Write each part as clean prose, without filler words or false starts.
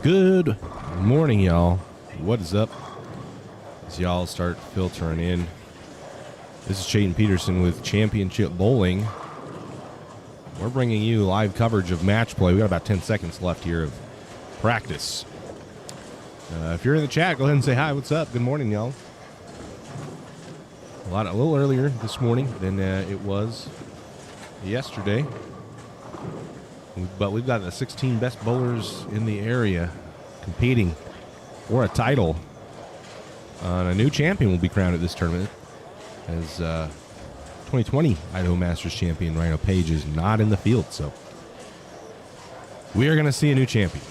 Good morning, y'all. What is up? As y'all start filtering in, this is Chayton Peterson with Championship Bowling. We're bringing you live coverage of match play. We got about 10 seconds left here of practice. If you're in the chat, go ahead and say hi. What's up? Good morning, y'all. A little earlier this morning than it was yesterday. But we've got the 16 best bowlers in the area competing for a title. And a new champion will be crowned at this tournament, as 2020 Idaho Masters champion Rhino Page is not in the field. So we are going to see a new champion,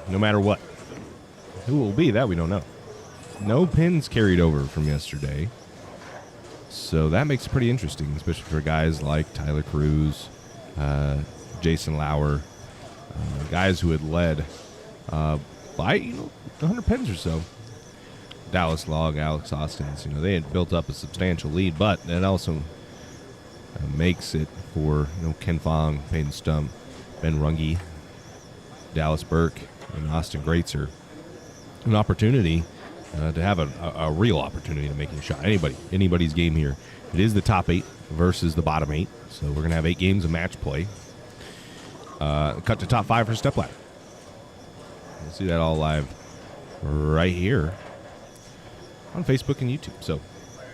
no matter what. Who it will be, that we don't know. No pins carried over from yesterday. So that makes it pretty interesting, especially for guys like Tyler Cruz, Jason Lauer, guys who had led by 100 pins or so. Dallas Log, Alex Austin's, they had built up a substantial lead, but that also makes it for Ken Fong, Peyton Stump, Ben Runge, Dallas Burke, and Austin Greatzer an opportunity to have a real opportunity to make a shot. Anybody's game here. It is the top 8 versus the bottom 8, so we're going to have 8 games of match play. Cut to top 5 for Stepladder. You'll see that all live right here on Facebook and YouTube. So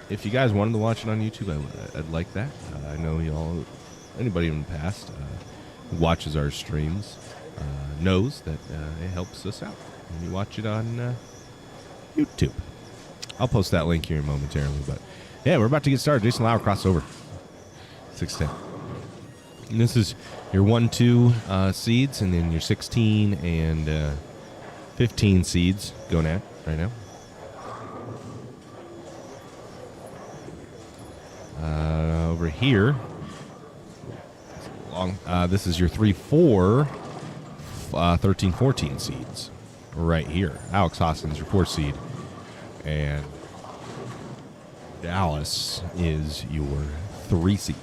if you guys wanted to watch it on YouTube, I'd like that. I know y'all, anybody in the past who watches our streams knows that it helps us out when you watch it on YouTube. I'll post that link here momentarily. But yeah, we're about to get started. Jason Lauer crossover. 6'10". And this is your 1-2 seeds, and then your 16 and 15 seeds going at right now. Over here, this is your 3-4, 13, 14 seeds right here. Alex Hostin's your 4 seed, and Dallas is your 3 seed.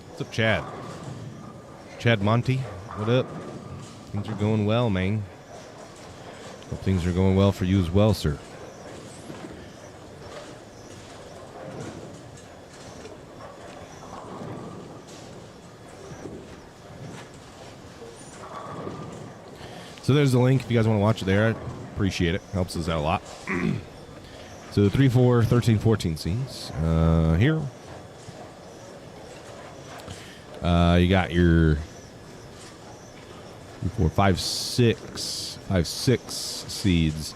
What's up, Chad? Chad Monty, what up? Things are going well, man. Hope things are going well for you as well, sir. So there's the link if you guys want to watch it there. I appreciate it. Helps us out a lot. So the 3, 4, 13, 14 scenes here. You got your 4, 5, 6 seeds,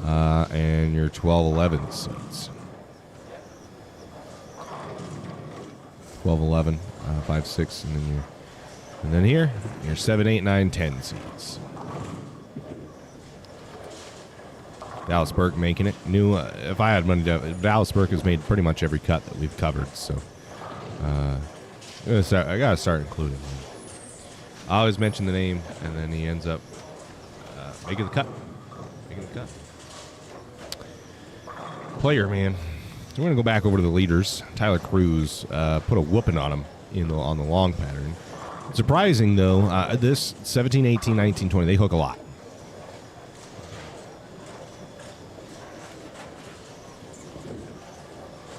and your 12, 11 seeds. 12, 11, 5, 6, and then here, your 7, 8, 9, 10 seeds. Dallas Burke making it. If I had money, Dallas Burke has made pretty much every cut that we've covered, so I gotta start including him. I always mention the name, and then he ends up making the cut. Player, man. We're gonna go back over to the leaders. Tyler Cruz put a whooping on him on the long pattern. Surprising though, this 17, 18, 19, 20, they hook a lot.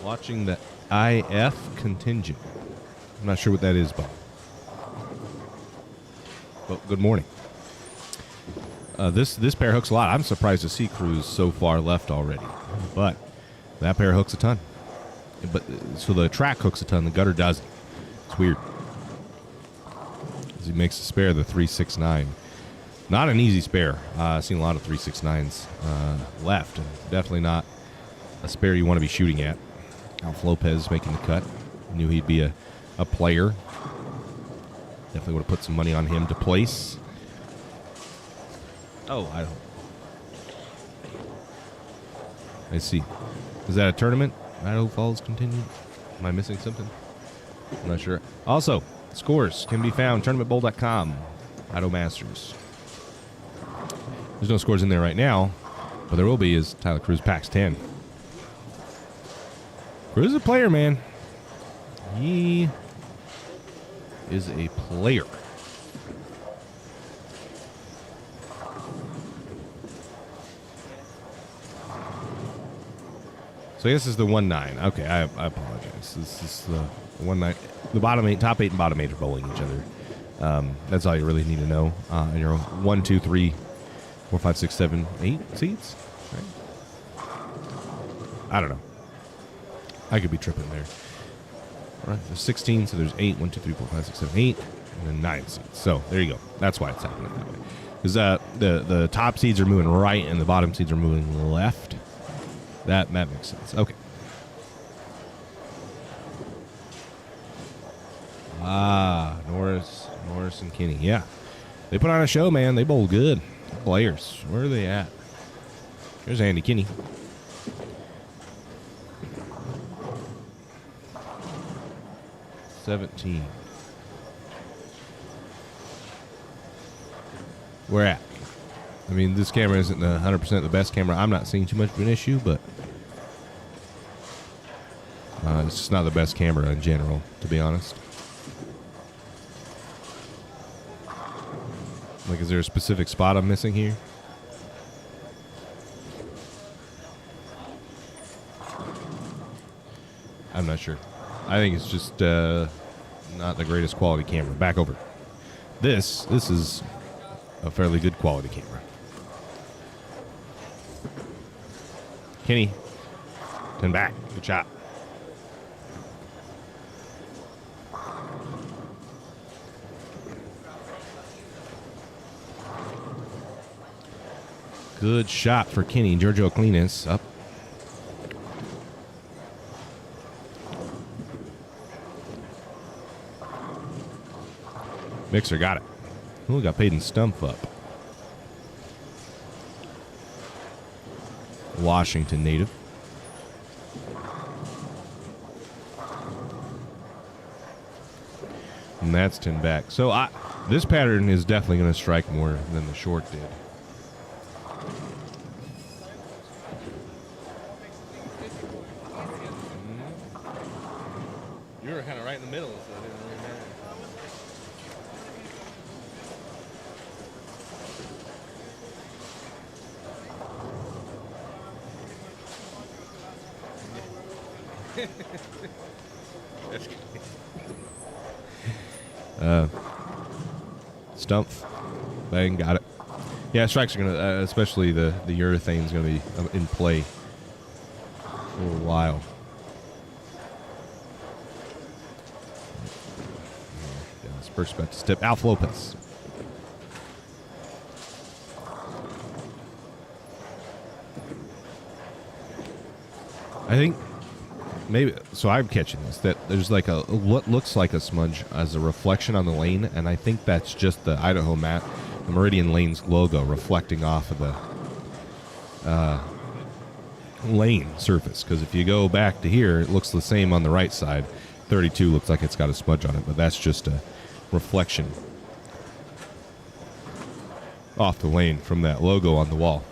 Watching the IF contingent. I'm not sure what that is, Bob. But good morning. This pair hooks a lot. I'm surprised to see Cruz so far left already. But that pair hooks a ton. So the track hooks a ton, the gutter doesn't. It's weird. As he makes a spare, the 369. Not an easy spare. I've seen a lot of 369s left. Definitely not a spare you want to be shooting at. Alf Lopez making the cut. Knew he'd be a player. Definitely would have put some money on him to place. Oh, I see. Is that a tournament? Idaho Falls continued? Am I missing something? I'm not sure. Also, scores can be found tournamentbowl.com. Idaho Masters. There's no scores in there right now. But there will be is Tyler Cruz packs 10. Cruz is a player, man. He is a player. So this is the 1-9. Okay, I apologize. This is the 1-9. The bottom 8, top 8 and bottom 8 are bowling each other. That's all you really need to know. And you're 1, 2, 3, 4, 5, 6, 7, 8 seeds. Right? I don't know. I could be tripping there. All right, there's 16, so there's 8, 1, 2, 3, 4, 5, 6, 7, 8, and then 9 seeds. So there you go. That's why it's happening that way. Because the top seeds are moving right and the bottom seeds are moving left. That makes sense. Okay. Norris and Kinney. Yeah. They put on a show, man. They bowl good. Players. Where are they at? There's Andy Kinney. $17. Where at? I mean, this camera isn't 100% the best camera. I'm not seeing too much of an issue, but it's just not the best camera in general, to be honest. Like, is there a specific spot I'm missing here? I'm not sure. I think it's just not the greatest quality camera. Back over. This is a fairly good quality camera. Kenny, 10 back. Good shot. Good shot for Kenny. Giorgio Cleanus up. Mixer got it. Ooh, got Peyton Stump up. Washington native. And that's 10 back. So this pattern is definitely going to strike more than the short did. You were kind of right in the middle, so it didn't really matter. Stump. Bang, got it. Yeah, strikes are going to, especially the urethane's going to be in play for a little while. Yeah, first about to step. Alf Lopez. I think maybe, so I'm catching this, that there's like what looks like a smudge as a reflection on the lane, and I think that's just the Idaho the Meridian Lanes logo reflecting off of the lane surface. Because if you go back to here, it looks the same on the right side. 32 looks like it's got a smudge on it, but that's just a reflection off the lane from that logo on the wall.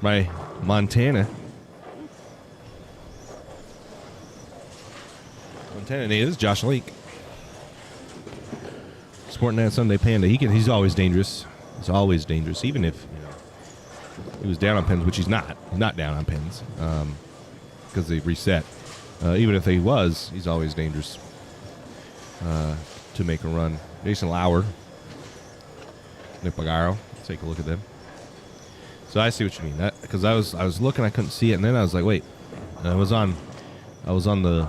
My Montana natives, Josh Lake. Sporting that Sunday Panda. He's always dangerous. He's always dangerous, even if he was down on pins, which he's not. He's not down on pins because they reset. Even if he was, he's always dangerous to make a run. Jason Lauer, Nick Pagaro. Take a look at them. So I see what you mean. Because I was looking, I couldn't see it, and then I was like, wait. And I was on the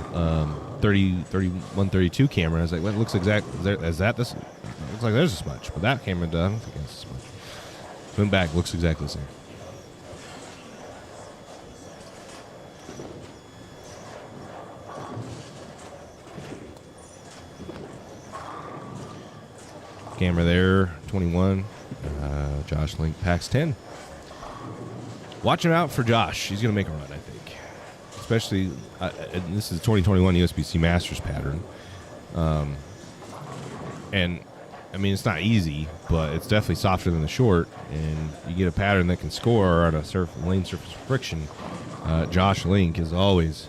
31, 32 camera. I was like, well, it looks exact. Is that this? It looks like there's a smudge, but that camera doesn't. I don't think it's a smudge. Went back, looks exactly the same. Camera there, 21. Josh Link packs 10. Watching out for Josh. He's going to make a run, I think. Especially, this is the 2021 USBC Masters pattern. And I mean, it's not easy, but it's definitely softer than the short, and you get a pattern that can score on a lane surface friction. Josh Link is always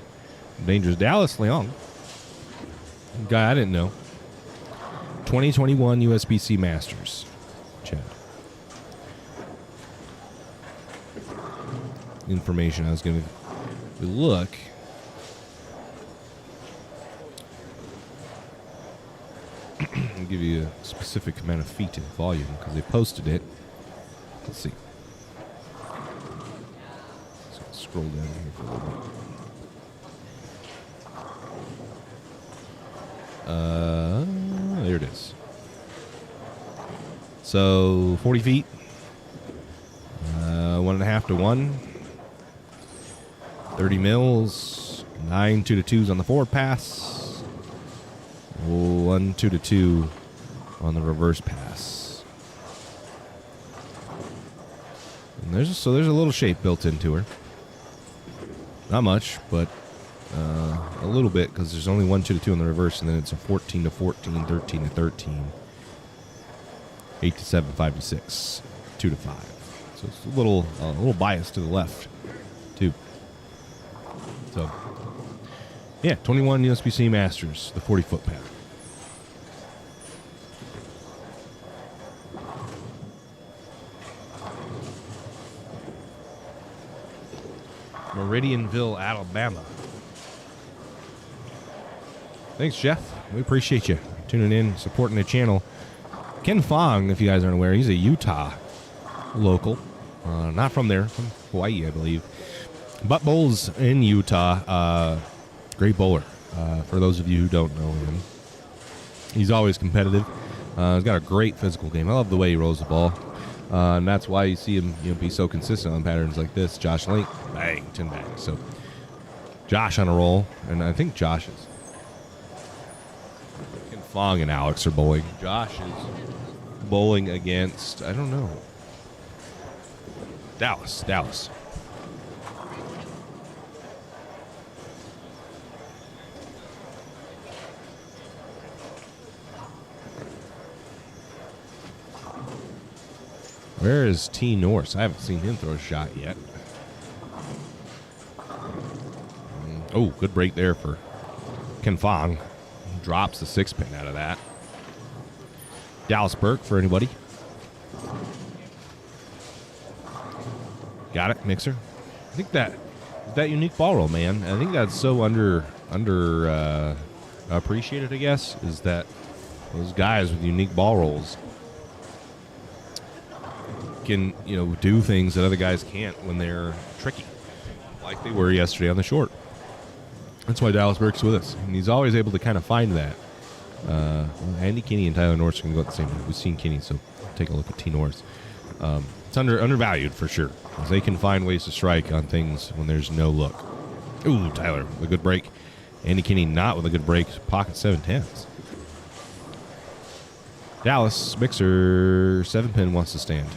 dangerous. Dallas Leong, guy I didn't know. 2021 USBC Masters. Chad. Information I was going to look. I'll give you a specific amount of feet in volume because they posted it. Let's see. So I'll scroll down here for a little bit. There it is. So 40 feet. 1.5 to 1. 30 mils. 9 2-2s on the forward pass. 1 2-2 on the reverse pass. And there's a little shape built into her. Not much, but a little bit because there's only 1 2-2 on the reverse, and then it's a 14 to 14, 13 to 13, 8 to 7, 5 to 6, 2 to 5. So it's a little biased to the left, too. So, yeah, 21 USBC Masters, the 40-foot pattern. Meridianville, Alabama. Thanks, Jeff. We appreciate you tuning in, supporting the channel. Ken Fong, if you guys aren't aware, he's a Utah local. Not from there, from Hawaii, I believe. But bowls in Utah. Great bowler. For those of you who don't know him, he's always competitive. He's got a great physical game. I love the way he rolls the ball. And that's why you see him be so consistent on patterns like this. Josh Link, bang, 10 bangs. So Josh on a roll, and I think Josh is. Ken Fong and Alex are bowling. Josh is bowling against, I don't know. Dallas. Where is T. Norse? I haven't seen him throw a shot yet. Oh, good break there for Ken Fong. Drops the 6-pin out of that. Dallas Burke for anybody. Got it, mixer. I think that unique ball roll, man. I think that's so under appreciated, I guess, is that those guys with unique ball rolls can, do things that other guys can't when they're tricky, like they were yesterday on the short. That's why Dallas Burke's with us, and he's always able to kind of find that. Andy Kinney and Tyler Norris can go at the same time. We've seen Kinney, so take a look at T. Norris. It's undervalued for sure, because they can find ways to strike on things when there's no look. Ooh, Tyler with a good break. Andy Kinney not with a good break. Pocket 7/10s. Dallas mixer 7-pin wants to stand.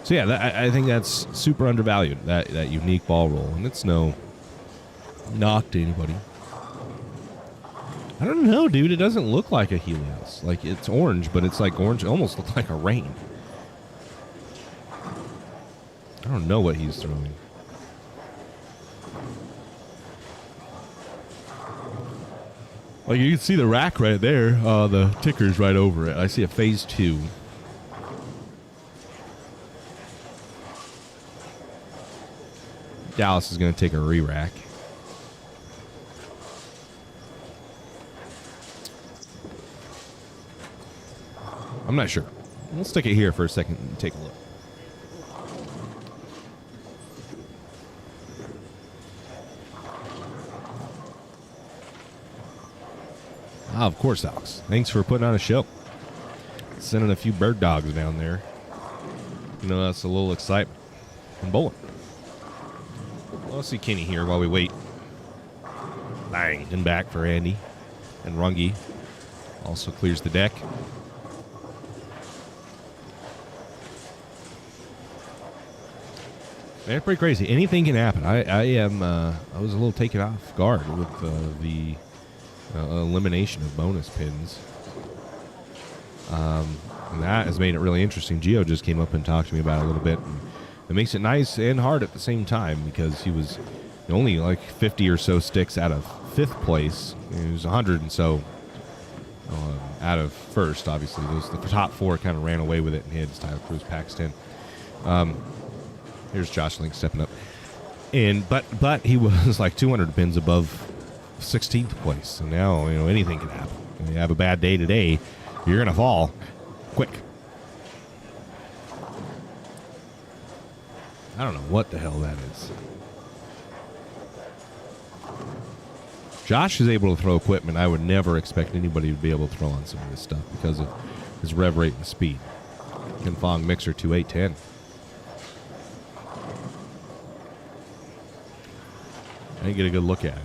So yeah, I think that's super undervalued, that unique ball roll, and it's no knock to anybody. I don't know, dude. It doesn't look like a Helios. Like, it's orange, but it's like orange. It almost looks like a rain. I don't know what he's throwing. Like, you can see the rack right there. The ticker's right over it. I see a phase 2. Dallas is going to take a re-rack. I'm not sure. We'll stick it here for a second and take a look. Of course, Alex. Thanks for putting on a show. Sending a few bird dogs down there. That's a little excitement from bowling. Well, let's see Kenny here while we wait. Bang. And back for Andy. And Runge also clears the deck. Man, it's pretty crazy. Anything can happen. I was a little taken off guard with the elimination of bonus pins. And that has made it really interesting. Gio just came up and talked to me about it a little bit. And it makes it nice and hard at the same time because he was only like 50 or so sticks out of 5th place. He was 100 and so out of 1st, obviously. The top 4 kind of ran away with it, and he had Tyler Cruz, Paxton. Here's Josh Link stepping up. But he was like 200 pins above 16th place. So now, anything can happen. When you have a bad day today, you're going to fall quick. I don't know what the hell that is. Josh is able to throw equipment I would never expect anybody to be able to throw on some of this stuff because of his rev rate and speed. Ken Fong Mixer 2810. I didn't get a good look at it.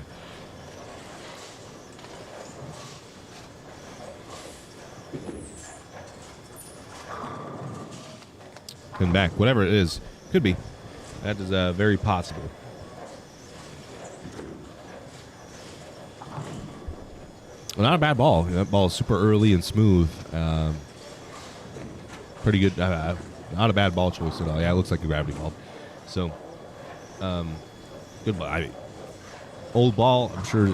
And back, whatever it is, could be. That is very possible. Well, not a bad ball. That ball is super early and smooth. Pretty good. Not a bad ball choice at all. Yeah, it looks like a gravity ball. So, good ball. Old ball. I'm sure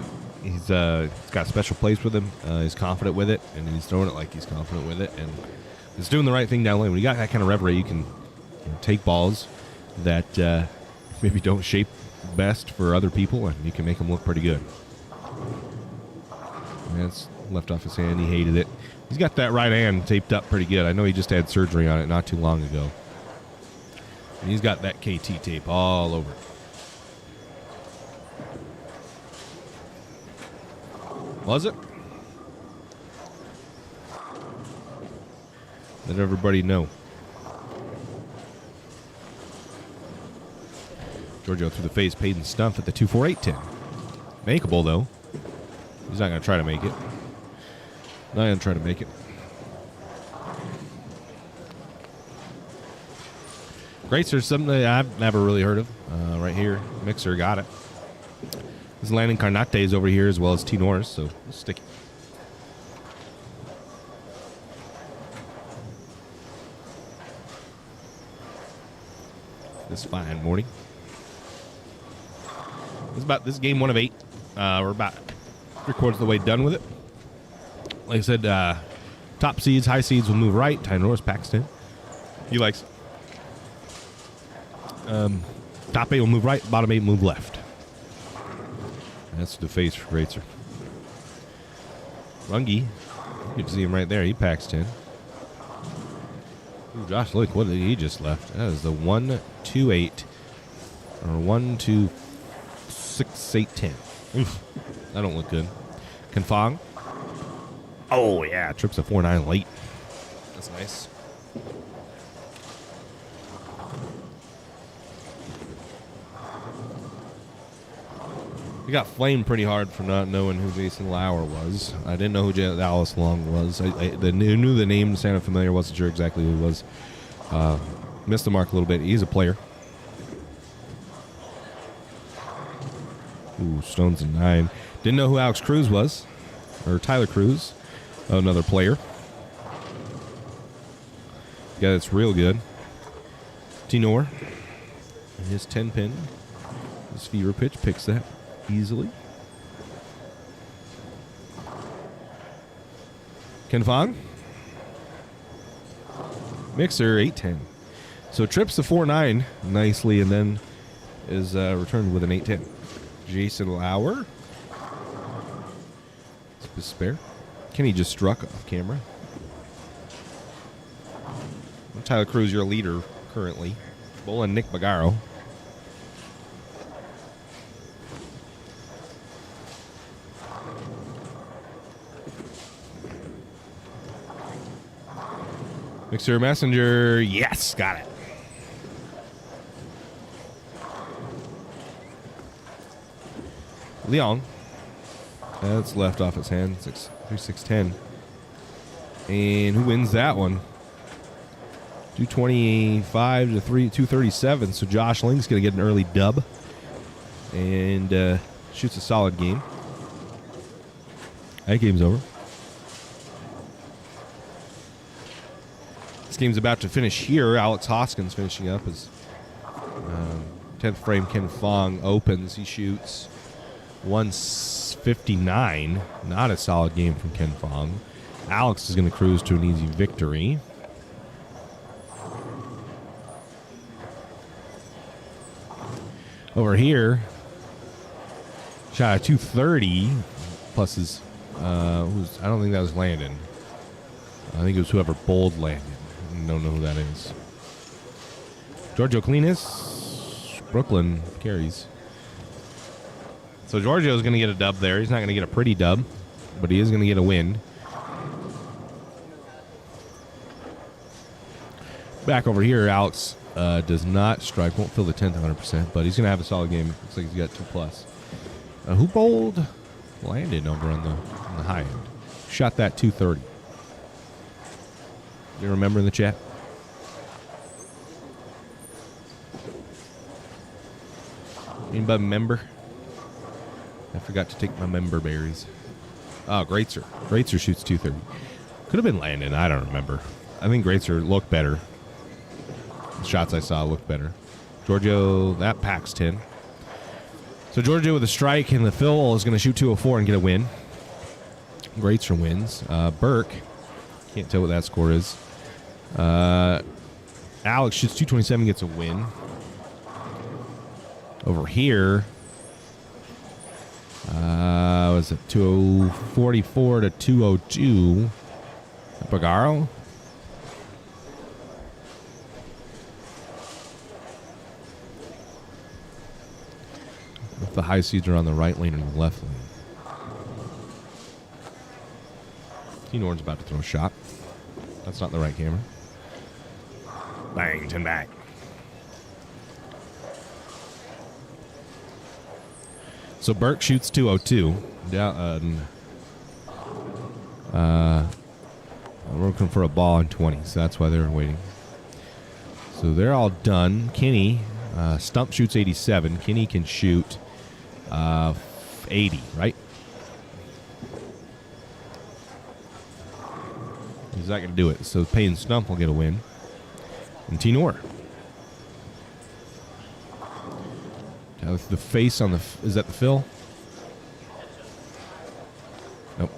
he's got a special place with him. He's confident with it, and he's throwing it like he's confident with it, and he's doing the right thing down lane. When you got that kind of rev rate, you can take balls that maybe don't shape best for other people, and you can make them look pretty good. That's left off his hand. He hated it. He's got that right hand taped up pretty good. I know he just had surgery on it not too long ago. And he's got that KT tape all over it. Was it? Let everybody know. Giorgio through the face, paid and stuff at the 2-4-8-10. Makeable, though. He's not going to try to make it. Not going to try to make it. Greatster's something that I've never really heard of. Right here, Mixer got it. There's Landon Carnates over here as well as T. Norris, so we'll stick it. This fine morning. This is game 1 of 8. We're about 3/4 of the way done with it. Like I said, top seeds, high seeds will move right. Ty Norris, Paxton. He likes. Top 8 will move right. Bottom 8 move left. That's the face for Greatster. Runge, you can see him right there. He packs 10. Ooh, Josh, look what he just left. That is the 1-2-8 or 1-2-6-8-10. Oof, that don't look good. Confong. Oh yeah, trips a 4-9 late. That's nice. He got flamed pretty hard for not knowing who Jason Lauer was. I didn't know who Dallas Long was. I knew the name sounded familiar. Wasn't sure exactly who he was. Missed the mark a little bit. He's a player. Ooh, Stone's a 9. Didn't know who Alex Cruz was. Or Tyler Cruz. Another player. Yeah, that's real good. Tenor. And his 10 pin. His fever pitch picks that easily. Ken Fong. Mixer 8-10. So trips the 4-9 nicely and then is returned with an 8-10. Jason Lauer. It's his spare. Kenny just struck off camera. Tyler Cruz, your leader currently. Bowling Nick Bagaro. Mixer Messenger, yes, got it. Leon, that's left off his hand, 3-6-10. And who wins that one? 225 to 237. So Josh Ling's going to get an early dub and shoots a solid game. That game's over. This game's about to finish here. Alex Hoskins finishing up as 10th frame Ken Fong opens. He shoots 159. Not a solid game from Ken Fong. Alex is going to cruise to an easy victory. Over here, shot at 230 plus his, I don't think that was Landon. I think it was whoever bowled Landon. I don't know who that is. Giorgio Cleanis, Brooklyn carries. So Giorgio's going to get a dub there. He's not going to get a pretty dub, but he is going to get a win. Back over here, Alex does not strike, won't fill the 10th 100%, but he's going to have a solid game. Looks like he's got 2+. Who bowled? Landon over on the high end. Shot that 230. You remember in the chat? Anybody member? I forgot to take my member berries. Oh, Greatzer. Greatzer shoots 230. Could have been Landon. I don't remember. I think Greatzer looked better. The shots I saw looked better. Giorgio, that packs 10. So Giorgio with a strike, and the Phil is going to shoot 204 and get a win. Greatzer wins. Burke, can't tell what that score is. Alex shoots 227, gets a win. Over here, was it 244 to 202? Pagaro. If the high seeds are on the right lane and the left lane. T-Nord's about to throw a shot. That's not the right camera. Bang, 10 back. So Burke shoots 202. Down, we're looking for a ball in 20, so that's why they're waiting. So they're all done. Kenny, Stump shoots 87. Kenny can shoot 80, right? He's not going to do it. So Payne Stump will get a win. And T-Nor. The face on the... Is that the fill? Nope.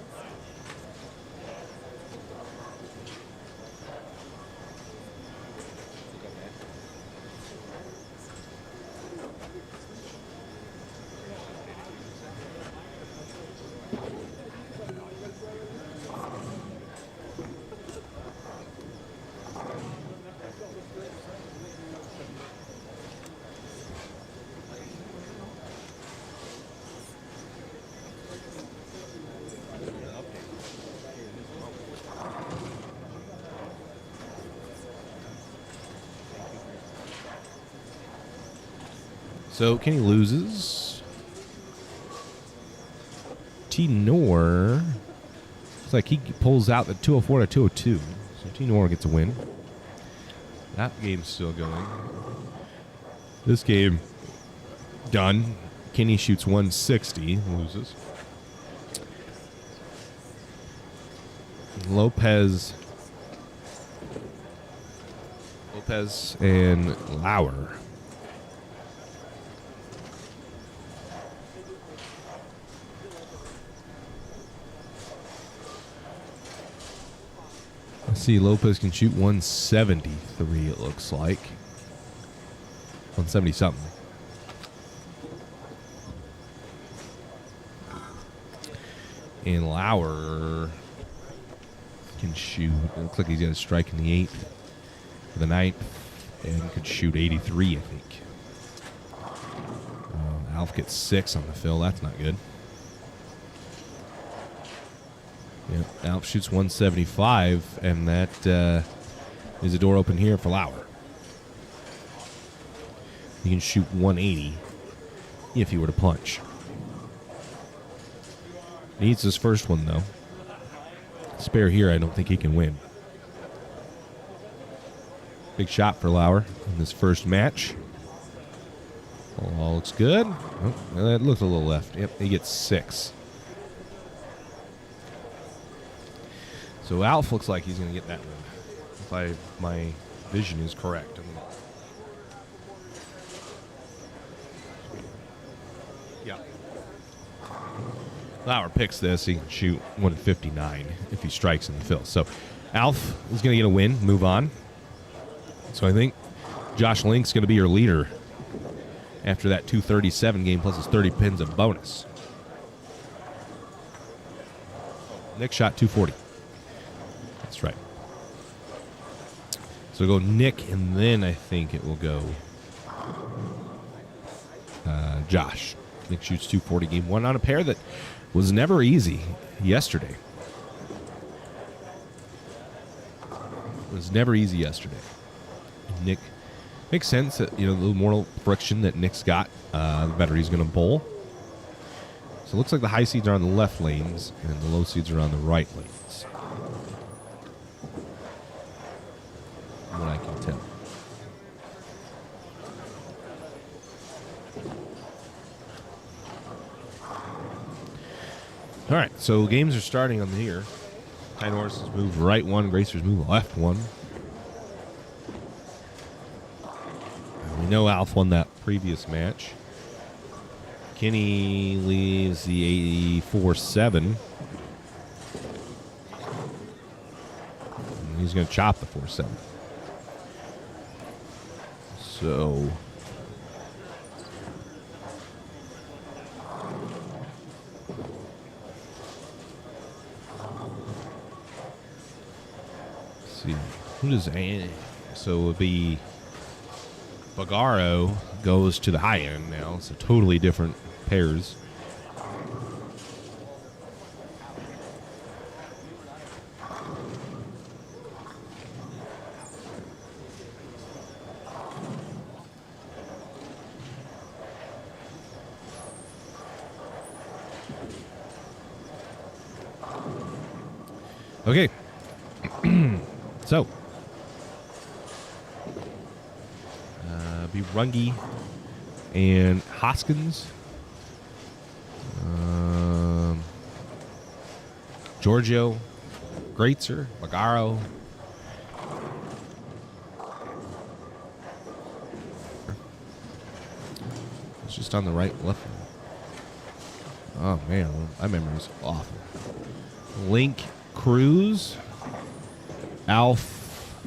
So Kenny loses. T-Nor looks like he pulls out the 204 to 202. So T-Nor gets a win. That game's still going. This game done. Kenny shoots 160, loses. Lopez and Lauer. Let's see, Lopez can shoot 173, it looks like. 170 something. And Lauer can shoot, it looks like he's got a strike in the 8th for the 9th, and could shoot 83, I think. Alf gets 6 on the fill, that's not good. Yep, Alp shoots 175, and that is a door open here for Lauer. He can shoot 180 if he were to punch. Needs his first one, though. Spare here, I don't think he can win. Big shot for Lauer in this first match. All looks good. Oh, that looks a little left. Yep, he gets 6. So Alf looks like he's going to get that one, if my vision is correct. Yeah. Lauer picks this. He can shoot 159 if he strikes in the fill. So Alf is going to get a win, move on. So I think Josh Link's going to be your leader after that 237 game plus his 30 pins of bonus. Nick shot 240. That's right. So go Nick, and then I think it will go Josh. Nick shoots 240 game one on a pair that was never easy yesterday. It was never easy yesterday. Nick, makes sense that, the little more friction that Nick's got, the better he's going to bowl. So it looks like the high seeds are on the left lanes and the low seeds are on the right lanes. From what I can tell. All right, so games are starting on here. Ty Norris has moved right one, Gracer's moved left one. And we know Alf won that previous match. Kenny leaves the 4-7. He's going to chop the 4-7. So let's see. Who does so it would be Bagaro goes to the high end now. So totally different pairs. Okay. So be Runge and Hoskins. Giorgio, Greitzer, Bagaro. It's just on the right, left. Oh man, my memory's awful. Link, Cruz, Alf,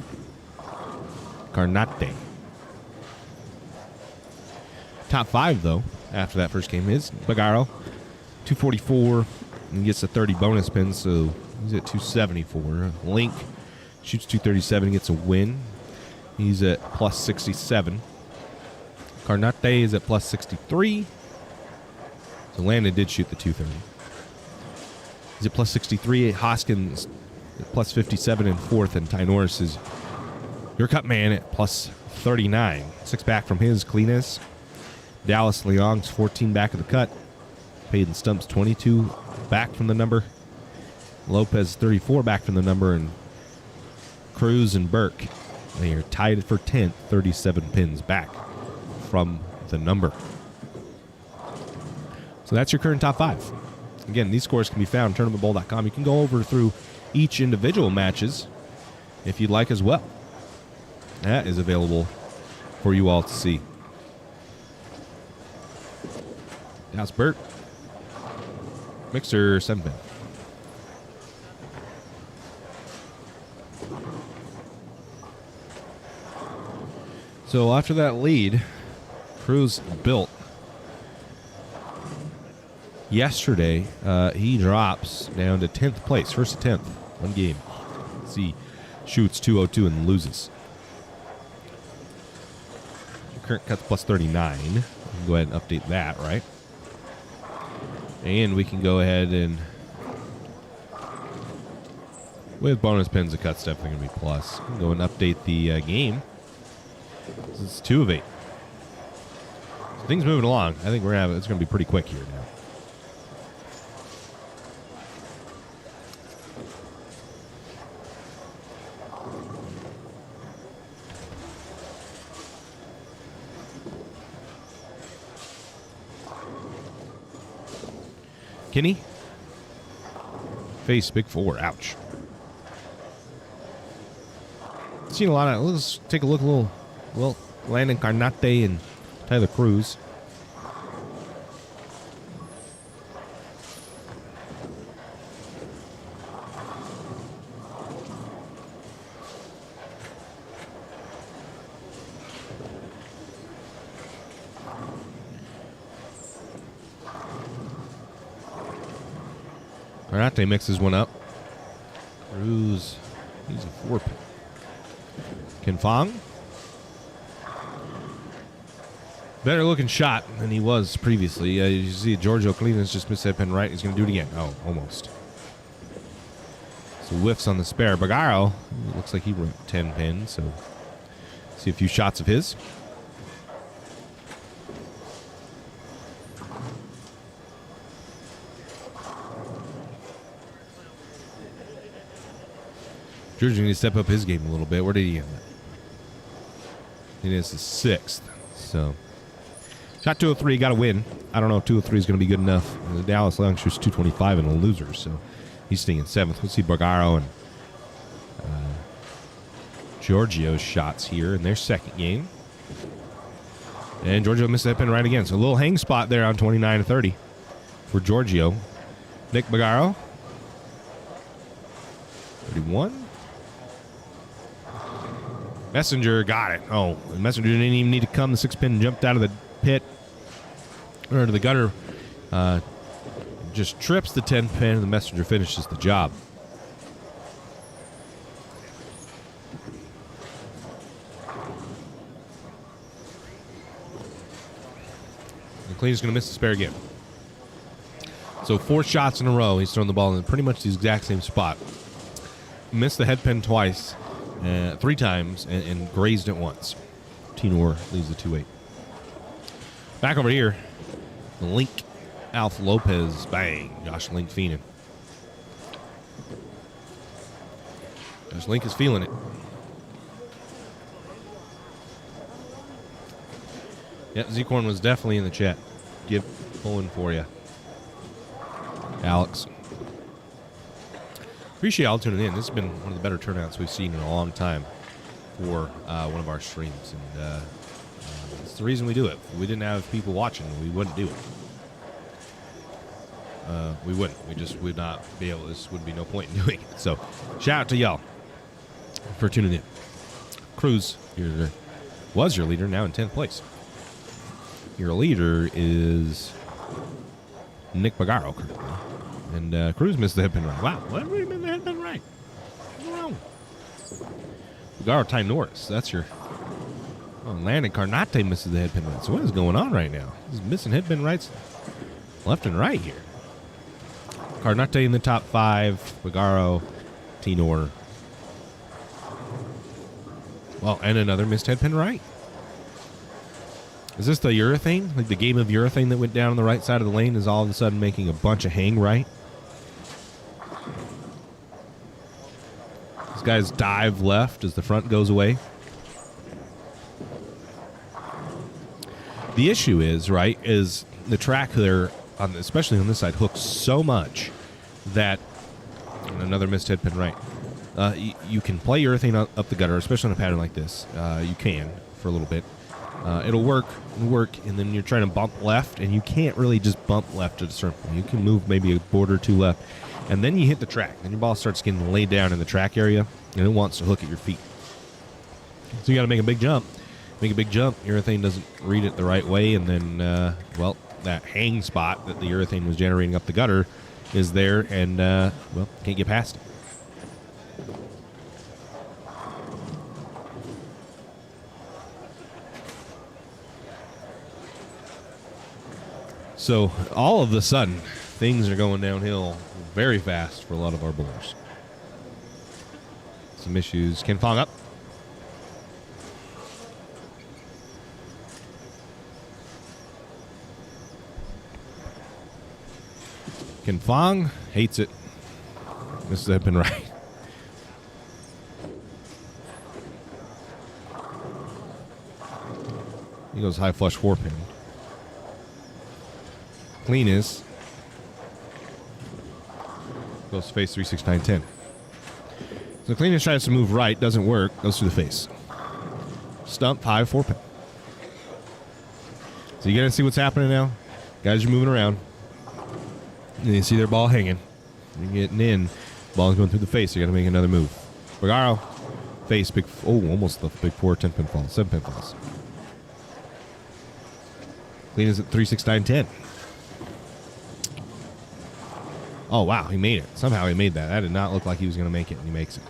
Carnate. Top five, though, after that first game is Bagaro, 244, and gets a 30 bonus pin, so he's at 274. Link shoots 237, gets a win. He's at plus 67. Carnate is at plus 63. So Landon did shoot the 230. He's at plus 63. Hoskins at plus 57 in fourth, and Ty Norris is your cut man at plus 39. 6 back from his cleanest. Dallas Leong's 14 back of the cut. Payton Stump's 22 back from the number. Lopez 34 back from the number, and Cruz and Burke, they are tied for 10th, 37 pins back from the number. So that's your current top five. Again, these scores can be found on tournamentbowl.com. You can go over through each individual matches if you'd like as well. That is available for you all to see. Dallas Burke. Mixer 7-pin. So after that lead, Cruz built. Yesterday, he drops down to 10th place, first to 10th, one game. Let's see, shoots 202 and loses. Your current cut's plus 39. We can go ahead and update that, right? And we can go ahead and, with bonus pins, the cut's definitely going to be plus. We can go and update the game. This is 2 of 8. So things moving along. I think it's going to be pretty quick here now. Kenny. Face big 4. Ouch. Seen a lot of. Let's take a look. Well, Landon Carnate and Tyler Cruz. Carnate mixes one up. Cruz, he's a 4-pin. Ken Fong. Better looking shot than he was previously. You see Giorgio Cleveland's just missed that pin right. He's going to do it again. Oh, almost. So whiffs on the spare. Bagaro, looks like he went 10 pin, so see a few shots of his. George needs to step up his game a little bit. Where did he end up? It is the 6th. So, shot 203, got to win. I don't know if 203 is going to be good enough. The Dallas Long shoots 225 and a loser, so he's staying in 7th. Let's see Bagaro and Giorgio's shots here in their second game. And Giorgio missed that pin right again. So a little hang spot there on 29-30 for Giorgio. Nick Bagaro. 31. Messenger got it. Oh, Messenger didn't even need to come. The 6-pin jumped out of the pit or into the gutter. Just trips the 10-pin, and the Messenger finishes the job. McLean's going to miss the spare again. So 4 shots in a row. He's thrown the ball in pretty much the exact same spot. Missed the head pin twice. 3 times and grazed it once. Tinor leaves the 2-8. Back over here, Link Alf Lopez, bang. Josh Link fiending. Josh Link is feeling it. Yep, Z-Corn was definitely in the chat. Pulling for you, Alex. Appreciate y'all tuning in. This has been one of the better turnouts we've seen in a long time for one of our streams. And it's the reason we do it. If we didn't have people watching, we wouldn't do it. We wouldn't. We just would not be able. This would be no point in doing it. So, shout out to y'all for tuning in. Cruz was your leader, now in 10th place. Your leader is Nick Bagaro currently. And Cruz missed the head pin right. Wow, what really missed the head pin right? What's going on? Bagaro Ty Norris. That's your. Oh, Landon Carnate misses the head pin right. So what is going on right now? He's missing head pin rights left and right here. Carnate in the top 5. Bagaro, Tinor. Well, and another missed head pin right. Is this the urethane? Like the game of urethane that went down on the right side of the lane is all of a sudden making a bunch of hang right? This guy's dive left as the front goes away. The issue is, right, is the track there, especially on this side, hooks so much that another missed head pin right. You can play urethane up the gutter, especially on a pattern like this. You can for a little bit. It'll work, and then you're trying to bump left, and you can't really just bump left at a certain point. You can move maybe a border or 2 left, and then you hit the track. Then your ball starts getting laid down in the track area, and it wants to hook at your feet. So you got to make a big jump. Urethane doesn't read it the right way, and then, well, that hang spot that the urethane was generating up the gutter is there, and, well, can't get past it. So all of a sudden, things are going downhill very fast for a lot of our bowlers. Some issues. Ken Fong up. Ken Fong hates it. Misses the head pin right. He goes high flush 4-pin. Clean is. Goes face 3, 6, 9, 10. So Cleanest tries to move right, doesn't work, goes through the face. Stump, 5, 4 pin. So you got to see what's happening now. Guys are moving around. And you see their ball hanging. You're getting in. Ball's going through the face. You got to make another move. Bagaro, face, big. Oh, almost the big 4, 10 pin falls, 7 pin falls. Cleanest at 3, 6, 9, 10. Oh, wow, he made it. Somehow he made that. That did not look like he was going to make it, and he makes it.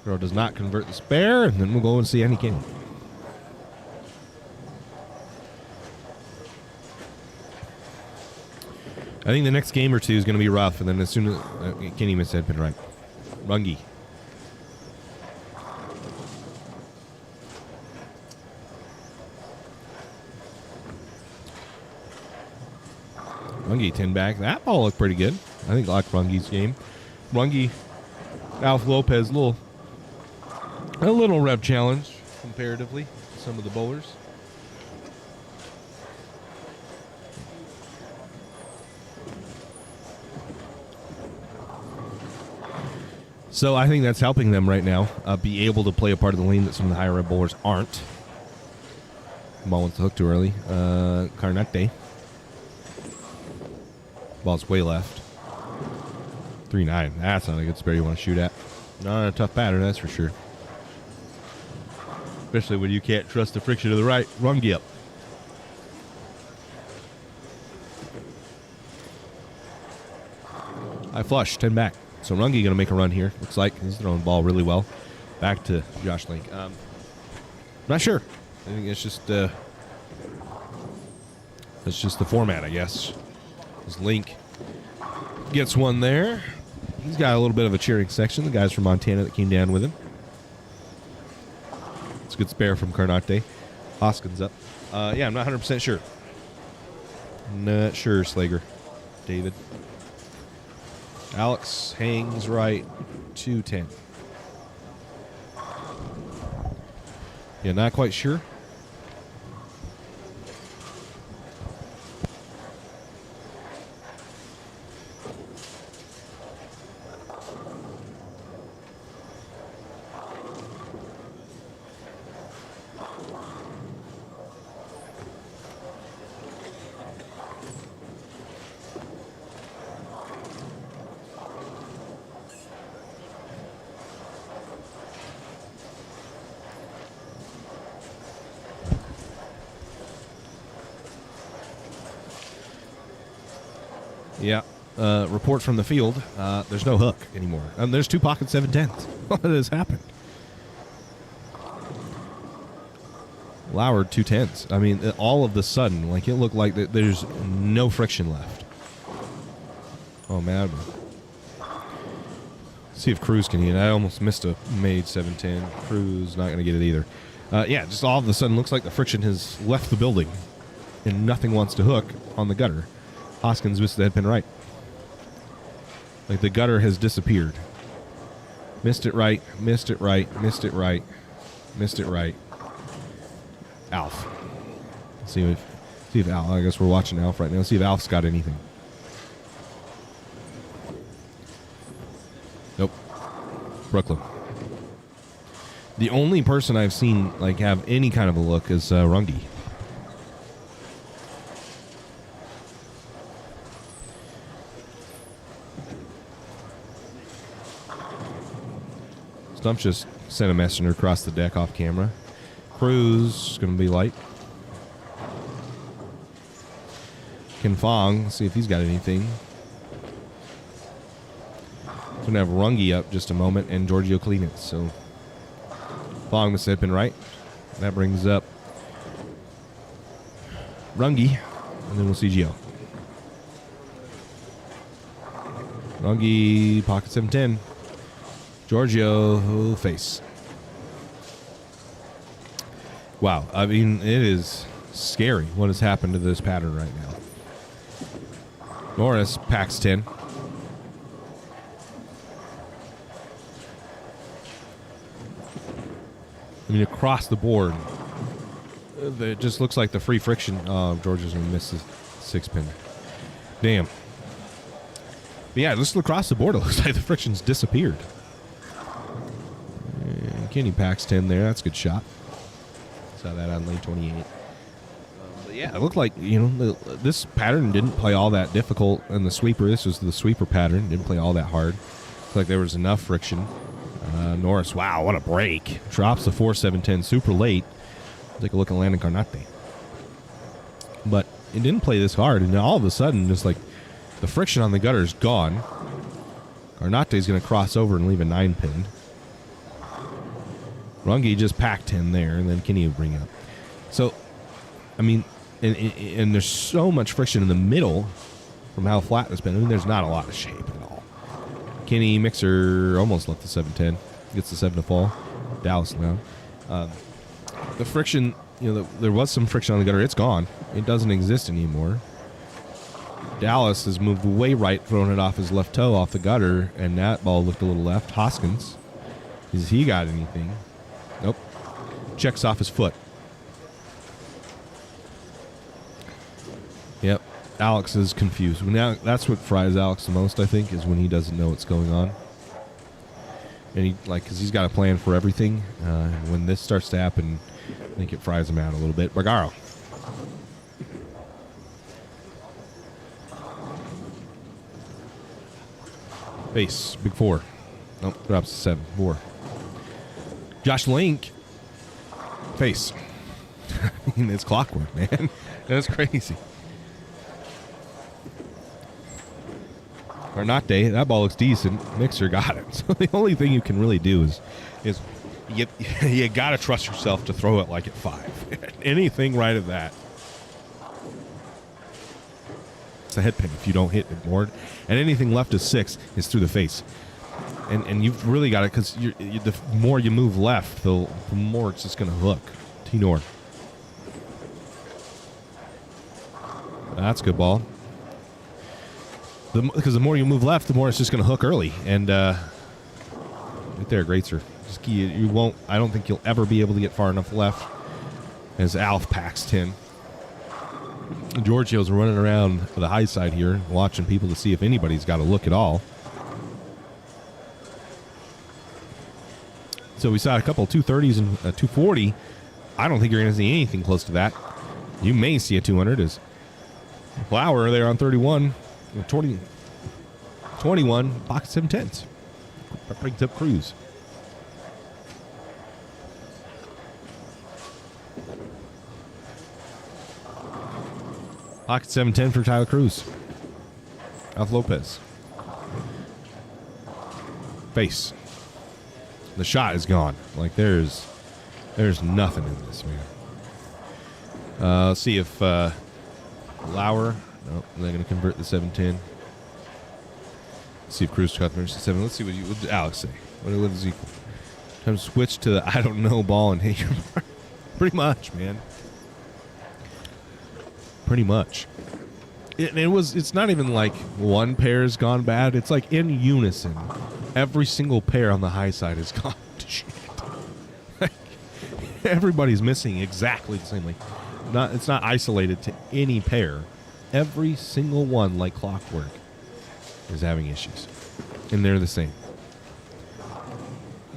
Girl does not convert the spare, and then we'll go and see Annie Kenny. I think the next game or two is going to be rough, and then as soon as Kenny missed head pin right. Rungi. Rungi 10 back. That ball looked pretty good. I think I like Rungi's game. Rungi, Alf Lopez, a little rev challenge comparatively to some of the bowlers. So I think that's helping them right now be able to play a part of the lane that some of the higher rev bowlers aren't. Ball went to hook too early. Carnate. Ball's way left. 3-9. That's not a good spare you want to shoot at. Not a tough pattern, that's for sure. Especially when you can't trust the friction to the right. Rungi up. I flush, 10 back. So Rungi going to make a run here. Looks like he's throwing the ball really well. Back to Josh Link. Not sure. I think it's just the format, I guess. As Link gets one there. He's got a little bit of a cheering section. The guys from Montana that came down with him. It's a good spare from Carnate. Hoskins up. Yeah, I'm not 100% sure. Not sure, Slager. David. Alex hangs right, 210. Yeah, not quite sure. Yeah. Report from the field. There's no hook anymore. There's 2 pocket 710s. What has happened? Lauer 210s. I mean, all of the sudden, like it looked like there's no friction left. Oh, man. See if Cruz can get it. I almost missed a made 710. Cruz not going to get it either. Yeah, just all of a sudden looks like the friction has left the building and nothing wants to hook on the gutter. Hoskins missed the head pin right. Like the gutter has disappeared. Missed it right, missed it right, missed it right, missed it right. Alf. See if Alf, I guess we're watching Alf right now. See if Alf's got anything. Nope. Brooklyn. The only person I've seen like have any kind of a look is Rungi. Stump just sent a messenger across the deck off camera. Cruz going to be light. Ken Fong, see if he's got anything. Going to have Rungi up just a moment and Giorgio Cleanest. So Fong must have been right. That brings up Rungi, and then we'll see Gio. Rungi, pocket 710. Giorgio, face. Wow, I mean, it is scary what has happened to this pattern right now. Norris, packs 10. I mean, across the board, it just looks like the free friction. Oh, Georgia's going to miss the 6 pin. Damn. But yeah, just across the board, it looks like the friction's disappeared. And Kenny packs 10 there. That's a good shot. Saw that on lane 28. But yeah, it looked like, this pattern didn't play all that difficult in the sweeper. This was the sweeper pattern. Didn't play all that hard. Looked like there was enough friction. Norris, wow, what a break. Drops the 4-7-10 super late. Take a look at Landon Carnate. But it didn't play this hard, and all of a sudden, just like the friction on the gutter is gone. Carnate's going to cross over and leave a 9-pin. Runge just packed 10 there, and then Kenny will bring up. So, I mean, and there's so much friction in the middle from how flat it's been. I mean, there's not a lot of shape at all. Kenny Mixer almost left the 7-10. Gets the 7 to fall. Dallas now. The friction, there was some friction on the gutter. It's gone. It doesn't exist anymore. Dallas has moved way right, throwing it off his left toe off the gutter, and that ball looked a little left. Hoskins, has he got anything? Nope. Checks off his foot. Yep. Alex is confused. Now that's what fries Alex the most, I think, is when he doesn't know what's going on. And because he's got a plan for everything. When this starts to happen, I think it fries him out a little bit. Bergaro. Base, big 4. Nope, drops to 7, 4. Josh Link. Face. I mean, it's clockwork, man. That's crazy. Carnate, that ball looks decent. Mixer got it. So the only thing you can really do is you got to trust yourself to throw it like at 5. Anything right at that. It's a head pin if you don't hit it board. And anything left of 6 is through the face. And you've really got it, because the more you move left, the more it's just going to hook. T-Nor. That's a good ball. Because the more you move left, the more it's just going to hook early. And right there, great sir. Just you won't. I don't think you'll ever be able to get far enough left. As Alf packs 10. Giorgio's running around the high side here, watching people to see if anybody's got a look at all. So we saw a couple of 230s and a 240. I don't think you're going to see anything close to that. You may see a 200 as Flower there on 31. 21, pocket 710s. That brings up Cruz. Pocket 710 for Tyler Cruz. Alf Lopez. Face. The shot is gone. Like there's nothing in this, man. Let's see if Lauer. Nope, they're going to convert the 710. Let's see if Cruz converts the 7. Let's see what did Alex say. What does he? Time to switch to the I don't know ball and hit your mark. Pretty much, man. Pretty much. It's not even like one pair's gone bad. It's like in unison. Every single pair on the high side has gone to shit. Everybody's missing exactly the same. It's not isolated to any pair. Every single one, like clockwork, is having issues. And they're the same.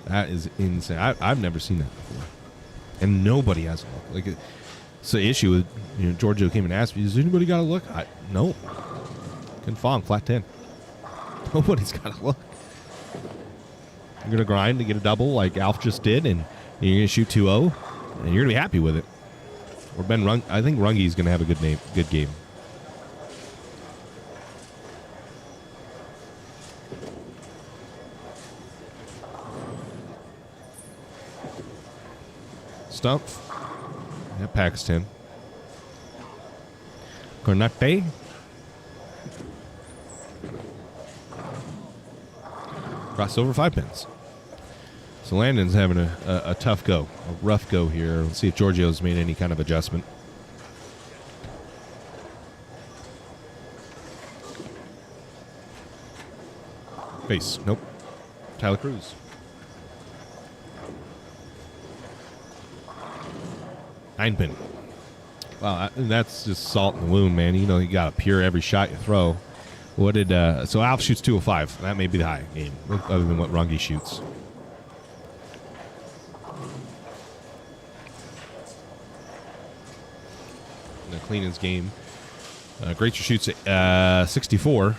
That is insane. I've never seen that before. And nobody has a look. It's the issue with, Giorgio came and asked me, has anybody got a look? No. Confong, flat 10. Nobody's got a look. You're going to grind to get a double like Alf just did, and you're going to shoot 2-0, and you're going to be happy with it. Or I think Runge's going to have a good game. Stump. That packs 10. Cornate. Crossover 5 pins. So Landon's having a tough go, a rough go here. Let's see if Giorgio's made any kind of adjustment. Face. Nope. Tyler Cruz. 9 pin. Wow, that's just salt in the wound, man. You got to pure every shot you throw. What did so Alf shoots 205. That may be the high game, other than what Runge shoots. The cleanest game. Greater shoots 64.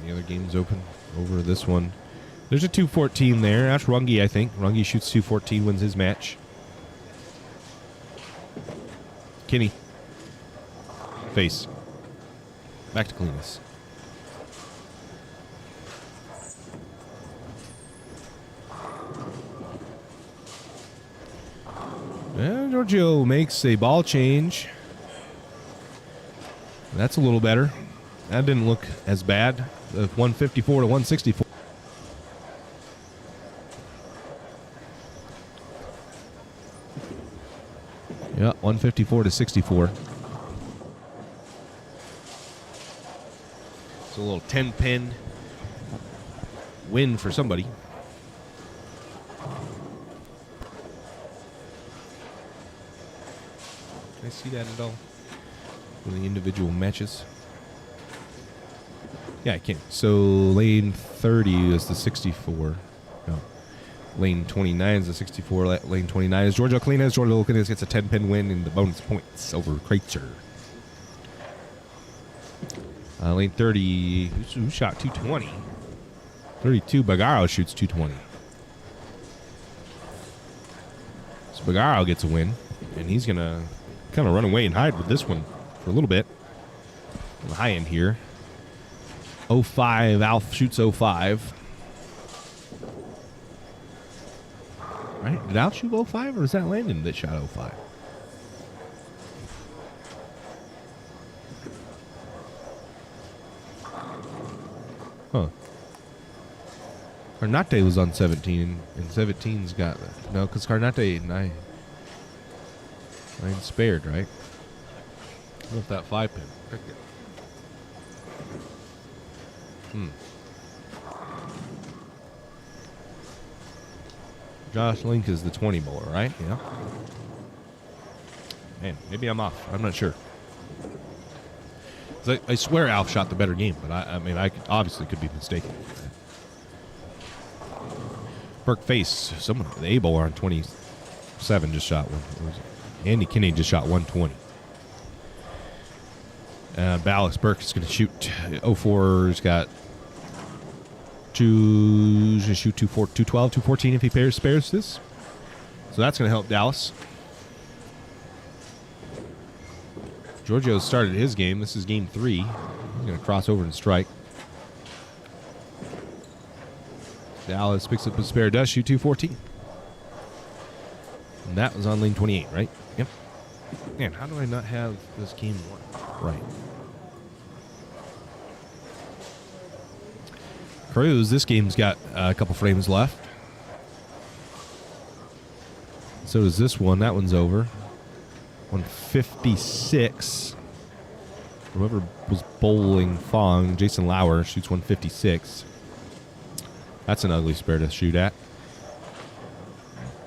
The other game's open over this one. There's a 214 there. That's Runge, I think. Runge shoots 214, wins his match. Kinney. Face. Back to cleanness. And Giorgio makes a ball change. That's a little better. That didn't look as bad. 154 to 164. Yeah, 154 to 64. It's a little 10-pin win for somebody. Can I see that at all? In the individual matches? Yeah, I can. So lane 30 is the 64. No. Lane 29 is the 64. Lane 29 is Giorgio Cleanez. Giorgio Cleanez gets a 10-pin win in the bonus points over Kreitzer. Lane 30, who shot 220? 32, Bagaro shoots 220. So Bagaro gets a win, and he's going to kind of run away and hide with this one for a little bit. On the high end here. 05, Alf shoots 05. Right? Did Alf shoot 05, or is that Landon that shot 05? Huh. Carnate was on 17, and 17's got... No, because Carnate 9 spared, right? I don't know if that 5-pin. Picked it. Josh Link is the 20 bowler, right? Yeah. Man, maybe I'm off. I'm not sure. I swear Alf shot the better game, but I mean, I obviously could be mistaken. Burke Face, someone, the A bowler on 27 just shot one. Andy Kinney just shot 120. Ballas Burke is going to shoot 04's got shoot 212, 214 if he spares this. So that's going to help Dallas. Giorgio started his game. This is game 3. He's going to cross over and strike. Dallas picks up his spare, does shoot 214. And that was on lane 28, right? Yep. Man, how do I not have this game right? Cruz, this game's got a couple frames left. So does this one. That one's over. 156. Whoever was bowling Fong, Jason Lauer, shoots 156. That's an ugly spare to shoot at.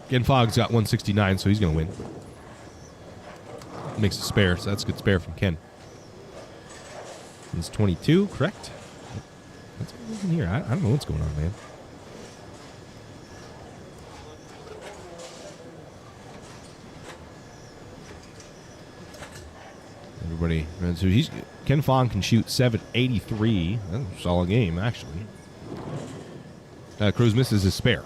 Again, Fogg's got 169, so he's going to win. Makes a spare, so that's a good spare from Ken. It's 22, correct? What's going on here? I don't know what's going on, man. Everybody, so Ken Fong can shoot 783. That's a solid game, actually. Cruz misses his spare.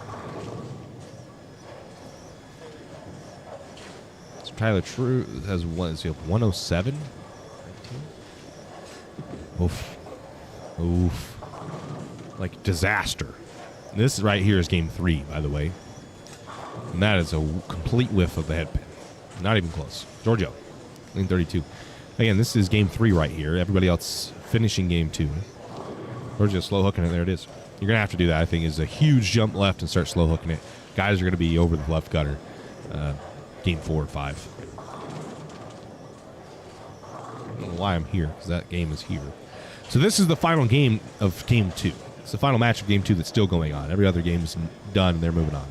So Tyler True has 107. Oof. Oof. Like disaster. This right here is game 3, by the way. And that is a complete whiff of the headpin. Not even close. Giorgio, lane 32. Again, this is game 3 right here. Everybody else finishing game 2. Giorgio slow hooking it. There it is. You're going to have to do that, I think, is a huge jump left and start slow hooking it. Guys are going to be over the left gutter game 4 or 5. I don't know why I'm here, because that game is here. So this is the final game of game 2. It's the final match of game 2 that's still going on. Every other game is done, and they're moving on.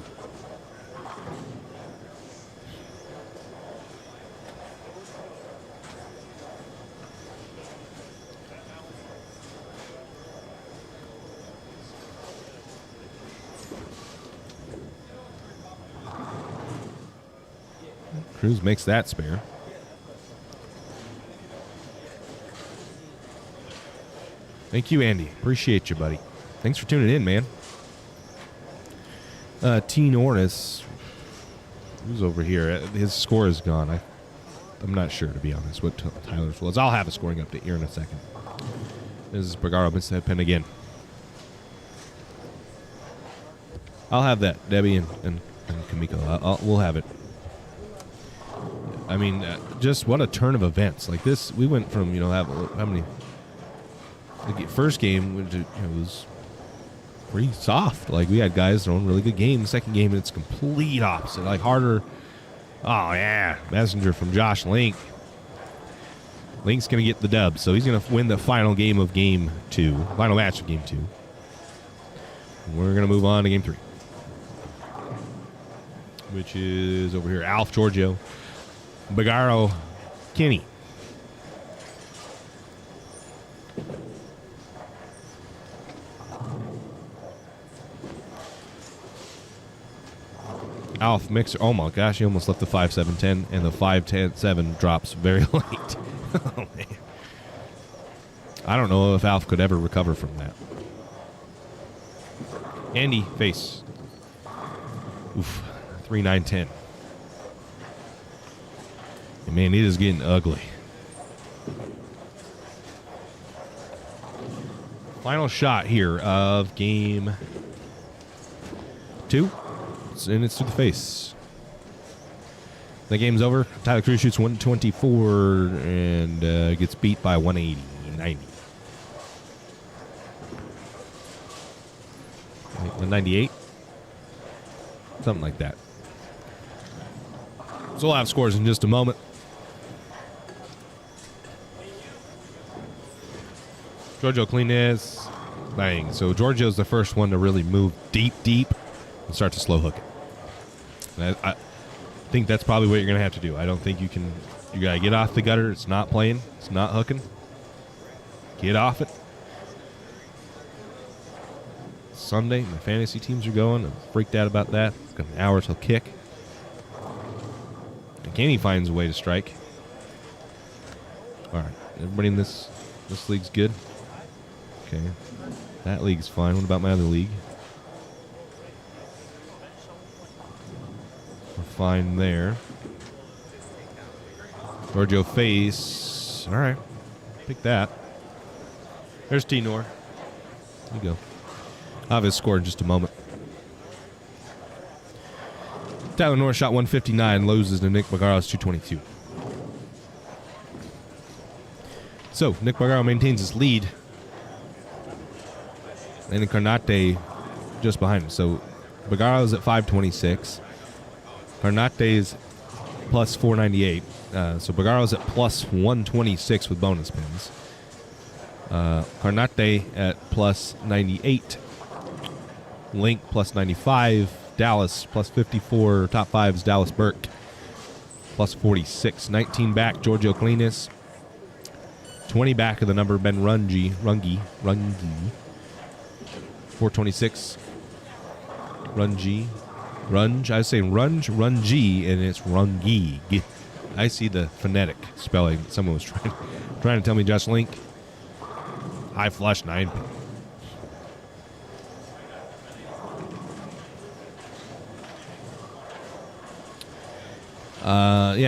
Cruz makes that spare. Thank you, Andy. Appreciate you, buddy. Thanks for tuning in, man. T. Norris, who's over here? His score is gone. I'm not sure, to be honest, what Tyler's was. I'll have a scoring update here in a second. This is Bergaro missed that pin again. I'll have that, Debbie and Kamiko. We'll have it. I mean, just what a turn of events. Like this, we went from, how many? The first game was pretty soft. Like, we had guys throwing really good games. The second game, it's complete opposite. Like, harder. Oh, yeah. Messenger from Josh Link. Link's going to get the dub, so he's going to win the final game of Game 2. Final match of Game 2. And we're going to move on to Game 3. Which is over here. Alf, Giorgio, Bergaro, Kenny. Alf mixer. Oh my gosh, he almost left the 5-7-10, and the 5-10-7 drops very late. Oh man. I don't know if Alf could ever recover from that. Andy, face. Oof. 3-9-10. And man, it is getting ugly. Final shot here of Game 2. And it's to the face. The game's over. Tyler Cruz shoots 124 and gets beat by 180, 90. 198? Something like that. So we'll have scores in just a moment. Giorgio Cleaness. Bang. So Giorgio's the first one to really move deep and start to slow hook it. And I think that's probably what you're going to have to do. I don't think you can. You got to get off the gutter. It's not playing. It's not hooking. Get off it. Sunday, my fantasy teams are going. I'm freaked out about that. It's got an hour till kick. And Kenny finds a way to strike. All right. Everybody in this league's good? Okay. That league's fine. What about my other league? We're fine there. Giorgio face. All right. Pick that. There's T-Nor. There you go. I'll have his score in just a moment. Tyler Norris shot 159, loses to Nick Bergaro's 222. So, Nick Bergaro maintains his lead. And Incarnate just behind him. So, Bergaro's at 526. Carnate's plus 498. So, Bergaro's at plus 126 with bonus pins. Carnate at plus 98. Link plus 95. Dallas plus 54. Top 5's Dallas Burke plus 46. 19 back, Giorgio Cleaness. 20 back of the number, Ben Runge. 426. Runge. I was saying Runge, and it's Rungi. I see the phonetic spelling. Someone was trying to tell me Josh Link. High flush 9.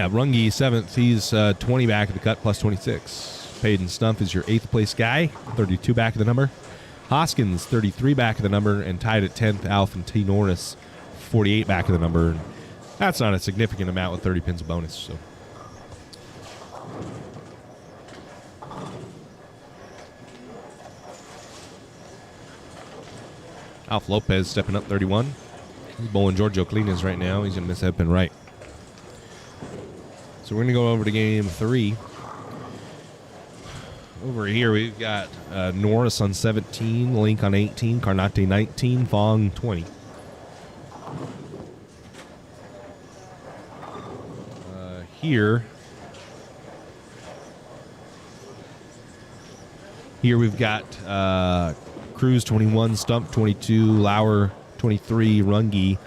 Rungi 7th. He's 20 back of the cut plus 26. Payden Stumpf is your 8th place guy, 32 back of the number. Hoskins 33 back of the number, and tied at 10th. Alf and T. Norris 48 back of the number. And that's not a significant amount with 30 pins of bonus. So. Alf Lopez stepping up 31. He's bowling Giorgio Cleaness right now. He's going to miss head pin right. So we're going to go over to game 3. Over here we've got Norris on 17, Link on 18, Carnate 19, Fong 20. Here we've got Cruz 21, Stump 22, Lauer 23, Runge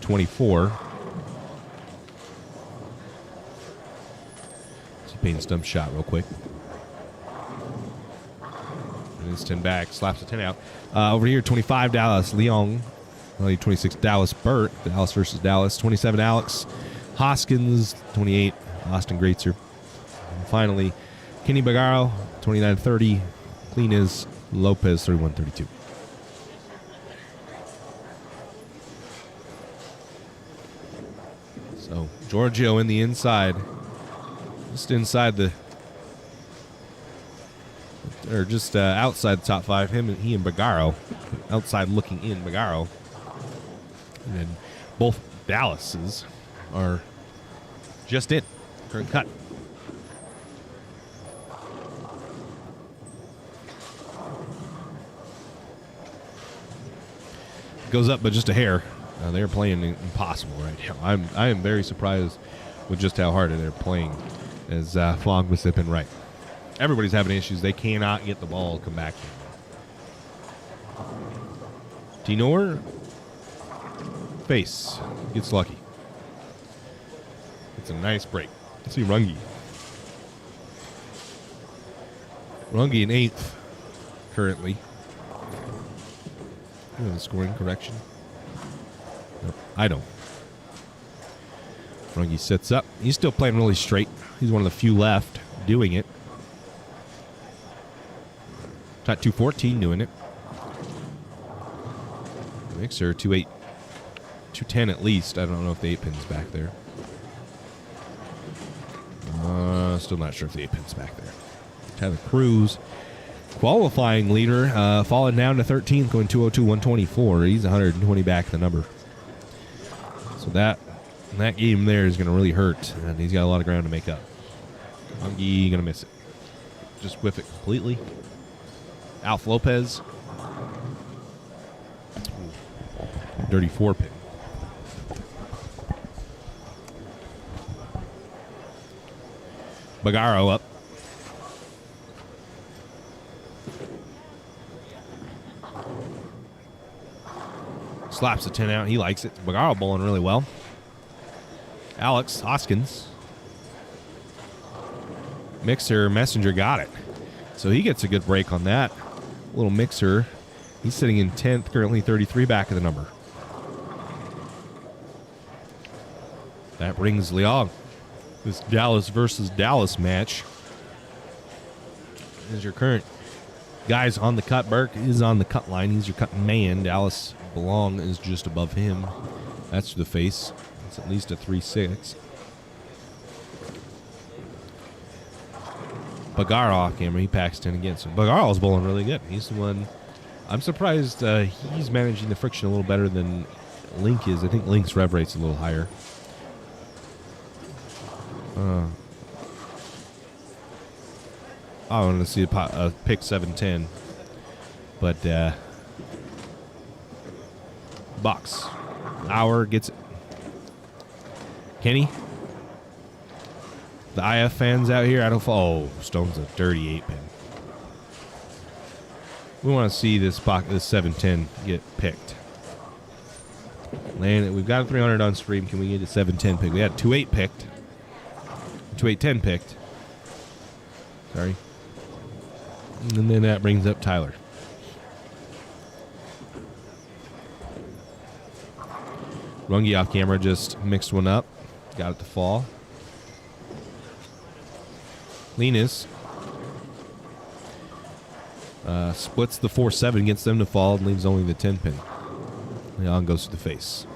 24. paint stump shot real quick. And it's 10 back, slaps a 10 out. Over here, 25 Dallas Leong. 26 Dallas Burt. Dallas versus Dallas. 27 Alex Hoskins. 28 Austin Greatzer. And finally, Kenny Bagaro. 29-30. Clean is Lopez. 31-32. So Giorgio in the inside. Just inside the, or just outside the top 5. He and Bagaro, outside looking in Bagaro, and then both Dallases are just in current cut. Goes up, but just a hair. They're playing impossible right now. I am very surprised with just how hard they're playing. As Fogg was sipping right. Everybody's having issues. They cannot get the ball come back. Tenor face gets lucky. It's a nice break. Let's see Runge. Runge in 8th currently. The scoring correction. Nope, I don't. Runge sets up. He's still playing really straight. He's one of the few left doing it. Top 214 doing it. Mixer 2-8, 210 at least. I don't know if the 8-pin's back there. Still not sure if the 8-pin's back there. Tyler Cruz, qualifying leader, falling down to 13th, going 202-124. He's 120 back the number. So that game there is going to really hurt, and he's got a lot of ground to make up. Runge going to miss it. Just whiff it completely. Alf Lopez. Dirty 4-pin. Bagaro up. Slaps the 10 out. He likes it. Bagaro bowling really well. Alex Hoskins. Mixer Messenger got it. So he gets a good break on that. Little Mixer. He's sitting in 10th, currently 33 back of the number. That brings Leong. This Dallas versus Dallas match. Is your current guys on the cut. Burke is on the cut line. He's your cut man. Dallas Belong is just above him. That's the face. It's at least a 3-6. Bagaro off camera. He packs 10 again. So Bagaro's bowling really good. He's the one. I'm surprised he's managing the friction a little better than Link is. I think Link's rev rate's a little higher. I wanted to see a pick 7-10. But box. Hour gets it. Kenny. The IF fans out here, I don't follow. Oh, Stone's a dirty 8-pin. We want to see this 7-10 get picked. Land it. We've got a 300 on stream. Can we get a 7-10 pick? We had 2-8 picked. 2-8-10 picked. Sorry. And then that brings up Tyler. Runge off camera just mixed one up. Got it to fall. Linus splits the 4-7, gets them to fall, and leaves only the 10-pin. Leon goes to the face.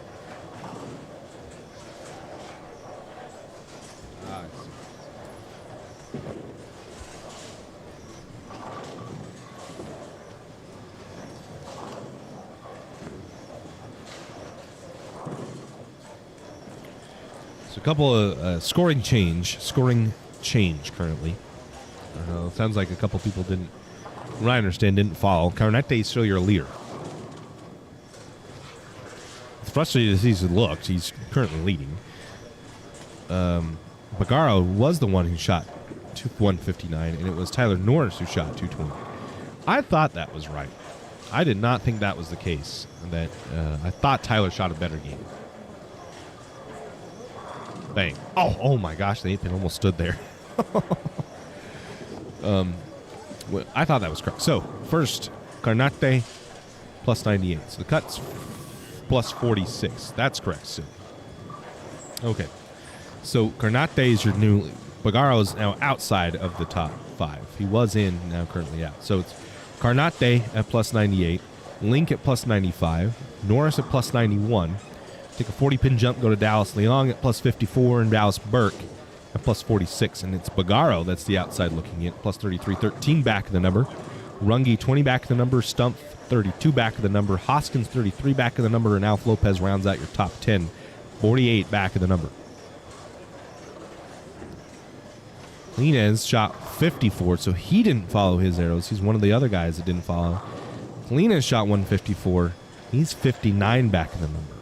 So a couple of scoring change currently. Sounds like a couple people didn't, from what I understand, didn't follow. Carnete is still your leader. It's frustrating as he's looked. He's currently leading. Bagaro was the one who shot 159, and it was Tyler Norris who shot 220. I thought that was right. I did not think that was the case. That I thought Tyler shot a better game. Bang. Oh my gosh, the 8-pin almost stood there. Well, I thought that was correct. So, first, Carnate plus 98. So the cut's plus 46. That's correct, Sue. Okay. So Carnate is your new... Bagaro is now outside of the top 5. He was in, now currently out. So it's Carnate at plus 98, Link at plus 95, Norris at plus 91. Take a 40-pin jump, go to Dallas Leong at plus 54, and Dallas Burke at plus 46. And it's Bagaro that's the outside looking in, plus 33. 13 back of the number. Runge, 20 back of the number. Stump, 32 back of the number. Hoskins, 33 back of the number. And Alf Lopez rounds out your top 10, 48 back of the number. Linez shot 54, so he didn't follow his arrows. He's one of the other guys that didn't follow. Linez shot 154. He's 59 back of the number.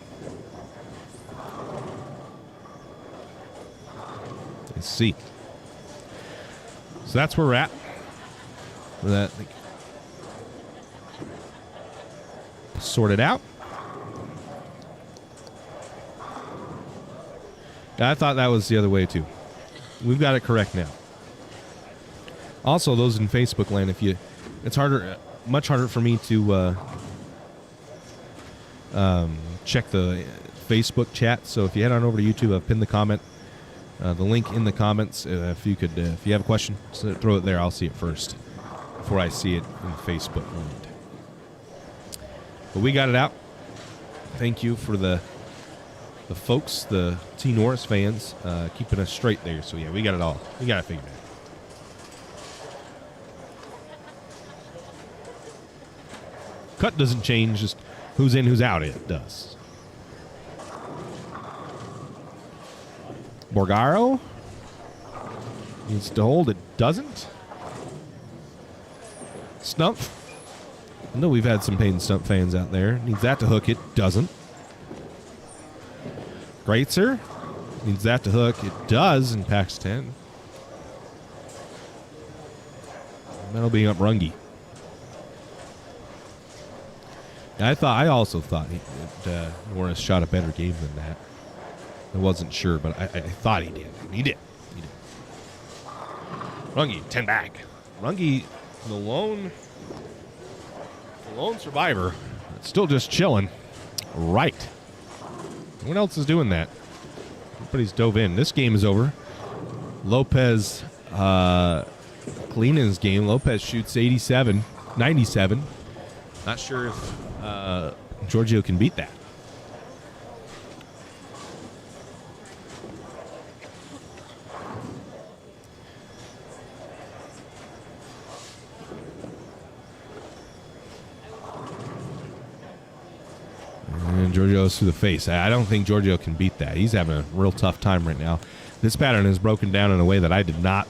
Let's see. So that's where we're at. That sorted out. I thought that was the other way too. We've got it correct now. Also, those in Facebook land, it's harder, much harder for me to check the Facebook chat. So if you head on over to YouTube, I've pinned the comment, the link in the comments. If you have a question, throw it there. I'll see it first before I see it in Facebook land. But we got it out. Thank you for the folks, the T. Norris fans, keeping us straight there. So yeah, we got it all. We got it figured out. Cut doesn't change, just who's in, who's out, it does. Borgaro needs to hold, it doesn't. Stump. I know we've had some Payton Stump fans out there. Needs that to hook, it doesn't. Greatser needs that to hook, it does in packs 10. That'll be up Runge. I also thought Norris shot a better game than that. I wasn't sure, but I thought he did. He did. Runge, 10 back. Runge, the lone survivor, still just chilling. Right. No one else is doing that. Everybody's dove in. This game is over. Lopez, Kalina's game. Lopez shoots 97. Not sure if Giorgio can beat that. And Giorgio's through the face. I don't think Giorgio can beat that. He's having a real tough time right now. This pattern is broken down in a way that I did not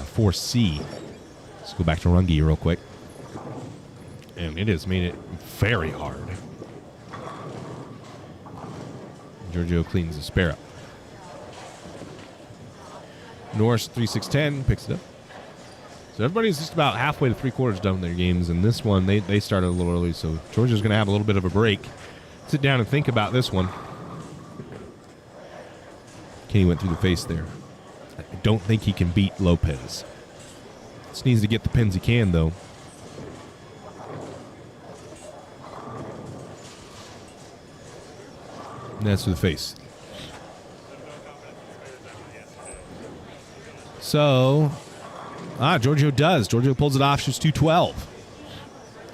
foresee. Let's go back to Runge real quick. And it has made it very hard. Giorgio cleans the spare up. Norris 3-6-10 picks it up. So everybody's just about halfway to 3/4 done with their games, and this one they started a little early, so Giorgio's going to have a little bit of a break. Sit down and think about this one. Kenny went through the face there. I don't think he can beat Lopez. Just needs to get the pins he can, though. And that's to the face. So, Giorgio does. Giorgio pulls it off, shoots 212.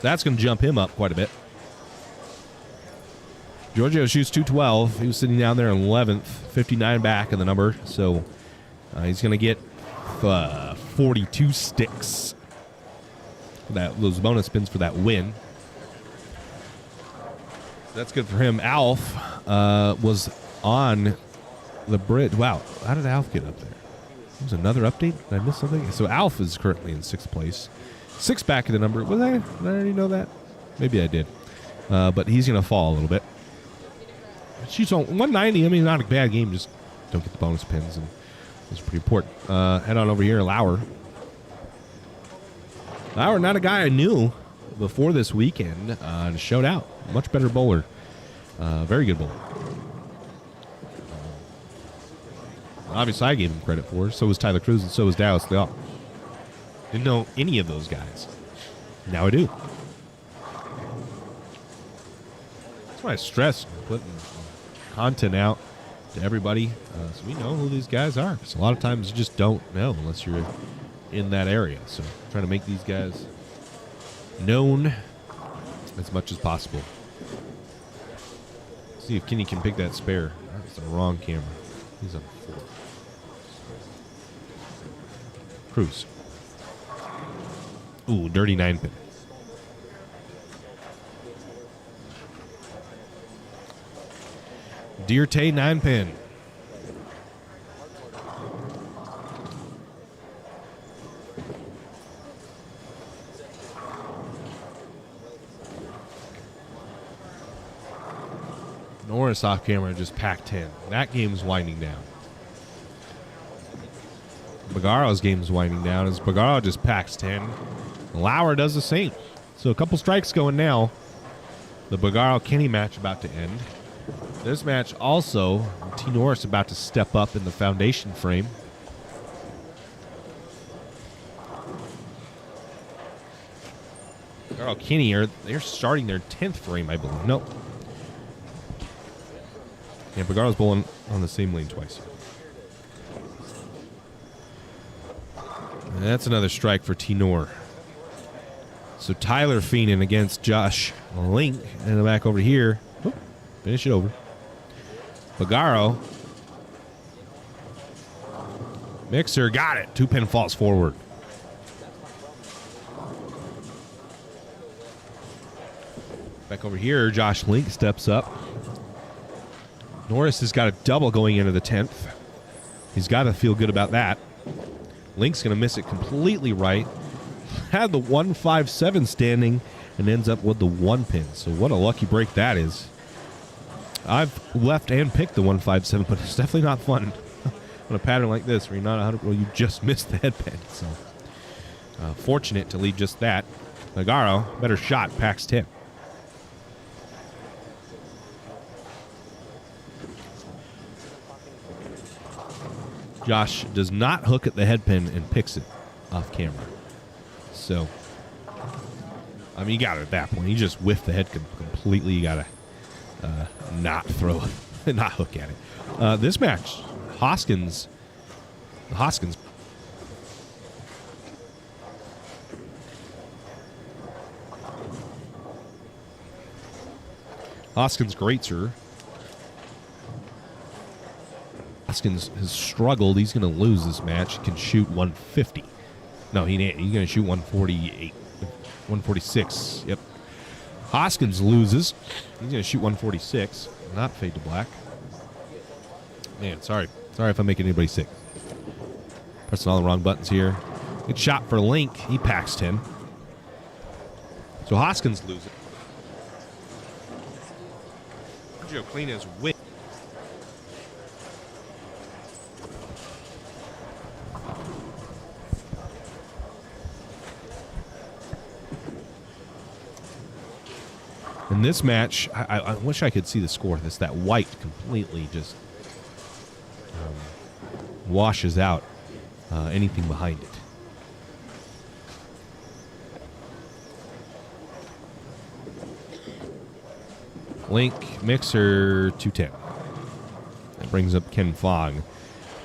That's going to jump him up quite a bit. Giorgio shoots 212. He was sitting down there in 11th, 59 back of the number. So, he's going to get 42 sticks. Those bonus spins for that win. That's good for him. Alf was on the bridge. Wow, how did Alf get up there? There's another update. Did I miss something? So Alf is currently in 6th place. 6 back of the number. Did I already know that? Maybe I did. But he's going to fall a little bit. Shoots on 190. I mean, not a bad game. Just don't get the bonus pins. And it's pretty important. Head on over here. Lauer, not a guy I knew before this weekend. Showed out. Much better bowler. Very good bowler. Obviously, I gave him credit for. So was Tyler Cruz, and so was Dallas Leal. Didn't know any of those guys. Now I do. That's why I stress putting content out to everybody, so we know who these guys are. Because a lot of times you just don't know unless you're in that area. So trying to make these guys known as much as possible. See if Kenny can pick that spare. That's the wrong camera. He's on 4. Cruz. Ooh, dirty 9-pin. Dierte 9-pin. Norris off camera just packed 10. That game's winding down. Bagaro's game's winding down as Bagaro just packs 10. Lauer does the same. So a couple strikes going now. The Bagaro-Kenny match about to end. This match also, T. Norris about to step up in the foundation frame. Bagaro-Kenny, they're starting their 10th frame, I believe. Nope. Yeah, Bagaro's bowling on the same lane twice. And that's another strike for T-Nor. So Tyler Feenan against Josh Link. And back over here. Oop, finish it over. Bagaro. Mixer got it. 2-pin falls forward. Back over here, Josh Link steps up. Norris has got a double going into the 10th. He's got to feel good about that. Link's going to miss it completely right. Had the 157 standing and ends up with the 1-pin. So what a lucky break that is. I've left and picked the 157, but it's definitely not fun on a pattern like this where you're not 100. Well, you just missed the headpin. So fortunate to lead just that. Bagaro, better shot, packs 10. Josh does not hook at the headpin and picks it off camera. So, I mean, you got it at that point. You just whiff the head completely. You got to not throw it, not hook at it. This match, Hoskins. Hoskins Greatzer. Hoskins has struggled. He's going to lose this match. He can shoot 150. No, he's going to shoot 148. 146. Yep. Hoskins loses. He's going to shoot 146. Not fade to black. Man, sorry. Sorry if I'm making anybody sick. Pressing all the wrong buttons here. Good shot for Link. He packs 10. So Hoskins loses. Sergio Clena's win. In this match, I wish I could see the score. That white completely just washes out anything behind it. Link, Mixer, 210. That brings up Ken Fogg in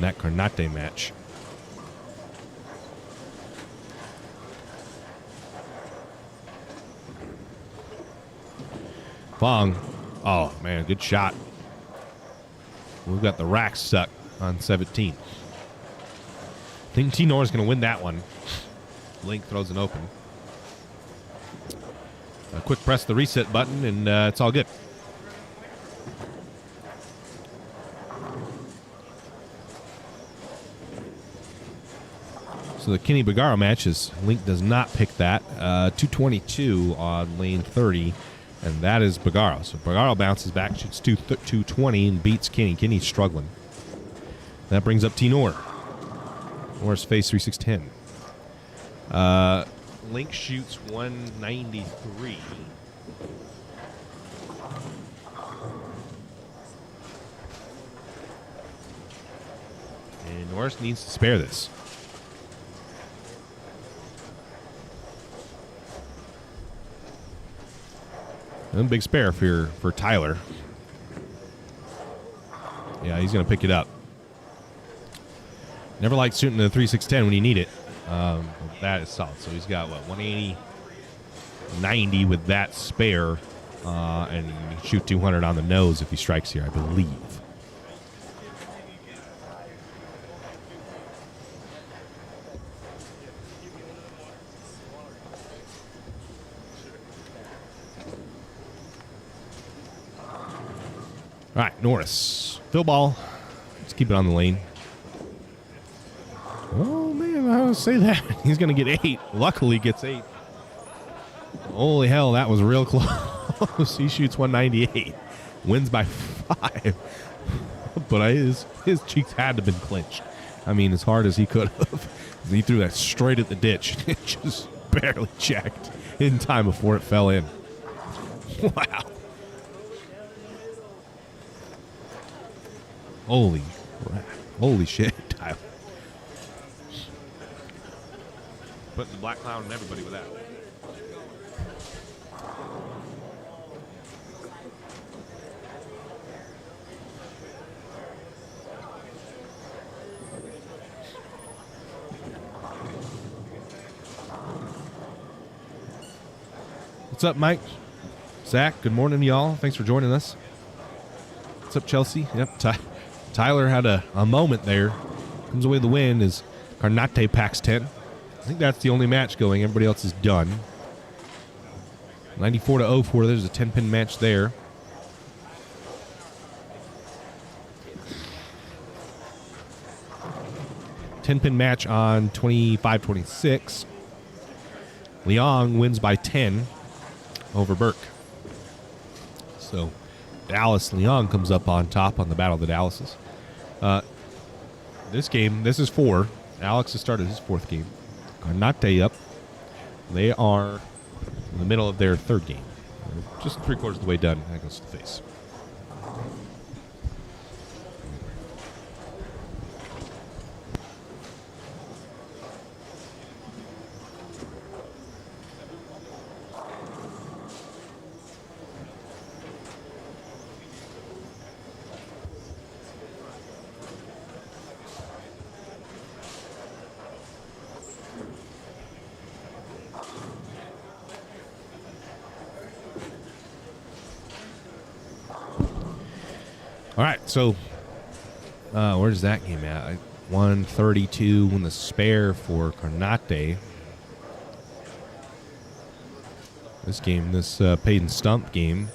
that Carnate match. Fong. Oh, man, good shot. We've got the rack stuck on 17. I think T-Nor is going to win that one. Link throws an open. A quick press the reset button, and it's all good. So the Kenny Bagaro match is Link does not pick that. 222 on lane 30. And that is Bagaro. So Bagaro bounces back, shoots 220, and beats Kenny. Kenny's struggling. That brings up T-Nor. Norris face 3610. Link shoots 193. Norris needs to spare this. And a big spare for Tyler. Yeah, he's going to pick it up. Never liked shooting the 3.610 when you need it. That is solid. So he's got, what, 180, 90 with that spare. And he can shoot 200 on the nose if he strikes here, I believe. All right, Norris. Fill ball. Let's keep it on the lane. Oh, man, I don't say that. He's going to get 8. Luckily, gets 8. Holy hell, that was real close. He shoots 198. Wins by 5. But his cheeks had to have been clenched. I mean, as hard as he could have. He threw that straight at the ditch. It just barely checked in time before it fell in. Wow. Holy shit, Tyler. Putting the black cloud on everybody with that. What's up, Mike? Zach, good morning, y'all. Thanks for joining us. What's up, Chelsea? Yep, Tyler had a moment there. Comes away with the win is Carnate packs 10. I think that's the only match going. Everybody else is done. 94 to 04. There's a 10-pin match there. Ten-pin match on 25-26. Leong wins by 10 over Burke. So Dallas Leong comes up on top on the Battle of the Dallases. This game, this is 4. Alex has started his 4th game. Carnate up. They are in the middle of their 3rd game. Just 3/4 of the way done. That goes to the face. All right, so where's that game at? 132 win the spare for Carnate. This game, this paid and stump game,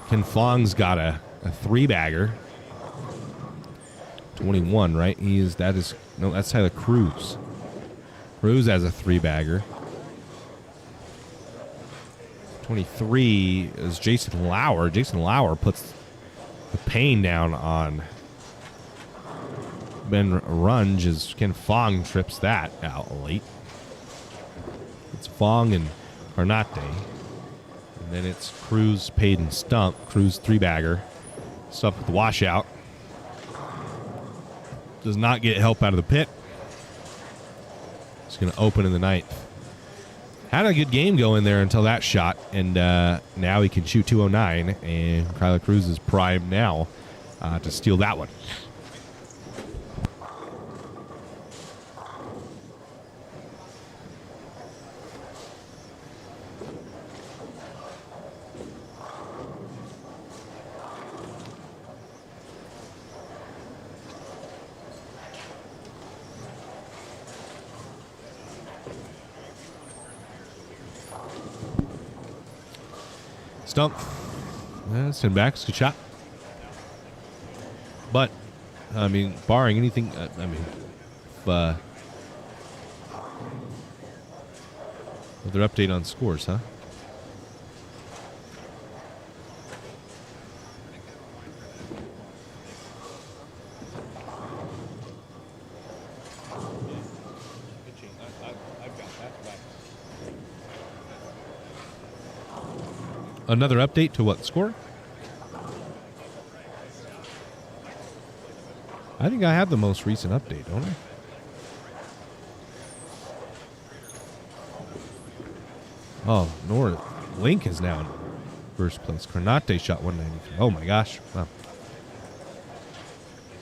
Ken Fong's got a 3-bagger. 21, right? That's Tyler Cruz. Cruz has a 3-bagger. 23 is Jason Lauer. Jason Lauer puts the pain down on Ben Runge as Ken Fong trips that out late. It's Fong and Carnate. And then it's Cruz, paid and stump. Cruz 3-bagger. Stump with the washout. Does not get help out of the pit. It's going to open in the 9th. Had a good game going there until that shot, and now he can shoot 209, and Kyler Cruz is primed now to steal that one. Stump. Send back. Good shot. But, I mean, barring anything, another update on scores, huh? Another update to what score? I think I have the most recent update, don't I? Oh, Link is now in first place. Carnate shot 193. Oh my gosh. Wow.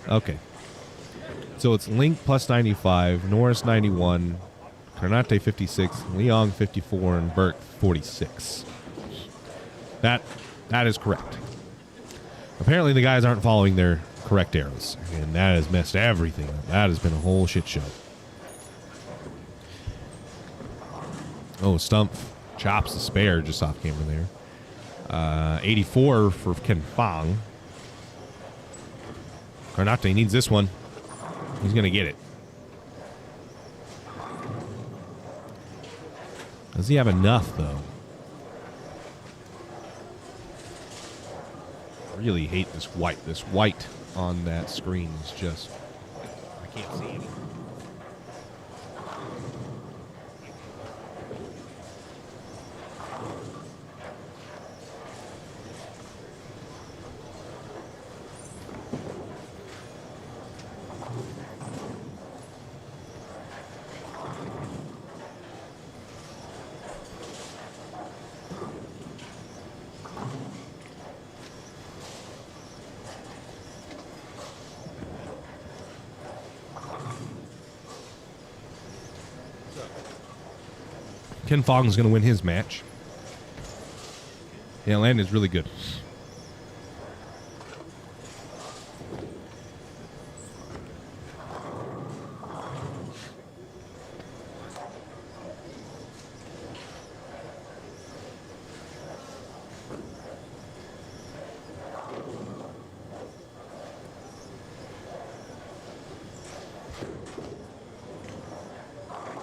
Okay. So it's Link plus 95, Norris 91, Carnate 56, Leong 54, and Burke 46. That is correct. Apparently the guys aren't following their correct arrows, and that has messed everything up. That has been a whole shit show. Oh, Stump chops the spare just off camera there. 84 for Ken Fong. Carnate needs this one. He's going to get it. Does he have enough, though? I really hate this white. This white on that screen is just... I can't see anything. Ken Fog's going to win his match. Yeah, Landon's really good.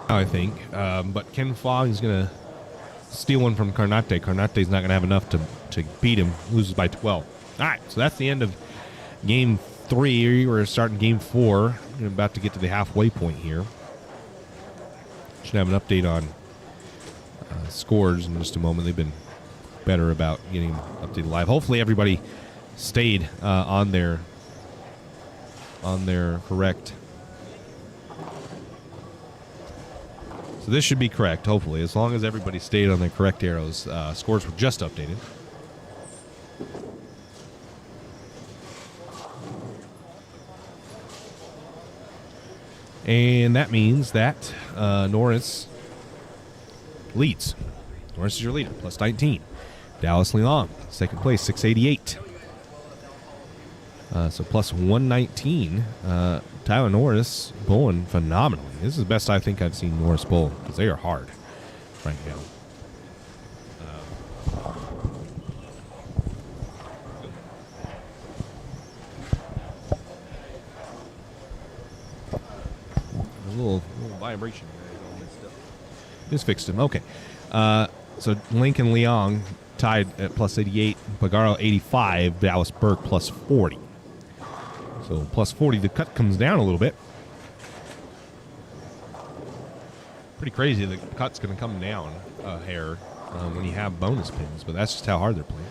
I think, but Ken Fogg is going to steal one from Carnate. Carnate's not going to have enough to beat him. Loses by 12. All right, so that's the end of Game 3. We're starting Game 4. We're about to get to the halfway point here. Should have an update on scores in just a moment. They've been better about getting updated live. Hopefully everybody stayed on their correct. So this should be correct, hopefully, as long as everybody stayed on their correct arrows. Scores were just updated. And that means that Norris leads. Norris is your leader, plus 19. Dallas Leong, second place, 688. So plus 119. Tyler Norris bowling phenomenally. This is the best I think I've seen Norris bowl, because they are hard right now. A little vibration there. Just fixed him. Okay. So Lincoln Leong tied at plus 88. Pagaro 85. Dallas Burke plus 40. So plus 40, the cut comes down a little bit. Pretty crazy. The cut's going to come down a hair when you have bonus pins, but that's just how hard they're playing.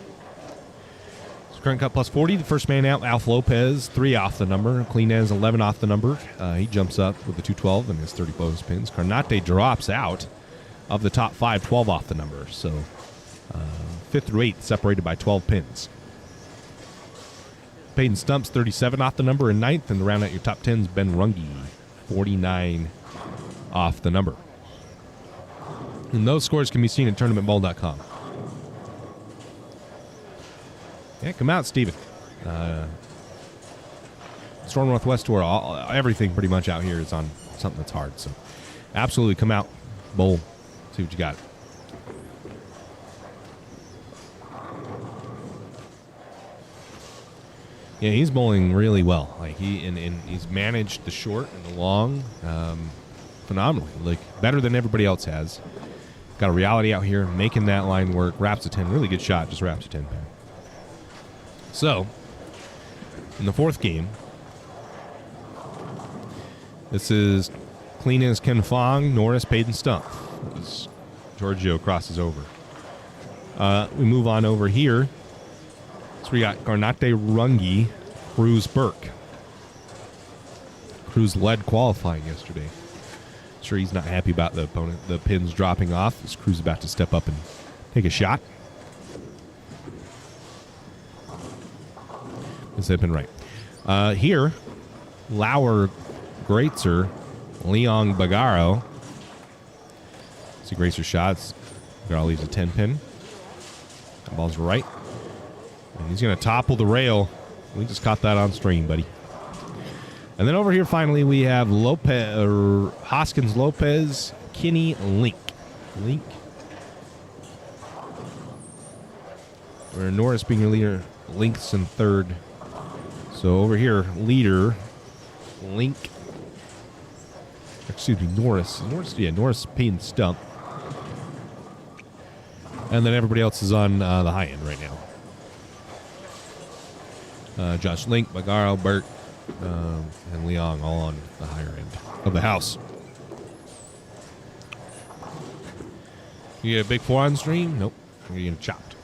So current cut plus 40. The first man out, Alf Lopez, 3 off the number. Cleanez, 11 off the number. He jumps up with the 212 and his 30 bonus pins. Carnate drops out of the top 5, 12 off the number. So 5th through 8th separated by 12 pins. Peyton Stumps, 37 off the number in 9th, and to round out your top 10s, Ben Runge, 49 off the number. And those scores can be seen at tournamentball.com. Yeah, come out, Steven. Storm Northwest Tour, everything pretty much out here is on something that's hard. So absolutely come out, bowl, see what you got. Yeah, he's bowling really well. Like he's managed the short and the long phenomenally. Like better than everybody else has. Got a reality out here, making that line work. Wraps a 10, really good shot. Just wraps a 10 pin. So in the 4th game, this is clean as Ken Fong, Norris, Peyton Stump. As Giorgio crosses over. We move on over here. So we got Carnate Runge, Cruz Burke. Cruz led qualifying yesterday. Sure, he's not happy about the pins dropping off. This Cruz about to step up and take a shot. Is that been right? Here, Lauer, Greitzer, Leon Bagaro. See Greitzer's shots. Bagaro leaves a 10 pin. The ball's right. And he's going to topple the rail. We just caught that on stream, buddy. And then over here, finally, we have Hoskins, Lopez, Kinney, Link. Where Norris being your leader, Link's in third. So over here, leader, Link. Excuse me, Norris. Norris Payne Stump. And then everybody else is on the high end right now. Josh Link, Bagaro, Burt, and Leong all on the higher end of the house. You get a big 4 on stream? Nope. You're getting chopped.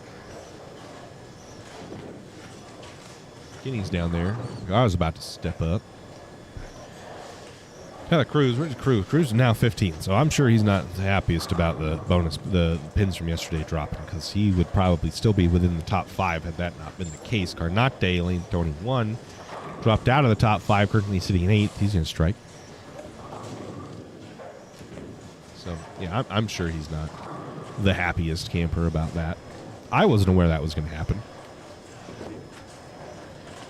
Kinney's down there. Bagaro's about to step up. Tyler Cruz, where's Cruz? Cruz is now 15, so I'm sure he's not the happiest about the pins from yesterday dropping, because he would probably still be within the top 5 had that not been the case. Carnate, lane 21, dropped out of the top 5, currently sitting in 8th. He's going to strike. So, yeah, I'm sure he's not the happiest camper about that. I wasn't aware that was going to happen.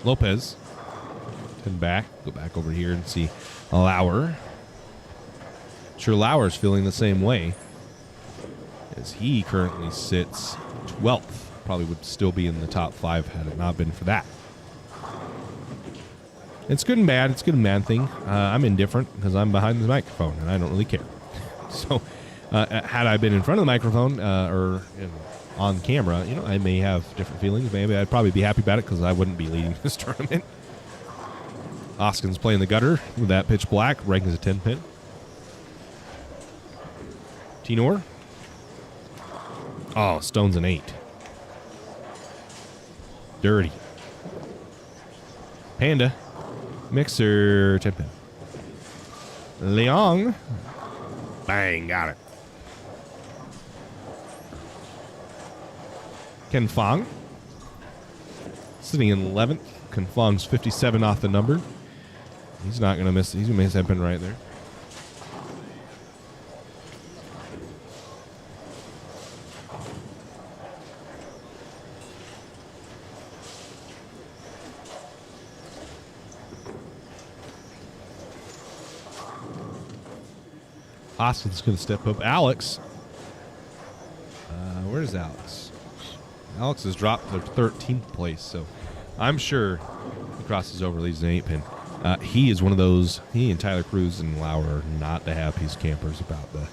Lopez, turn back, go back over here and see Lauer. Sure, Lauer's feeling the same way, as he currently sits 12th. Probably would still be in the top 5 had it not been for that. It's good and bad. It's a good and bad thing. I'm indifferent because I'm behind the microphone and I don't really care. So, had I been in front of the microphone or on camera, I may have different feelings. Maybe I'd probably be happy about it because I wouldn't be leading this tournament. Hoskins playing the gutter with that pitch black, ranking as a 10 pin. Tenor. Oh, Stone's an 8. Dirty. Panda. Mixer, 10 pin. Leong. Bang, got it. Ken Fong. Sitting in 11th. Ken Fong's 57 off the number. He's not going to miss. He's going to miss that pin right there. Austin's going to step up. Alex. Where's Alex? Alex has dropped to 13th place, so I'm sure he crosses over, leaves an 8 pin. He is one of those. He and Tyler Cruz and Lauer are not the happiest campers about the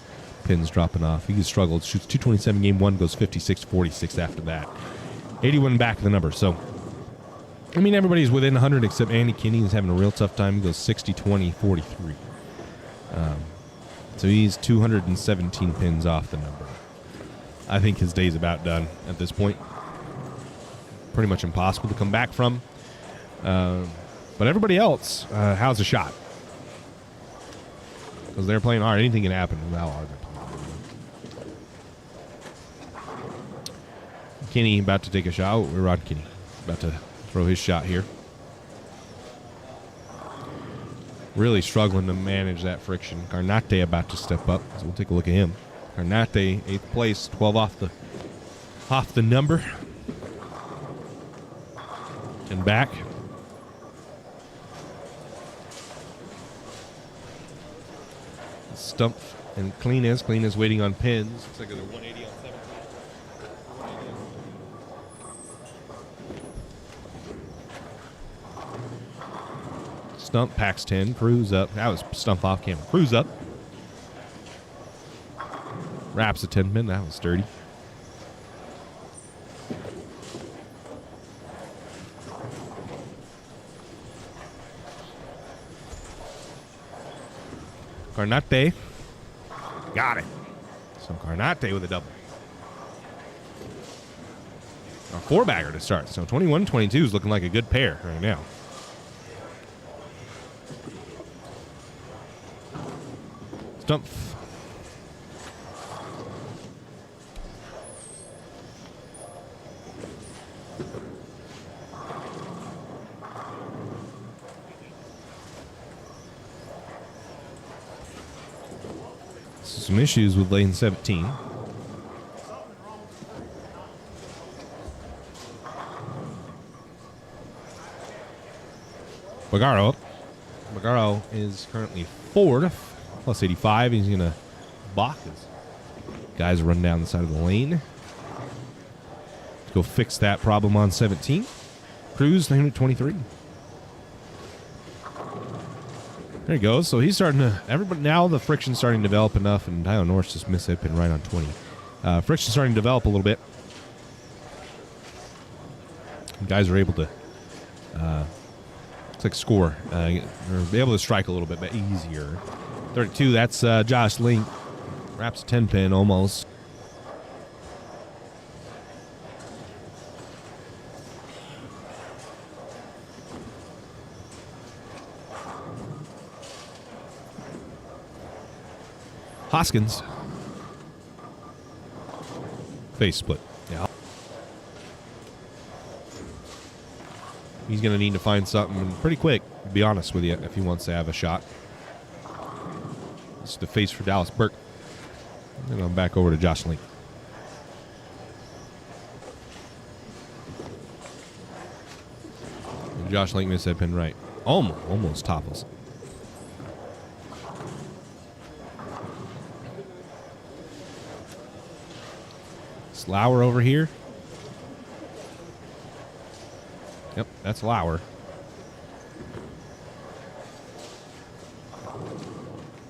pins dropping off. He has struggled. Shoots 227 game 1, goes 56-46 after that. 81 back of the number. So, I mean, everybody's within 100 except Andy Kinney is having a real tough time. He goes 60-20-43. So he's 217 pins off the number. I think his day's about done at this point. Pretty much impossible to come back from. But everybody else has a shot. Because they're playing hard. Anything can happen with how hard they're playing. Kinney about to take a shot. We're Rod Kinney. About to throw his shot here. Really struggling to manage that friction. Carnate about to step up. So we'll take a look at him. Carnate, 8th place, 12 off the number. And back. Stump and Clean is waiting on pins. Looks like they're 180 on 17. Stump packs 10. Cruz up. That was Stump off camera. Cruz up. Wraps a 10 pin. That was sturdy. Carnate. Got it. So Carnate with a double. A 4-bagger to start. So 21-22 is looking like a good pair right now. Stumpf. Some issues with lane 17. Bagaro is currently fourth, plus 85. He's going to balk as guys run down the side of the lane. Let's go fix that problem on 17. Cruz, 23. There he goes. So he's starting to, everybody, now the friction's starting to develop enough, and Idaho North's just misshipping right on 20. Friction's starting to develop a little bit. Guys are able to, looks like score, or be able to strike a little bit easier. 32, that's Josh Link. Wraps a 10 pin almost. Hoskins. Face split. Yeah. He's going to need to find something pretty quick, to be honest with you, if he wants to have a shot. It's the face for Dallas Burke. And I'm back over to Josh Link. And Josh Link missed that pin right. Almost topless. Lauer over here. Yep, that's Lauer.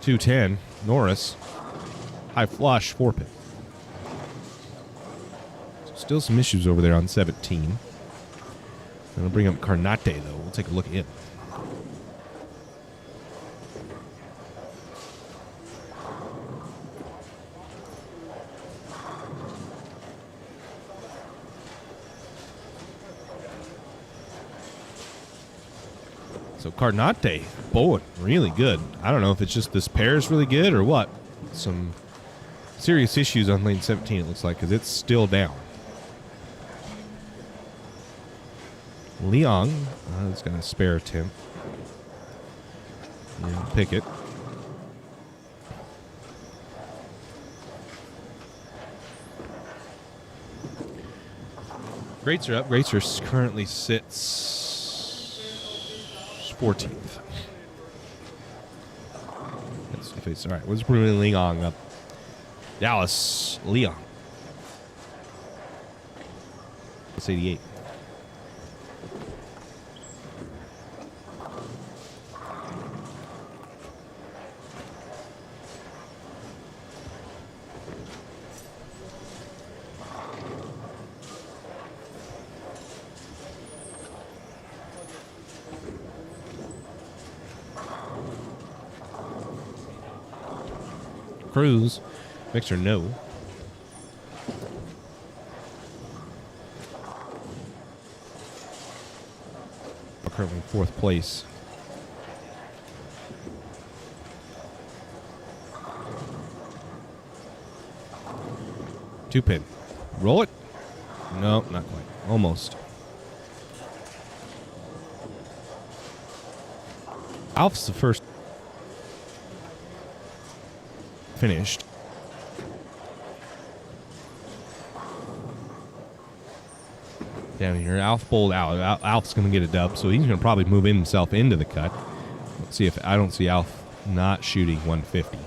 210. Norris. High flush, 4 pin. Still some issues over there on 17. I'll bring up Carnate, though. We'll take a look at it. So Carnate, boy, really good. I don't know if it's just this pair is really good or what. Some serious issues on lane 17, it looks like, because it's still down. Leong, he's got a spare attempt. And Pickett. Greats are up. Greats are currently sits 14th. That's the face. All right, let's bring Leong up. Dallas Leong. That's 88. Cruz, Mixer, no. Currently 4th place. Two pin. Roll it? No, not quite. Almost. Alf's the first. Finished. Down here, Alf bowled out. Alf's going to get a dub, so he's going to probably move himself into the cut. Let's see if I don't see Alf not shooting 150.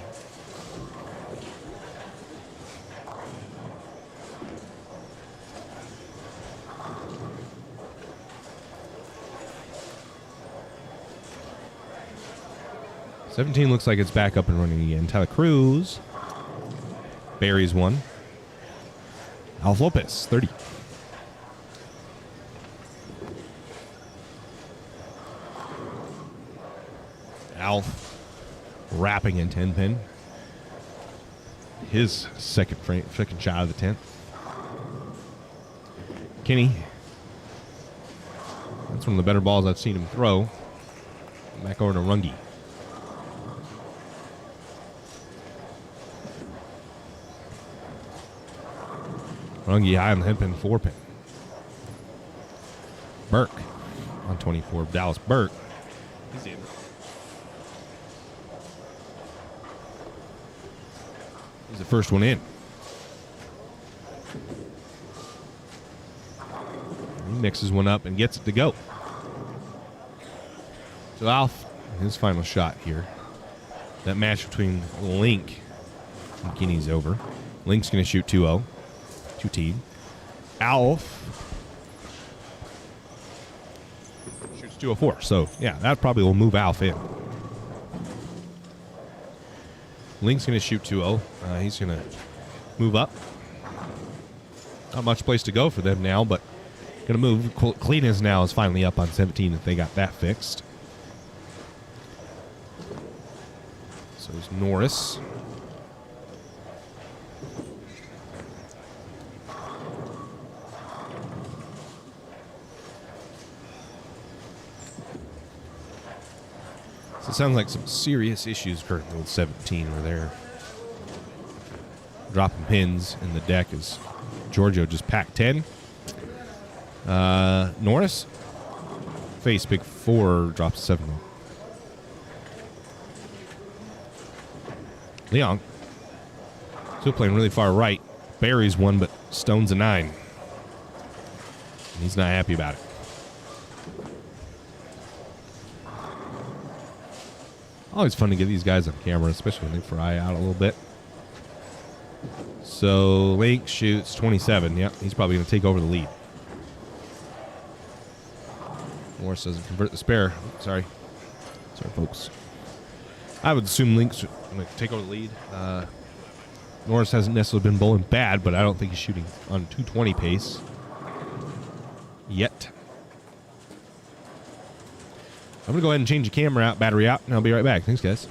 $17 looks like it's back up and running again. Tyler Cruz buries one. Alf Lopez, 30. Alf wrapping in 10 pin. His second shot of the 10th. Kenny. That's one of the better balls I've seen him throw. Back over to Runge. Runge high on the headpin 4-pin. Burke on 24. Dallas Burke. He's in. He's the first one in. He mixes one up and gets it to go. So Alf, his final shot here. That match between Link and Guinea's over. Link's going to shoot 2-0. 2-team. Alf shoots 204. So, yeah, that probably will move Alf in. Link's going to shoot 2-0. He's going to move up. Not much place to go for them now, but going to move. Clean's now is finally up on 17 if they got that fixed. So is Norris. So it sounds like some serious issues currently with 17 where they're dropping pins in the deck as Giorgio just packed 10. Norris face big 4 drops 7. Leong still playing really far right. Barry's 1, but Stone's a 9. And he's not happy about it. Always fun to get these guys on camera, especially when they fry out a little bit. So Link shoots 27. Yep, he's probably going to take over the lead. Morris doesn't convert the spare. Sorry, folks. I would assume Link's going to take over the lead. Norris hasn't necessarily been bowling bad, but I don't think he's shooting on 220 pace yet. I'm going to go ahead and change the camera out, battery out, and I'll be right back. Thanks, guys.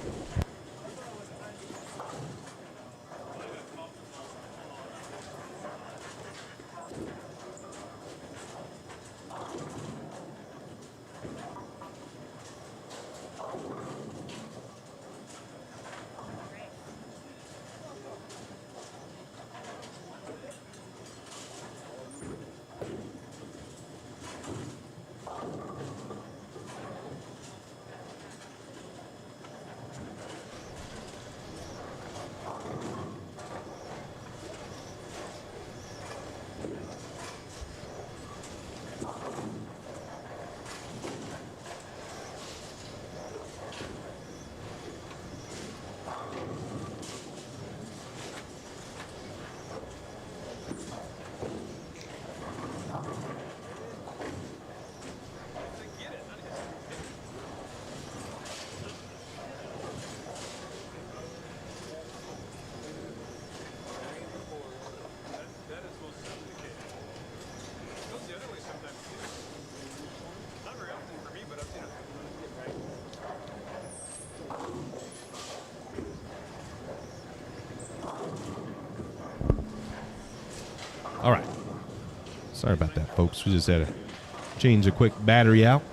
All right. Sorry about that, folks. We just had to change a quick battery out.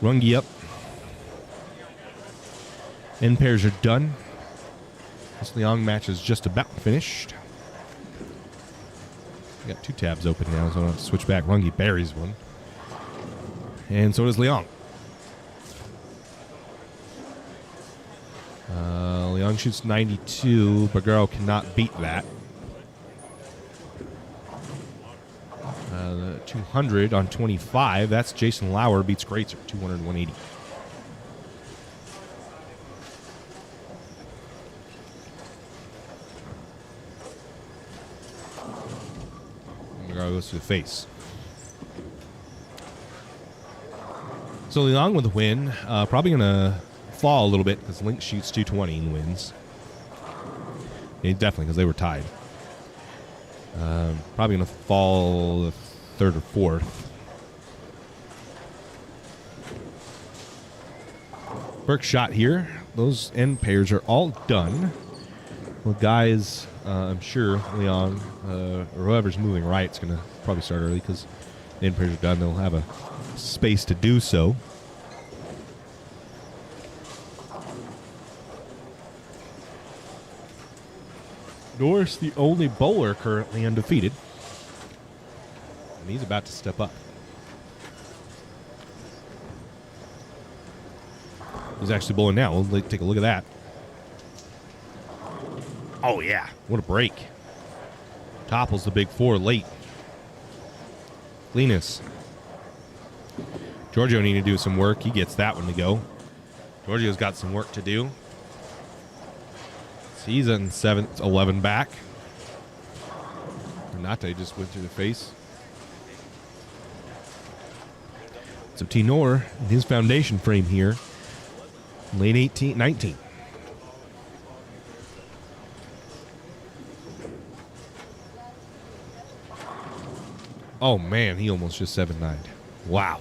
Runge up. End pairs are done. This Leong match is just about finished. We got 2 tabs open now, so I'll have to switch back. Runge buries one. And so does Leong. Leong shoots 92. Bagaro cannot beat that. 200 on 25. That's Jason Lauer beats Greatzer. 200, 180. Bagaro goes to the face. So Leong with a win. Probably going to fall a little bit because Link shoots 220 and wins. Yeah, definitely, because they were tied. Probably going to fall the 3rd or 4th. Burke shot here. Those end pairs are all done. Well, guys, I'm sure Leong or whoever's moving right is going to probably start early because the end pairs are done. They'll have a space to do so. Norris, the only bowler currently undefeated. And he's about to step up. He's actually bowling now. We'll take a look at that. Oh, yeah. What a break. Topples the big four late. Linus. Giorgio need to do some work. He gets that one to go. Giorgio's got some work to do. He's in 7th, 11 back. Nate just went through the face. So Tinor, his foundation frame here, late 18, 19. Oh, man, he almost just 7-9. Wow.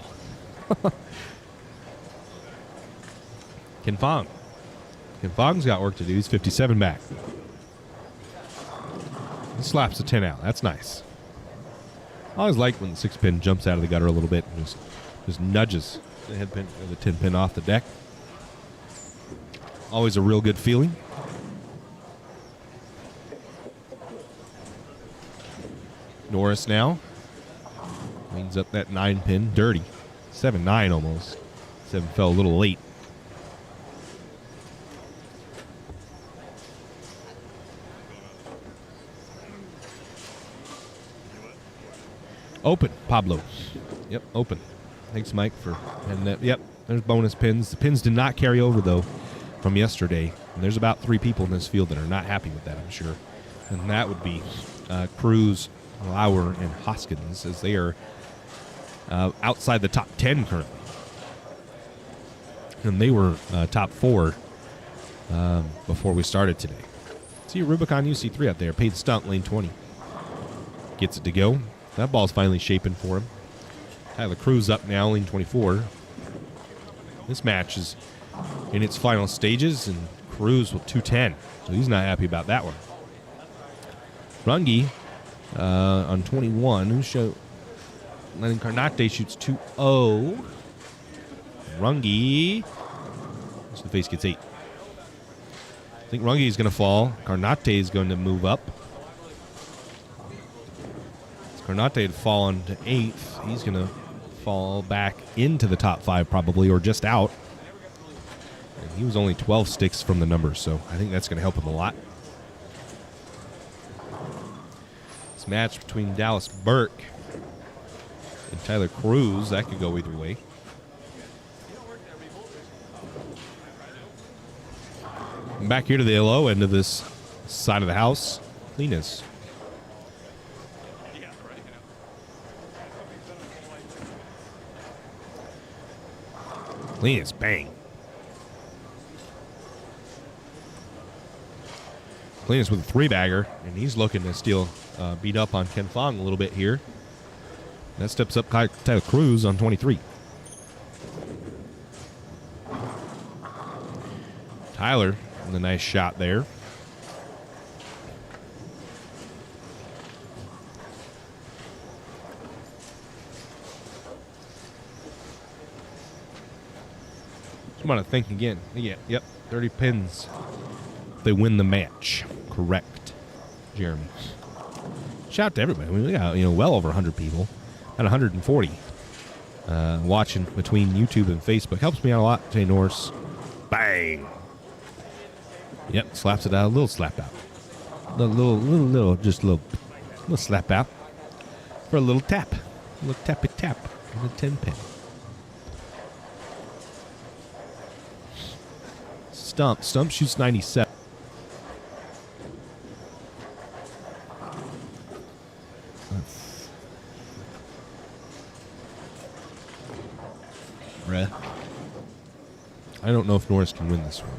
Ken Fong. Ken Fong's got work to do. He's 57 back. He slaps the 10 out. That's nice. I always like when the 6-pin jumps out of the gutter a little bit and just nudges the head pin or the 10-pin off the deck. Always a real good feeling. Norris now cleans up that 9-pin. Dirty. 7-9 almost. 7 fell a little late. Open, Pablo. Yep, open. Thanks, Mike, for having that. Yep, there's bonus pins. The pins did not carry over, though, from yesterday. And there's about 3 people in this field that are not happy with that, I'm sure. And that would be Cruz, Lauer, and Hoskins, as they are outside the top 10 currently. And they were top 4 before we started today. See Rubicon UC3 out there. Paid stunt, lane 20. Gets it to go. That ball's finally shaping for him. Tyler Cruz up now, lane 24. This match is in its final stages, and Cruz with 210. So he's not happy about that one. Runge on 21. Lennon Carnate shoots 2-0. Runge. So the face gets 8. I think Runge is going to fall. Carnate is going to move up. Carnate had fallen to 8th. He's going to fall back into the top 5 probably, or just out. And he was only 12 sticks from the numbers, so I think that's going to help him a lot. This match between Dallas Burke and Tyler Cruz, that could go either way. And back here to the low end of this side of the house, Linus. Linus, bang. Linus with a 3-bagger, and he's looking to still beat up on Ken Fong a little bit here. That steps up Tyler Cruz on 23. Tyler with a nice shot there. I'm going to think again. Yeah, yep, 30 pins. They win the match. Correct, Jeremy. Shout out to everybody. I mean, we got well over 100 people. At 140 watching between YouTube and Facebook. Helps me out a lot. Jay Norris. Bang. Yep, slaps it out. A little slap out. Just a little slap out. For a little tap. A little tappy tap on the 10-pin. Stump shoots 97. I don't know if Norris can win this one.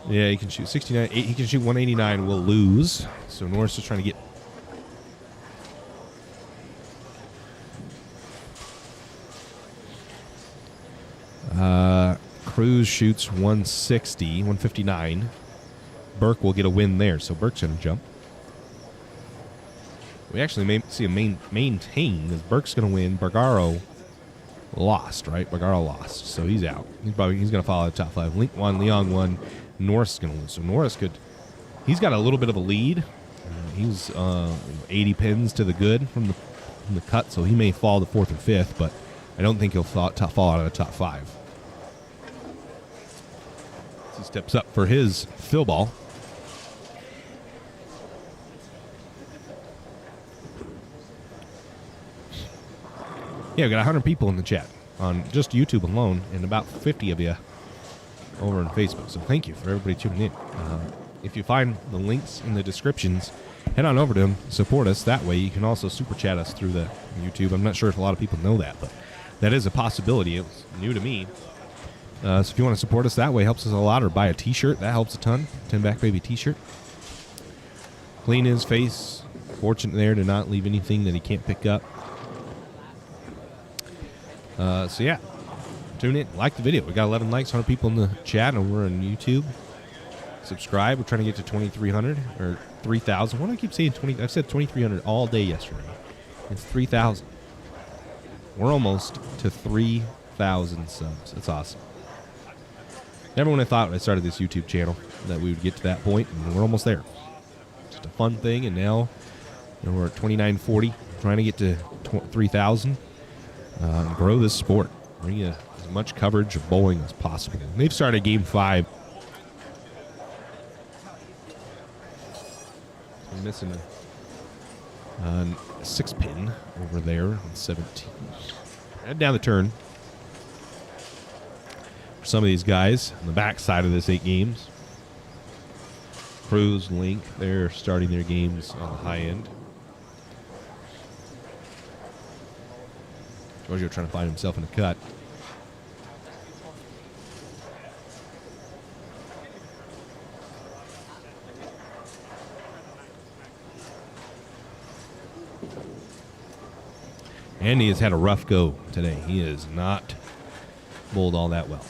Yeah, he can shoot 69. He can shoot 189. Will lose. So Norris is trying to get. Cruz shoots 160, 159. Burke will get a win there, so Burke's going to jump. We actually may see a maintain because Burke's going to win. Bargaro lost, right? Bargaro lost, so he's out. He's going to follow the top 5. Link 1, Leon 1, Norris is going to lose. So Norris he's got a little bit of a lead. He's 80 pins to the good from the cut, so he may fall to 4th or 5th, but I don't think he'll fall out of the top 5. He steps up for his fill ball. Yeah, we got 100 people in the chat on just YouTube alone, and about 50 of you over on Facebook. So thank you for everybody tuning in. If you find the links in the descriptions, head on over to them, support us. That way you can also super chat us through the YouTube. I'm not sure if a lot of people know that, but that is a possibility. It was new to me. So if you want to support us that way, it helps us a lot, or buy a t-shirt. That helps a ton. 10-back baby t-shirt. Clean his face. Fortunate there to not leave anything that he can't pick up. So yeah, tune in, like the video. We got 11 likes, 100 people in the chat, and we're on YouTube. Subscribe. We're trying to get to 2,300 or 3,000. Why do I keep saying 20? I've said 2,300 all day yesterday. It's 3,000. We're almost to 3,000 subs. That's awesome. Never would have thought when I started this YouTube channel that we would get to that point, and we're almost there. Just a fun thing, and now we're at 2,940, trying to get to 3,000. And grow this sport. Bring you as much coverage of bowling as possible. They've started Game 5. I'm missing a 6-pin over there on 17. Head down the turn. For some of these guys on the back side of this 8 games. Cruz, Link, they're starting their games on the high end. Giorgio trying to find himself in a cut. And he has had a rough go today. He is not bowled all that well.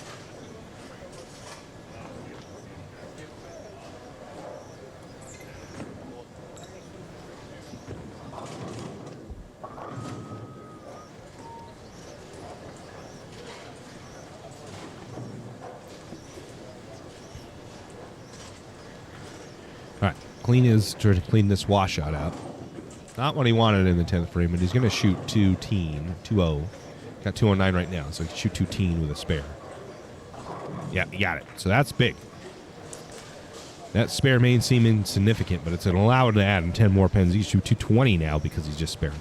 Clean is trying to clean this washout out. Not what he wanted in the 10th frame, but he's going to shoot 2-0. Got 209 right now, so he can shoot 2-10 with a spare. Yeah, he got it. So that's big. That spare may seem insignificant, but it's going to allow him to add in 10 more pins. He can shoot 220 now because he's just spared that.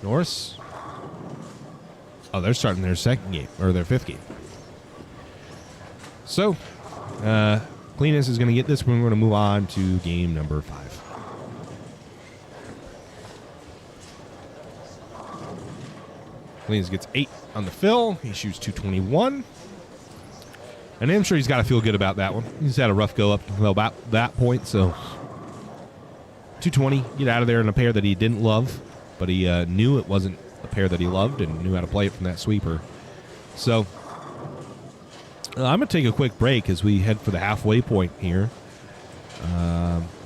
Norris. Oh, they're starting their 2nd game, or their 5th game. So, Cleanest is going to get this one. We're going to move on to game number 5. Cleanest gets 8 on the fill. He shoots 221. And I'm sure he's got to feel good about that one. He's had a rough go up to about that point, so 220, get out of there in a pair that he didn't love. But he knew it wasn't a pair that he loved and knew how to play it from that sweeper. So I'm going to take a quick break as we head for the halfway point here.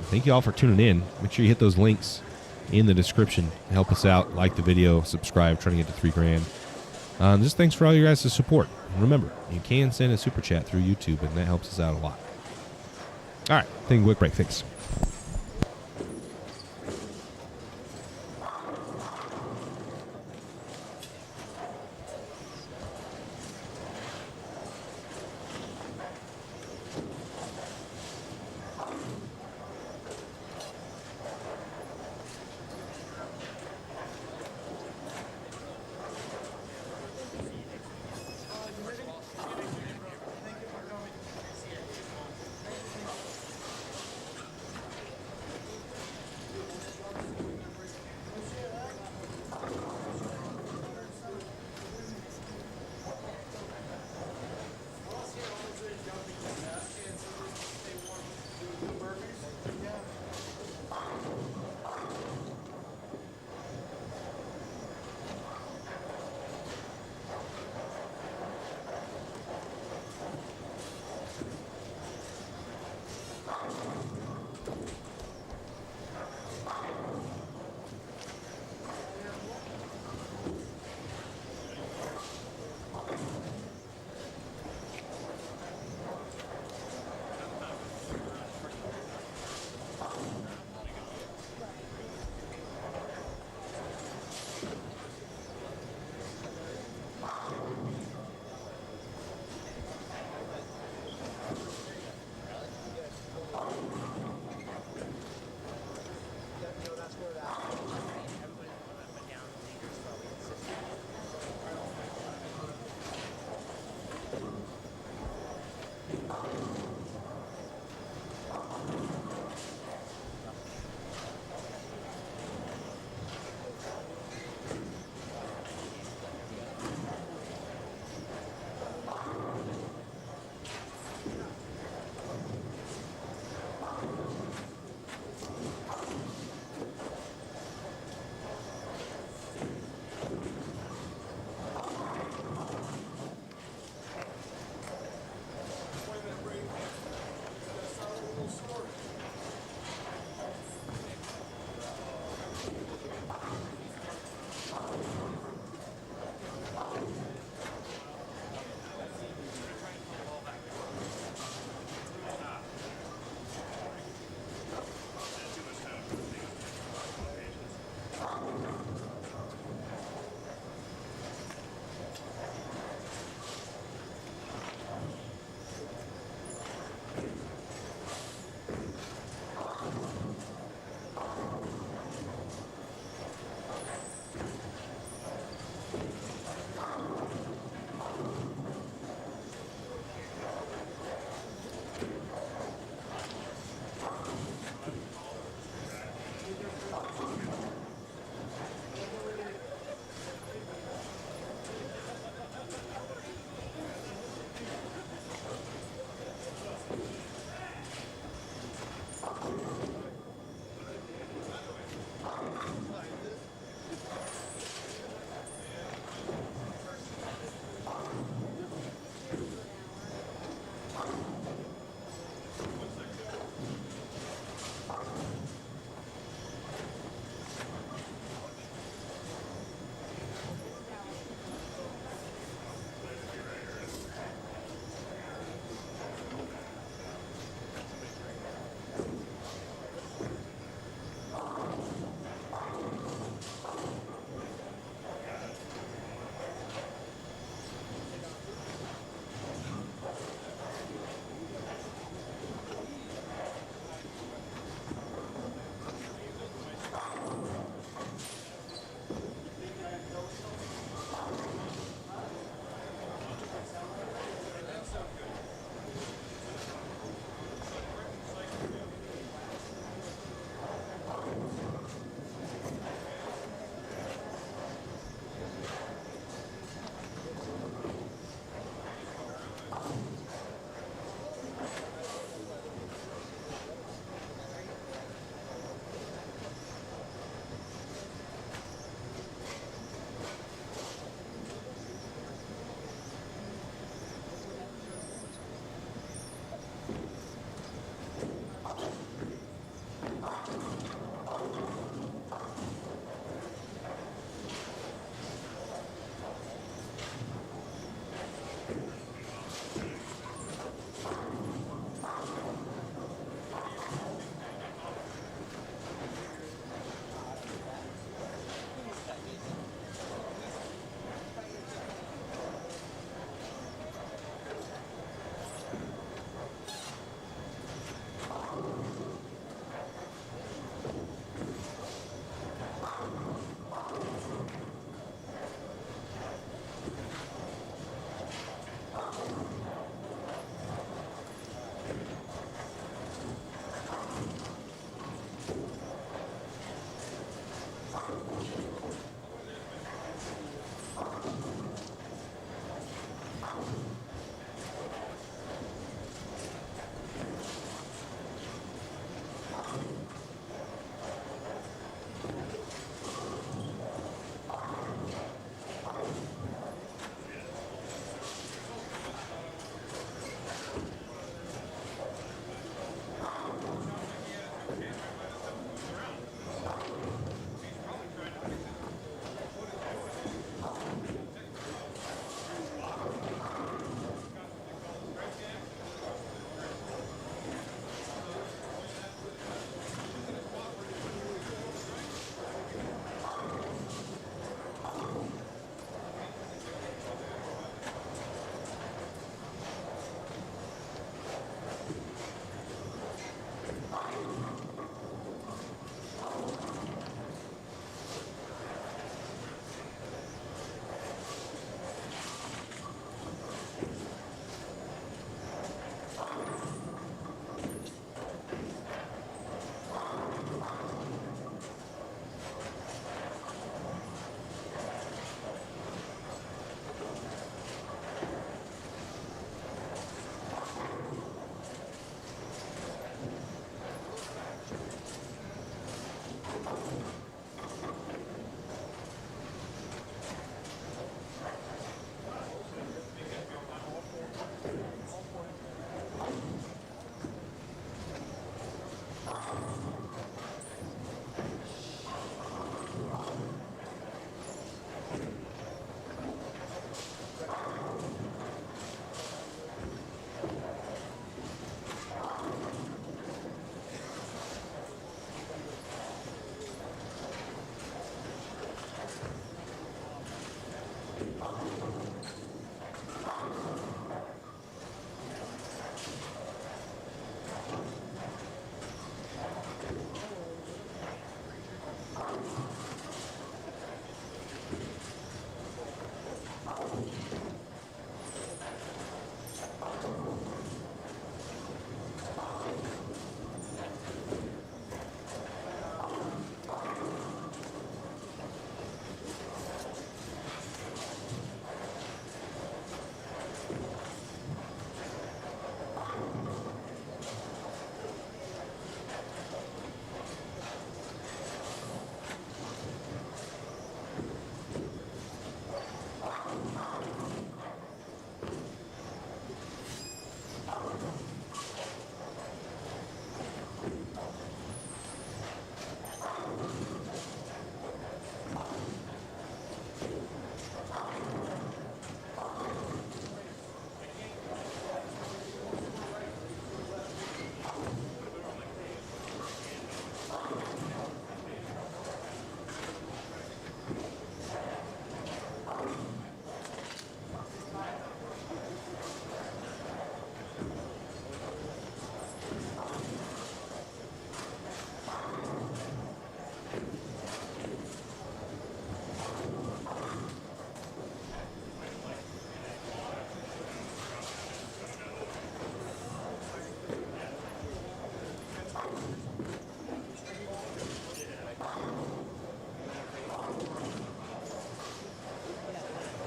Thank you all for tuning in. Make sure you hit those links in the description to help us out. Like the video, subscribe, trying to get to $3,000. Just thanks for all you guys' support. And remember, you can send a super chat through YouTube, and that helps us out a lot. All right, take a quick break. Thanks.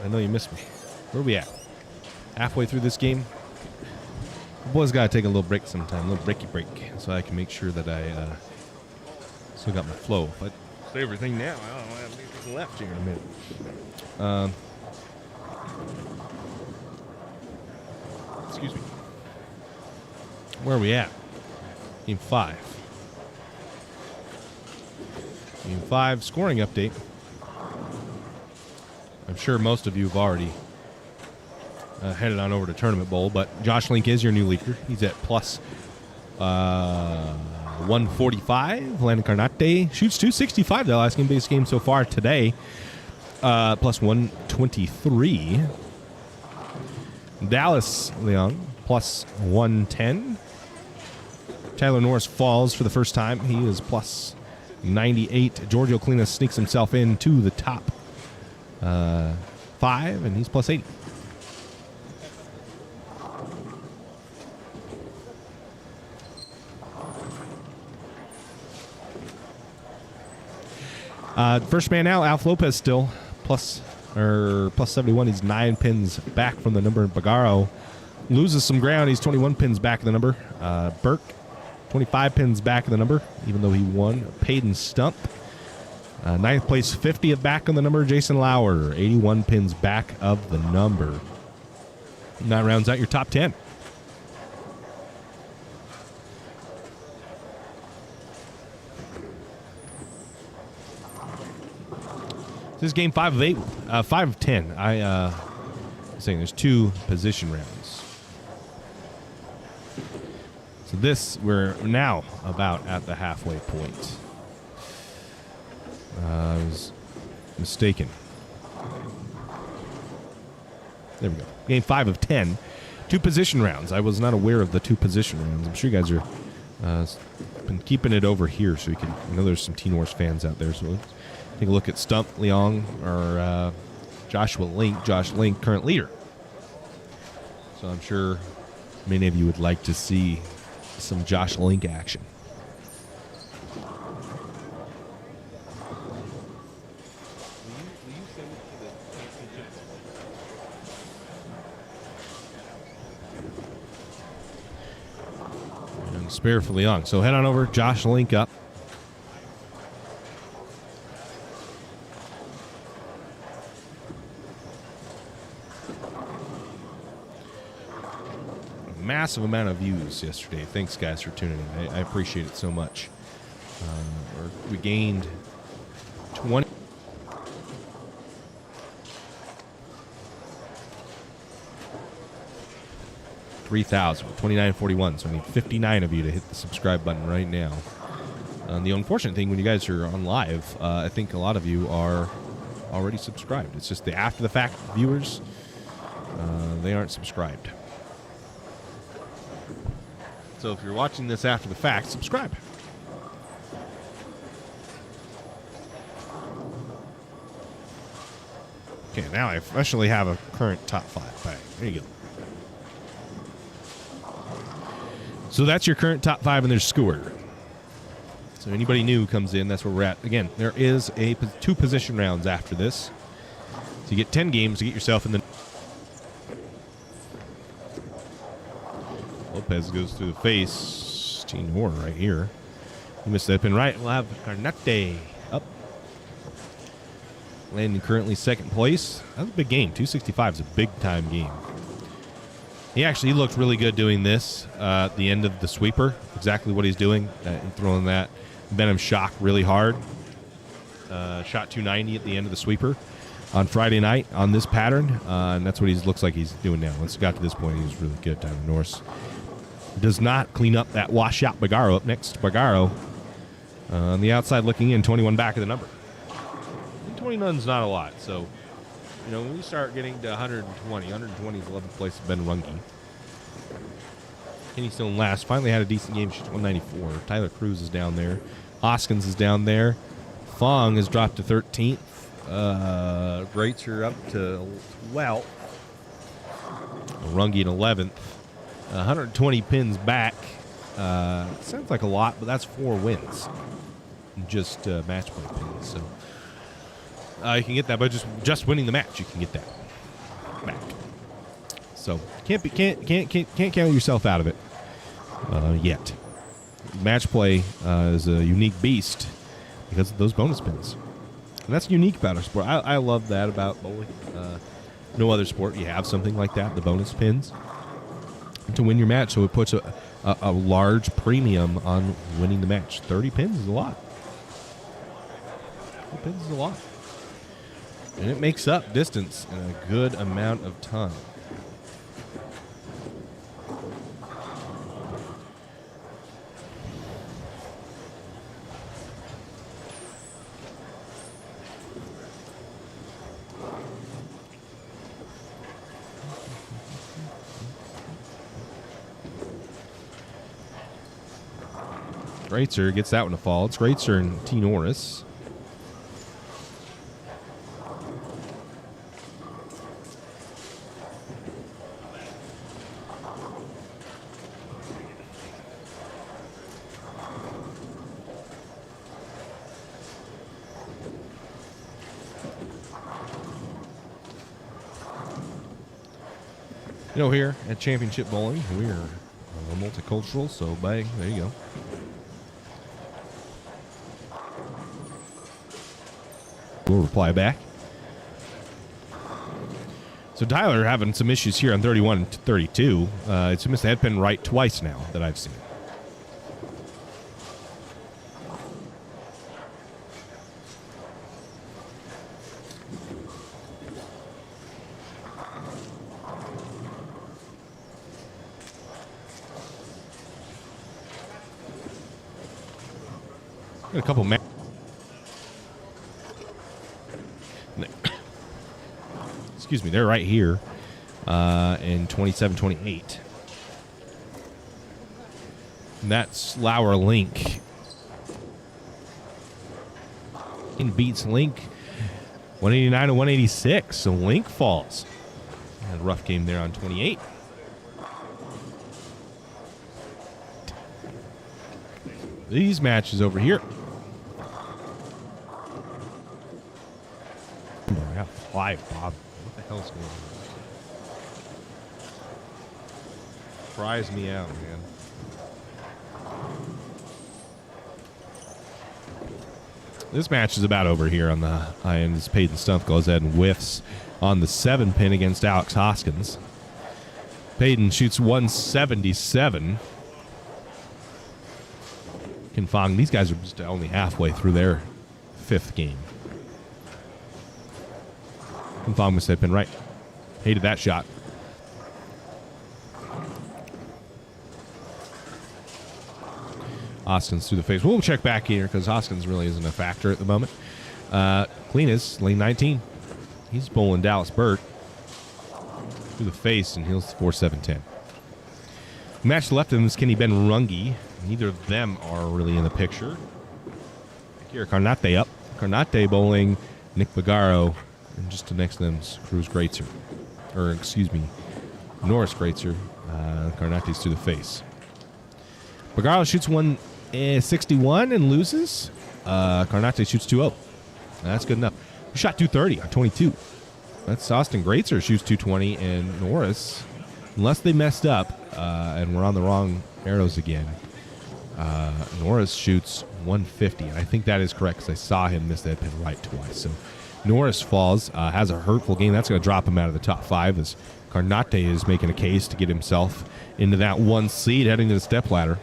I know you missed me. Where are we at? Halfway through this game. The boys got to take a little break sometime, a little breaky break, so I can make sure that I still got my flow. But say everything now. I don't have anything left here in a minute. Excuse me. Where are we at? Game 5. Game 5 scoring update. I'm sure most of you have already headed on over to Tournament Bowl, but Josh Link is your new leader. He's at plus 145. Landon Carnate shoots 265, the last game-based game so far today. Plus 123. Dallas Leon, plus 110. Tyler Norris falls for the first time. He is plus 98. Giorgio Cleena sneaks himself into the top 5, and he's plus 80. First man out, Alf Lopez still plus 71. He's 9 pins back from the number. Bagaro loses some ground. He's 21 pins back of the number. Burke, 25 pins back of the number, even though he won. Payton Stump, 9th place, 50th back on the number. Jason Lauer, 81 pins back of the number. And that rounds out your top 10. This is game 5 of 8, 5 of 10. I'm saying there's 2 position rounds. So we're now about at the halfway point. I was mistaken. There we go. Game 5 of 10. 2 position rounds. I was not aware of the 2 position rounds. I'm sure you guys are been keeping it over here so you can. I know there's some Teen Horse fans out there, so let's take a look at Stump Leong or Joshua Link. Josh Link, current leader. So I'm sure many of you would like to see some Josh Link action. And spare for Leong. So head on over, Josh Link up. Massive amount of views yesterday. Thanks, guys, for tuning in. I appreciate it so much. We gained 20. $3,000, 29.41. So I need 59 of you to hit the subscribe button right now. The unfortunate thing when you guys are on live, I think a lot of you are already subscribed. It's just the after the fact viewers, they aren't subscribed. So if you're watching this after the fact, subscribe. Okay, now I officially have a current top 5 bag. There you go. So that's your current top 5, and there's Skewer. So anybody new comes in, that's where we're at. Again, there is 2 position rounds after this. So you get 10 games to get yourself in the... Lopez goes through the face. Teen Horror right here. He missed that pin right. We'll have Carnate up. Landing currently 2nd place. That's a big game. 265 is a big-time game. He looked really good doing this at the end of the sweeper. Exactly what he's doing. And throwing that Venom Shock really hard. Shot 290 at the end of the sweeper on Friday night on this pattern. And that's what he looks like he's doing now. Once he got to this point, he was really good down in Norse. Does not clean up that washout Bagaro up next. Bagaro on the outside looking in, 21 back of the number. And 29's not a lot, so when we start getting to 120 is 11th place of Ben Runge. Kenny Stone last. Finally had a decent game. She's 194. Tyler Cruz is down there. Hoskins is down there. Fong has dropped to 13th. Greitzer up to 12th. Runge in 11th. 120 pins back. Sounds like a lot, but that's 4 wins. Just match play pins. So you can get that by just winning the match. You can get that back. So can't count yourself out of it yet. Match play is a unique beast because of those bonus pins, and that's unique about our sport. I love that about bowling. No other sport you have something like that. The bonus pins to win your match, so it puts a large premium on winning the match. 30 pins is a lot. 30 pins is a lot. And it makes up distance in a good amount of time. Greitzer gets that one to fall. It's Greitzer and T. Norris. You know, here at Championship Bowling, we are multicultural, so bang, there you go. We'll reply back. So Tyler having some issues here on 31 to 32. It's missed the head pin right twice now that I've seen. Got a couple excuse me, they're right here in 27-28. That's Lauer Link. And beats Link 189 to 186. So Link falls. Had a rough game there on 28. These matches over here. I got 5, Bob. What the hell's going on? Fries me out, man. This match is about over here on the high end. As Peyton Stumpf goes ahead and whiffs on the 7 pin against Alex Hoskins. Peyton shoots 177. Fong, these guys are just only halfway through their 5th game. Fong must have been right. Hated that shot. Hoskins through the face. We'll check back here because Hoskins really isn't a factor at the moment. Cleanest, lane 19. He's bowling Dallas Burke through the face and heals 4-7-10. Match left of him is Kenny Ben Runge. Neither of them are really in the picture. Here, Carnate up. Carnate bowling Nick Bagaro. And just to next to them is Cruz Greatzer. Or, excuse me, Norris Greatzer. Carnate's to the face. Bagaro shoots 161 and loses. Carnate shoots 2-0. That's good enough. We shot 230 on 22. That's Austin Greatzer shoots 220 and Norris, unless they messed up and we're on the wrong arrows again, Norris shoots 150. And I think that is correct because I saw him miss that pin right twice. So Norris falls, has a hurtful game. That's going to drop him out of the top 5 as Carnate is making a case to get himself into that 1 seed heading to the stepladder.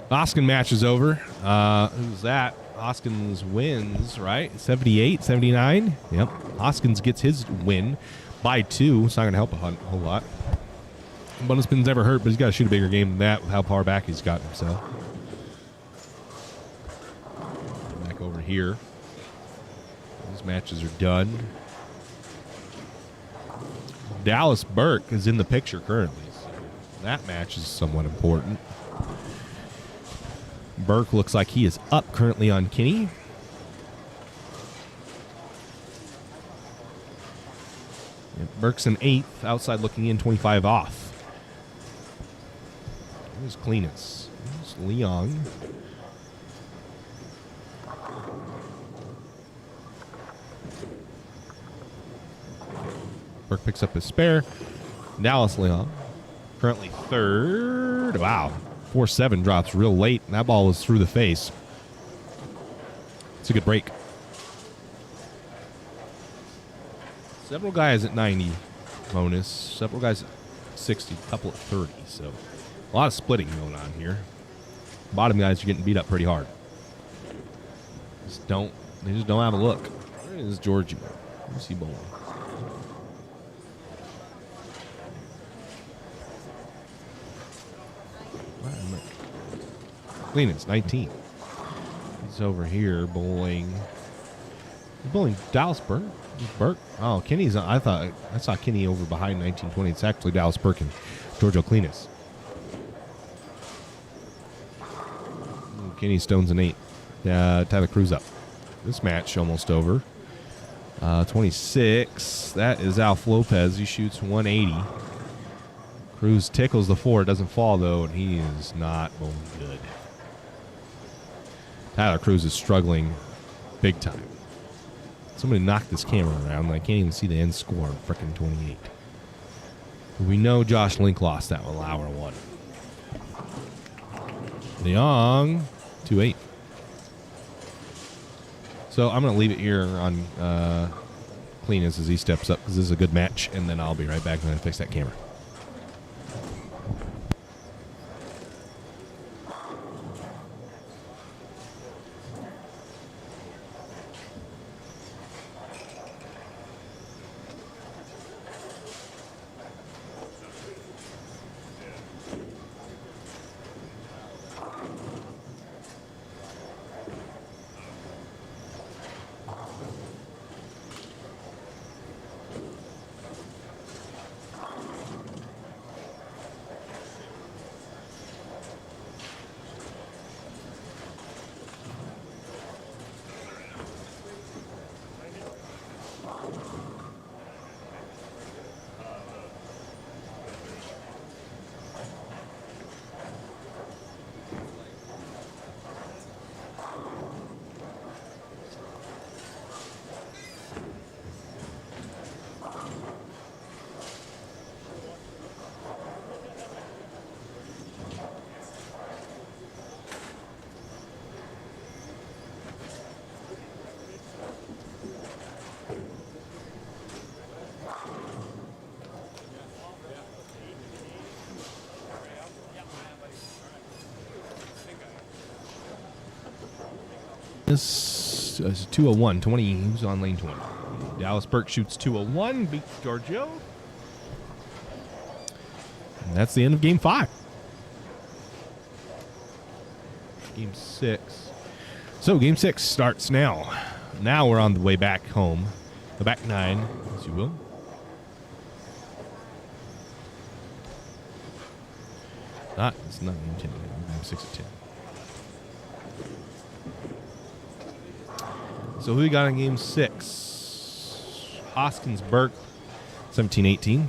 Hoskins match is over. Who's that? Hoskins wins, right? 78, 79. Yep. Hoskins gets his win by 2. It's not going to help a whole lot. Bonus pin's never hurt, but he's got to shoot a bigger game than that with how far back he's gotten himself. Back over here. These matches are done. Dallas Burke is in the picture currently. So that match is somewhat important. Burke looks like he is up currently on Kinney. Burke's in 8th, outside looking in, 25 off. There's Cleanest. There's Leon. Burke picks up his spare. Dallas Leon, currently 3rd. Wow. 4-7 drops real late. That ball was through the face. It's a good break. Several guys at 90 bonus. Several guys at 60. A couple at 30. So a lot of splitting going on here. Bottom guys are getting beat up pretty hard. They just don't have a look. Where is Georgie? Where's he bowling? Cleanest, 19. He's over here bowling. He's bowling Dallas Burke. Burke. Oh, Kenny's. I saw Kenny over behind 1920. It's actually Dallas Burke and Giorgio Cleanest. Kenny Stone's an 8. Tyler Cruz up. This match almost over. 26. That is Alf Lopez. He shoots 180. Cruz tickles the 4. Doesn't fall though, and he is not bowling good. Tyler Cruz is struggling big time. Somebody knocked this camera around. I can't even see the end score. Frickin' 28. We know Josh Link lost that one. Lauer won. Leong, 2-8. So I'm going to leave it here on Cleanest as he steps up because this is a good match, and then I'll be right back when I fix that camera. This is 201, 20. Who's on lane 20? Dallas Burke shoots 201, beats Giorgio. And that's the end of game 5. Game 6. So game 6 starts now. Now we're on the way back home. The back 9, as you will. It's not game 10. Game 6 at 10. So who we got in game 6? Hoskins Burke, 17-18.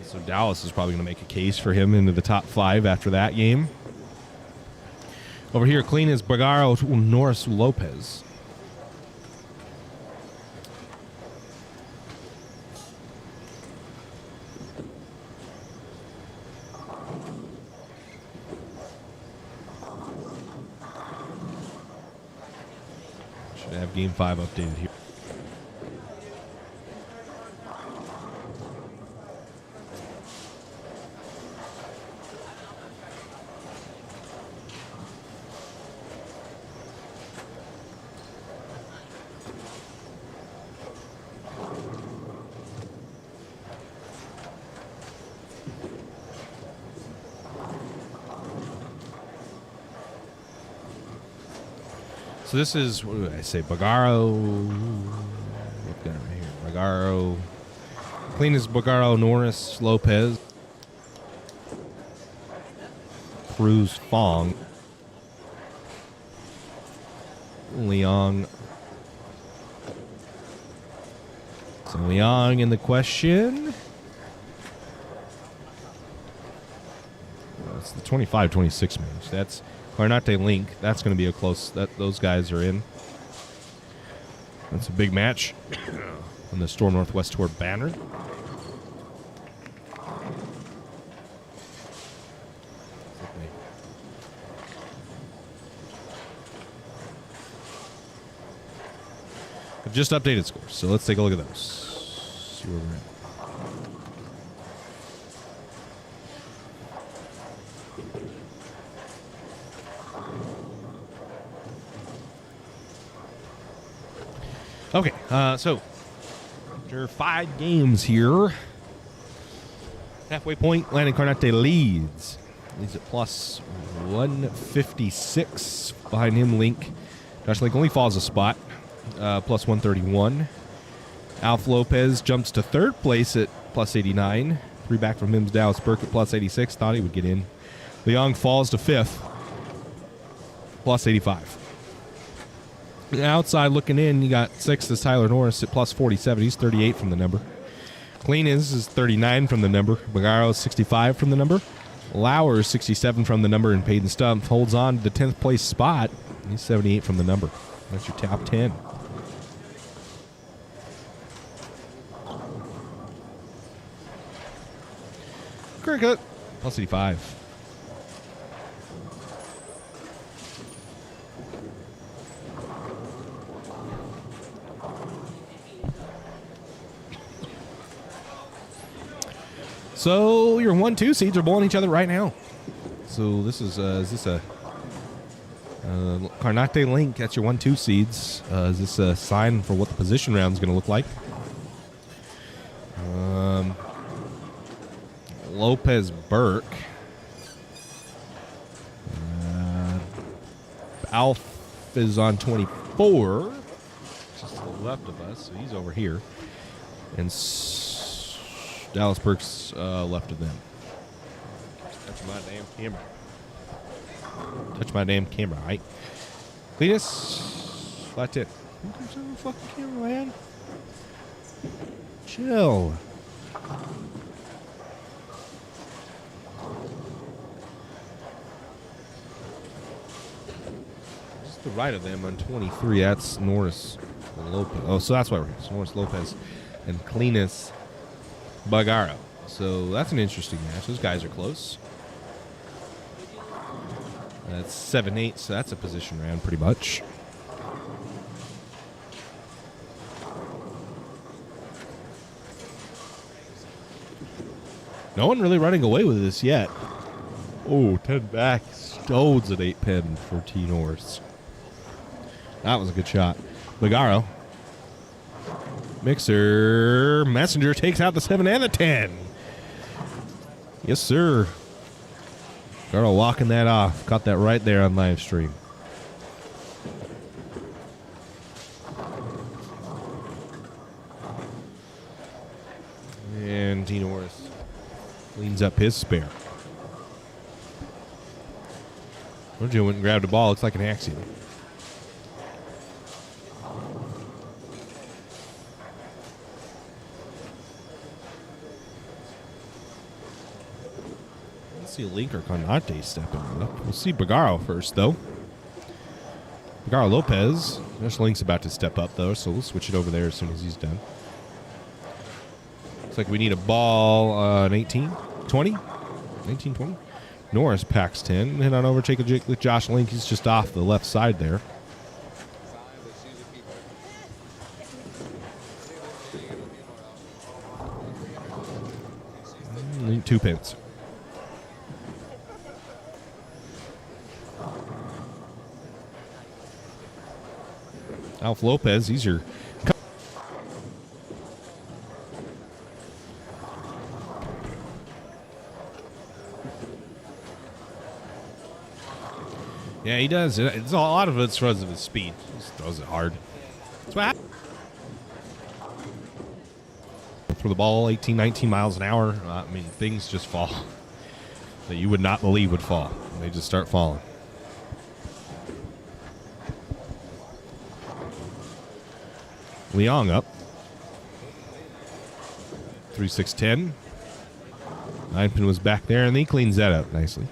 So Dallas is probably going to make a case for him into the top 5 after that game. Over here, clean is Bagaro Norris Lopez. Have game 5 updated here. So this is, what did I say, Bagaro, look down right here, Bagaro, clean as Bagaro Norris Lopez, Cruz Fong, Leong, so Leong in the question. That's the 25-26 match. That's Clarnate Link. That's going to be a close. Those guys are in. That's a big match on the Storm Northwest Tour banner. I've just updated scores, so let's take a look at those. See where we're at. Okay, so after 5 games here, halfway point, Landon Carnate leads. Leads at plus 156. Behind him, Link. Josh Link only falls a spot, plus 131. Alf Lopez jumps to 3rd place at plus 89. 3 back from him's Dallas Burke at plus 86. Thought he would get in. Leong falls to 5th, plus 85. Outside looking in, you got 6th is Tyler Norris at plus 47. He's 38 from the number. Clean is 39 from the number. Bagaro 65 from the number. Lauer, 67 from the number, and Peyton Stumpf holds on to the 10th place spot. He's 78 from the number. That's your top 10. Cricket, plus 85. So your 1-2 seeds are bowling each other right now. So this is this a Carnate Link? That's your 1-2 seeds. Is this a sign for what the position round is going to look like? Lopez Burke. Alf is on 24. Just to the left of us, so he's over here. And Dallas Burke's left of them. Touch my damn camera. Touch my damn camera, right? Cletus, flat tip. Who comes on the fucking camera, man? Chill. Just the right of them on 23. That's Norris Lopez. Oh, so that's why we're here. So Norris Lopez and Cletus Bagaro. So that's an interesting match. Those guys are close. That's 7-8, so that's a position round pretty much. No one really running away with this yet. Oh, 10 back. Stones at 8 pin for T. Norris. That was a good shot. Bagaro. Mixer. Messenger takes out the 7 and the 10. Yes, sir. Bagaro walking that off. Caught that right there on live stream. And T. Norris cleans up his spare. Rojo went and grabbed the ball. Looks like an accident. Let's see Link or Conate stepping up. We'll see Bagaro first, though. Bagaro Lopez. There's Link's about to step up, though, so we'll switch it over there as soon as he's done. Looks like we need a ball on 18, 20, 19, 20. Norris packs 10. Head on over, take a jig with Josh Link. He's just off the left side there. Link 2 pins. Alf Lopez, he's your... Yeah, he does. It's a lot of it's because of his speed. He just throws it hard. That's what happens. For the ball, 18, 19 miles an hour. I mean, things just fall that you would not believe would fall. They just start falling. Leong up. 3-6-10. 9-pin was back there, and he cleans that up nicely.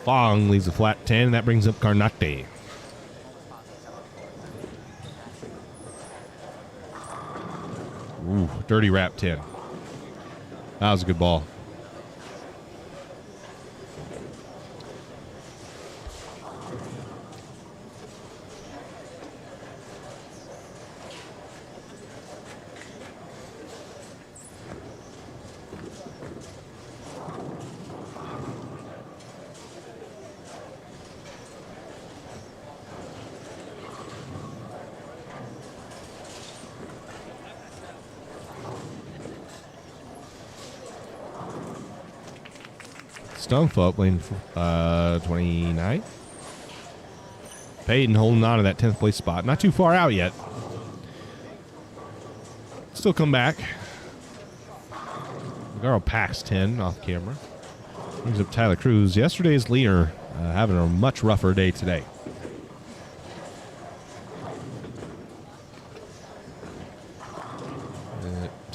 Fong leaves a flat 10, and that brings up Carnate. Ooh, dirty wrap 10. That was a good ball. Stumpf up, lane 29. Peyton holding on to that 10th place spot. Not too far out yet. Still come back. Bagaro packs 10 off camera. Brings up Tyler Cruz. Yesterday's leader having a much rougher day today.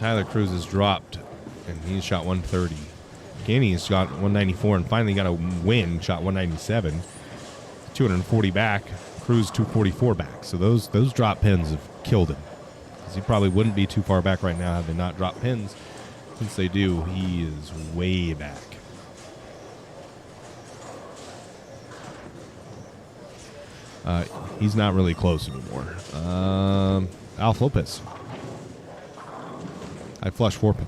Tyler Cruz has dropped, and he's shot 130. Gainey's got 194 and finally got a win, shot 197. 240 back. Cruz 244 back. So those drop pins have killed him. Because he probably wouldn't be too far back right now had they not dropped pins. Since they do, he is way back. He's not really close anymore. Alf Lopez. I flush 4 pin.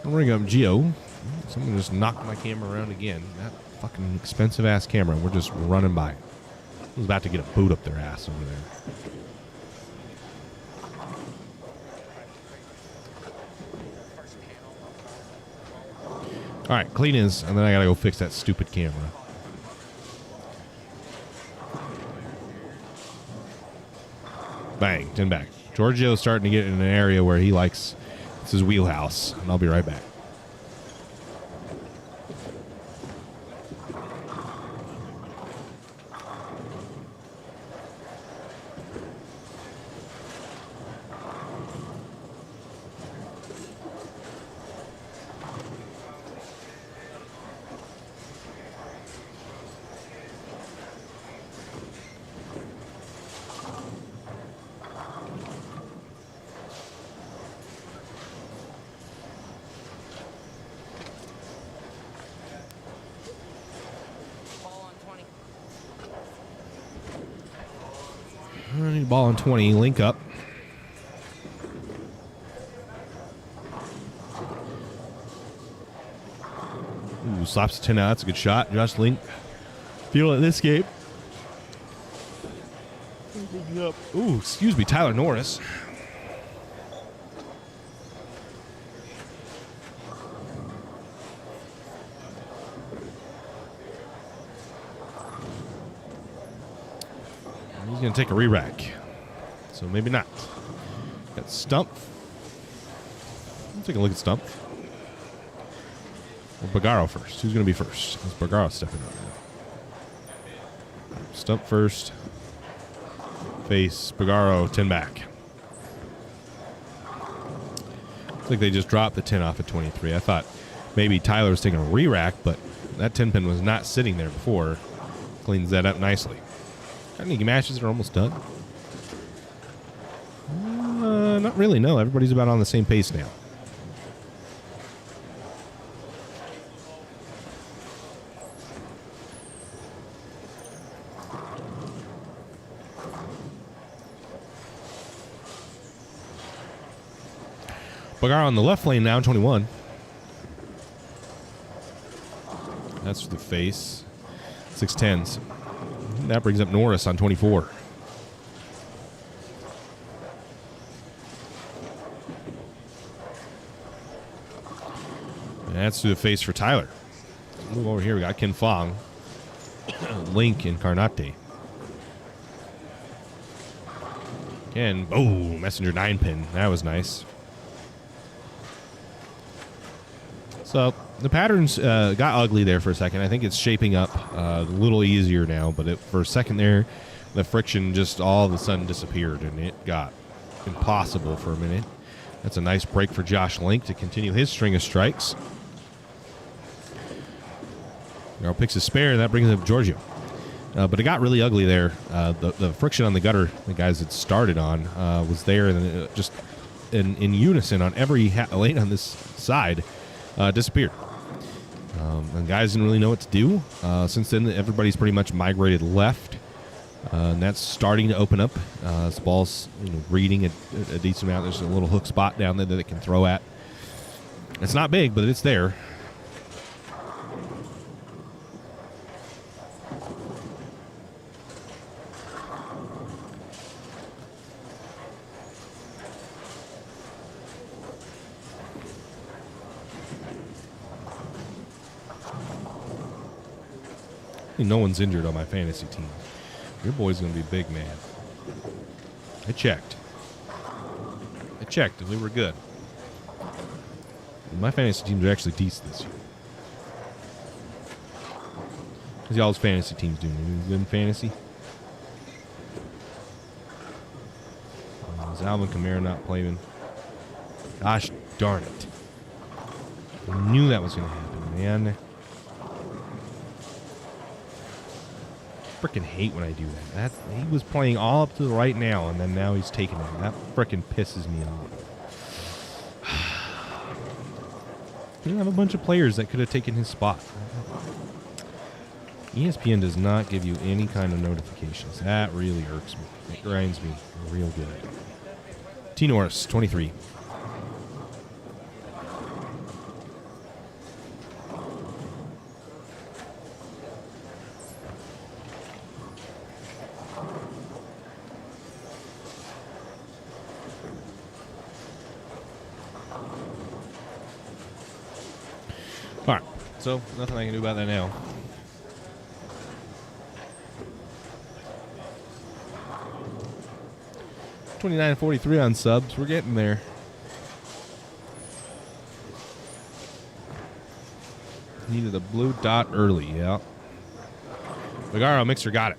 I'm ring up Geo. Someone just knocked my camera around again. That fucking expensive ass camera. We're just running by. I was about to get a boot up their ass over there. All right, clean is, and then I gotta go fix that stupid camera. Bang, 10 back. Giorgio's starting to get in an area where he likes, it's his wheelhouse, and I'll be right back. I need a ball on 20. Link up. Ooh, slaps the 10 out. That's a good shot. Josh Link. Feel it in this game. Ooh, excuse me. Tyler Norris. He's going to take a re-rack. So maybe not. Got Stump. Let's take a look at Stump. Or Bagaro first. Who's going to be first? It's Bagaro stepping up now. Stump first. Face. Bagaro, 10 back. Looks like they just dropped the 10 off at 23. I thought maybe Tyler was taking a re-rack, but that 10 pin was not sitting there before. Cleans that up nicely. Got any matches that are almost done? Not really, no. Everybody's about on the same pace now. Bagaro on the left lane now, 21. That's the face. 610s. That brings up Norris on 24. And that's to the face for Tyler. Move over here. We got Ken Fong, Link, and Carnate. Ken, oh, Messenger 9 pin. That was nice. So the patterns got ugly there for a second. I think it's shaping up a little easier now, but for a second there, the friction just all of a sudden disappeared, and it got impossible for a minute. That's a nice break for Josh Link to continue his string of strikes. Now picks a spare, and that brings up Giorgio. But it got really ugly there. The friction on the gutter the guys had started on was there, and then just in unison on every lane on this side. Disappeared. And guys didn't really know what to do. Since then, everybody's pretty much migrated left. And that's starting to open up. This ball's reading a decent amount. There's a little hook spot down there that it can throw at. It's not big, but it's there. No one's injured on my fantasy team. Your boy's going to be big, man. I checked. And we were good. My fantasy teams are actually decent this year. How's y'all's fantasy teams doing? You good in fantasy? Is Alvin Kamara not playing? Gosh darn it. I knew that was going to happen, man. Freaking hate when I do that. He was playing all up to the right now, and then now he's taking it. That freaking pisses me off. You have a bunch of players that could have taken his spot. ESPN does not give you any kind of notifications. That really irks me. It grinds me real good. T. Norris, 23. All right, so nothing I can do about that now. $29.43 on subs. We're getting there. Needed a blue dot early, yeah. Bagaro Mixer got it.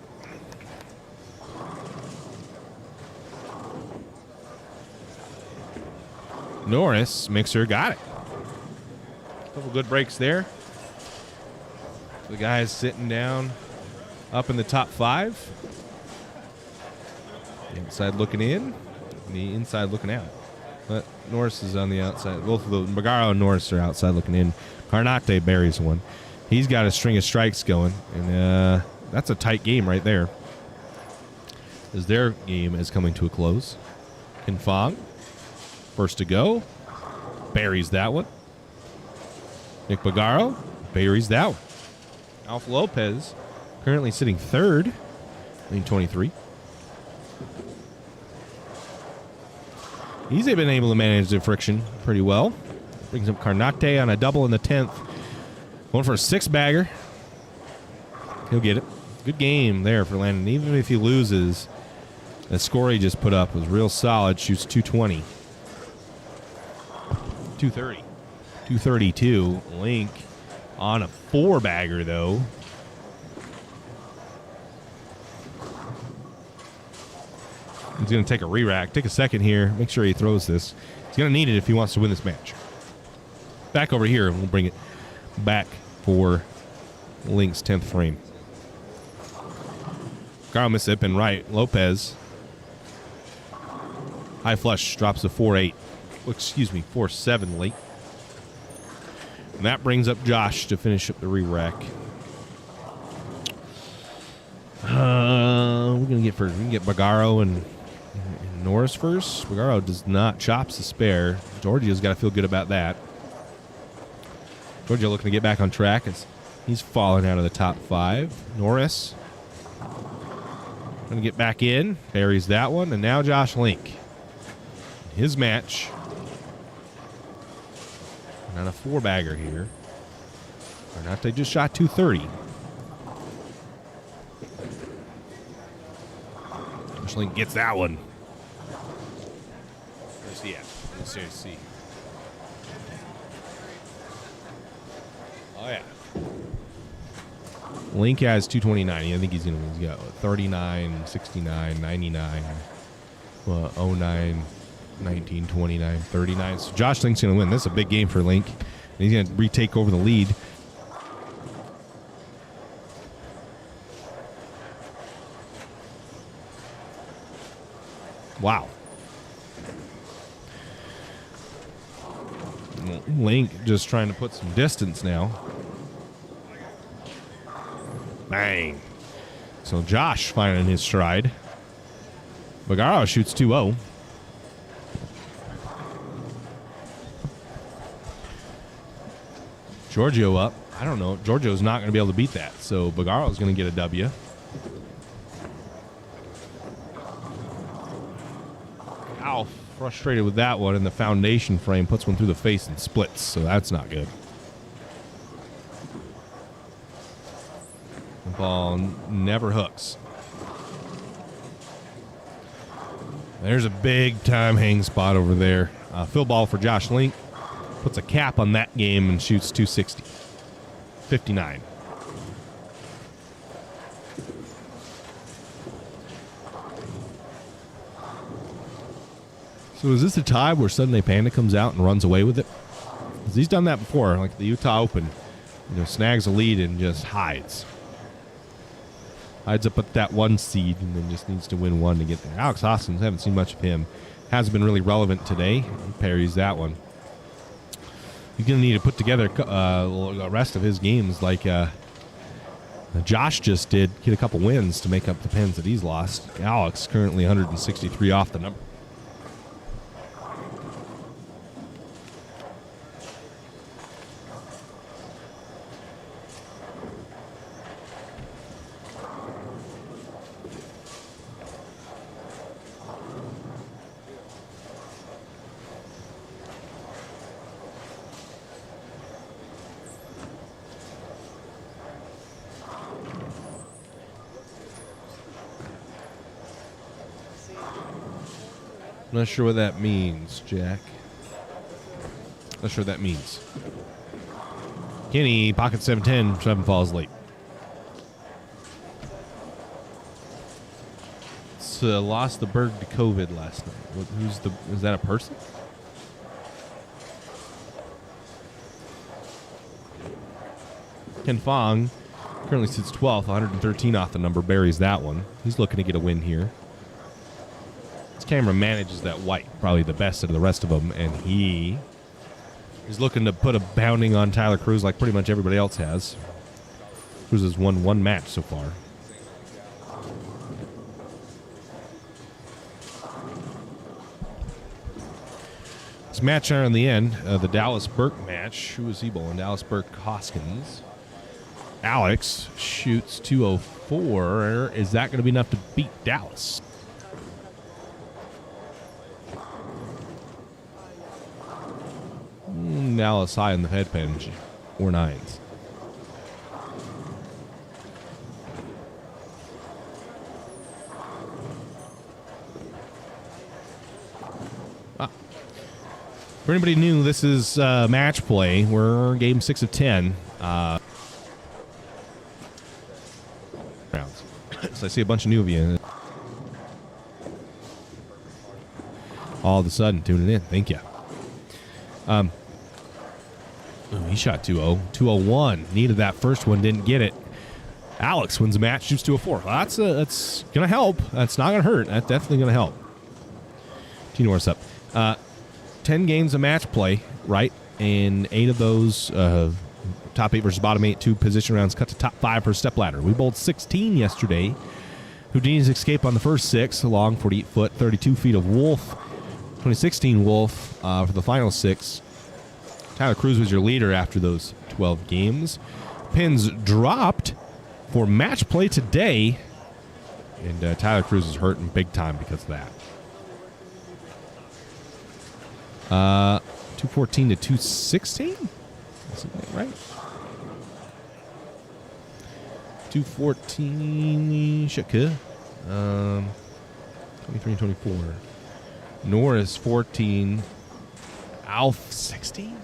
Norris Mixer got it. Couple good breaks there. The guys sitting down up in the top 5. The outside looking in, the inside looking out. But Norris is on the outside. Both of those, Bagaro and Norris are outside looking in. Carnate buries one. He's got a string of strikes going, and that's a tight game right there. As their game is coming to a close. Kinfong, first to go, buries that one. Nick Bagaro buries that one. Alf Lopez currently sitting third, lane 23. He's been able to manage the friction pretty well. Brings up Carnate on a double in the 10th. Going for a 6-bagger. He'll get it. Good game there for Landon. Even if he loses, the score he just put up was real solid. Shoots 220. 230. 232. Link on a 4-bagger, though. He's going to take a re-rack. Take a second here. Make sure he throws this. He's going to need it if he wants to win this match. Back over here, and we'll bring it back for Link's 10th frame. Carl Missip and right. Lopez. High flush drops to 4-8. Excuse me, 4-7 late. And that brings up Josh to finish up the re-rack. We're going to get Bagaro and Norris first. Bagaro does not chops the spare. Giorgio's got to feel good about that. Giorgio looking to get back on track as he's falling out of the top 5. Norris going to get back in. Buries that one. And now Josh Link. His match. And on a 4-bagger here. Or not, they just shot 230. Josh Link gets that one. Where's he at? Let's see. Oh, yeah. Link has 229. I think he's going to go 39, 69, 99, 09, 19, 29, 39. So Josh Link's going to win. This is a big game for Link. And he's going to retake over the lead. Wow. Link just trying to put some distance now. Bang. So Josh finding his stride. Bagaro shoots 2-0. Giorgio up. I don't know. Giorgio's not going to be able to beat that. So Bagaro's going to get a W. Ow. Frustrated with that one, and the foundation frame puts one through the face and splits, so that's not good. The ball never hooks. There's a big time hang spot over there. Fill ball for Josh Link. puts a cap on that game and shoots 260. 59. So is this a time where suddenly Panda comes out and runs away with it? Because he's done that before, like the Utah Open. Snags a lead and just hides. Hides up at that 1 seed and then just needs to win one to get there. Alex Hoskins, haven't seen much of him. Hasn't been really relevant today. He parries that one. He's going to need to put together the rest of his games like Josh just did. Get a couple wins to make up the pins that he's lost. Alex currently 163 off the number. Not sure what that means, Jack. Not sure what that means. Kenny, pocket 710, 7 falls late. Lost the Berg to COVID last night. Is that a person? Ken Fong currently sits 12th, 113 off the number, buries that one. He's looking to get a win here. Camera manages that white, probably the best out of the rest of them, and he is looking to put a bounding on Tyler Cruz like pretty much everybody else has. Cruz has won 1 match so far. This match on the end, the Dallas Burke match. Who is he bowling? Dallas Burke Hoskins. Alex shoots 204. Is that going to be enough to beat Dallas? Dallas high in the head pinch, or 9s. For anybody new, this is match play. We're game 6 of 10. Rounds. So I see a bunch of new of you. All of a sudden, tuning in. Thank you. He shot 2-0. 201. Needed that first one, didn't get it. Alex wins the match, shoots 204. Well, that's going to help. That's not going to hurt. That's definitely going to help. T Norris up. 10 games of match play, right? And 8 of those top 8 versus bottom 8, 2 position rounds cut to top 5 for Stepladder. We bowled 16 yesterday. Houdini's escape on the first 6, a long 48 foot, 32 feet of Wolf. 2016 Wolf for the final 6. Tyler Cruz was your leader after those 12 games. Pins dropped for match play today. And Tyler Cruz is hurting big time because of that. 214 to 216? Is that right? 214. Shaka. 23 and 24. Norris 14. Alf 16.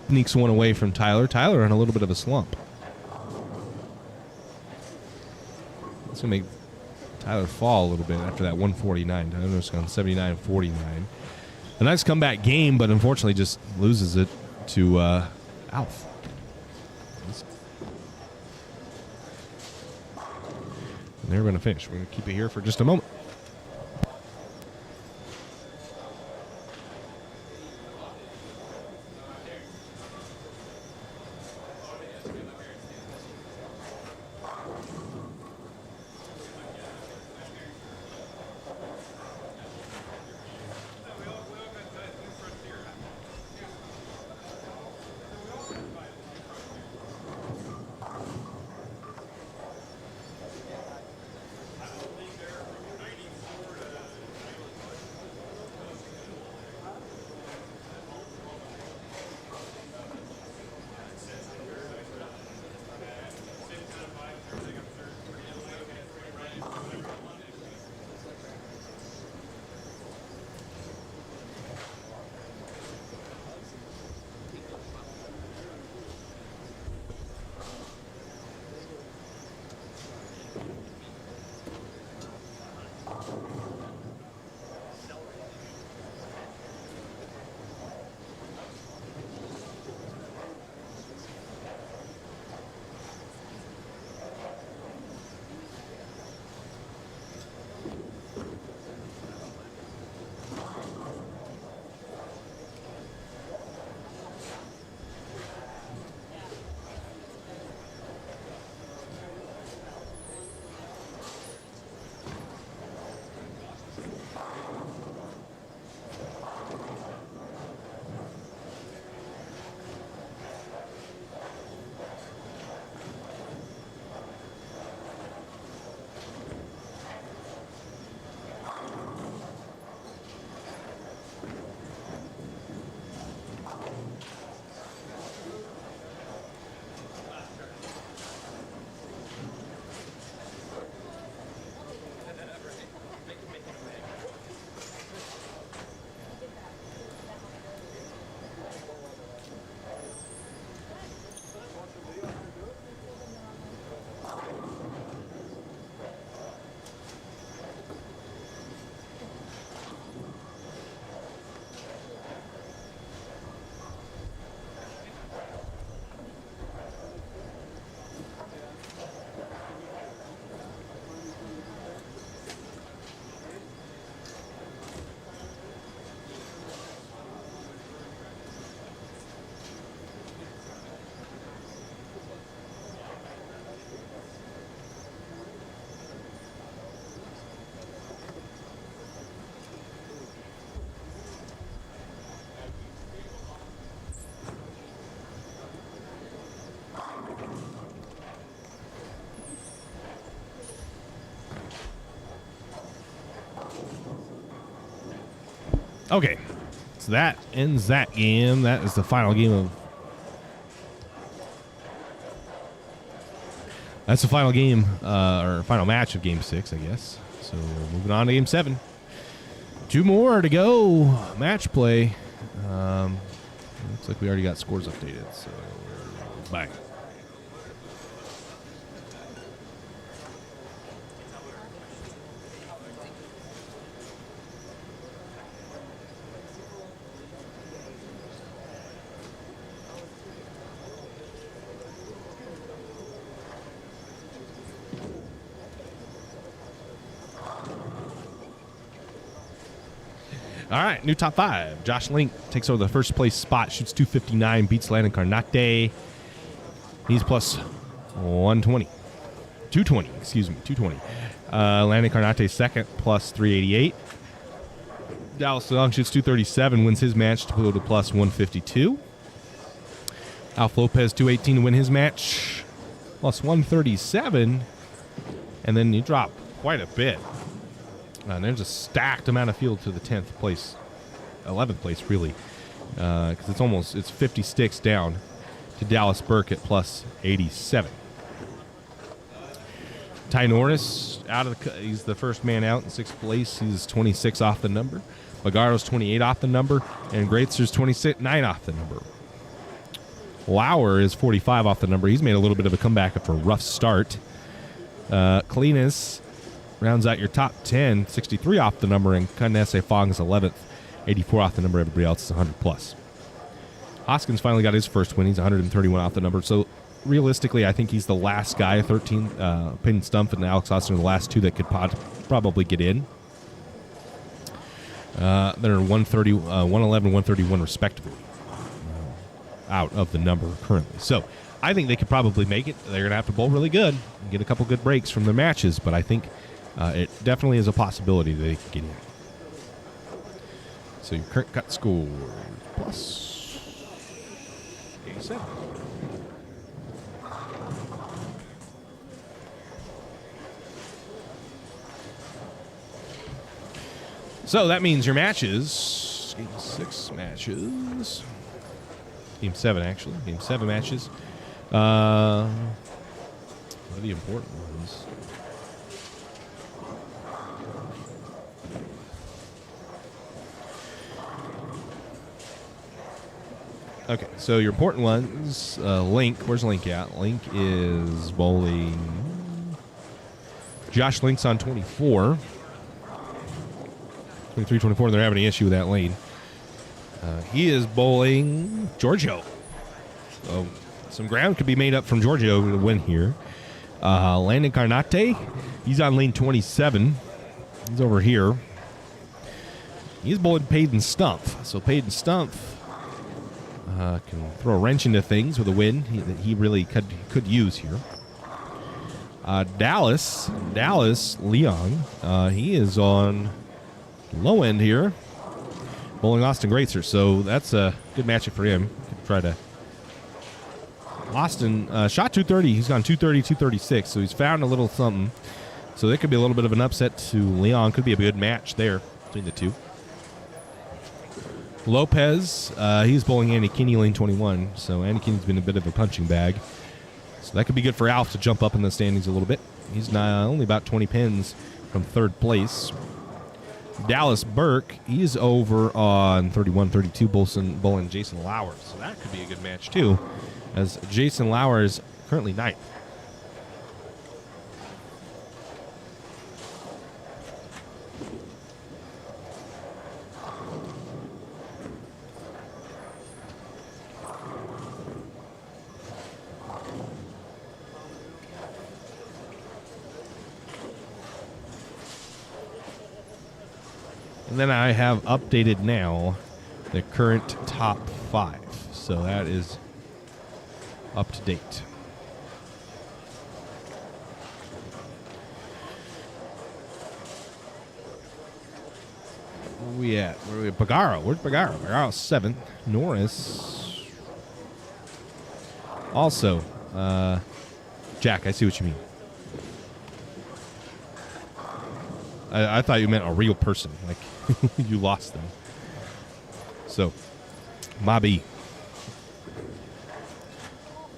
Sneaks one away from Tyler. Tyler on a little bit of a slump. That's going to make Tyler fall a little bit after that 149. Tyler's gone 79-49. A nice comeback game, but unfortunately just loses it to Alf. And they're going to finish. We're going to keep it here for just a moment. Okay, so that ends that game. That is the final game of... That's the final game, or final match of Game 6, I guess. So moving on to Game 7. 2 more to go. Match play. Looks like we already got scores updated, so bye. All right, new top 5. Josh Link takes over the first place spot, shoots 259, beats Landon Carnate. He's plus 120. 220, excuse me, 220. Landon Carnate second, plus 388. Dallas Leong shoots 237, wins his match to go to plus 152. Alf Lopez 218 to win his match, plus 137. And then you drop quite a bit. And there's a stacked amount of field to the 10th place, 11th place, really, because it's 50 sticks down to Dallas Burke at plus 87. Ty Norris he's the first man out in 6th place. He's 26 off the number. Bagardo's 28 off the number, and Greitzer's 29 off the number. Lauer is 45 off the number. He's made a little bit of a comeback after a rough start. Cleanus rounds out your top 10, 63 off the number, and Kanese Fong is 11th, 84 off the number. Everybody else is 100 plus. Hoskins finally got his first win. He's 131 off the number. So realistically, I think he's the last guy, 13, Peyton Stumpf and Alex Austin are the last 2 that could probably get in. They're 130, 111, 131 respectively, out of the number currently. So I think they could probably make it. They're going to have to bowl really good and get a couple good breaks from their matches, but I think it definitely is a possibility that they can get in. So your current cut score plus 87. So that means your matches, Game 6 matches, Game 7 actually, Game 7 matches, what are the important ones? Okay, so your important ones, Link, where's Link at? Link is bowling, Josh Link's on 24. 23, 24, they're having an issue with that lane. He is bowling Giorgio. So some ground could be made up from Giorgio to win here. Landon Carnate, he's on lane 27. He's over here. He's bowling Peyton Stumpf. So Peyton Stumpf can throw a wrench into things with a win that he really could use here. Dallas Leong, he is on low end here, bowling Austin Greitzer, so that's a good matchup for him. Try to Austin shot 230. He's gone 230, 236, so he's found a little something. So that could be a little bit of an upset to Leon. Could be a good match there between the two. Lopez, he's bowling Andy Kinney, lane 21, so Andy Kinney's been a bit of a punching bag. So that could be good for Alf to jump up in the standings a little bit. He's only about 20 pins from 3rd place. Dallas Burke, he's over on 31, 32, bowling Jason Lauer. So that could be a good match, too, as Jason Lauer is currently 9th. And then I have updated now the current top 5. So that is up to date. Where are we at? Bagaro. Where's Bagaro? Bagaro's 7th. Norris. Also, Jack, I see what you mean. I thought you meant a real person. Like, you lost them. So, Mobby.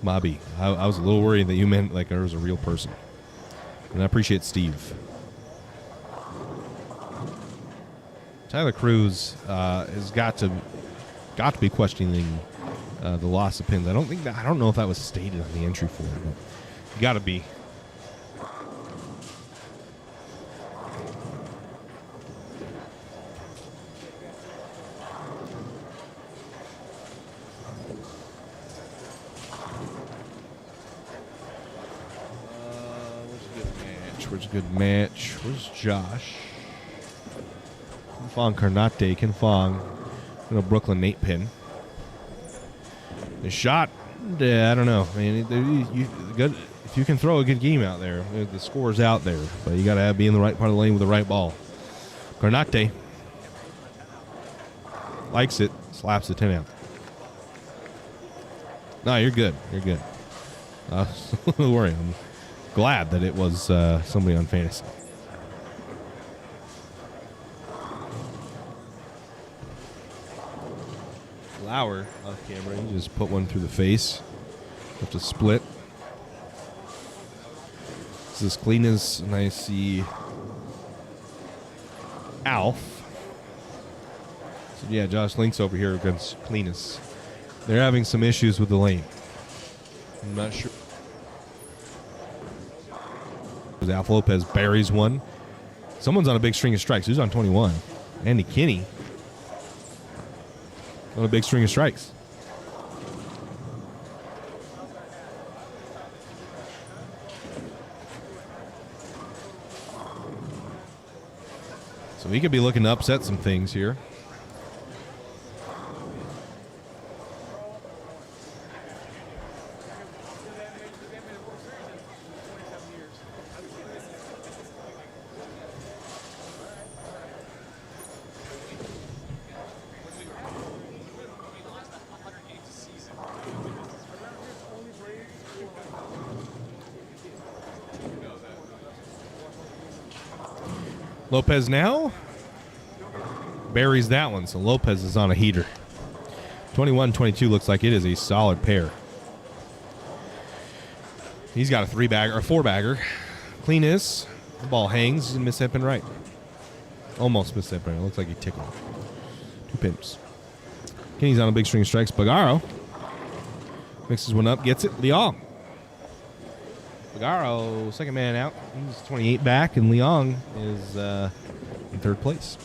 I was a little worried that you meant like there was a real person. And I appreciate Steve. Tyler Cruz has got to be questioning the loss of pins. I don't know if that was stated on the entry form, but you got to be. Where's a good match? Where's Josh? Fong Carnate, Ken Fong. Brooklyn Nate pin. The shot, I don't know. I mean, good. If you can throw a good game out there, the score's out there. But you got to be in the right part of the lane with the right ball. Carnate likes it, slaps the 10 out. No, you're good. You're good. Don't worry. I'm glad that it was somebody on fantasy. Lauer off camera, he just put one through the face. Have to split. This is Cleanest, and I see Alf. So yeah, Josh Link's over here against Cleanest. They're having some issues with the lane. I'm not sure. Alf Lopez buries one. Someone's on a big string of strikes. Who's on 21? Andy Kinney on a big string of strikes. So he could be looking to upset some things here. Lopez now buries that one, so Lopez is on a heater. 21-22 looks like it is a solid pair. He's got a 3-bagger or 4-bagger. Clean is. The ball hangs. He's misstepping right. Almost misstepping right. It looks like he tickled. 2 pimps. Kenny's on a big string of strikes. Bagaro mixes one up, gets it. Leong. Bagaro, second man out. He's 28 back, and Leong is in third place.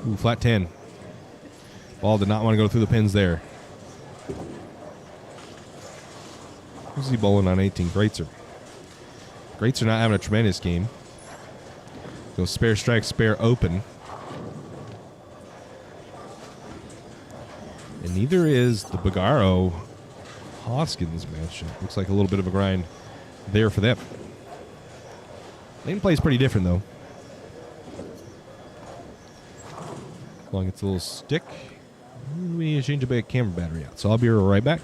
Ooh, flat 10. Ball did not want to go through the pins there. Who's he bowling on 18? Greatzer. Greatzer not having a tremendous game. Go spare strike, spare open. And neither is the Bagaro Hoskins match. Looks like a little bit of a grind there for them. Lane plays pretty different, though. Long gets a little stick. We need to change a camera battery out. So I'll be right back.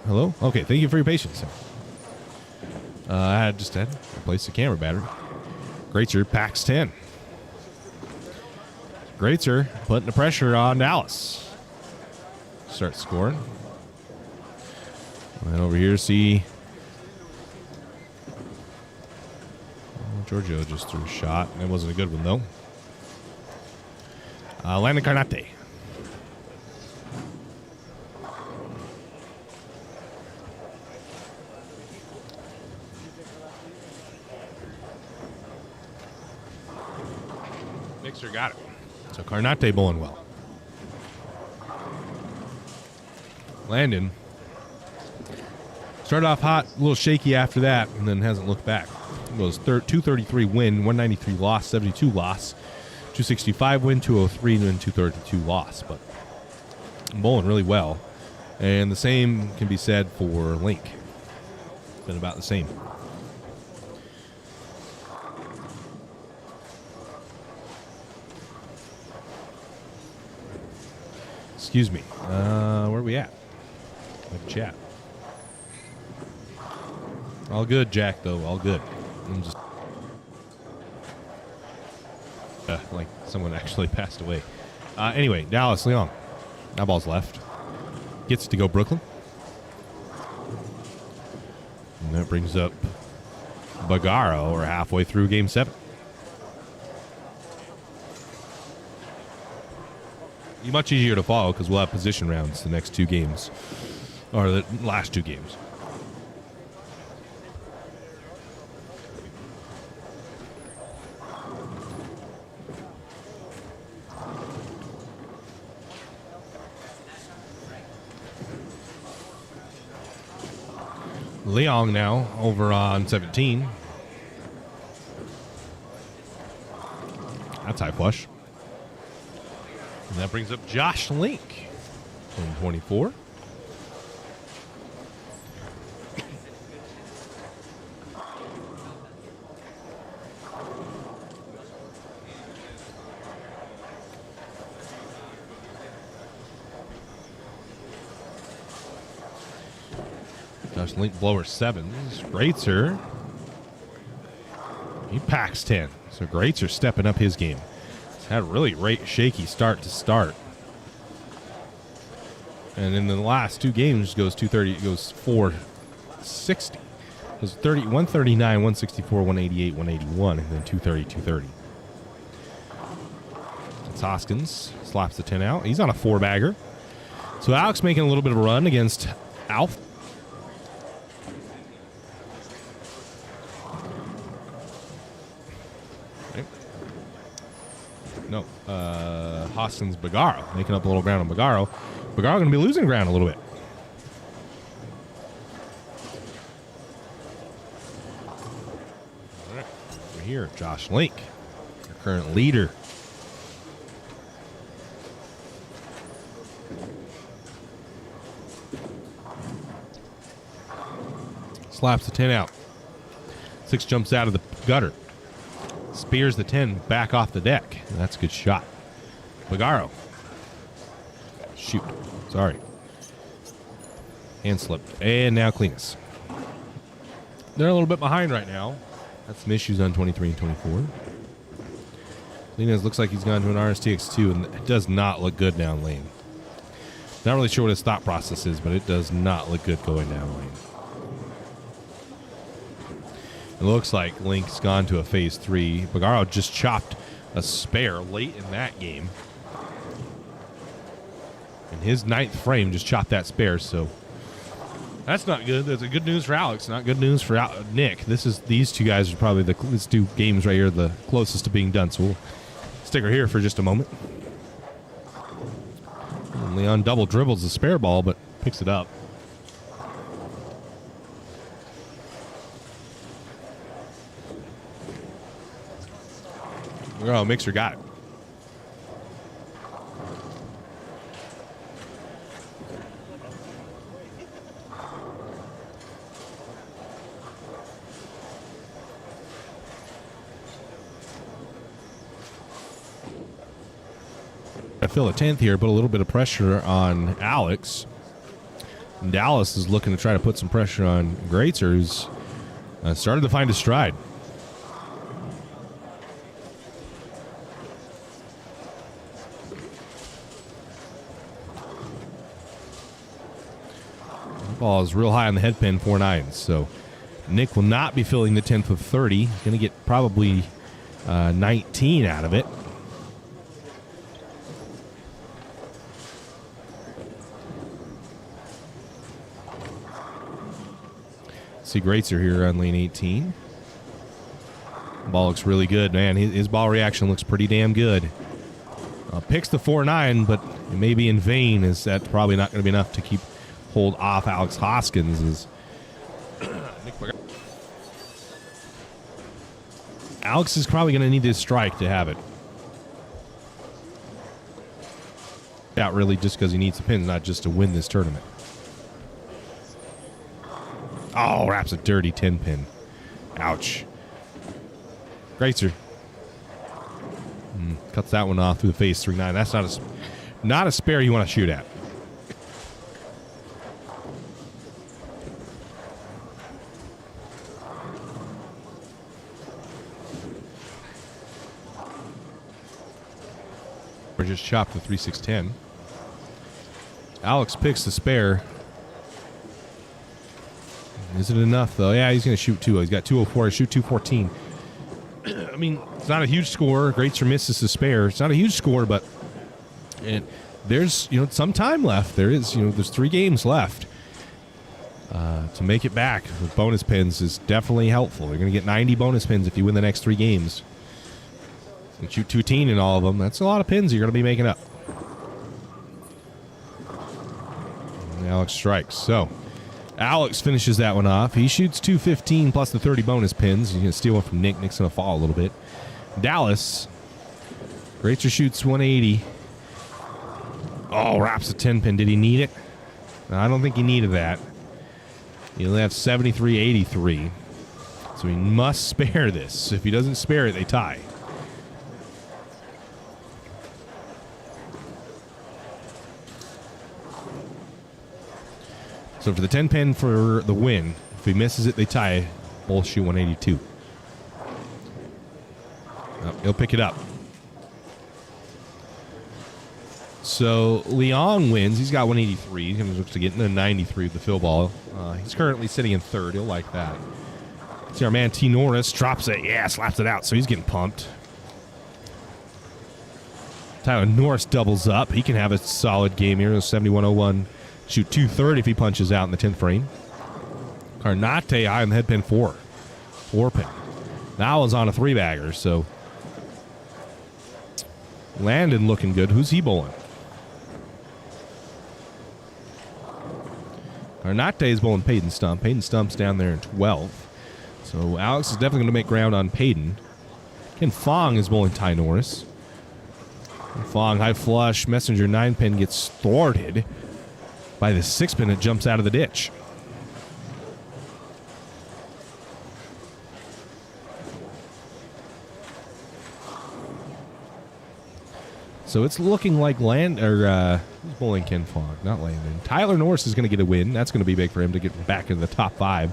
Hello? Okay, thank you for your patience. I just had to replace the camera battery. Greatzer packs 10. Greatzer putting the pressure on Dallas. start scoring. And over here, see Giorgio just threw a shot. It wasn't a good one, though. Landon Carnate. Mixer got it. So Carnate bowling well. Landon started off hot, a little shaky after that, and then hasn't looked back. It goes 233 win, 193 loss, 72 loss, 265 win, 203 win, 232 loss. But bowling really well. And the same can be said for Link. Been about the same. Excuse me. Where are we at? Chat. All good, Jack, though. All good. I'm just like someone actually passed away. Anyway, Dallas Leon. That ball's left. Gets to go Brooklyn. And that brings up Bagaro. We're halfway through Game 7. Be much easier to follow because we'll have position rounds the next 2 games. Or the last 2 games. Leong now over on 17. That's high flush. And that brings up Josh Link on 24. Josh Link blower 7s. Greatzer. He packs 10. So Greatzer stepping up his game. He's had a really shaky start to start. And in the last 2 games goes 230, it goes 460. It goes 139, 164, 188, 181, and then 230, 230. It's Hoskins. Slaps the 10 out. He's on a 4-bagger. So Alex making a little bit of a run against Alf. No, Hoskins Bagaro making up a little ground on Bagaro. Bagaro going to be losing ground a little bit. All right, over here, Josh Link, our current leader. Slaps the 10 out. 6 jumps out of the gutter. Spears the 10 back off the deck. That's a good shot. Bagaro. Shoot. Sorry. Hand slipped. And now Cleanus. They're a little bit behind right now. That's some issues on 23 and 24. Cleanus looks like he's gone to an RSTX2, and it does not look good down lane. Not really sure what his thought process is, but it does not look good going down lane. It looks like Link's gone to a phase 3. Bagaro just chopped a spare late in that game. And his 9th frame just chopped that spare, so that's not good. That's a good news for Alex, not good news for Nick. These 2 guys are probably these 2 games right here the closest to being done, so we'll stick her here for just a moment. And Leon double dribbles the spare ball, but picks it up. Oh, Mixer got it. I feel a 10th here, put a little bit of pressure on Alex. And Dallas is looking to try to put some pressure on Greatzer, who's started to find his stride. Ball is real high on the head pin, 4-9. So Nick will not be filling the 10th with 30. Going to get probably 19 out of it. See Greatzer here on lane 18. Ball looks really good, man. His ball reaction looks pretty damn good. Picks the 4-9, but it may be in vain, as that's probably not going to be enough to hold off Alex Hoskins. Alex is probably going to need this strike to have it. Out really just because he needs the pins, not just to win this tournament. Oh, wraps a dirty 10 pin. Ouch. Greatzer. Cuts that one off through the face, 3-9. That's not a spare you want to shoot at. We're just chopped to 3-6-10. Alex picks the spare. Is it enough, though? Yeah, he's going to shoot 2. He's got 204. Shoot 214. I mean, it's not a huge score. Greatzer misses the spare. It's not a huge score, but there's some time left. There's 3 games left. To make it back with bonus pins is definitely helpful. You're going to get 90 bonus pins if you win the next 3 games. And shoot 210 in all of them. That's a lot of pins you're going to be making up. And Alex strikes. So Alex finishes that one off. He shoots 215 plus the 30 bonus pins. He's going to steal one from Nick. Nick's going to fall a little bit. Dallas. Greatzer shoots 180. Oh, wraps a 10 pin. Did he need it? No, I don't think he needed that. He only has 73-83. So he must spare this. If he doesn't spare it, they tie. So for the 10 pin for the win, if he misses it, they tie. Both shoot 182. Oh, he'll pick it up. So Leon wins. He's got 183. He's going to look to get into 93 with the fill ball. He's currently sitting in 3rd. He'll like that. See our man T. Norris drops it. Yeah, slaps it out. So he's getting pumped. Tyler Norris doubles up. He can have a solid game here. 71-01. Shoot 230 if he punches out in the 10th frame. Carnate high on the head pin 4. 4 pin. Now is on a 3-bagger, so Landon looking good. Who's he bowling? Carnate is bowling Payton Stump. Payton Stump's down there in 12th. So Alex is definitely going to make ground on Payton. Ken Fong is bowling Ty Norris. Fong high flush. Messenger 9 pin gets thwarted by the 6 pin that jumps out of the ditch. So it's looking like who's bowling Ken Fong? Not Landon. Tyler Norris is going to get a win. That's going to be big for him to get back into the top 5.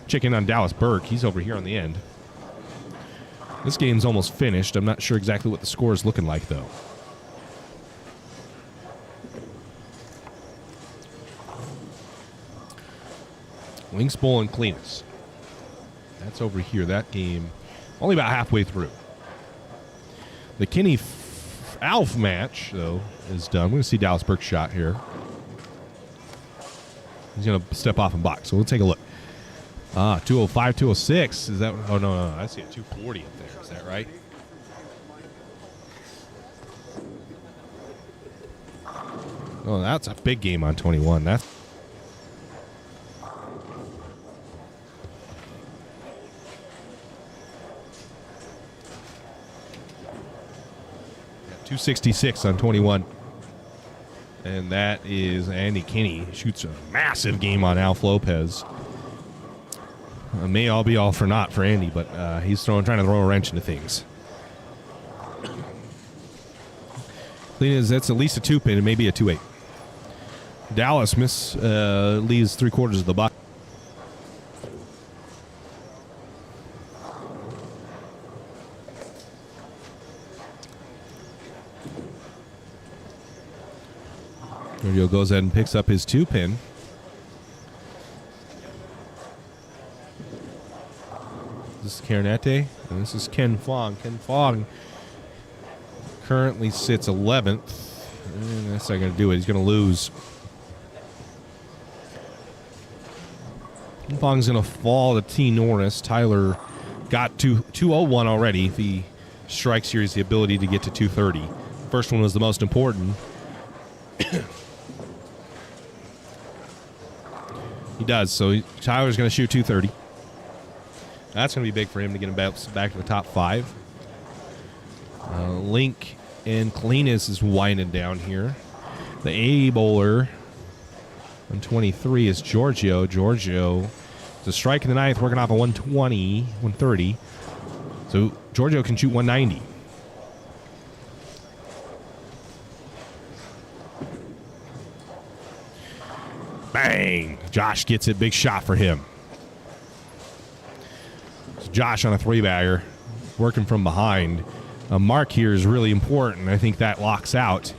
Check in on Dallas Burke. He's over here on the end. This game's almost finished. I'm not sure exactly what the score is looking like, though. Lynx bowling Cletus. That's over here. That game only about halfway through. The Kinney Alf match, though, is done. We're going to see Dallas Burke's shot here. He's going to step off and box, so we'll take a look. 205, 206. Is that? Oh, no. I see a 240 up there. Is that right? Oh, that's a big game on 21. That's 266 on 21. And that is Andy Kinney. Shoots a massive game on Alf Lopez. May all be all for naught for Andy, but he's trying to throw a wrench into things. That's at least a 2 pin and maybe a 2-8. Dallas leaves 3/4 of the box. Sergio goes ahead and picks up his 2 pin. This is Carnete, and this is Ken Fong. Ken Fong currently sits 11th. And that's not going to do it. He's going to lose. Ken Fong's going to fall to T. Norris. Tyler got to 201 already. If he strikes here, he has the ability to get to 230. First one was the most important. He does. So Tyler's going to shoot 230. That's going to be big for him to get him back to the top 5. Link and Cleanus is winding down here. The A bowler on 23 is Giorgio. Giorgio, the strike in the 9th, working off a 120, 130. So Giorgio can shoot 190. Bang! Josh gets it. Big shot for him. Josh on a 3-bagger, working from behind. A mark here is really important. I think that locks out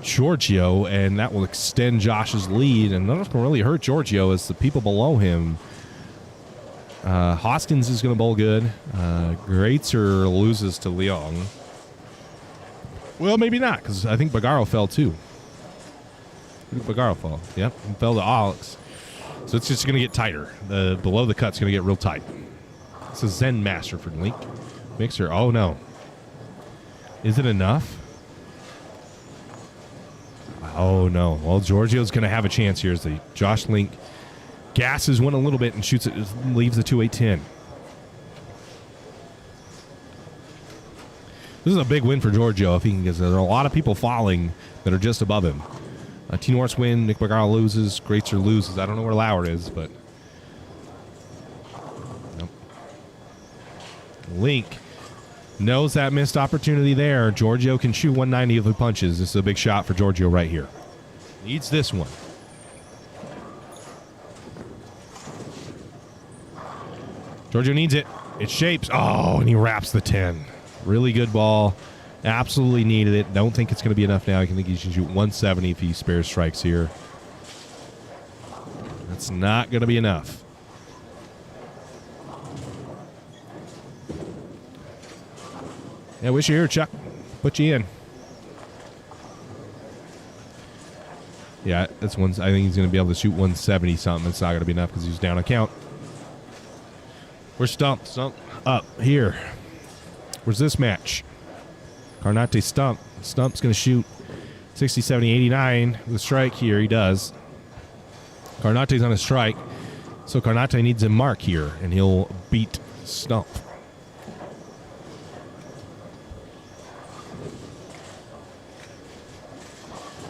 Giorgio, and that will extend Josh's lead. And that's going to really hurt Giorgio as the people below him. Hoskins is going to bowl good. Greatzer loses to Leong. Well, maybe not, because I think Bagaro fell too. I think Bagaro fell. Yep, and fell to Alex. So it's just going to get tighter. The below the cut's going to get real tight. It's a Zen Master for Link. Mixer. Oh, no. Is it enough? Oh, no. Well, Giorgio's going to have a chance here as the Josh Link gasses one a little bit and shoots it, leaves the 2-8-10. This is a big win for Giorgio if he can, because there are a lot of people falling that are just above him. T. Norris win. Nick Bagaro loses. Greatzer loses. I don't know where Lauer is, but Link knows that missed opportunity there. Giorgio can shoot 190 if he punches. This is a big shot for Giorgio right here. Needs this one. Giorgio needs it. It shapes. Oh, and he wraps the 10. Really good ball. Absolutely needed it. Don't think it's going to be enough now. I think he should shoot 170 if he spares strikes here. That's not going to be enough. Yeah, wish you were here, Chuck. Put you in. Yeah, that's one. I think he's going to be able to shoot 170 something. It's not going to be enough because he's down a count. Where's Stump? Stump up here. Where's this match? Carnate Stump. Stump's going to shoot 60, 70, 89 with a strike here. He does. Carnate's on a strike. So Carnate needs a mark here, and he'll beat Stump.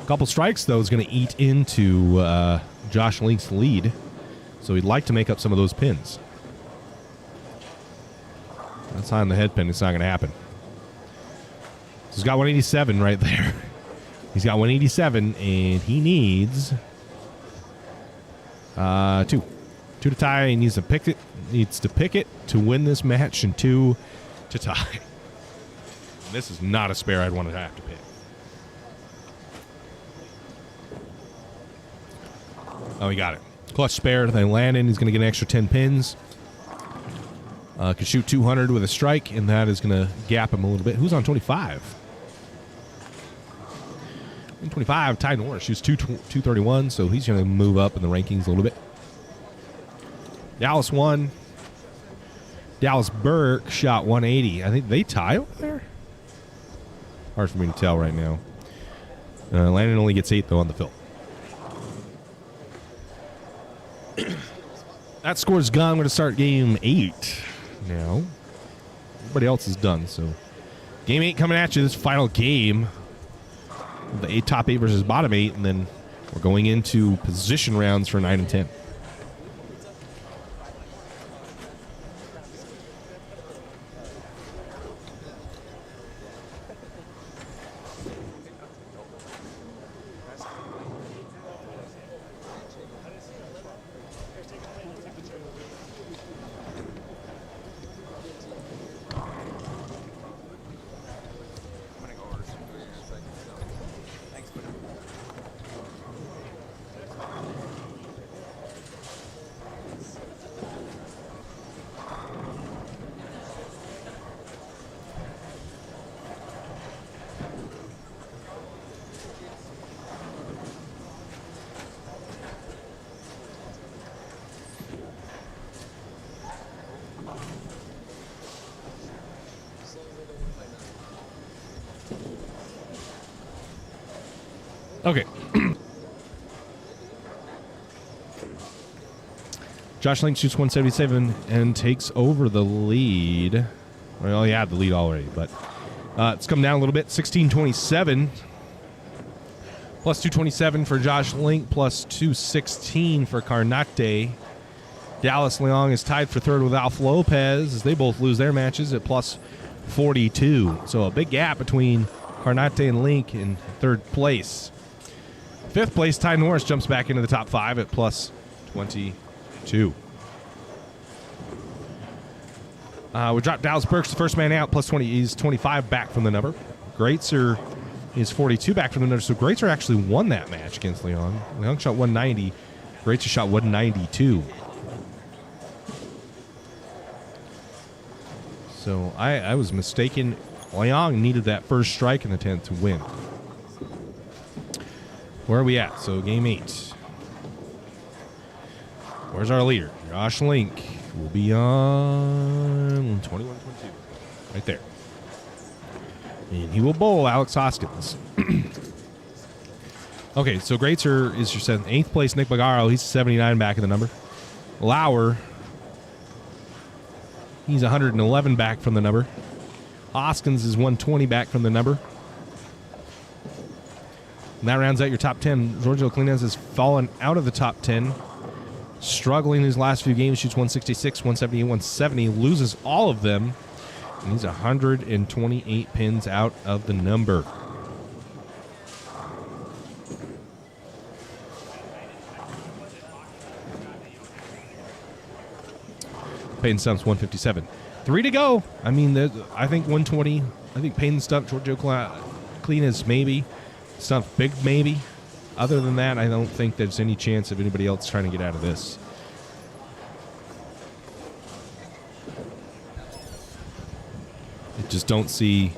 A couple strikes, though, is going to eat into Josh Link's lead. So he'd like to make up some of those pins. That's high on the head pin. It's not going to happen. So he's got 187 right there. He's got 187, and he needs 2. 2 to tie. He needs to pick it. Needs to pick it to win this match, and 2 to tie. And this is not a spare I'd want to have to pick. Oh, he got it. Clutch spare. Then Landon. He's going to get an extra 10 pins. Can shoot 200 with a strike, and that is going to gap him a little bit. Who's on 25? 25, Ty Norris shoots 231, so he's going to move up in the rankings a little bit. Dallas won. Dallas Burke shot 180. I think they tie over there. Hard for me to tell right now. Landon only gets 8, though, on the fill. That score's gone. We're going to start game 8 now. Everybody else is done, so game 8 coming at you. This final game. The top 8 versus bottom 8, and then we're going into position rounds for 9 and 10. Okay. Josh Link shoots 177 and takes over the lead. Well, he had the lead already, but it's come down a little bit. 1627. Plus 227 for Josh Link, plus 216 for Carnate. Dallas Leong is tied for third with Alf Lopez as they both lose their matches at plus 42. So a big gap between Carnate and Link in third place. Fifth place, Ty Norris jumps back into the top 5 at plus 22. We dropped Dallas Burks, the first man out, plus 20. He's 25 back from the number. Greatzer is 42 back from the number. So Greatzer actually won that match against Leong. Leong shot 190. Greatzer shot 192. So I was mistaken. Leong needed that first strike in the 10th to win. Where are we at? So game 8. Where's our leader? Josh Link will be on 21-22. Right there. And he will bowl Alex Hoskins. Okay, so Greatzer is your 7th. 8th place, Nick Bagaro. He's 79 back in the number. Lauer, he's 111 back from the number. Hoskins is 120 back from the number. And that rounds out your top 10. Giorgio Clinez has fallen out of the top 10. Struggling his last few games. Shoots 166, 170, 170. Loses all of them. And he's 128 pins out of the number. Payton Stump's 157. 3 to go. I mean, I think 120. I think Payton Stump, Giorgio Clinez maybe. Stump big maybe. Other than that, I don't think there's any chance of anybody else trying to get out of this. I just don't see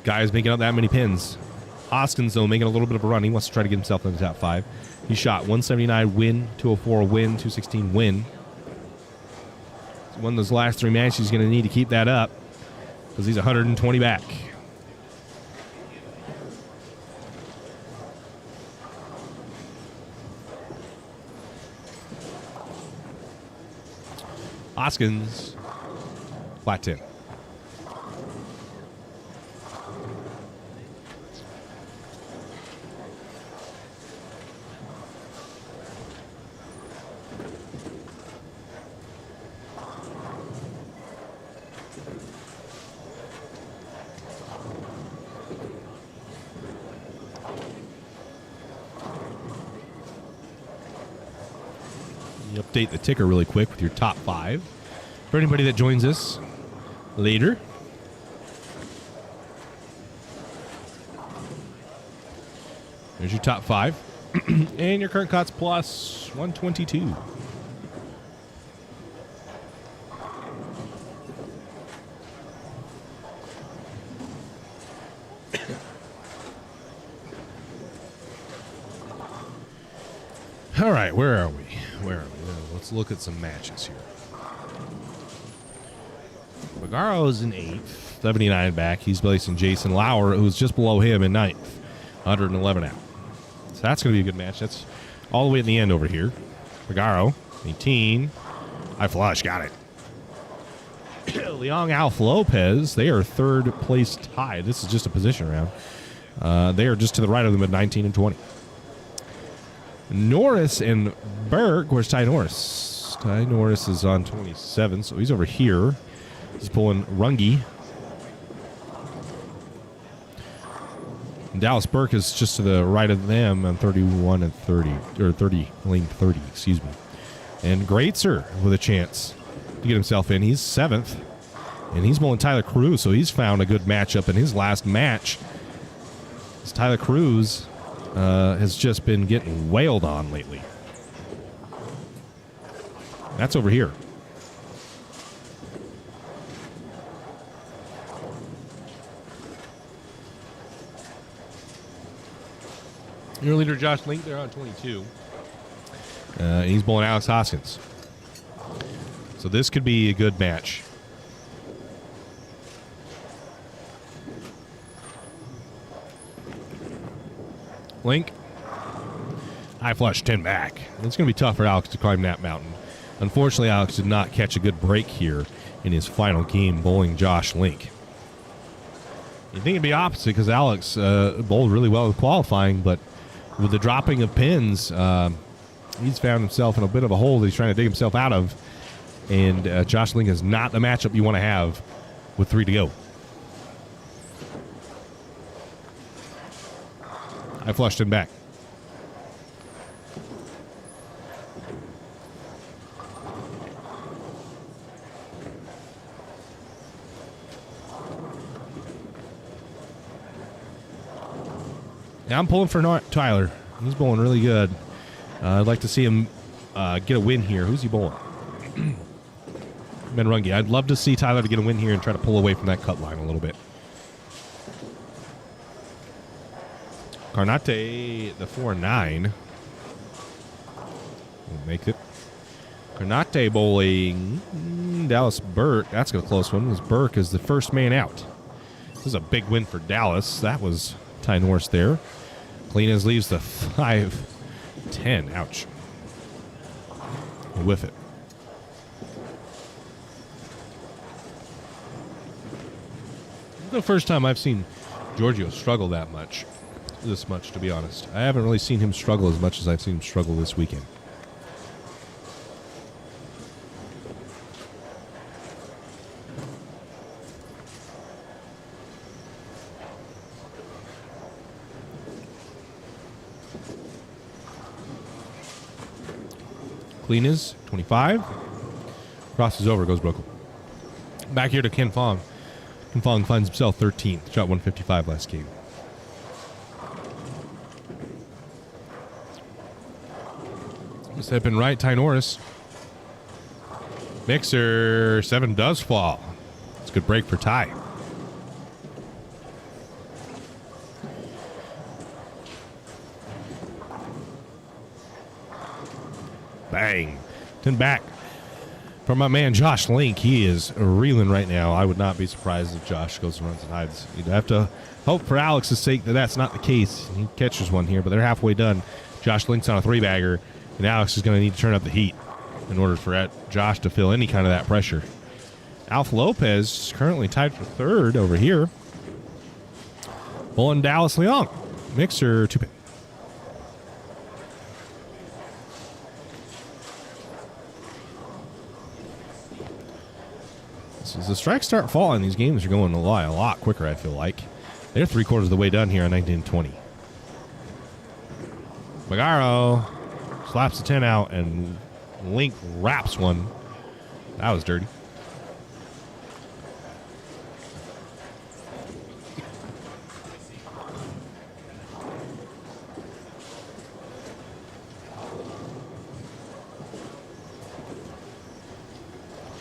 guys making out that many pins. Hoskins, though, making a little bit of a run. He wants to try to get himself in the top 5. He shot 179 win, 204 win, 216 win. One of those last 3 matches, he's going to need to keep that up because he's 120 back. Hoskins, flat 10. Update the ticker really quick with your top 5 for anybody that joins us later. There's your top 5 and your current cots plus 122. All right, where are we? Let's look at some matches here. Bagaro is in 8th, 79 back. He's facing Jason Lauer, who's just below him in 9th, 111 out. So that's going to be a good match. That's all the way at the end over here. Bagaro, 18. High flush, got it. Leong Alf Lopez, they are 3rd place tied. This is just a position round. They are just to the right of them at 19 and 20. Norris and Berg, where's Ty Norris? Ty Norris is on 27, so he's over here. He's pulling Runge. And Dallas Burke is just to the right of them on 31 and 30, or 30, lane 30, excuse me. And Greatzer with a chance to get himself in. He's 7th, and he's pulling Tyler Cruz, so he's found a good matchup in his last match. As Tyler Cruz has just been getting wailed on lately. That's over here. Your leader, Josh Link, they're on 22. He's bowling Alex Hoskins. So this could be a good match. Link High flush, 10 back. It's going to be tough for Alex to climb that mountain. Unfortunately, Alex did not catch a good break here in his final game bowling Josh Link. You think it'd be opposite because Alex bowled really well in qualifying, but with the dropping of pins, he's found himself in a bit of a hole that he's trying to dig himself out of. And Josh Link is not the matchup you want to have with 3 to go. I flushed him back. Now I'm pulling for Tyler. He's bowling really good. I'd like to see him get a win here. Who's he bowling? Menrungi. I'd love to see Tyler to get a win here and try to pull away from that cut line a little bit. Carnate, the 4-9. We'll make it. Carnate bowling Dallas Burke. That's a close one. As Burke is the first man out. This is a big win for Dallas. That was Ty Norris there. Clean leaves the 5-10. Ouch. Whiff it. This is the first time I've seen Giorgio struggle this much, to be honest. I haven't really seen him struggle as much as I've seen him struggle this weekend. Clean is 25. Crosses over, goes broken. Back here to Ken Fong. Ken Fong finds himself 13th. Shot 155 last game. Step in right, Ty Norris. Mixer, 7 does fall. It's a good break for Ty. Bang. 10 back. For my man Josh Link, he is reeling right now. I would not be surprised if Josh goes and runs and hides. You'd have to hope for Alex's sake that that's not the case. He catches one here, but they're halfway done. Josh Link's on a 3-bagger, and Alex is going to need to turn up the heat in order for Josh to feel any kind of that pressure. Alf Lopez is currently tied for 3rd over here. Bowling Dallas Leong. Mixer 2-pin. As the strikes start falling, these games are going a lot quicker, I feel like. They're 3/4 of the way done here on 1920. Magaro slaps the 10 out, and Link wraps one. That was dirty.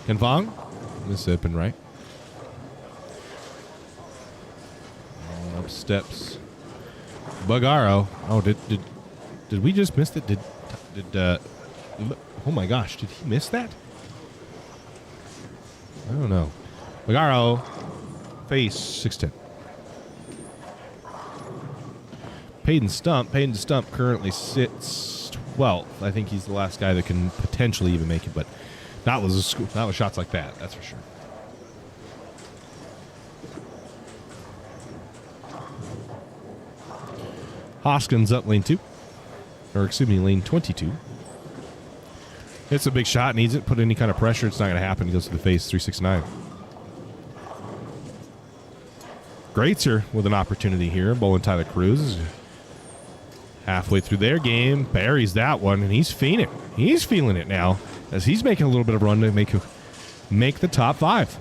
Ken Fong. This open right. Up steps Bagaro. Oh, did we just miss it? Oh my gosh, did he miss that? I don't know. Bagaro face 6-10. Payton Stump currently sits 12th. I think he's the last guy that can potentially even make it, but not with shots like that, that's for sure. Hoskins up lane 2. Or excuse me, lane 22. Hits a big shot, needs it, put any kind of pressure, it's not going to happen. He goes to the face, 369. Greatzer with an opportunity here. Bowling Tyler Cruz. Halfway through their game, buries that one, and he's feeling it. He's feeling it now, as he's making a little bit of a run to make the top 5.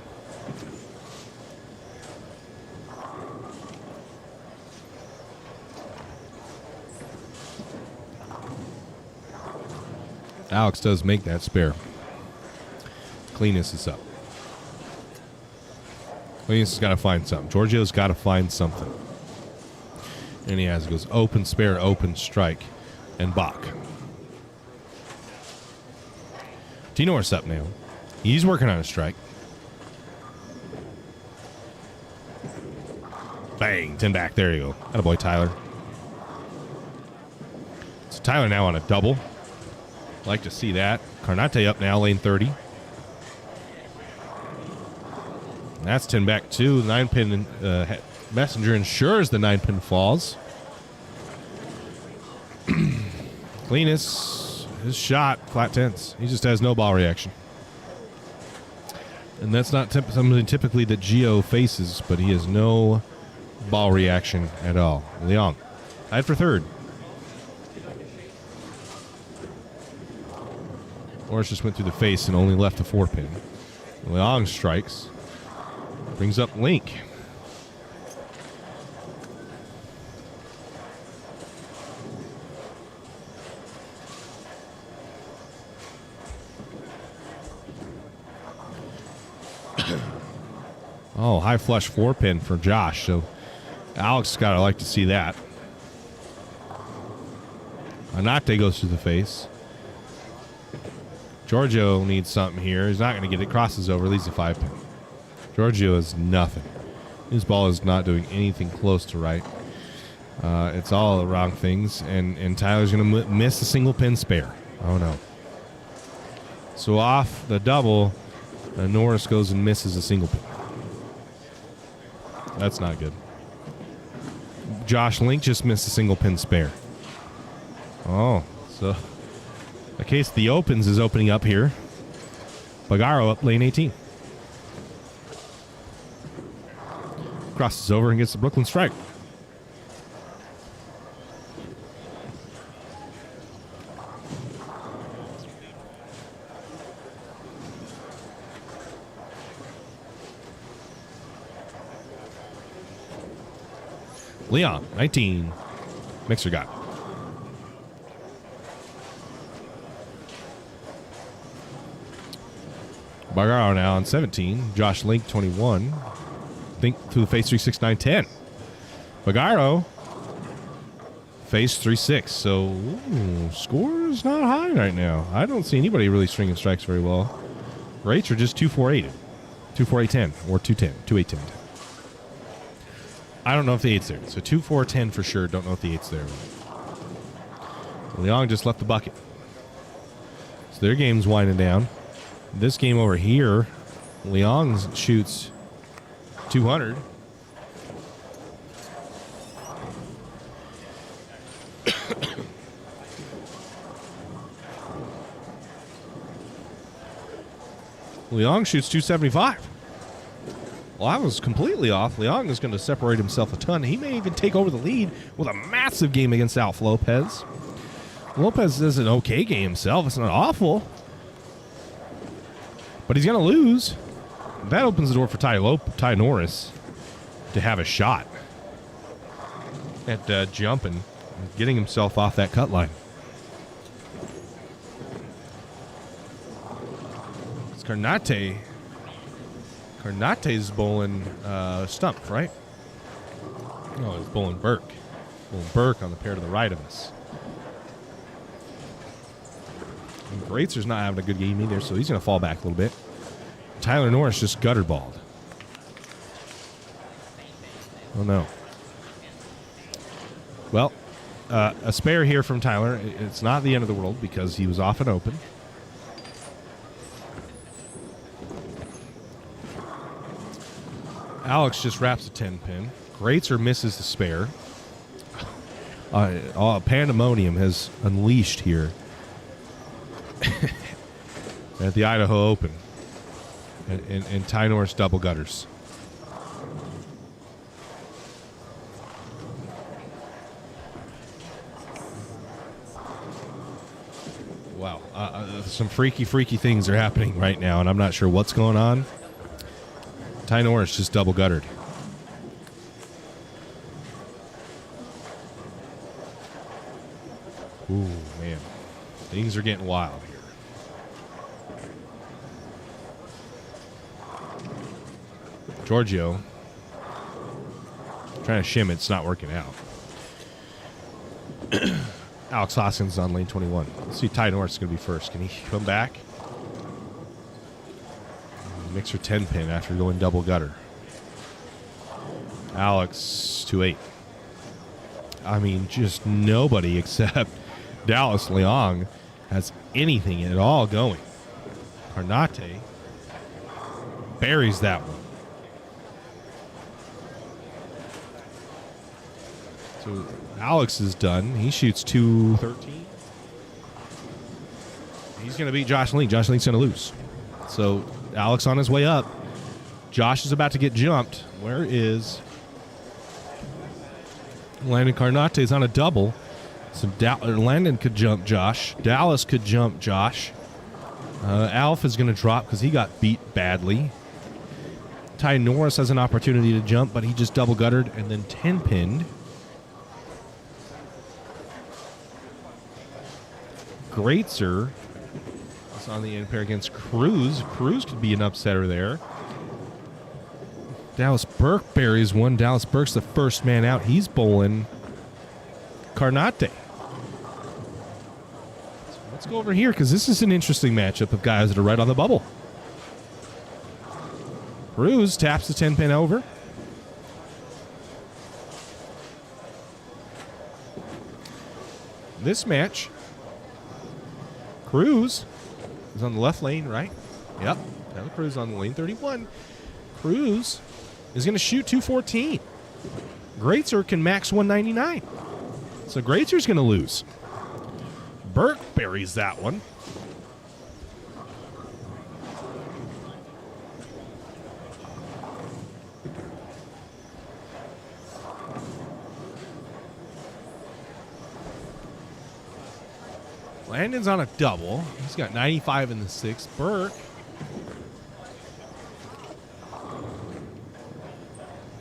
Alex does make that spare. Cleanest is up. Cleanest has got to find something. Giorgio's got to find something. And he has. It goes open, spare, open, strike, and Bach. T. Norris up now. He's working on a strike. Bang. 10 back. There you go. Attaboy, Tyler. It's Tyler now on a double. Like to see that. Carnate up now, lane 30. That's 10 back 2. 9-pin Messenger ensures the 9-pin falls. Cleanest, his shot, flat 10s. He just has no ball reaction. And that's not something typically that Gio faces, but he has no ball reaction at all. Leong, tied for third. Norris just went through the face and only left the 4-pin. Leong strikes. Brings up Link. Oh, high flush 4-pin for Josh. So Alex got to like to see that. Anate goes through the face. Giorgio needs something here. He's not going to get it. Crosses over, leaves the 5-pin. Giorgio is nothing. His ball is not doing anything close to right. It's all the wrong things. And Tyler's going to miss a single pin spare. Oh, no. So off the double, Norris goes and misses a single pin. That's not good. Josh Link just missed a single pin spare. Oh, so the case of the opens is opening up here. Bagaro up lane 18. Crosses over and gets the Brooklyn strike. Leon, 19. Mixer got. Bargaro now on 17. Josh Link, 21. Think through the face 3, 6, 9, 10. Bagaro face 3-6. So score is not high right now. I don't see anybody really stringing strikes very well. Rates are just 2-4-8. 2-4-8-10 or 2-10. 2-8-10. I don't know if the 8's there. So 2-4-10 for sure. Don't know if the 8's there. Leong just left the bucket. So their game's winding down. This game over here, Leong shoots 200. Leong shoots 275. Well, I was completely off. Leong is going to separate himself a ton. He may even take over the lead with a massive game against Alf Lopez. Lopez does an okay game himself. It's not awful. But he's going to lose. That opens the door for Ty Norris to have a shot at jumping and getting himself off that cut line. It's Carnate. Carnate's bowling Stump, right? No, it's bowling Burke. Bowling Burke on the pair to the right of us. And Greitzer's not having a good game either, so he's going to fall back a little bit. Tyler Norris just gutter balled. Oh, no. Well, a spare here from Tyler. It's not the end of the world because he was off and open. Alex just wraps a 10-pin. Greitzer misses the spare. Pandemonium has unleashed here at the Idaho Open. And Ty Norris double gutters. Wow. Some freaky things are happening right now, and I'm not sure what's going on. Ty Norris just double guttered. Ooh, man. Things are getting wild here. Giorgio trying to shim it. It's not working out. Alex Hoskins on lane 21. Let's see, Ty Norris is going to be first. Can he come back? Mixer 10-pin after going double gutter. Alex 2-8. I mean, just nobody except Dallas Leong has anything at all going. Carnate buries that one. So Alex is done. He shoots 213. He's going to beat Josh Link. Josh Link's going to lose. So Alex on his way up. Josh is about to get jumped. Where is Landon? Carnate is on a double. So Landon could jump Josh. Dallas could jump Josh. Alf is going to drop because he got beat badly. Ty Norris has an opportunity to jump, but he just double guttered and then 10-pinned. Greatzer is on the end pair against Cruz. Cruz could be an upsetter there. Dallas Burke buries one. Dallas Burke's the first man out. He's bowling Carnate. So let's go over here because this is an interesting matchup of guys that are right on the bubble. Cruz taps the 10-pin over. This match, Cruz is on the left lane, right? Yep. Tyler Cruz on the lane 31. Cruz is going to shoot 214. Greatzer can max 199. So Greitzer's going to lose. Burke buries that one. Landon's on a double. He's got 95 in the sixth. Burke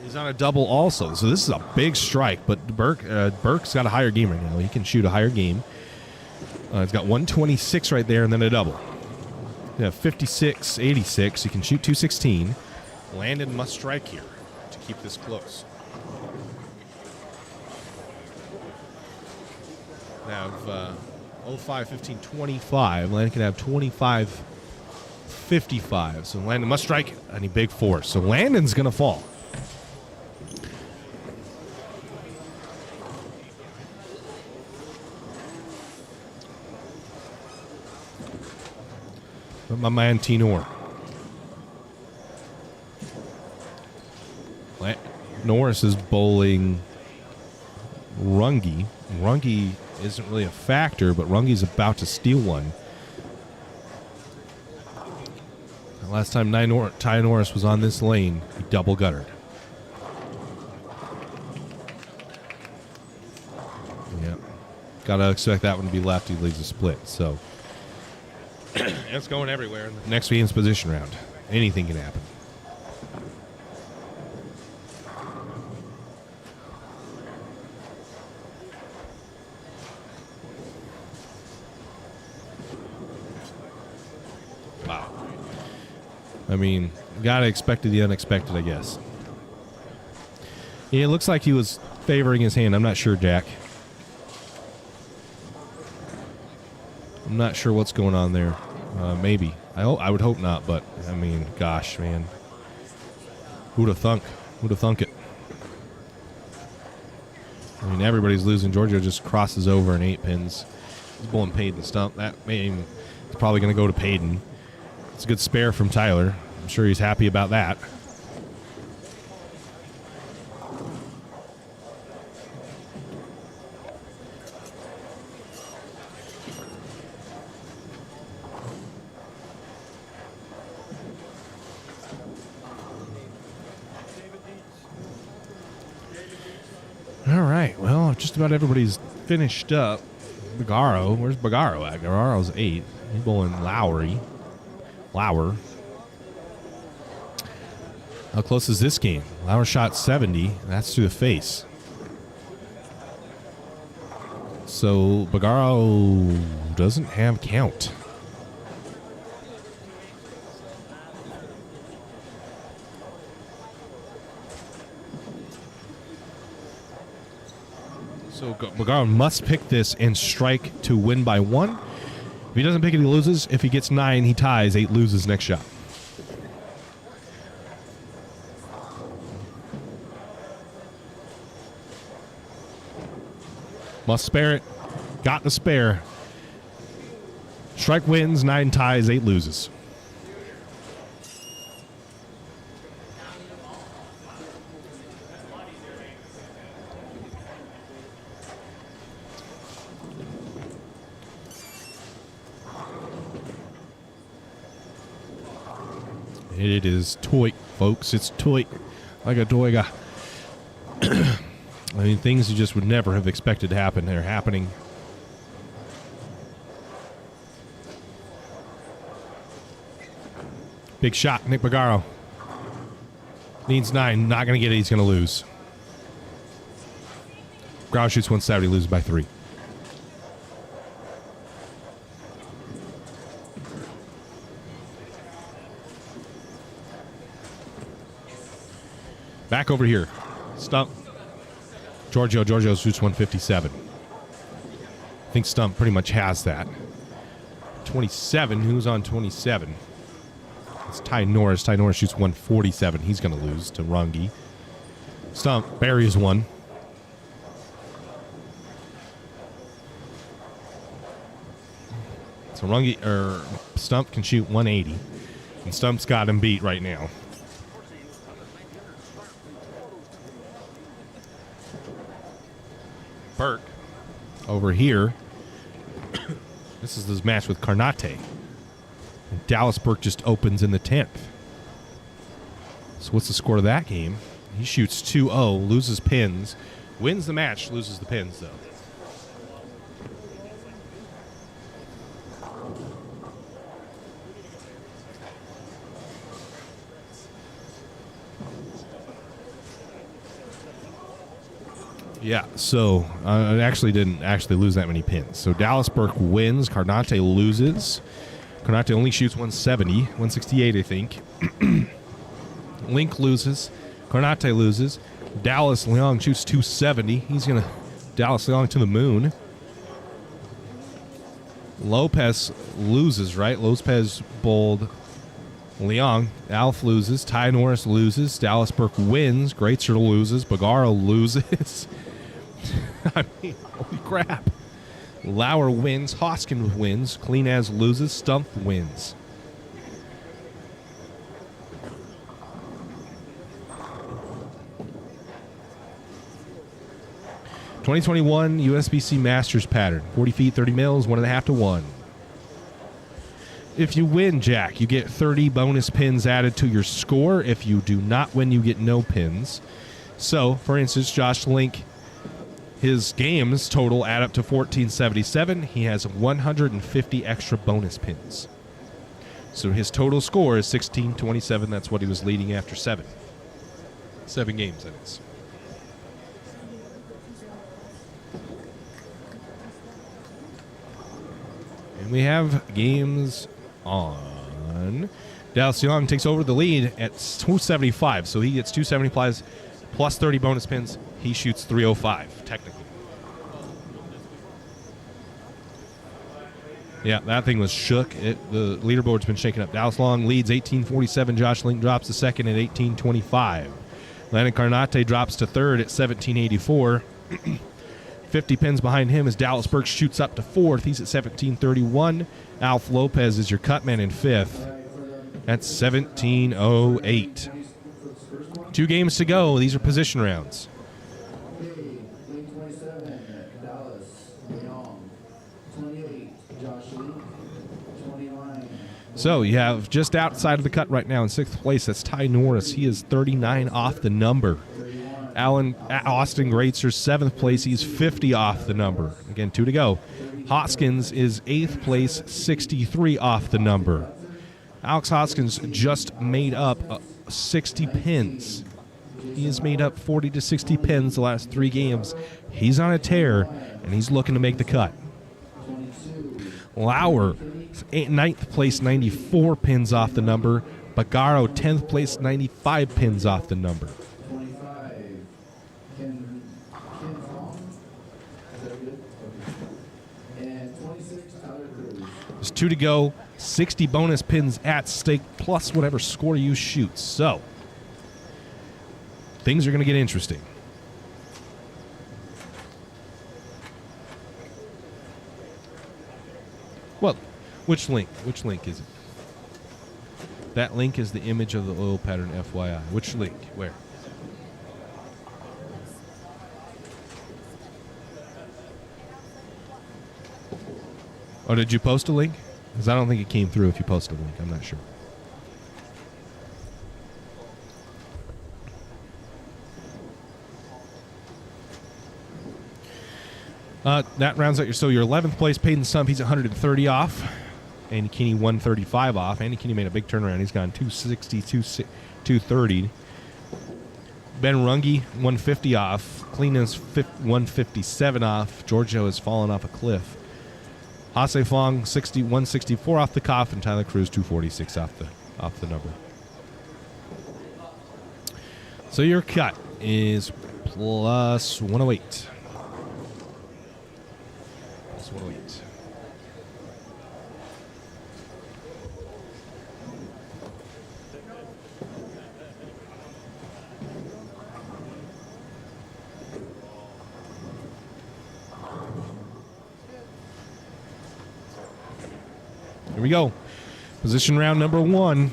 is on a double also. So this is a big strike, but Burke's got a higher game right now. He can shoot a higher game. He's got 126 right there and then a double. You have 56, 86. He can shoot 216. Landon must strike here to keep this close. We have 05, 15, 25. Landon can have 25, 55. So Landon must strike any big force. So Landon's going to fall. But my man T-Nor. Norris is bowling Runge. Runge isn't really a factor, but Runge's about to steal one. Last time Ty Norris was on this lane, he double guttered. Yeah. Gotta expect that one to be left. He leaves a split. So it's going everywhere. Next game's position round. Anything can happen. Wow. I mean, gotta expect the unexpected, I guess. Yeah, it looks like he was favoring his hand. I'm not sure, Jack. I'm not sure what's going on there. Maybe. I would hope not, but, I mean, gosh, man. Who'd have thunk? Who'd have thunk it? I mean, everybody's losing. Giorgio just crosses over in 8 pins. He's bowling Payton stump. That is probably going to go to Payton. It's a good spare from Tyler. I'm sure he's happy about that. All right, well, just about everybody's finished up. Bagaro, where's Bagaro at? Bagaro's 8. He's bowling Lauer. How close is this game? Lauer shot 70. That's to the face. So Bagaro doesn't have count. So Bagaro must pick this and strike to win by 1. If he doesn't pick it, he loses. If he gets 9, he ties. 8 loses next shot. Must spare it. Got the spare. Strike wins, 9 ties, 8 loses. It is toy, folks. It's toy. Like a doiga. I mean, things you just would never have expected to happen. They're happening. Big shot, Nick Bagaro. Needs 9. Not going to get it. He's going to lose. Grau shoots 170, loses by 3. Back over here. Stump. Giorgio shoots 157. I think Stump pretty much has that. 27. Who's on 27? It's Ty Norris. Ty Norris shoots 147. He's going to lose to Runge. Stump buries one. So Stump can shoot 180. And Stump's got him beat right now. Burke over here. This is his match with Carnate. And Dallas Burke just opens in the 10th. So what's the score of that game? He shoots 2-0, loses pins, wins the match, loses the pins though. Yeah, so I didn't lose that many pins. So Dallas Burke wins, Carnate loses. Carnate only shoots 170, 168 I think. Link loses, Carnate loses. Dallas Leong shoots 270. He's going to Dallas Leong to the moon. Lopez loses, right? Lopez bowled Leong. Alf loses. Ty Norris loses. Dallas Burke wins. Greatzer loses. Bagaro loses. I mean, holy crap. Lauer wins. Hoskins wins. Clean as loses. Stump wins. '21 USBC Masters pattern. 40 feet, 30 mils, 1.5 to 1. If you win, Jack, you get 30 bonus pins added to your score. If you do not win, you get no pins. So, for instance, Josh Link, his games total add up to 1477. He has 150 extra bonus pins. So his total score is 1627. That's what he was leading after 7. 7 games, that is. And we have games on. Dallas Young takes over the lead at 275. So he gets 275 plus 30 bonus pins. He shoots 305, technically. Yeah, that thing was shook. The leaderboard's been shaken up. Dallas Long leads 1847. Josh Link drops to second at 1825. Landon Carnate drops to third at 1784. 50 pins behind him as Dallas Burke shoots up to fourth. He's at 1731. Alf Lopez is your cutman in fifth at 1708. 2 games to go. These are position rounds. So you have just outside of the cut right now in 6th place. That's Ty Norris. He is 39 off the number. Austin Greatzer, 7th place. He's 50 off the number. Again, 2 to go. Hoskins is 8th place, 63 off the number. Alex Hoskins just made up 60 pins. He has made up 40 to 60 pins the last 3 games. He's on a tear, and he's looking to make the cut. Lauer, 9th place, 94 pins off the number. Bagaro, 10th place, 95 pins off the number. There's 2 to go, 60 bonus pins at stake, plus whatever score you shoot. So, things are going to get interesting. Well, which link? Which link is it? That link is the image of the oil pattern, FYI. Which link? Where? Oh, did you post a link? Because I don't think it came through if you posted a link. I'm not sure. That rounds out your 11th place. Peyton Stump, he's 130 off. Andy Kinney 135 off. Andy Kinney made a big turnaround. He's gone 260, 230. Ben Runge 150 off. Cleanan's 157 off. Giorgio has fallen off a cliff. Hase Fong 164 off the cuff, and Tyler Cruz 246 off the number. So your cut is plus 108. Plus 108. Here we go. Position round number 1.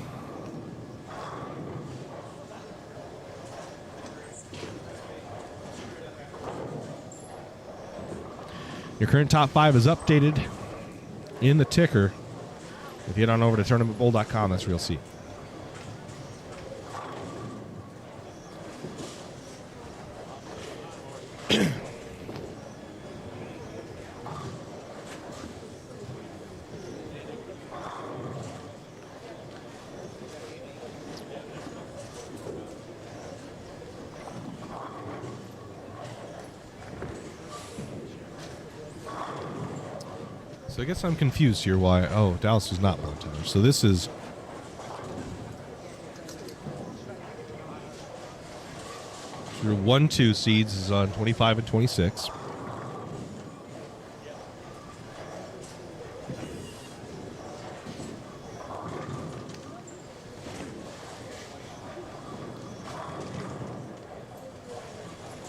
Your current top 5 is updated in the ticker. If you head on over to tournamentbowl.com, that's where you'll see it. So I guess I'm confused here why... Oh, Dallas is not one-timer. So this is... Your 1-2 seeds is on 25 and 26.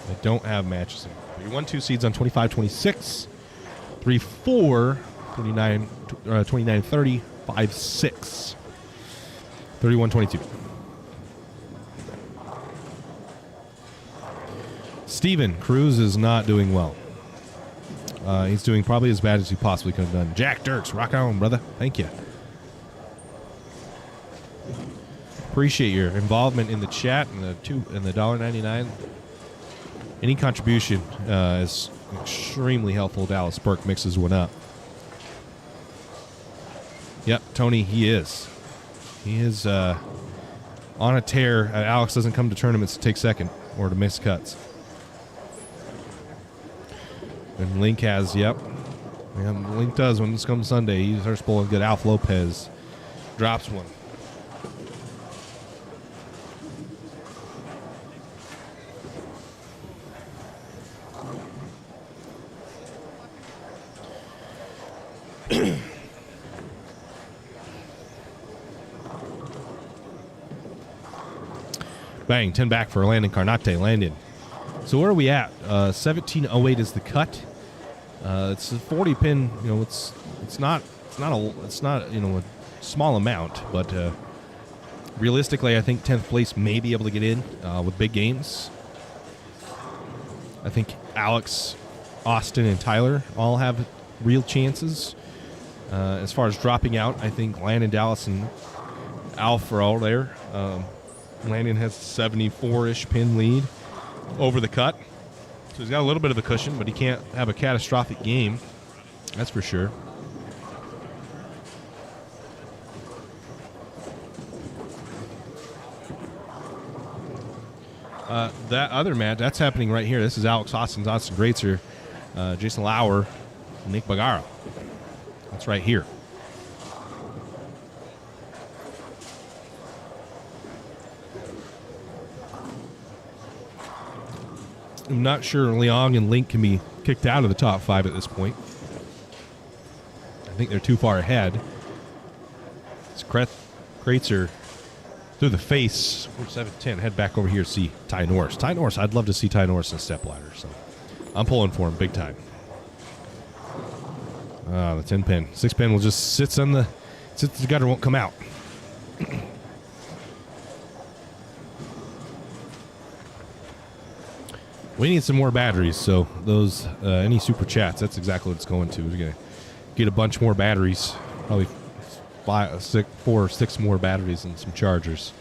I don't have matches in. Your 1-2 seeds on 25, 26. 3-4... 29, 30, 5, 6. 31, 22. Steven Cruz is not doing well. He's doing probably as bad as he possibly could have done. Jack Dirks, rock on, brother. Thank you. Appreciate your involvement in the chat and the $1.99. Any contribution is extremely helpful. Dallas Burke mixes one up. Yep, Tony, he is. He is on a tear. Alex doesn't come to tournaments to take second or to miss cuts. And Link has, yep. And Link does when this comes Sunday. He starts pulling good. Alf Lopez drops one. Bang, 10 back for Landon Carnate. Landon. So where are we at? 1708 is the cut. It's a 40 pin. You know, it's not a small amount, but realistically, I think 10th place may be able to get in with big games. I think Alex, Austin, and Tyler all have real chances. As far as dropping out, I think Landon, Dallas, and Alf are all there. Landon has a 74-ish pin lead over the cut. So he's got a little bit of a cushion, but he can't have a catastrophic game. That's for sure. That other match, that's happening right here. This is Alex Austin's Austin Greatzer, Jason Lauer, and Nick Bagara. That's right here. I'm not sure Leong and Link can be kicked out of the top 5 at this point. I think they're too far ahead. It's Kreitzer through the face. 7-10. Head back over here to see Ty Norris. Ty Norris, I'd love to see Ty Norris in Stepladder. So I'm pulling for him big time. The 10 pin. 6 pin will just sits on the gutter, won't come out. We need some more batteries, so those any super chats, that's exactly what it's going to. We're gonna get a bunch more batteries, probably 4 or 6 more batteries and some chargers.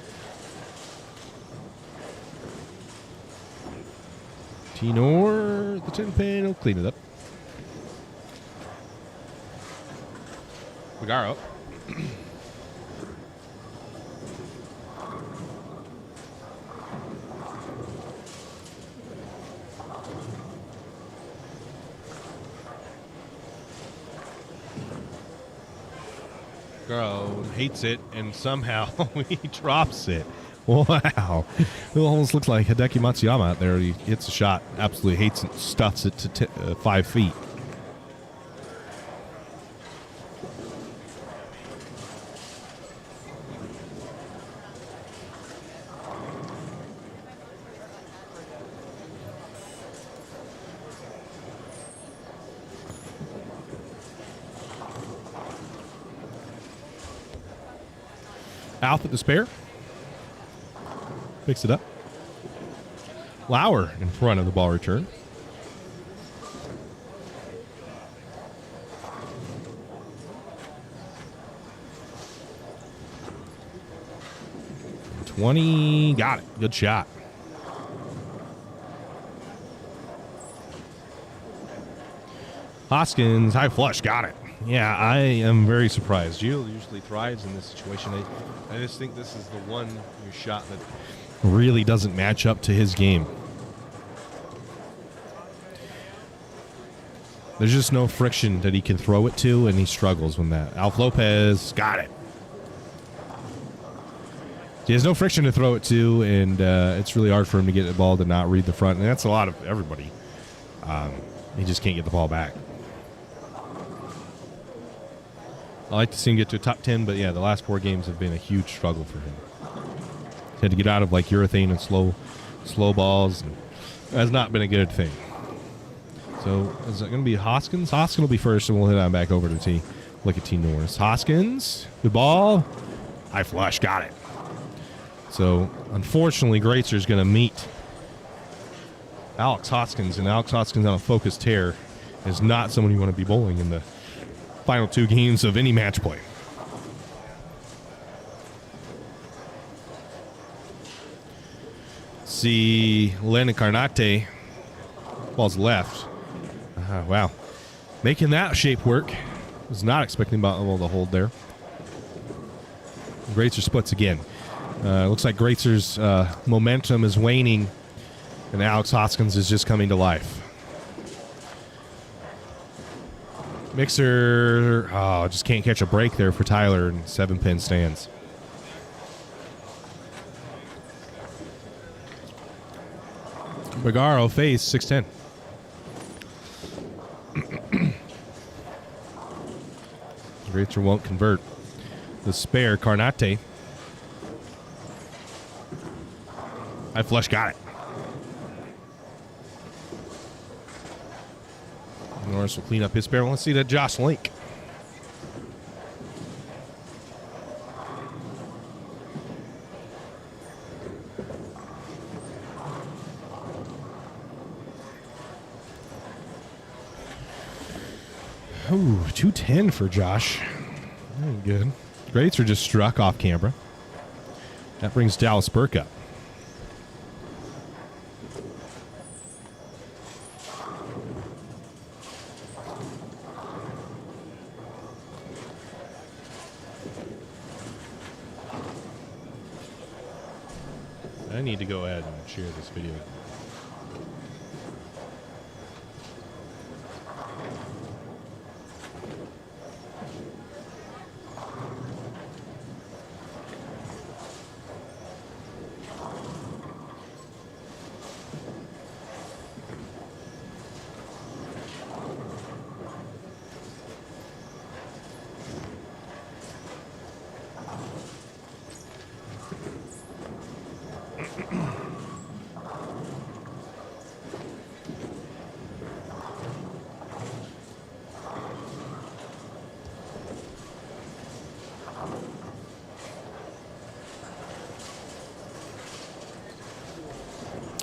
T-Nor, the 10 pin, will clean it up. Bagaro. Girl hates it, and somehow he drops it. Wow. It almost looks like Hideki Matsuyama out there. He hits a shot, absolutely hates it, stuffs it to 5 feet. Alf at the spare. Picks it up. Lauer in front of the ball return. $20. Got it. Good shot. Hoskins, high flush. Got it. Yeah, I am very surprised. Gio usually thrives in this situation. I just think this is the one shot that really doesn't match up to his game. There's just no friction that he can throw it to, and he struggles when that. Alf Lopez, got it. He has no friction to throw it to, and it's really hard for him to get the ball to not read the front, and that's a lot of everybody. He just can't get the ball back. I like to see him get to a top 10, but yeah, the last 4 games have been a huge struggle for him. He had to get out of like urethane and slow balls. And that's not been a good thing. So is it going to be Hoskins? Hoskins will be first, and we'll hit on back over to T. Look at T. Norris. Hoskins, good ball. High flush, got it. So unfortunately, Greitzer's going to meet Alex Hoskins, and Alex Hoskins on a focused tear is not someone you want to be bowling in the final 2 games of any match play. See Len Carnate, ball's left. Wow, making that shape work. Was not expecting about the hold there. Greitzer splits again. Looks like Greitzer's momentum is waning, and Alex Hoskins is just coming to life. Mixer, just can't catch a break there for Tyler, and 7 pin stands. Bagaro face 6-10. Greitzer won't convert. The spare, Carnate. High flush, got it. Norris will clean up his spare. Let's see that Josh Link. Ooh, 210 for Josh. Very good. Greitzer just struck off camera. That brings Dallas Burke up. I need to go ahead and share this video.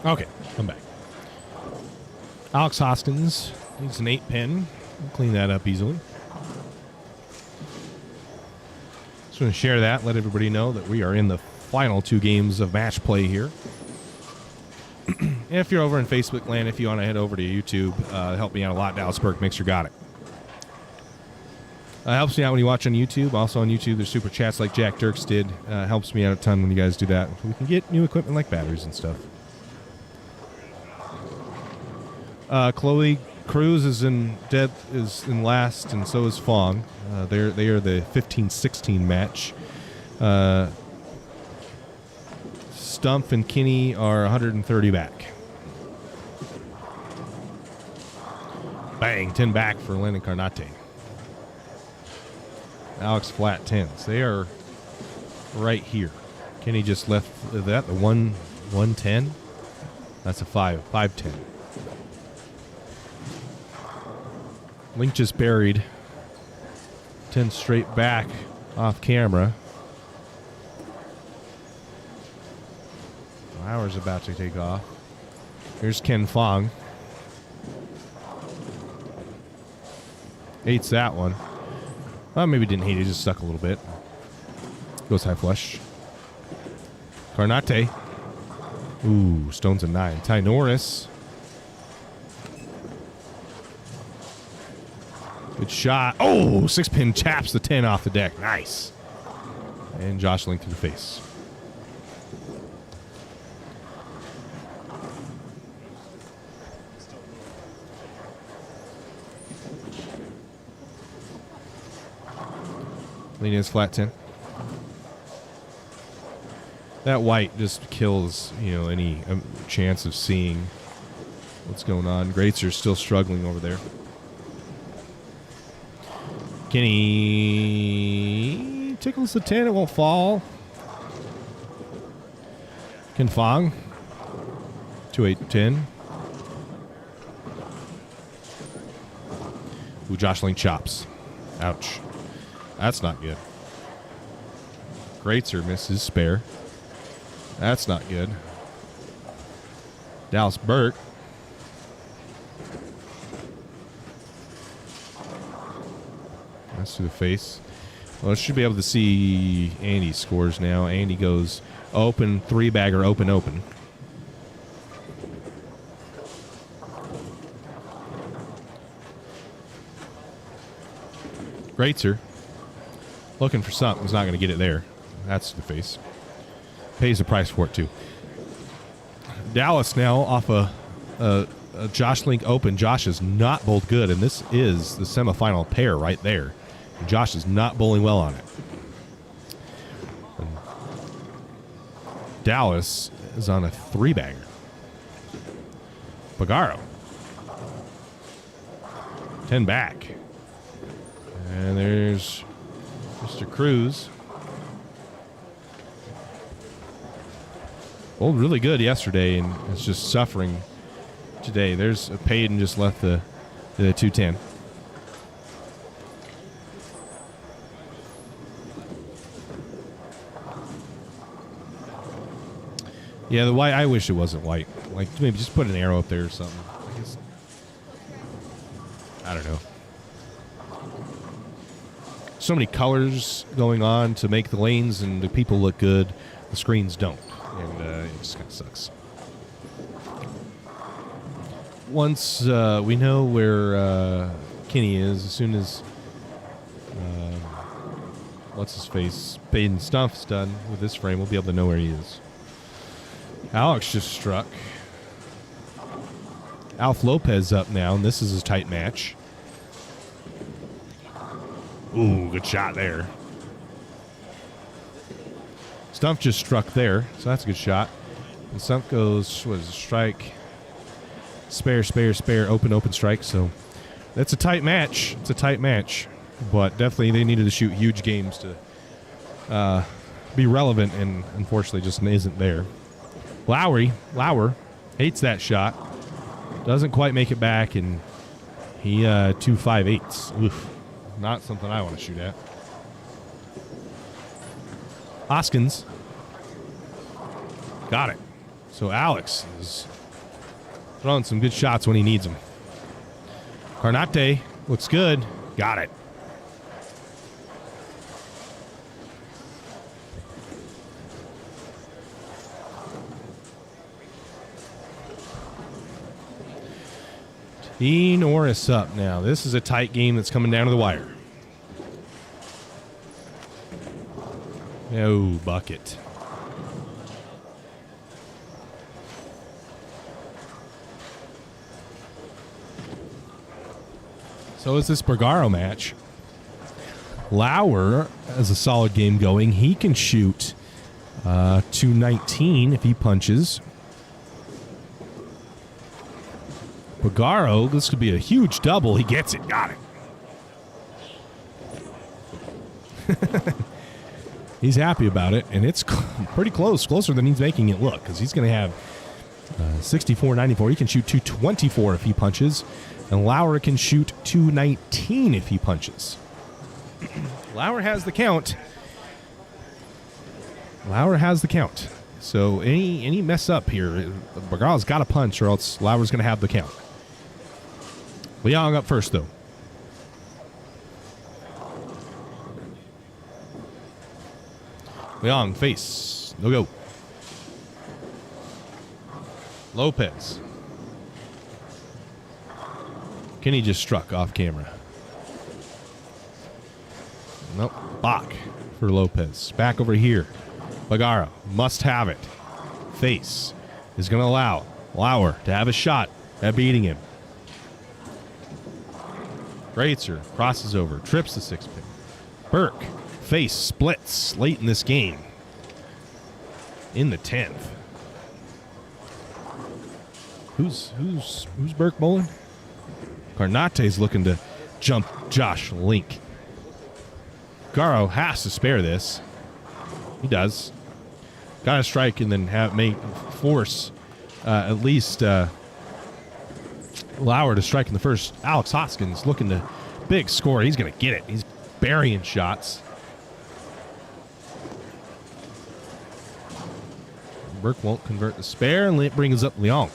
Okay, come back. Alex Hoskins needs an 8-pin. We'll clean that up easily. Just want to share that, let everybody know that we are in the final 2 games of match play here. If you're over in Facebook land, if you want to head over to YouTube, help me out a lot. Dallas Burke, Mixer got it. Helps me out when you watch on YouTube. Also on YouTube, there's super chats like Jack Dirks did. Helps me out a ton when you guys do that. We can get new equipment like batteries and stuff. Chloe Cruz is in last, and so is Fong. They are the 15-16 match. Stumpf and Kinney are 130 back. Bang, 10 back for Len and Carnate. Alex flat 10s. They are right here. Kenny just left that, the 110. That's a 5-10. Link just buried 10 straight back off camera. Lauer's about to take off. Here's Ken Fong. Hates that one. Well, maybe didn't hate it, just stuck a little bit. Goes high flush. Carnate. Ooh, Stone's a 9. Ty Norris. Good shot. Oh, 6-pin taps the 10 off the deck. Nice. And Josh Link to the face. Lena's flat 10. That white just kills, any chance of seeing what's going on. Greats are still struggling over there. Kenny tickles the 10. It won't fall. Ken Fong. 2-8-10. Ooh, Josh Link chops. Ouch. That's not good. Greatser misses spare. That's not good. Dallas Burke. That's to the face. Well, I should be able to see Andy's scores now. Andy goes open, 3-bagger, open, open. Greatser. Looking for something. He's not going to get it there. That's to the face. Pays the price for it, too. Dallas now off a Josh Link open. Josh is not bowled good, and this is the semifinal pair right there. And Josh is not bowling well on it. And Dallas is on a 3-bagger. Pagaro. 10 back. And there's Mr. Cruz. Bowled really good yesterday, and it's just suffering today. There's Payton just left the 210. Yeah, the white, I wish it wasn't white. Like, maybe just put an arrow up there or something. I don't know. So many colors going on to make the lanes and the people look good. The screens don't. And it just kind of sucks. Once we know where Kenny is, as soon as what's-his-face, Payton Stumpf's done with this frame, we'll be able to know where he is. Alex just struck. Alf Lopez up now, and this is a tight match. Ooh, good shot there. Stumpf just struck there, so that's a good shot. And Stumpf goes, what is it, strike, spare, spare, spare, open, open strike. So that's a tight match. It's a tight match. But definitely they needed to shoot huge games to be relevant, and unfortunately just isn't there. Lauer hates that shot. Doesn't quite make it back, and he 2.58. Oof. Not something I want to shoot at. Hoskins got it. So Alex is throwing some good shots when he needs them. Carnate looks good. Got it. T. Norris up now. This is a tight game that's coming down to the wire. No bucket. So is this Bergaro match. Lauer has a solid game going. He can shoot 219 if he punches. Bergaro, this could be a huge double. He gets it. Got it. He's happy about it, and it's pretty close. Closer than he's making it look, because he's going to have 64-94. He can shoot 224 if he punches, and Lauer can shoot 219 if he punches. Lauer has the count. Lauer has the count. So any mess up here, Bergaro's got to punch, or else Lauer's going to have the count. Leong up first, though. Leong, face. No go. Lopez. Kenny just struck off camera. Nope. Bach for Lopez. Back over here. Bergaro must have it. Face is going to allow Lauer to have a shot at beating him. Greitzer crosses over, trips the 6-pin. Burke, face splits late in this game. In the 10th. Who's Burke bowling? Carnate's looking to jump Josh Link. Garo has to spare this. He does. Got to strike and then force at least Lauer to strike in the first. Alex Hoskins looking to big score. He's going to get it. He's burying shots. Burke won't convert the spare, and it brings up Leong.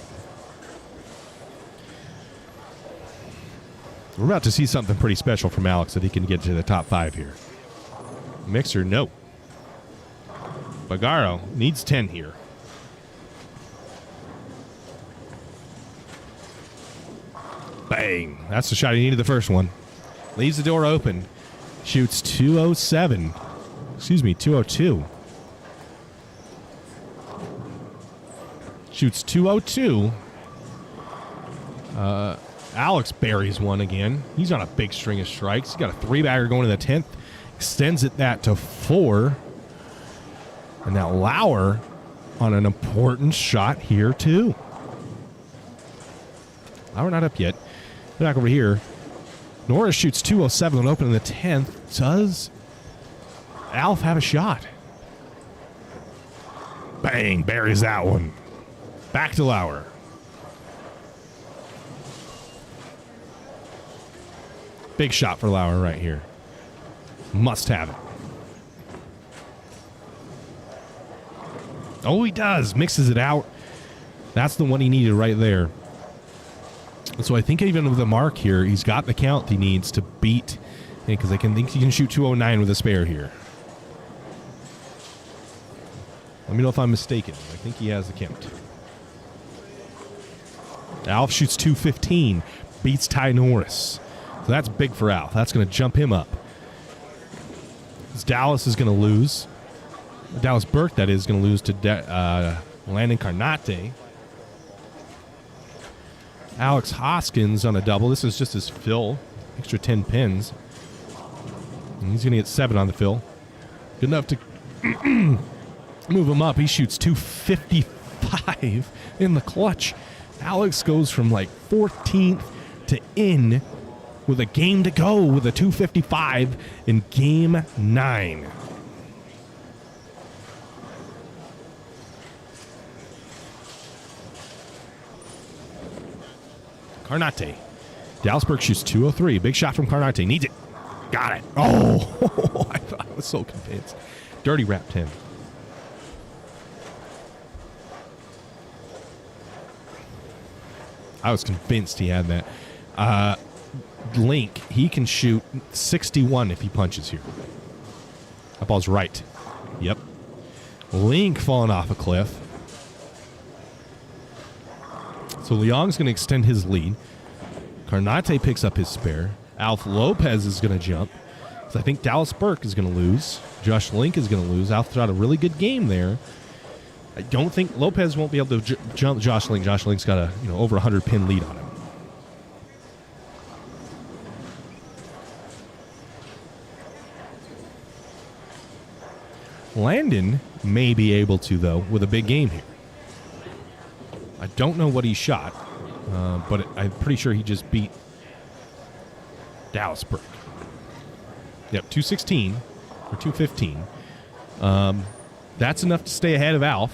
We're about to see something pretty special from Alex that he can get to the top 5 here. Mixer, no. Bergaro needs 10 here. Bang. That's the shot he needed the first one. Leaves the door open. Shoots 207. Excuse me, 202. Shoots 202. Alex buries one again. He's on a big string of strikes. He's got a 3-bagger going to the 10th. Extends that to 4. And now Lauer on an important shot here, too. Lauer not up yet. Back over here. Norris shoots 207 on open in the 10th. Does Alf have a shot? Bang, buries that one. Back to Lauer. Big shot for Lauer right here. Must have it. Oh, he does. Mixes it out. That's the one he needed right there. So I think even with the mark here, he's got the count he needs to beat, because I think he can shoot 209 with a spare here. Let me know if I'm mistaken. I think he has the count. Alf shoots 215, beats Ty Norris. So that's big for Alf. That's going to jump him up. Dallas is going to lose. Dallas Burke, that is, going to lose to Landon Carnate. Alex Hoskins on a double. This is just his fill. Extra 10 pins. And he's going to get 7 on the fill. Good enough to move him up. He shoots 255 in the clutch. Alex goes from like 14th to in with a game to go with a 255 in game 9. Carnate. Dallas Burke shoots 203. Big shot from Carnate. Needs it. Got it. Oh, I was so convinced. Dirty wrapped him. I was convinced he had that. Link, he can shoot 61 if he punches here. That ball's right. Yep. Link falling off a cliff. So Leong's going to extend his lead. Carnate picks up his spare. Alf Lopez is going to jump. So I think Dallas Burke is going to lose. Josh Link is going to lose. Alf shot a really good game there. I don't think Lopez won't be able to jump Josh Link. Josh Link's got a over 100 pin lead on him. Landon may be able to, though, with a big game here. I don't know what he shot, but I'm pretty sure he just beat Dallas Burke. Yep, 216 or 215. That's enough to stay ahead of Alf,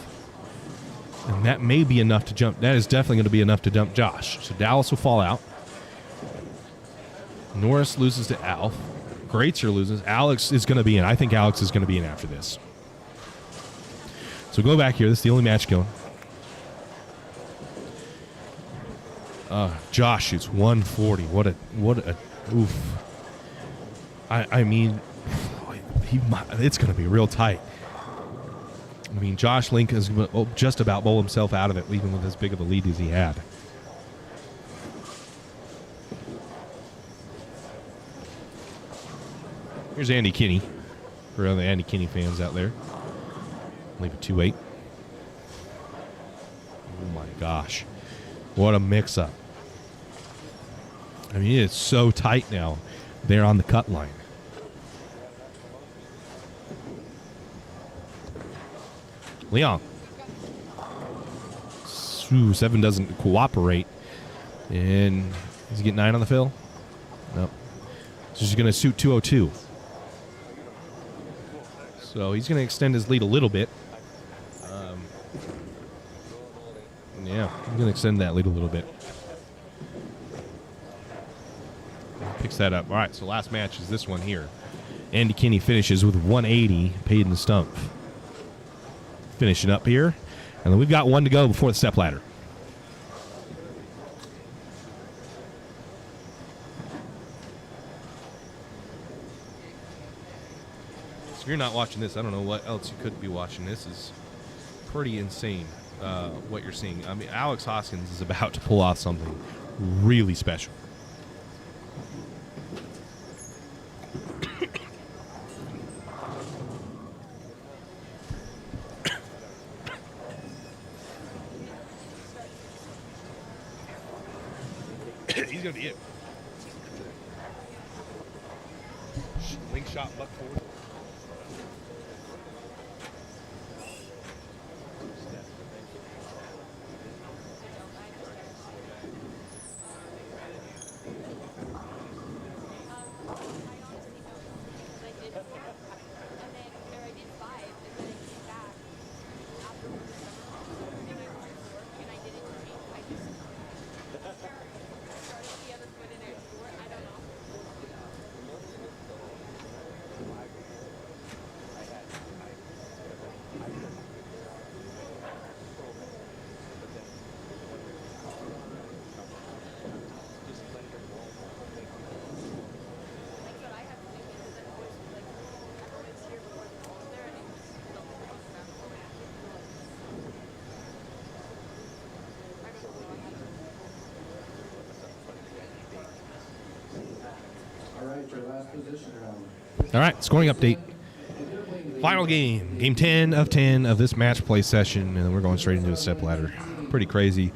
and that may be enough to jump. That is definitely going to be enough to dump Josh. So Dallas will fall out. Norris loses to Alf. Greatzer loses. Alex is going to be in. I think Alex is going to be in after this. So go back here. This is the only match going. Josh shoots 140. What a oof. I mean, it's going to be real tight. I mean, Josh Link is just about bowl himself out of it, even with as big of a lead as he had. Here's Andy Kinney, for all the Andy Kinney fans out there. Leave it 2-8. Oh my gosh. What a mix-up. I mean, it's so tight now. They're on the cut line. Leong. Ooh, 7 doesn't cooperate. And does he get 9 on the fill? Nope. So he's going to shoot 202. So he's going to extend his lead a little bit. Yeah, he's going to extend that lead a little bit. Picks that up. All right, so last match is this one here. Andy Kinney finishes with 180, paid in the stump. Finishing up here. And then we've got one to go before the step ladder. So if you're not watching this, I don't know what else you could be watching. This is pretty insane, what you're seeing. I mean, Alex Hoskins is about to pull off something really special. He's going to be it. Link shot, buck forward. All right, scoring update. Final game, game 10 of 10 of this match play session, and then we're going straight into a step ladder. Pretty crazy.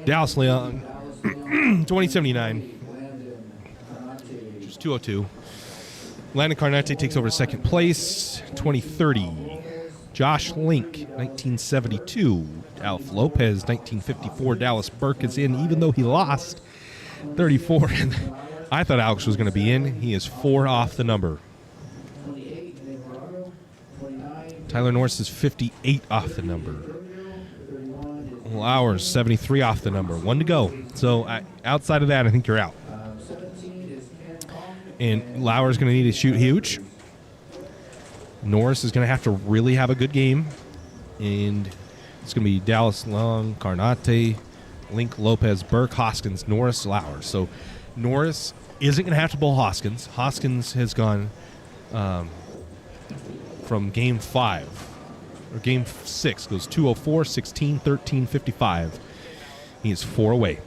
Dallas Leong, 2079, just 202. Landon Carnate takes over second place, 2030. Josh Link, 1972. Alf Lopez, 1954. Dallas Burke is in, even though he lost 34. I thought Alex was going to be in. He is 4 off the number. Tyler Norris is 58 off the number. Lowers, 73 off the number. 1 to go. So outside of that, I think you're out. And Lauer's going to need to shoot huge. Norris is going to have to really have a good game. And it's going to be Dallas Long, Carnate, Link, Lopez, Burke, Hoskins, Norris, Lauer. So Norris isn't going to have to bowl Hoskins. Hoskins has gone from game 5 or game 6, goes 204, 16, 13, 55. He is 4 away.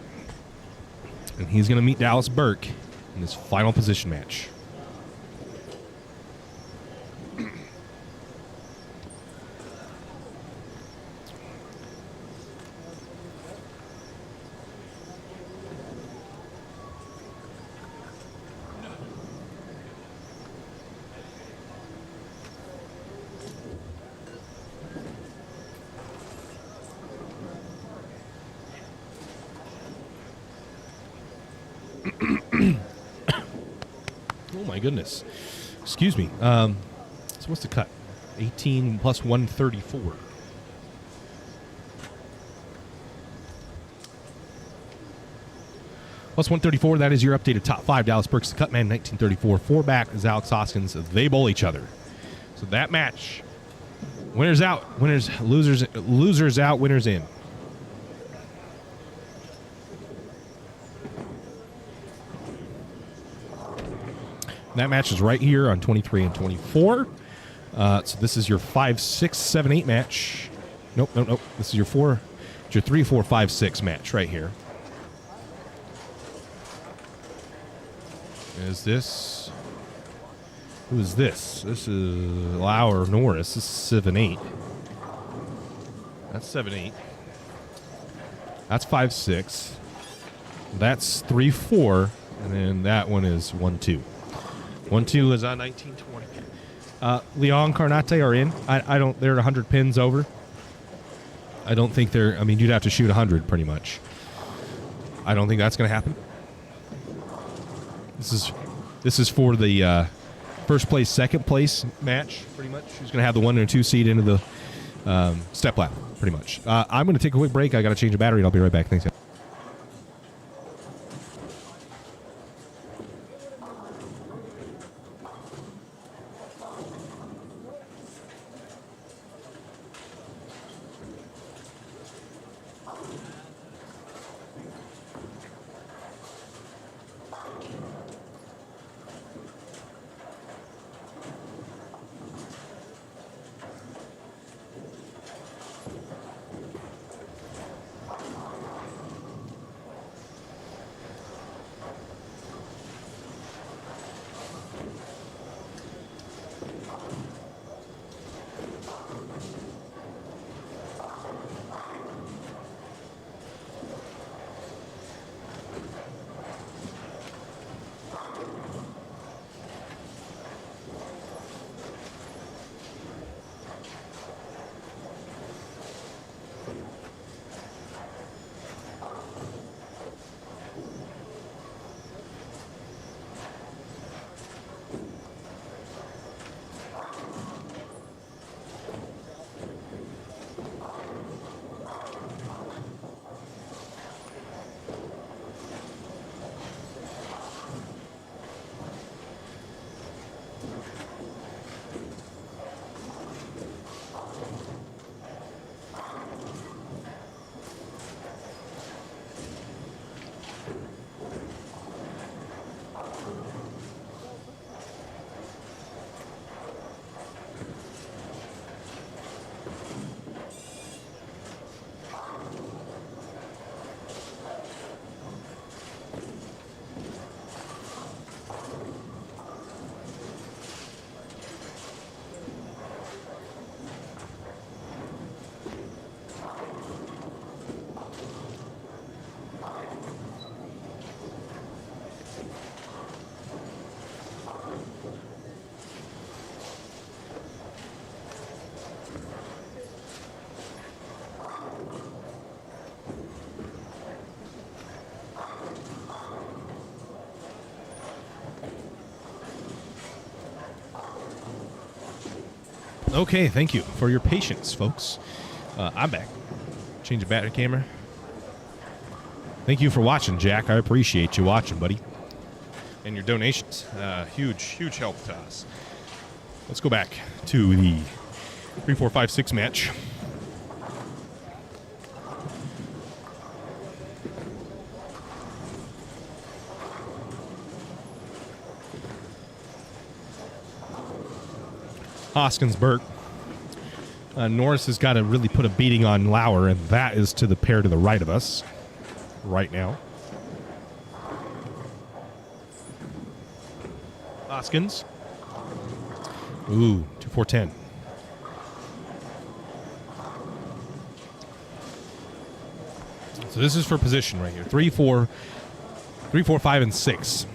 And he's going to meet Dallas Burke in this final position match. Oh my goodness. Excuse me. So what's the cut? 18 plus 134. Plus 134, that is your updated top 5. Dallas Burke's the cut man, 1934. 4 back is Alex Hoskins. They bowl each other. So that match, winners out, losers out, winners in. That match is right here on 23 and 24. So this is your 5, 6, 7, 8 match. Nope. This is your 3, 4, 5, 6 match right here. Is this? Who is this? This is Lauer Norris. This is 7, 8. That's 7, 8. That's 5, 6. That's 3, 4. And then that one is 1, 2. 1, 2 is on 19, 20. Leon Carnate are in. I don't. They're 100 pins over. I don't think they're. I mean, you'd have to shoot 100 pretty much. I don't think that's going to happen. This is for the first place, second place match, pretty much. Who's going to have the 1 and 2 seed into the stepladder, pretty much. I'm going to take a quick break. I got to change the battery, and I'll be right back. Thanks, guys. Okay, thank you for your patience, folks. I'm back. Change the battery camera. Thank you for watching, Jack. I appreciate you watching, buddy. And your donations. Huge help to us. Let's go back to the 3, 4, 5, 6 match. Hoskins, Burke. Norris has got to really put a beating on Lauer, and that is to the pair to the right of us right now. Hoskins. Ooh, 2-4-10. So this is for position right here. 3, 4, 5, and 6.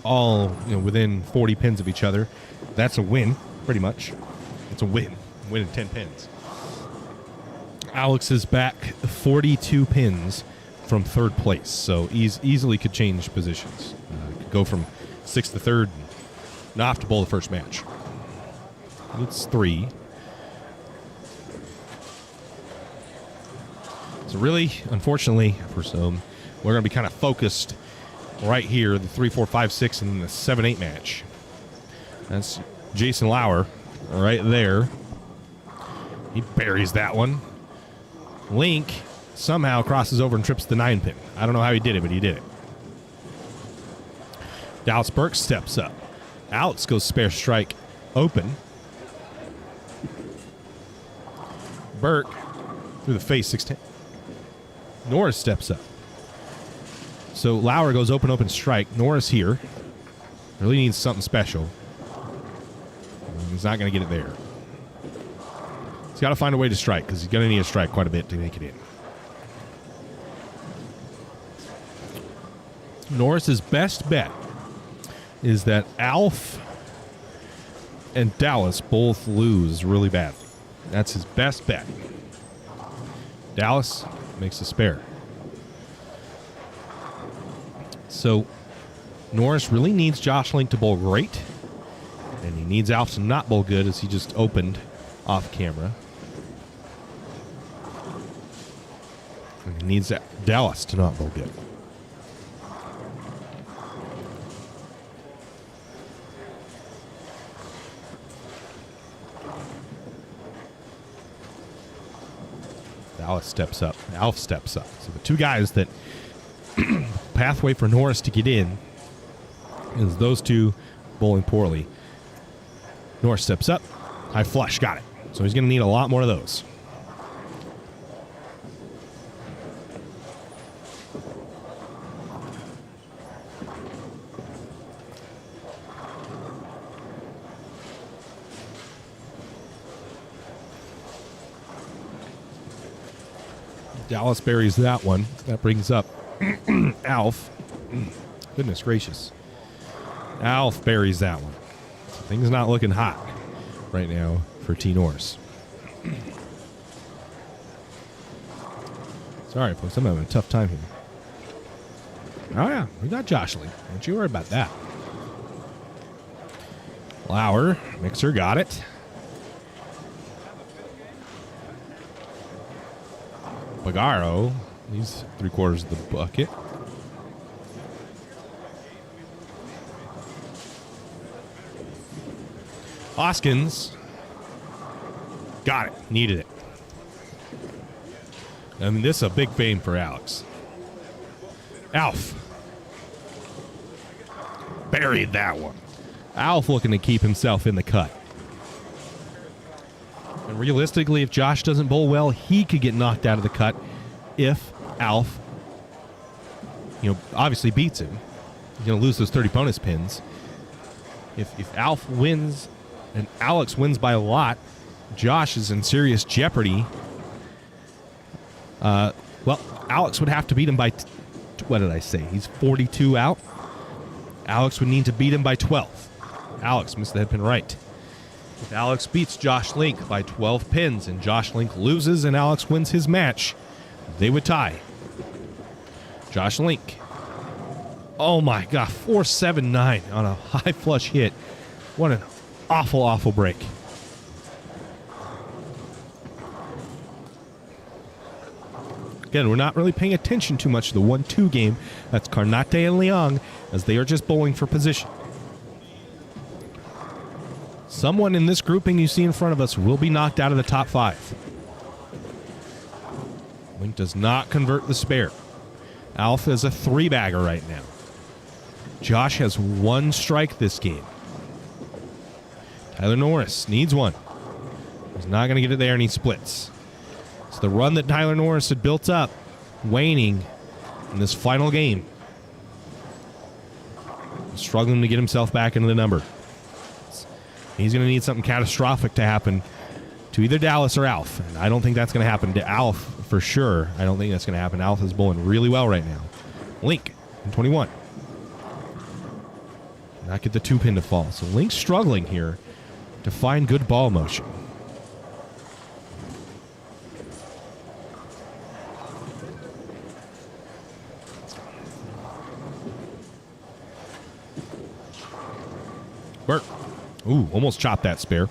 All within 40 pins of each other. That's a win, pretty much. It's a win. Winning 10 pins. Alex is back 42 pins from third place, so easily could change positions. Could go from 6th to 3rd, not have to bowl the first match. It's 3. So really, unfortunately, for some, we're going to be kind of focused right here, the 3, 4, 5, 6, and the 7, 8 match. That's Jason Lauer right there. He buries that one. Link somehow crosses over and trips the 9 pin. I don't know how he did it, but he did it. Dallas Burke steps up. Alex goes spare strike open. Burke through the face, 6-10. Norris steps up. So Lauer goes open strike. Norris here. Really needs something special. He's not going to get it there. He's got to find a way to strike because he's going to need to strike quite a bit to make it in. Norris's best bet is that Alf and Dallas both lose really badly. That's his best bet. Dallas makes a spare. So Norris really needs Josh Link to bowl great, and he needs Alf to not bowl good as he just opened off camera. And he needs Dallas to not bowl good. Dallas steps up. Alf steps up. So the two guys that pathway for Norris to get in is those two bowling poorly. Norris steps up. High flush. Got it. So he's going to need a lot more of those. Dallas buries that one. That brings up Alf. Goodness gracious. Alf buries that one. So things not looking hot right now for T. Norris. Sorry, folks. I'm having a tough time here. Oh, yeah. We got Josh Link. Don't you worry about that. Lauer. Mixer got it. Pagaro, he's 3/4 of the bucket. Hoskins, got it, needed it. I mean, this is a big fame for Alex. Alf, buried that one. Alf looking to keep himself in the cut. And realistically, if Josh doesn't bowl well, he could get knocked out of the cut if Alf, obviously beats him. He's going to lose those 30 bonus pins. If Alf wins and Alex wins by a lot, Josh is in serious jeopardy. Well, Alex would have to beat him by, what did I say? He's 42 out. Alex would need to beat him by 12. Alex missed the head pin right. If Alex beats Josh Link by 12 pins and Josh Link loses and Alex wins his match, they would tie. Josh Link. Oh my God, 4-7-9 on a high flush hit. What an awful, awful break. Again, we're not really paying attention too much to the 1-2 game. That's Carnate and Leong, as they are just bowling for position. Someone in this grouping you see in front of us will be knocked out of the top 5. Link does not convert the spare. Alf is a 3-bagger right now. Josh has 1 strike this game. Tyler Norris needs one. He's not going to get it there, and he splits. So the run that Tyler Norris had built up, waning in this final game. Struggling to get himself back into the number. He's going to need something catastrophic to happen to either Dallas or Alf. And I don't think that's going to happen to Alf for sure. I don't think that's going to happen. Alf is bowling really well right now. Link in 21. Not get the 2-pin to fall. So Link's struggling here to find good ball motion. Burt. Ooh, almost chopped that spare.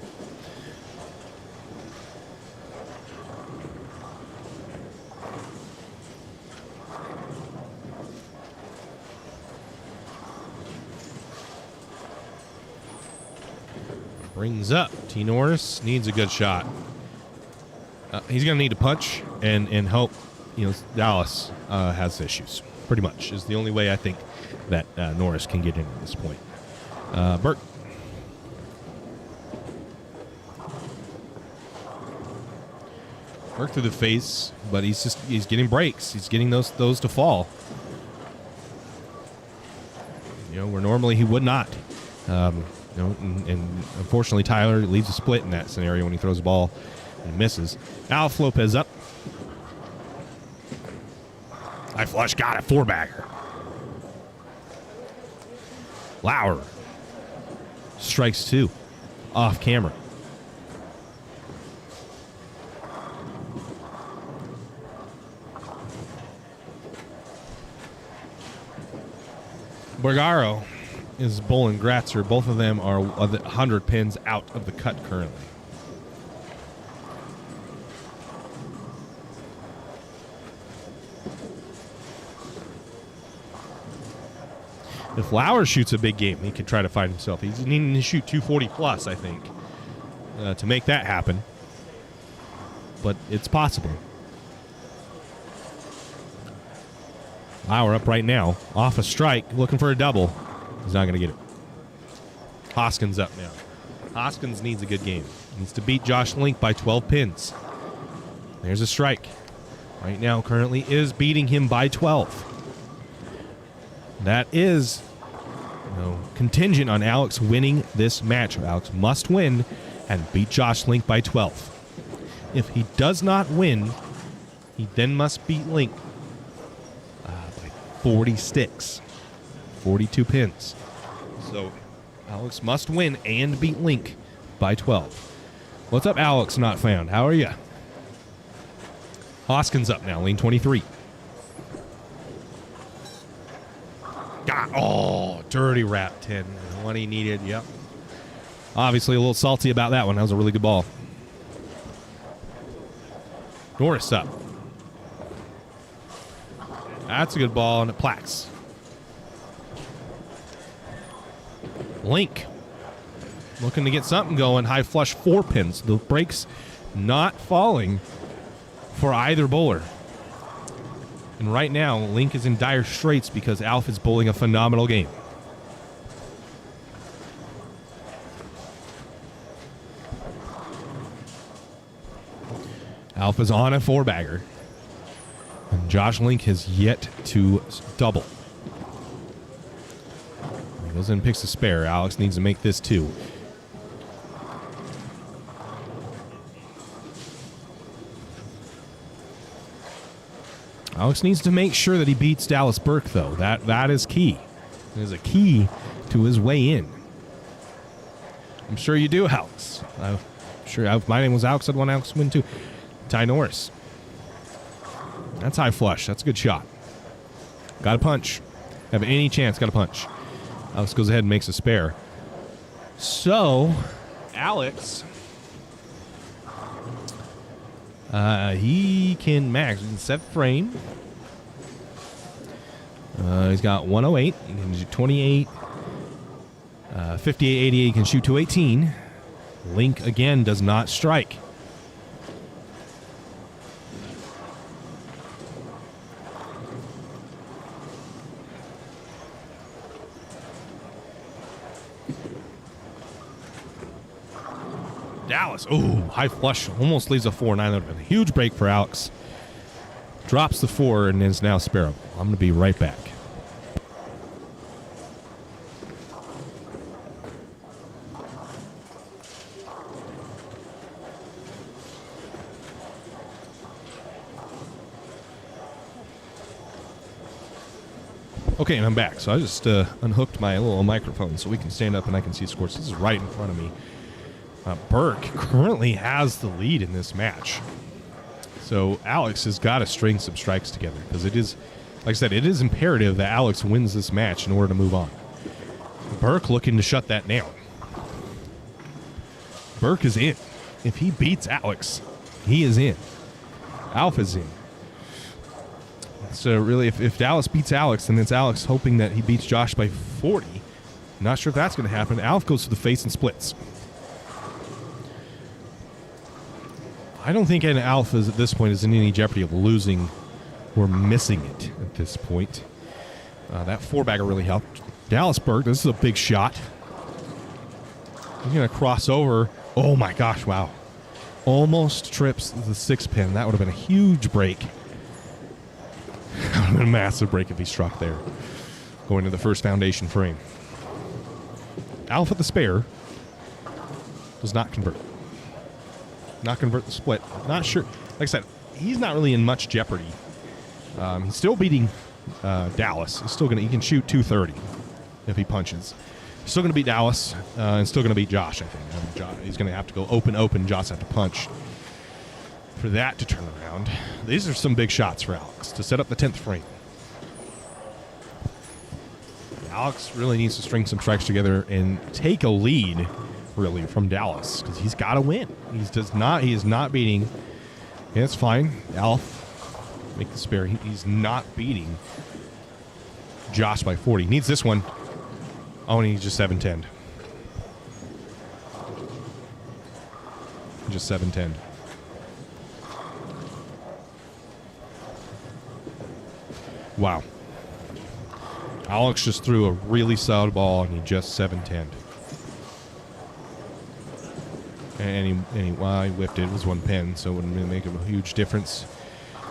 Brings up. T. Norris needs a good shot. He's going to need to punch and hope, Dallas has issues. Pretty much is the only way I think that Norris can get in at this point. Burt. Work through the face, but he's getting breaks. He's getting those to fall. Where normally he would not. And unfortunately Tyler leaves a split in that scenario when he throws the ball and misses. Alf Lopez up. High flush, got it, 4-bagger. Lauer strikes 2 off camera. Bergaro is bowling Gratzer. Both of them are 100 pins out of the cut currently. If Lauer shoots a big game, he can try to find himself. He's needing to shoot 240 plus, I think, to make that happen. But it's possible. Lauer up right now, off a strike, looking for a double. He's not going to get it. Hoskins up now. Hoskins needs a good game. Needs to beat Josh Link by 12 pins. There's a strike. Right now, currently is beating him by 12. That is contingent on Alex winning this match. Alex must win and beat Josh Link by 12. If he does not win, he then must beat Link by 40 sticks, 42 pins. So Alex must win and beat Link by 12. What's up, Alex? Not found. How are you? Hoskins up now, lane 23. Dirty wrap 10. The one he needed, yep. Obviously a little salty about that one. That was a really good ball. Norris up. That's a good ball, and it plaques. Link looking to get something going. High flush 4 pins. The breaks not falling for either bowler. And right now, Link is in dire straits because Alf is bowling a phenomenal game. Alf is on a 4-bagger. And Josh Link has yet to double. He goes in and picks a spare. Alex needs to make this too. Alex needs to make sure that he beats Dallas Burke, though. That is key. It is a key to his way in. I'm sure you do, Alex. I'm sure if my name was Alex, I'd want Alex to win too. Ty Norris. That's high flush. That's a good shot. Got to punch. Have any chance, got to punch. Alex goes ahead and makes a spare. So, Alex, he can max. He can set frame. He's got 108. He can do 28. 58, 88. He can shoot 218. Link, again, does not strike. Dallas. Ooh, high flush. Almost leaves a 4-9. That would have been a huge break for Alex. Drops the 4 and is now sparable. I'm going to be right back. Okay, and I'm back. So I just unhooked my little microphone so we can stand up and I can see scores. This is right in front of me. Burke currently has the lead in this match. So Alex has got to string some strikes together because it is, like I said, it is imperative that Alex wins this match in order to move on. Burke looking to shut that down. Burke is in. If he beats Alex, he is in. Alpha's in. So really, if Dallas beats Alex, then it's Alex hoping that he beats Josh by 40. Not sure if that's going to happen. Alf goes to the face and splits. I don't think Alf is at this point is in any jeopardy of losing or missing it at this point. That 4-bagger really helped. Dallas Burke, this is a big shot. He's going to cross over. Oh my gosh, wow. Almost trips the 6-pin. That would have been a huge break. That would have been a massive break if he struck there. Going to the first foundation frame. Alf at the spare. Does not convert. Not convert the split. Not sure. Like I said, he's not really in much jeopardy. He's still beating Dallas. He's still he can shoot 230 if he punches. He's still going to beat Dallas and still going to beat Josh, I think. He's going to have to go open. Josh have to punch for that to turn around. These are some big shots for Alex to set up the 10th frame. Alex really needs to string some strikes together and take a lead, really, from Dallas because he's got to win. He is not beating. Yeah, it's fine. Alf, make the spare. He's not beating Josh by 40. Needs this one. Oh, and he's just 7-10. Just 7-10. Wow. Alex just threw a really solid ball, and he just 7-10. And he whiffed it. It was 1 pin, so it wouldn't really make him a huge difference.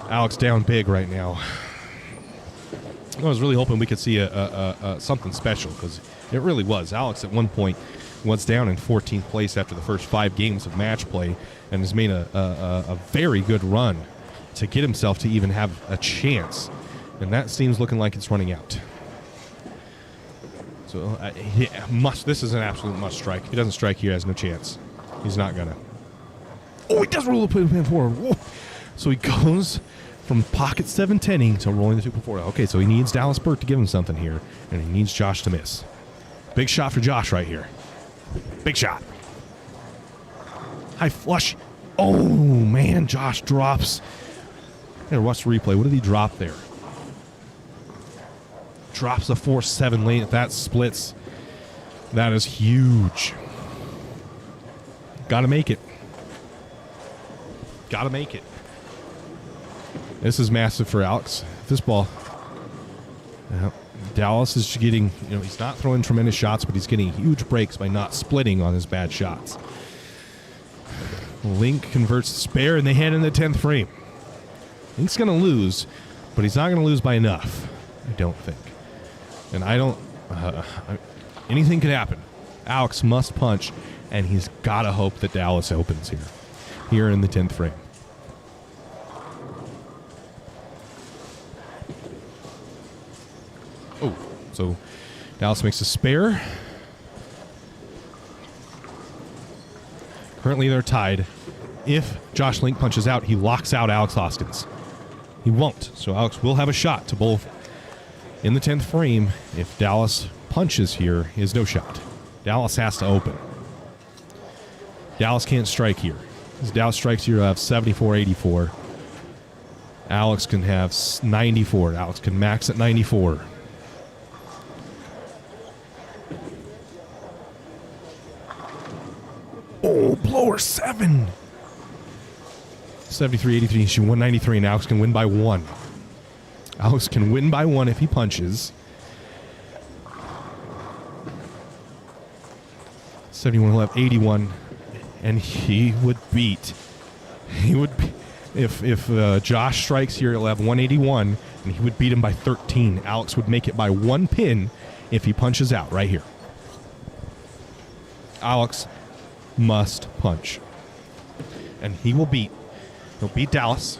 Alex down big right now. I was really hoping we could see a something special, because it really was. Alex, at one point, was down in 14th place after the first 5 games of match play and has made a very good run to get himself to even have a chance. And that seems looking like it's running out. So this is an absolute must strike. If he doesn't strike here, he has no chance. He's not gonna. Oh, he does roll the pin forward. Whoa. So he goes from pocket 7-10ing to rolling the 2 forward. Okay, so he needs Dallas Burke to give him something here, and he needs Josh to miss. Big shot for Josh right here. Big shot. High flush. Oh, man, Josh drops. I gotta watch the replay. What did he drop there? Drops a 4-7 lane. If that splits, that is huge. Gotta make it. Gotta make it. This is massive for Alex. This ball. Dallas is getting, he's not throwing tremendous shots, but he's getting huge breaks by not splitting on his bad shots. Link converts the spare, and they head in the 10th frame. Link's going to lose, but he's not going to lose by enough, I don't think. And I don't... anything could happen. Alex must punch, and he's got to hope that Dallas opens here in the 10th frame. Oh, so Dallas makes a spare. Currently they're tied. If Josh Link punches out, he locks out Alex Hoskins. He won't, so Alex will have a shot to both in the 10th frame. If Dallas punches here, he has no shot. Dallas has to open. Dallas can't strike here. If Dallas strikes here, he'll have 74-84. Alex can have 94. Alex can max at 94. Oh, blower 7. 73-83. She won 193, and Alex can win by 1. Alex can win by 1 if he punches. 71 will have 81. and he would beat. If Josh strikes here, he'll have 181, and he would beat him by 13. Alex would make it by 1 pin if he punches out right here. Alex must punch, and he'll beat Dallas.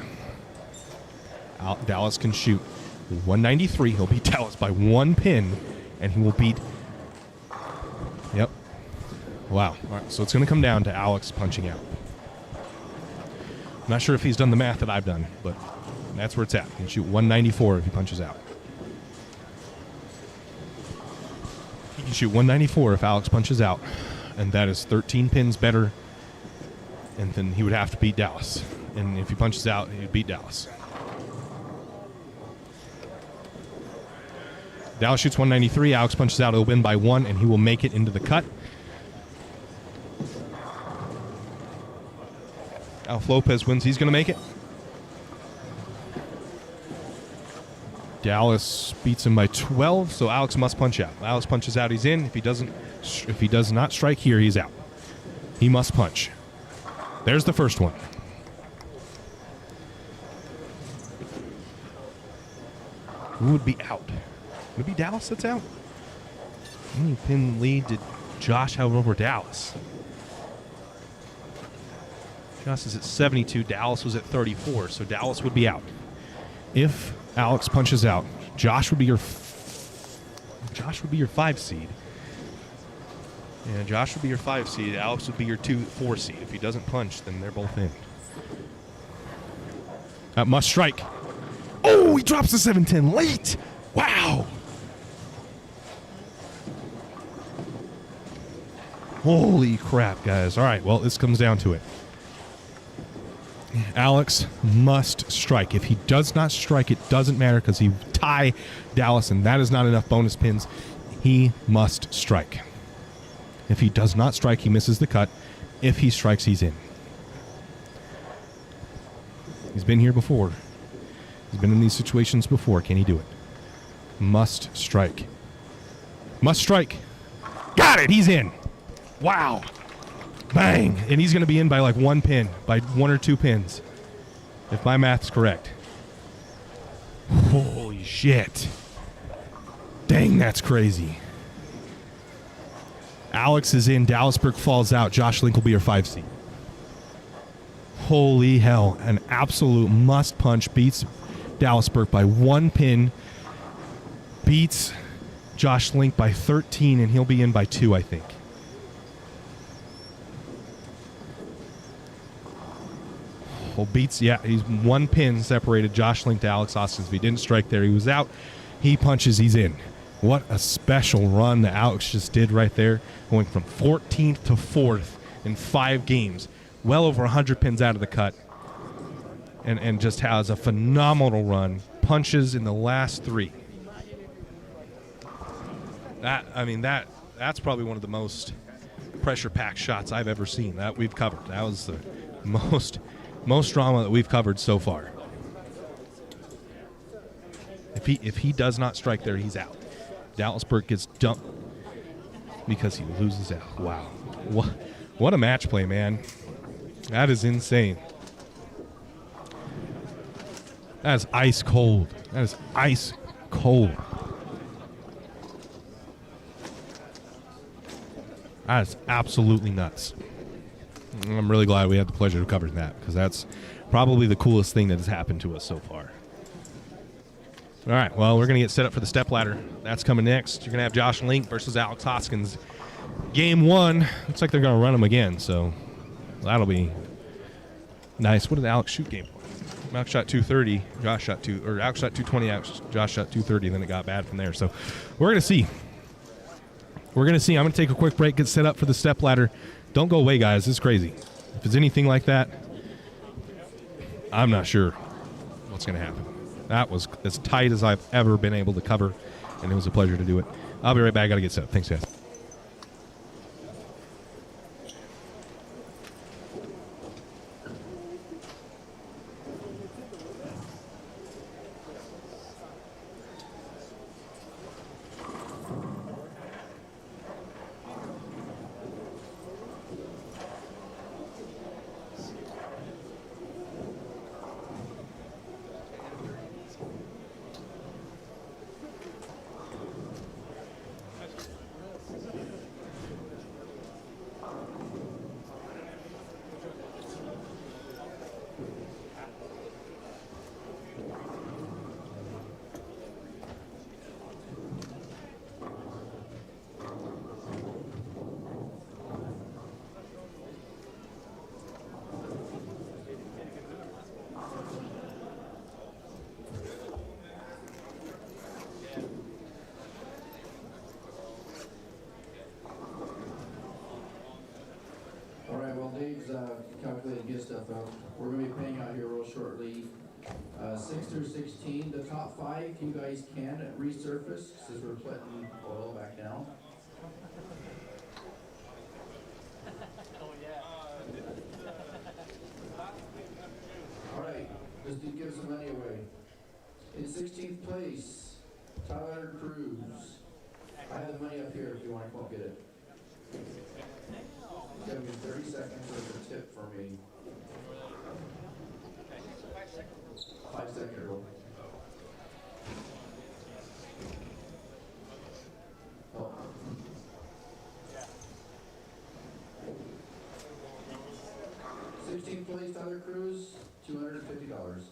Dallas can shoot 193. He'll beat Dallas by 1 pin, and he will beat. Yep. Wow. All right, so it's going to come down to Alex punching out. I'm not sure if he's done the math that I've done, but that's where it's at. He can shoot 194 if he punches out. He can shoot 194 if Alex punches out, and that is 13 pins better, and then he would have to beat Dallas. And if he punches out, he would beat Dallas. Dallas shoots 193. Alex punches out. He'll win by 1, and he will make it into the cut. Alf Lopez wins. He's going to make it. Dallas beats him by 12, so Alex must punch out. Alex punches out. He's in. If he does not strike here, he's out. He must punch. There's the first one. Who would be out? Would it be Dallas that's out? How many pin lead did Josh have over Dallas? Josh is at 72. Dallas was at 34, so Dallas would be out. If Alex punches out, Josh would be your 5 seed. Yeah, Josh would be your 5 seed. Alex would be your 4 seed. If he doesn't punch, then they're both in. That must strike. Oh, he drops the 710 late. Wow. Holy crap, guys. All right, well, this comes down to it. Alex must strike. If he does not strike, it doesn't matter because he tie Dallas, and that is not enough bonus pins. He must strike. If he does not strike, he misses the cut. If he strikes, he's in. He's been here before. He's been in these situations before. Can he do it? Must strike. Must strike. Got it. He's in. Wow. Bang. And he's going to be in by like 1 pin, by 1 or 2 pins, if my math's correct. Holy shit. Dang, that's crazy. Alex is in. Dallasburg falls out. Josh Link will be your 5 seed. Holy hell. An absolute must punch. Beats Dallasburg by 1 pin. Beats Josh Link by 13, and he'll be in by 2, I think. Well, beats, yeah, he's 1 pin separated Josh Link to Alex Hoskins. If he didn't strike there, he was out. He punches, he's in. What a special run that Alex just did right there, going from 14th to 4th in 5 games. Well over 100 pins out of the cut, and just has a phenomenal run. Punches in the last 3. That's probably one of the most pressure-packed shots I've ever seen that we've covered. That was the most drama that we've covered so far. If he does not strike there, he's out. Dallasburg gets dumped because he loses out. Wow. What a match play, man. That is insane. That is ice cold. That is ice cold. That is absolutely nuts. I'm really glad we had the pleasure of covering that, because that's probably the coolest thing that has happened to us so far. All right, well, we're going to get set up for the stepladder. That's coming next. You're going to have Josh Link versus Alex Hoskins. Game 1. Looks like they're going to run them again, so that'll be nice. What did Alex shoot game 1? Alex shot 230. Alex shot 220. Josh shot 230, and then it got bad from there. So we're going to see. We're going to see. I'm going to take a quick break, get set up for the stepladder. Don't go away, guys. This is crazy. If it's anything like that, I'm not sure what's going to happen. That was as tight as I've ever been able to cover, and it was a pleasure to do it. I'll be right back. I got to get set up. Thanks, guys. 6 through 16. The top 5 you guys can resurface since we're putting oil back down. Oh yeah. All right, let's give some money away. In 16th place, Tyler Cruz. I have the money up here if you want to come up get it. Give me 30 seconds for the tip for me. 5 second rule. Oh. 16th place, Tyler Cruz, $250.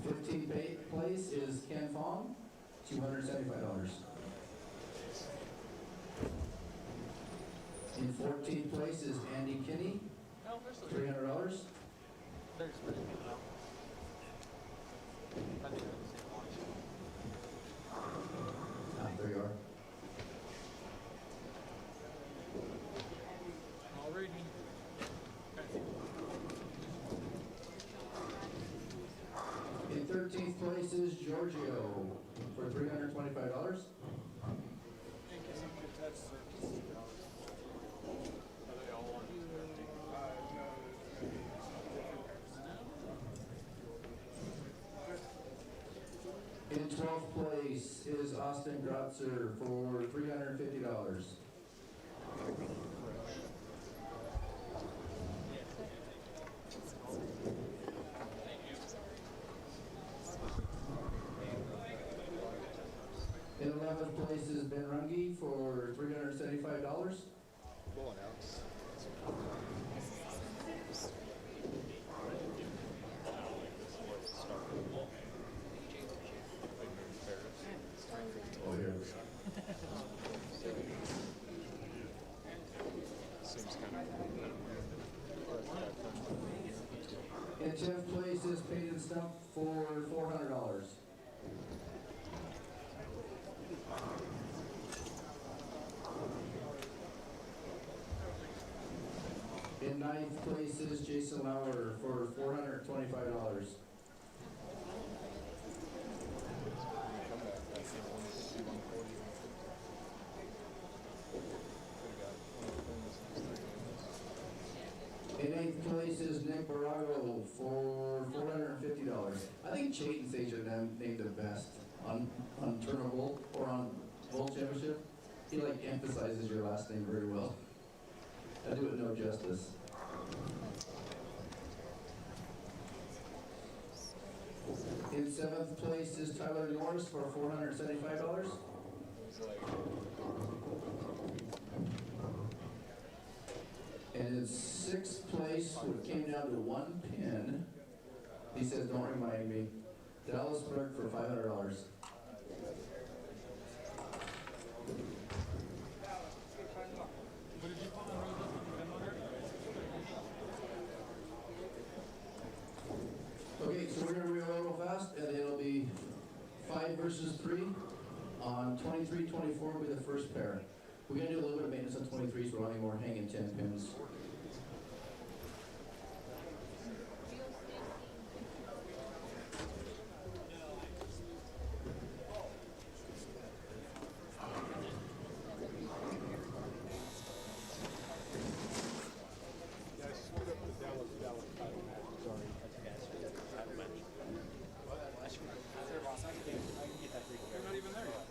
15th place is Ken Fong, $275. In 14th place is Andy Kinney, $300. There you are. Already. In 13th place is Giorgio for $325. In 12th place is Austin Grotzer for $350. In 11th place is Ben Runge for $375. Oh, here. In 10th place is Peyton Stump for $400. In 9th place is Jason Lauer for $425. In 8th place is Nick Barago for $450. I think Chayton Sage are named the best on Turnable or on World Championship. He like emphasizes your last name very well. I do it no justice. In 7th place is Tyler Norris for $475. And in 6th place, when it came down to one pin, he says, don't remind me, Dallas Burke for $500. Okay, so we're going to reload real fast, and it'll be 5 versus 3. On 23, 24 will be the first pair. We're going to do a little bit of maintenance on 23, so we're only more hanging 10 pins. They're not even there yet.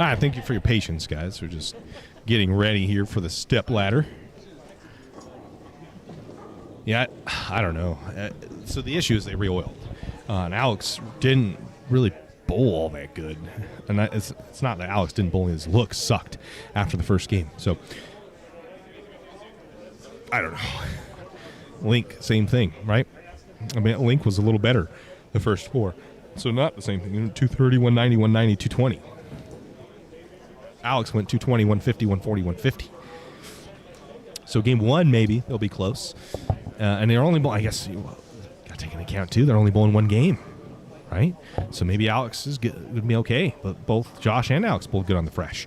All right, thank you for your patience, guys. We're just getting ready here for the step ladder. Yeah, I don't know. So the issue is they re-oiled. And Alex didn't really bowl all that good. And it's not that Alex didn't bowl. His look sucked after the first game. So, I don't know. Link, same thing, right? I mean, Link was a little better the first 4. So not the same thing. 230, 190, 190, 220. Alex went 220, 150, 140, 150. So game 1, maybe they'll be close. And they're only, I guess, you got to take into account, too, they're only bowling 1 game, right? So maybe Alex is good, would be okay. But both Josh and Alex bowled good on the fresh.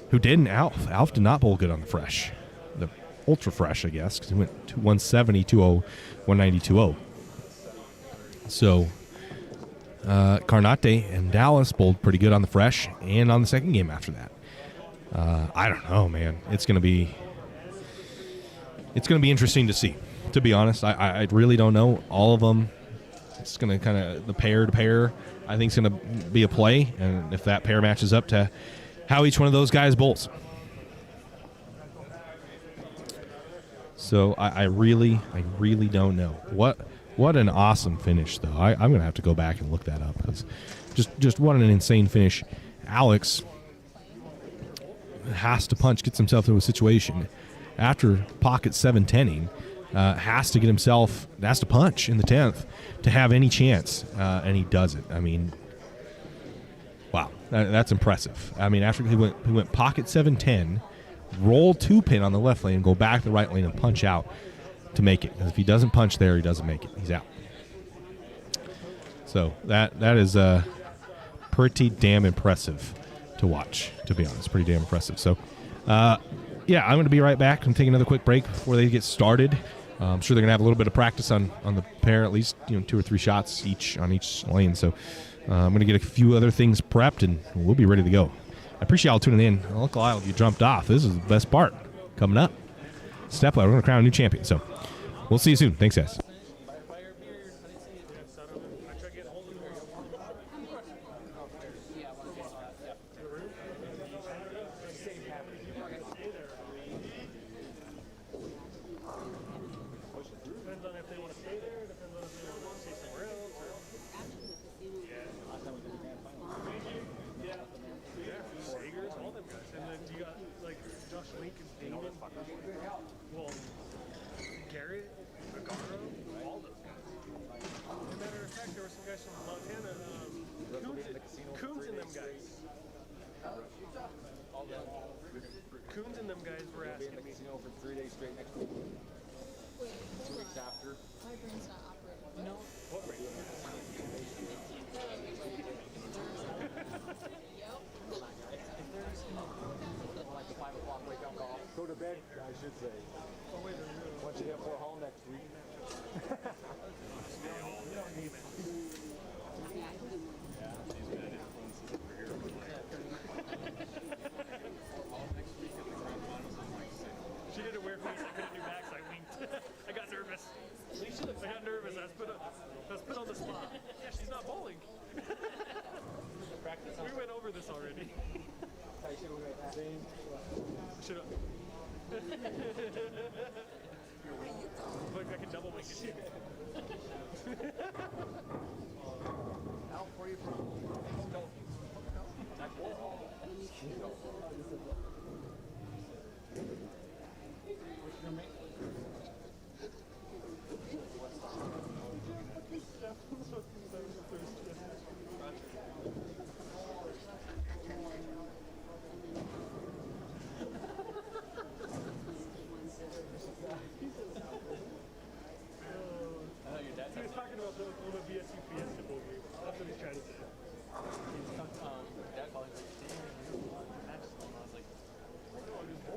Who didn't? Alf. Alf did not bowl good on the fresh. The ultra fresh, I guess, because he went to 170, 20, 190, 20. So Carnate and Dallas bowled pretty good on the fresh and on the second game after that. I don't know, man. It's going to be interesting to see. To be honest, I really don't know. All of them, it's going to kind of, the pair to pair, I think is going to be a play. And if that pair matches up to how each one of those guys bowls. So I really don't know. What an awesome finish, though. I'm going to have to go back and look that up. Because just what an insane finish. Alex has to punch, gets himself into a situation after pocket 7-10ing, has to punch in the 10th to have any chance, and he does it. I mean, wow, that's impressive. I mean, after he went pocket 7-10, roll 2-pin on the left lane, and go back the right lane and punch out to make it. If he doesn't punch there, he doesn't make it. He's out. So that is pretty damn impressive to watch, to be honest. Pretty damn impressive. So, yeah, I'm going to be right back and take another quick break before they get started. I'm sure they're going to have a little bit of practice on the pair, at least 2 or 3 shots each on each lane. So I'm going to get a few other things prepped, and we'll be ready to go. I appreciate y'all tuning in. Look, Lyle, you jumped off. This is the best part coming up. Stepladder, we're going to crown a new champion. So we'll see you soon. Thanks, guys. Coons and them guys were asking me. For 3 days straight next week. 2 weeks after. My brain's not operating. No. What brain? Yep. Like the 5 o'clock wake up call. Go to bed, I should say. Oh, wait, once you get 4 home next week. She did a weird face. I couldn't do backs. I winked. I got nervous. I got nervous. I was put on the spot. Yeah, she's not bowling. We went over this already. Should have. Look, I can double make it. Al, where are you from? He was talking about the BSU Fiesta bowl game. That's what he's trying to say. Dad calling for your team, and you won. I was like, no, I just won.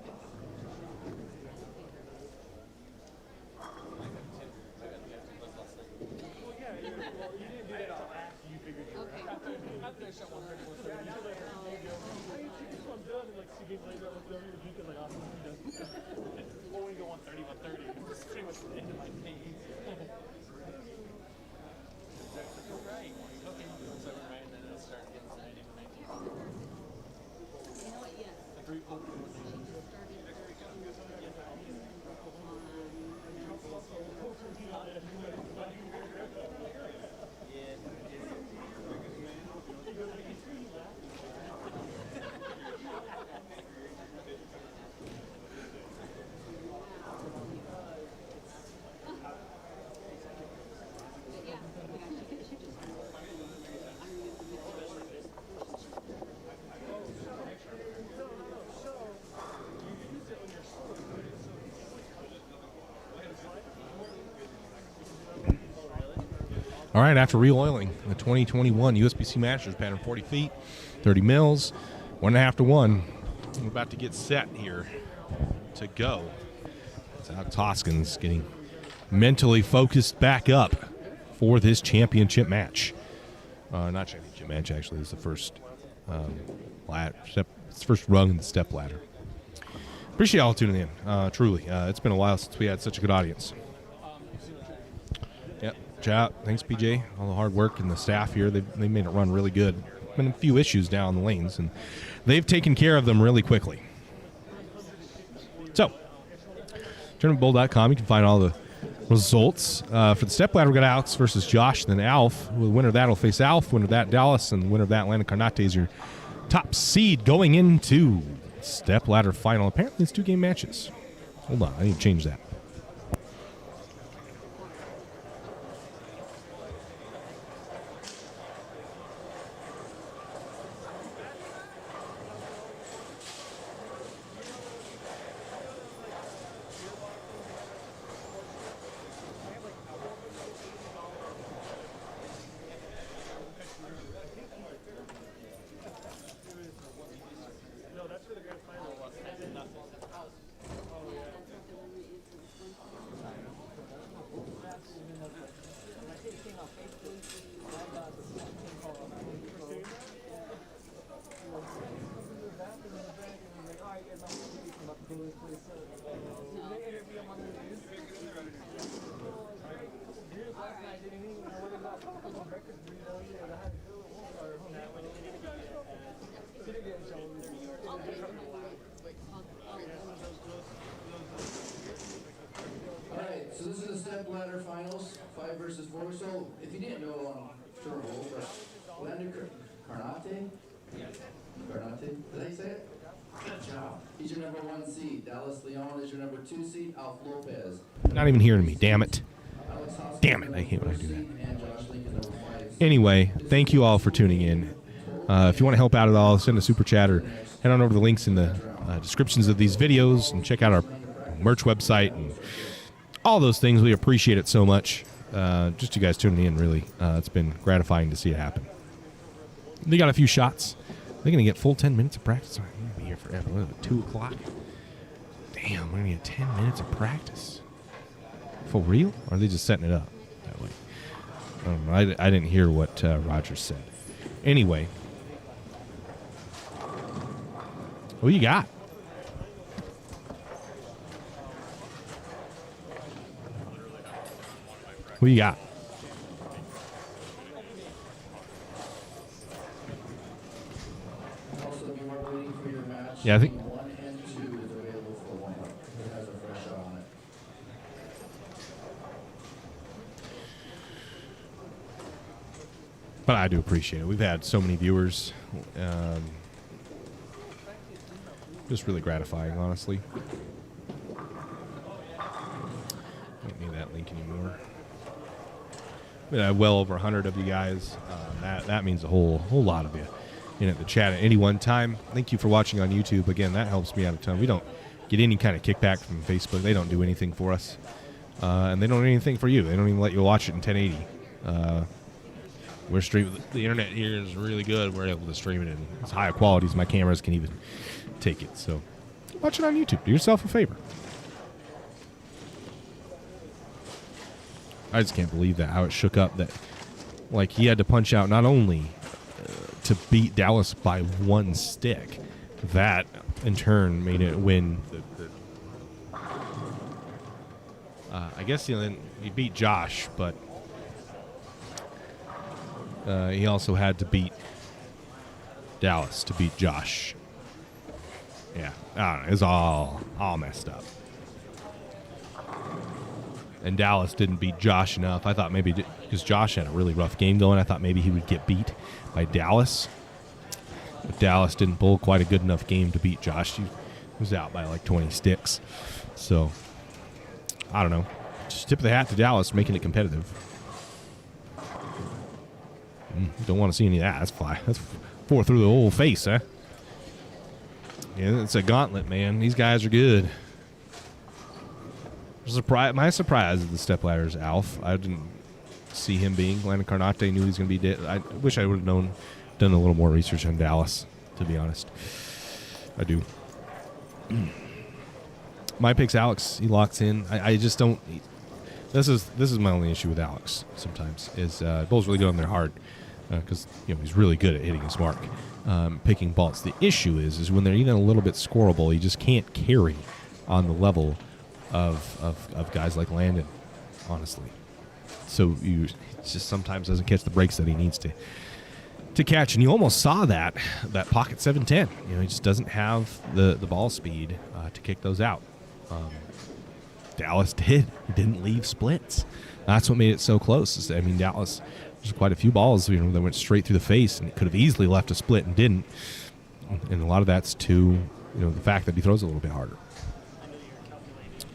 Well, yeah, you didn't do that until after you figured you were out. After I shot 130, 130. You like, I'm done, and like 2 games later, I looked over your beak and like, awesome, I'm done. Well, when you go 130, 130, it's pretty much the end of my game. Right. Okay. So we're right, and then it'll start getting 90 to 19. All right, after re-oiling the 2021 USBC Masters, pattern 40 feet, 30 mils, 1.5 to 1. We're about to get set here to go. Alex Hoskins getting mentally focused back up for this championship match. Not championship match, actually. It's the first it's the first rung in the step ladder. Appreciate y'all tuning in. Truly, it's been a while since we had such a good audience. Yep. Shout out. Thanks, PJ. All the hard work and the staff here. They made it run really good. Been a few issues down the lanes, and they've taken care of them really quickly. So, tournamentbowl.com, you can find all the results. For the step ladder, we got Alex versus Josh, and then Alf. The winner of that will face Alf. Winner of that, Dallas, and the winner of that, Landon Carnate, is your top seed going into step ladder final. Apparently, it's 2-game matches. Hold on, I need to change that. Alright, so this is the step ladder finals, 5 versus 4. So, if you didn't know on Tournament, but Landon Carnate? Carnate? Did I say it? Good job. He's your number 1 seed. Dallas Leon is your number 2 seed. Alf Lopez. Not even hearing me, damn it. Alex Hoskins, Damn it, I hate when I do that. and Josh Lincoln, number 5. Anyway, thank you all for tuning in. If you want to help out at all, send a super chat or head on over to the links in the descriptions of these videos and check out our merch website and all those things. We appreciate it so much. Just you guys tuning in, really. It's been gratifying to see it happen. They got a few shots. They're going to get full 10 minutes of practice. I'm going to be here forever. What is it, 2 o'clock? Damn, we're going to get 10 minutes of practice. For real? Or are they just setting it up that way? I don't know. I didn't hear what Roger said. Anyway. What you got? What you got? Also, if you are waiting for your match, Yeah, I think. 1 and 2 is available for the lineup. It has a fresh shot on it. But I do appreciate it. We've had so many viewers. Just really gratifying, honestly. Don't need that link anymore. We had well over 100 of you guys. That means a whole lot of you in at the chat at any one time. Thank you for watching on YouTube. Again, that helps me out a ton. We don't get any kind of kickback from Facebook. They don't do anything for us. And they don't do anything for you. They don't even let you watch it in 1080. We're streaming. The internet here is really good. We're able to stream it in as high a quality as my cameras can even take it. So watch it on YouTube. Do yourself a favor. I just can't believe that, how it shook up that, like, he had to punch out not only to beat Dallas by 1 stick, that in turn made it win. I guess then he beat Josh, but he also had to beat Dallas to beat Josh. Yeah, I don't know. It's all messed up. And Dallas didn't beat Josh enough. I thought maybe because Josh had a really rough game going, I thought maybe he would get beat by Dallas. But Dallas didn't pull quite a good enough game to beat Josh. He was out by like 20 sticks. So, I don't know. Just tip of the hat to Dallas, making it competitive. Don't want to see any of that. That's fly. That's 4 through the old face, huh? Yeah, it's a gauntlet, man. These guys are good. My surprise is the Stepladder's Alf. I didn't see him being. Landon Carnate knew he was going to be dead. I wish I would have done a little more research on Dallas, to be honest. I do. My pick's Alex. He locks in. I just don't. This is my only issue with Alex. Sometimes is bowls really good on there hard because he's really good at hitting his mark, picking balls. The issue is when they're even a little bit scoreable, he just can't carry on the level of guys like Landon, honestly. So he just sometimes doesn't catch the breaks that he needs to catch, and you almost saw that pocket 710. He just doesn't have the ball speed to kick those out. Dallas did. He didn't leave splits. That's what made it so close. I mean, Dallas, there's quite a few balls that went straight through the face, and it could have easily left a split and didn't. And a lot of that's to the fact that he throws a little bit harder.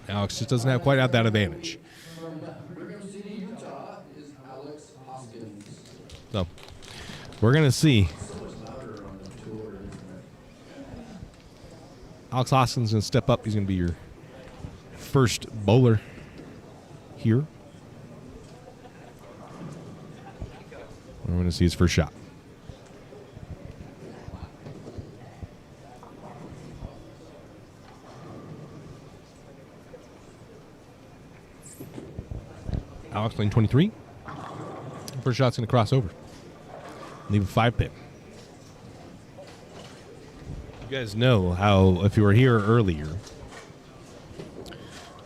Alex just doesn't quite have that advantage. From Brigham City, Utah, is Alex Hoskins. So we're gonna see. So much louder on the tour, isn't it? Alex Hoskins gonna step up. He's gonna be your first bowler here. We're going to see his first shot. Alex lane 23. First shot's going to cross over. Leave a 5-pin. You guys know how, if you were here earlier,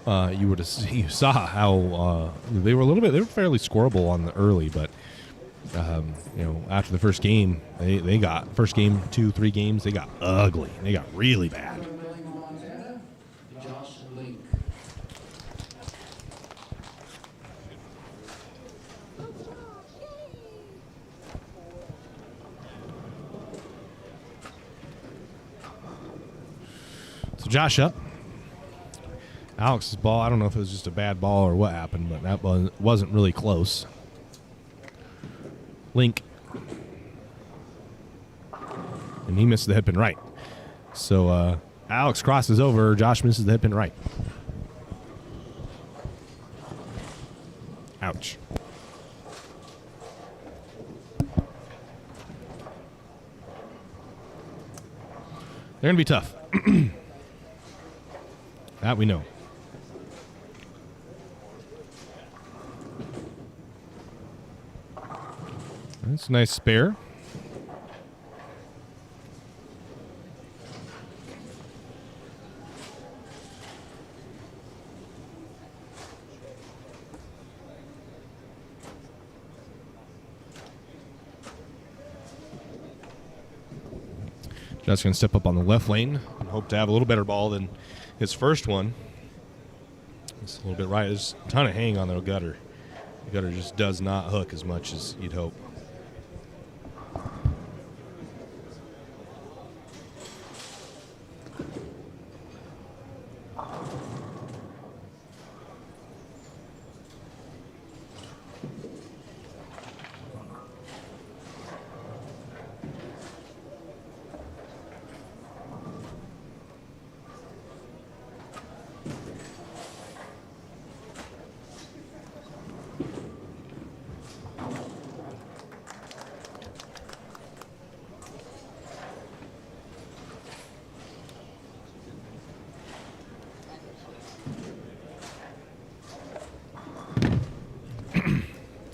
you saw how they were fairly scoreable on the early, but after the first game, they got first game 2-3 games, they got ugly. They got really bad. Montana, Josh Link. So Josh up. Alex's ball, I don't know if it was just a bad ball or what happened, but that wasn't really close. Link. And he misses the head pin right. So Alex crosses over. Josh misses the head pin right. Ouch. They're going to be tough. That we know. That's a nice spare. Just going to step up on the left lane and hope to have a little better ball than his first one. It's a little bit right. There's a ton of hang on the gutter. The gutter just does not hook as much as you'd hope.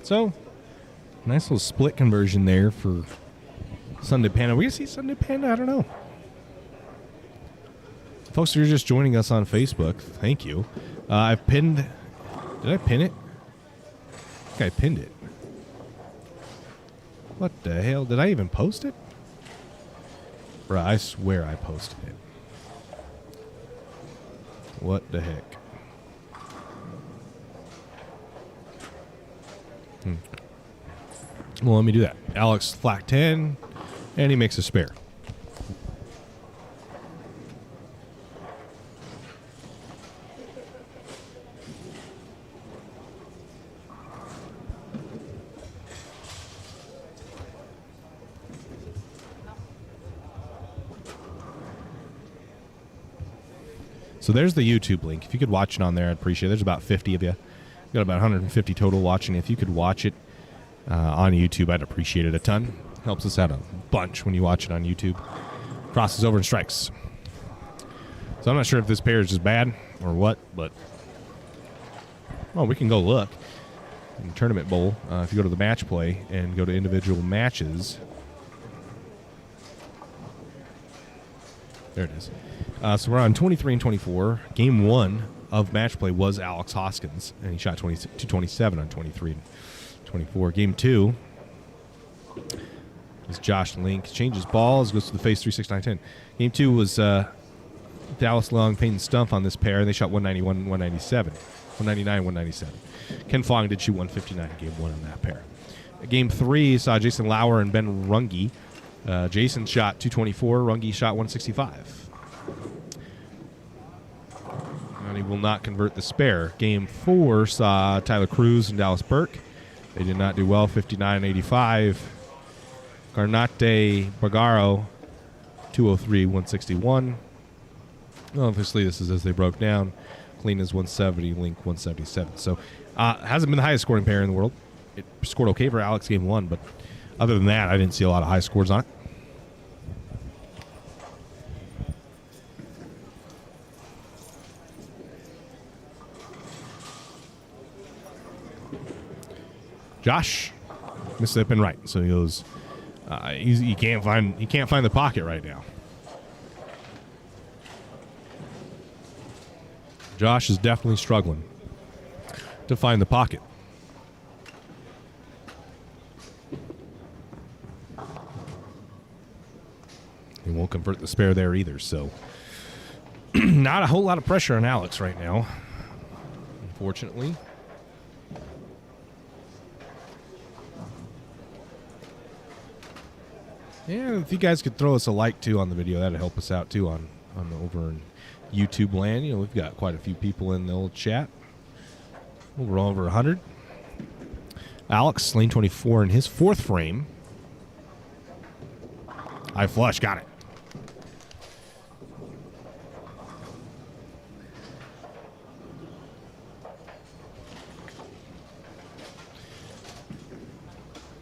So, nice little split conversion there for Sunday Panda. Are we going to see Sunday Panda? I don't know. Folks who are just joining us on Facebook, thank you. I've pinned... Did I pin it? I think I pinned it. What the hell? Did I even post it? Bruh, I swear I posted it. What the heck? Well, let me do that. Alex flat 10, and he makes a spare. So there's the YouTube link. If you could watch it on there, I'd appreciate it. There's about 50 of you. We've got about 150 total watching. If you could watch it on YouTube, I'd appreciate it a ton. Helps us out a bunch when you watch it on YouTube. Crosses over and strikes. So I'm not sure if this pair is just bad or what, but we can go look in Tournament Bowl. If you go to the match play and go to individual matches, there it is. So we're on 23 and 24. Game 1 of match play was Alex Hoskins, and he shot 227 on 23 and 24. Game 2 is Josh Link. Changes balls, goes to the face 3, 6, 9, 10. Game 2 was Dallas Long, Peyton Stumpf on this pair, and they shot 191, 197. 199, 197. Ken Fong did shoot 159 in Game 1 on that pair. Game 3 saw Jason Lauer and Ben Runge. Jason shot 224. Runge shot 165. And he will not convert the spare. Game 4 saw Tyler Cruz and Dallas Burke. They did not do well, 59-85. Garnate Bagaro, 203, 161. Well, obviously, this is as they broke down. Clean is 170, Link 177. So, hasn't been the highest scoring pair in the world. It scored okay for Alex Game 1, but other than that, I didn't see a lot of high scores on it. Josh missed it and right, so he goes. He can't find the pocket right now. Josh is definitely struggling to find the pocket. He won't convert the spare there either, so not a whole lot of pressure on Alex right now, unfortunately. Yeah, if you guys could throw us a like too on the video, that'd help us out too on over in YouTube land. You know, we've got quite a few people in the old chat. We're over 100. Alex, lane 24 in his 4th frame. High flush, got it.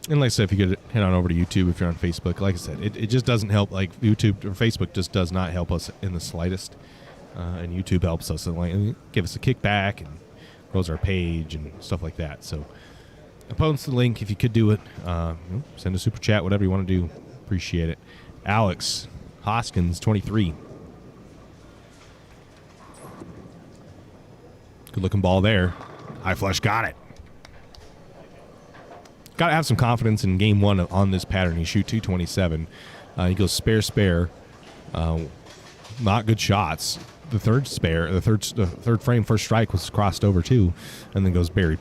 And like I said, if you could head on over to YouTube if you're on Facebook, like I said, it just doesn't help. Like YouTube or Facebook just does not help us in the slightest. And YouTube helps us and like give us a kickback and grows our page and stuff like that. So I'll post the link if you could do it. Send a super chat, whatever you want to do. Appreciate it. Alex Hoskins, 23. Good looking ball there. High flush, got it. Got to have some confidence in game 1 on this pattern. He shoot 227. He goes spare. Not good shots. The third spare, the third frame, first strike was crossed over too, and then goes buried.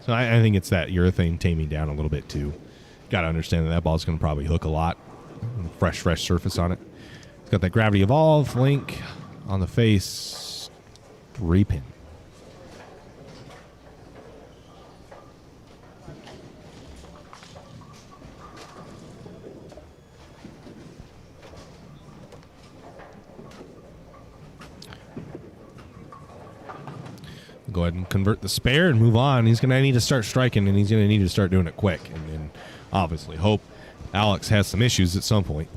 So I think it's that urethane taming down a little bit too. Got to understand that ball's going to probably hook a lot. Fresh surface on it. It's got that gravity evolve link on the face. 3-pin. Go ahead and convert the spare and move on. He's going to need to start striking, and he's going to need to start doing it quick. And obviously hope Alex has some issues at some point.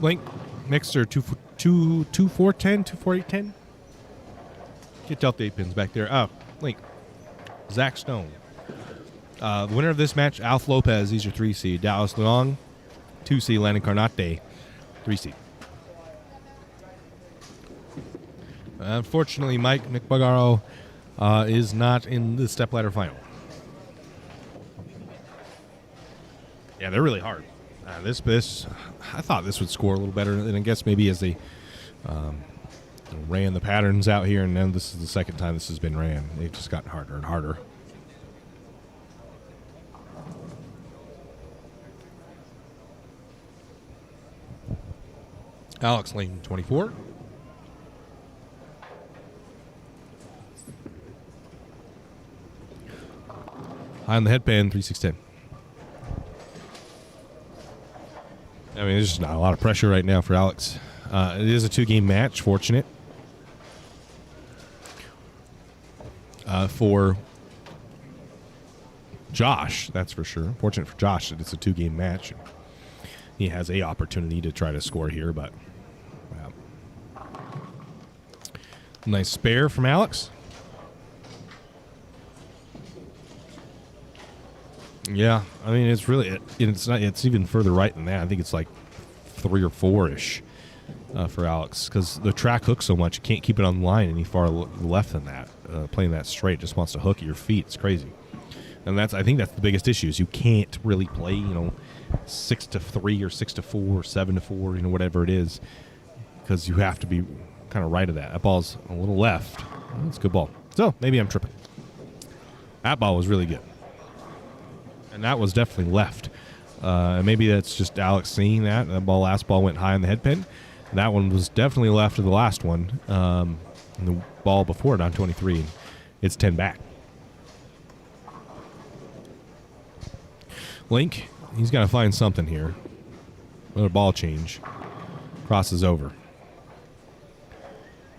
Link, mixer 2410, 2410. Get Delta 8 pins back there. Oh, Link. Zach Stone. The winner of this match, Alf Lopez. He's your 3 seed. Dallas Leong, 2 seed. Landon Carnate, 3 seed. Unfortunately, Mike McBagaro is not in the Stepladder final. Yeah, they're really hard. This, I thought this would score a little better, and I guess maybe as they ran the patterns out here, and then this is the second time this has been ran. They've just gotten harder and harder. Alex, lane 24. High on the headband, 3-6-10. I mean, there's just not a lot of pressure right now for Alex. It is a 2-game match, fortunate. For Josh, that's for sure. Fortunate for Josh that it's a 2-game match. He has a opportunity to try to score here, but nice spare from Alex. Yeah, I mean, it's really it's even further right than that. I think it's like 3 or 4-ish for Alex, because the track hooks so much you can't keep it on the line any far left than that. Playing that straight just wants to hook at your feet. It's crazy, and I think that's the biggest issue is you can't really play 6-3 or 6-4 or 7-4, whatever it is, because you have to be kind of right of that. That ball's a little left. That's a good ball. So maybe I'm tripping. That ball was really good. And that was definitely left. Maybe that's just Alex seeing that. That last ball went high on the head pin. That one was definitely left of the last one. And the ball before it on 23. It's 10 back. Link, he's got to find something here. Another ball change. Crosses over.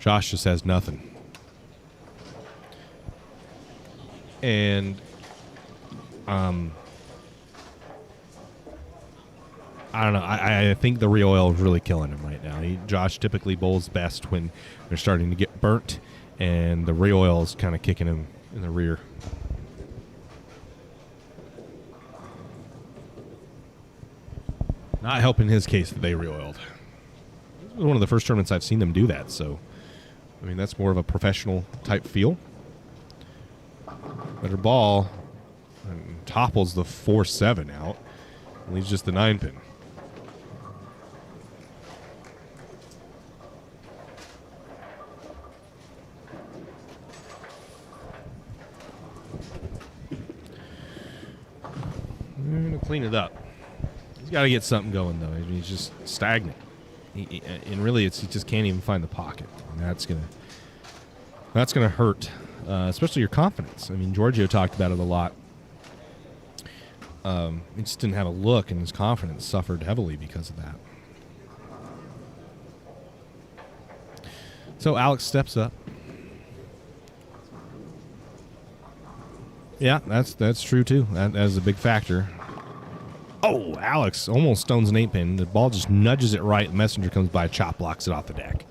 Josh just has nothing. And I don't know. I think the re-oil is really killing him right now. Josh typically bowls best when they're starting to get burnt, and the re-oil is kind of kicking him in the rear. Not helping his case that they re-oiled. This was one of the first tournaments I've seen them do that, so I mean that's more of a professional type feel. Better ball. And topples the 4-7 out. Leaves just the 9-pin. I'm going to clean it up. He's got to get something going, though. I mean, he's just stagnant. And really, he just can't even find the pocket. And that's gonna hurt, especially your confidence. I mean, Giorgio talked about it a lot. He just didn't have a look, and his confidence suffered heavily because of that. So Alex steps up. Yeah, that's true too. That is a big factor. Oh, Alex almost stones an 8-pin. The ball just nudges it right. The messenger comes by, chop blocks it off the deck.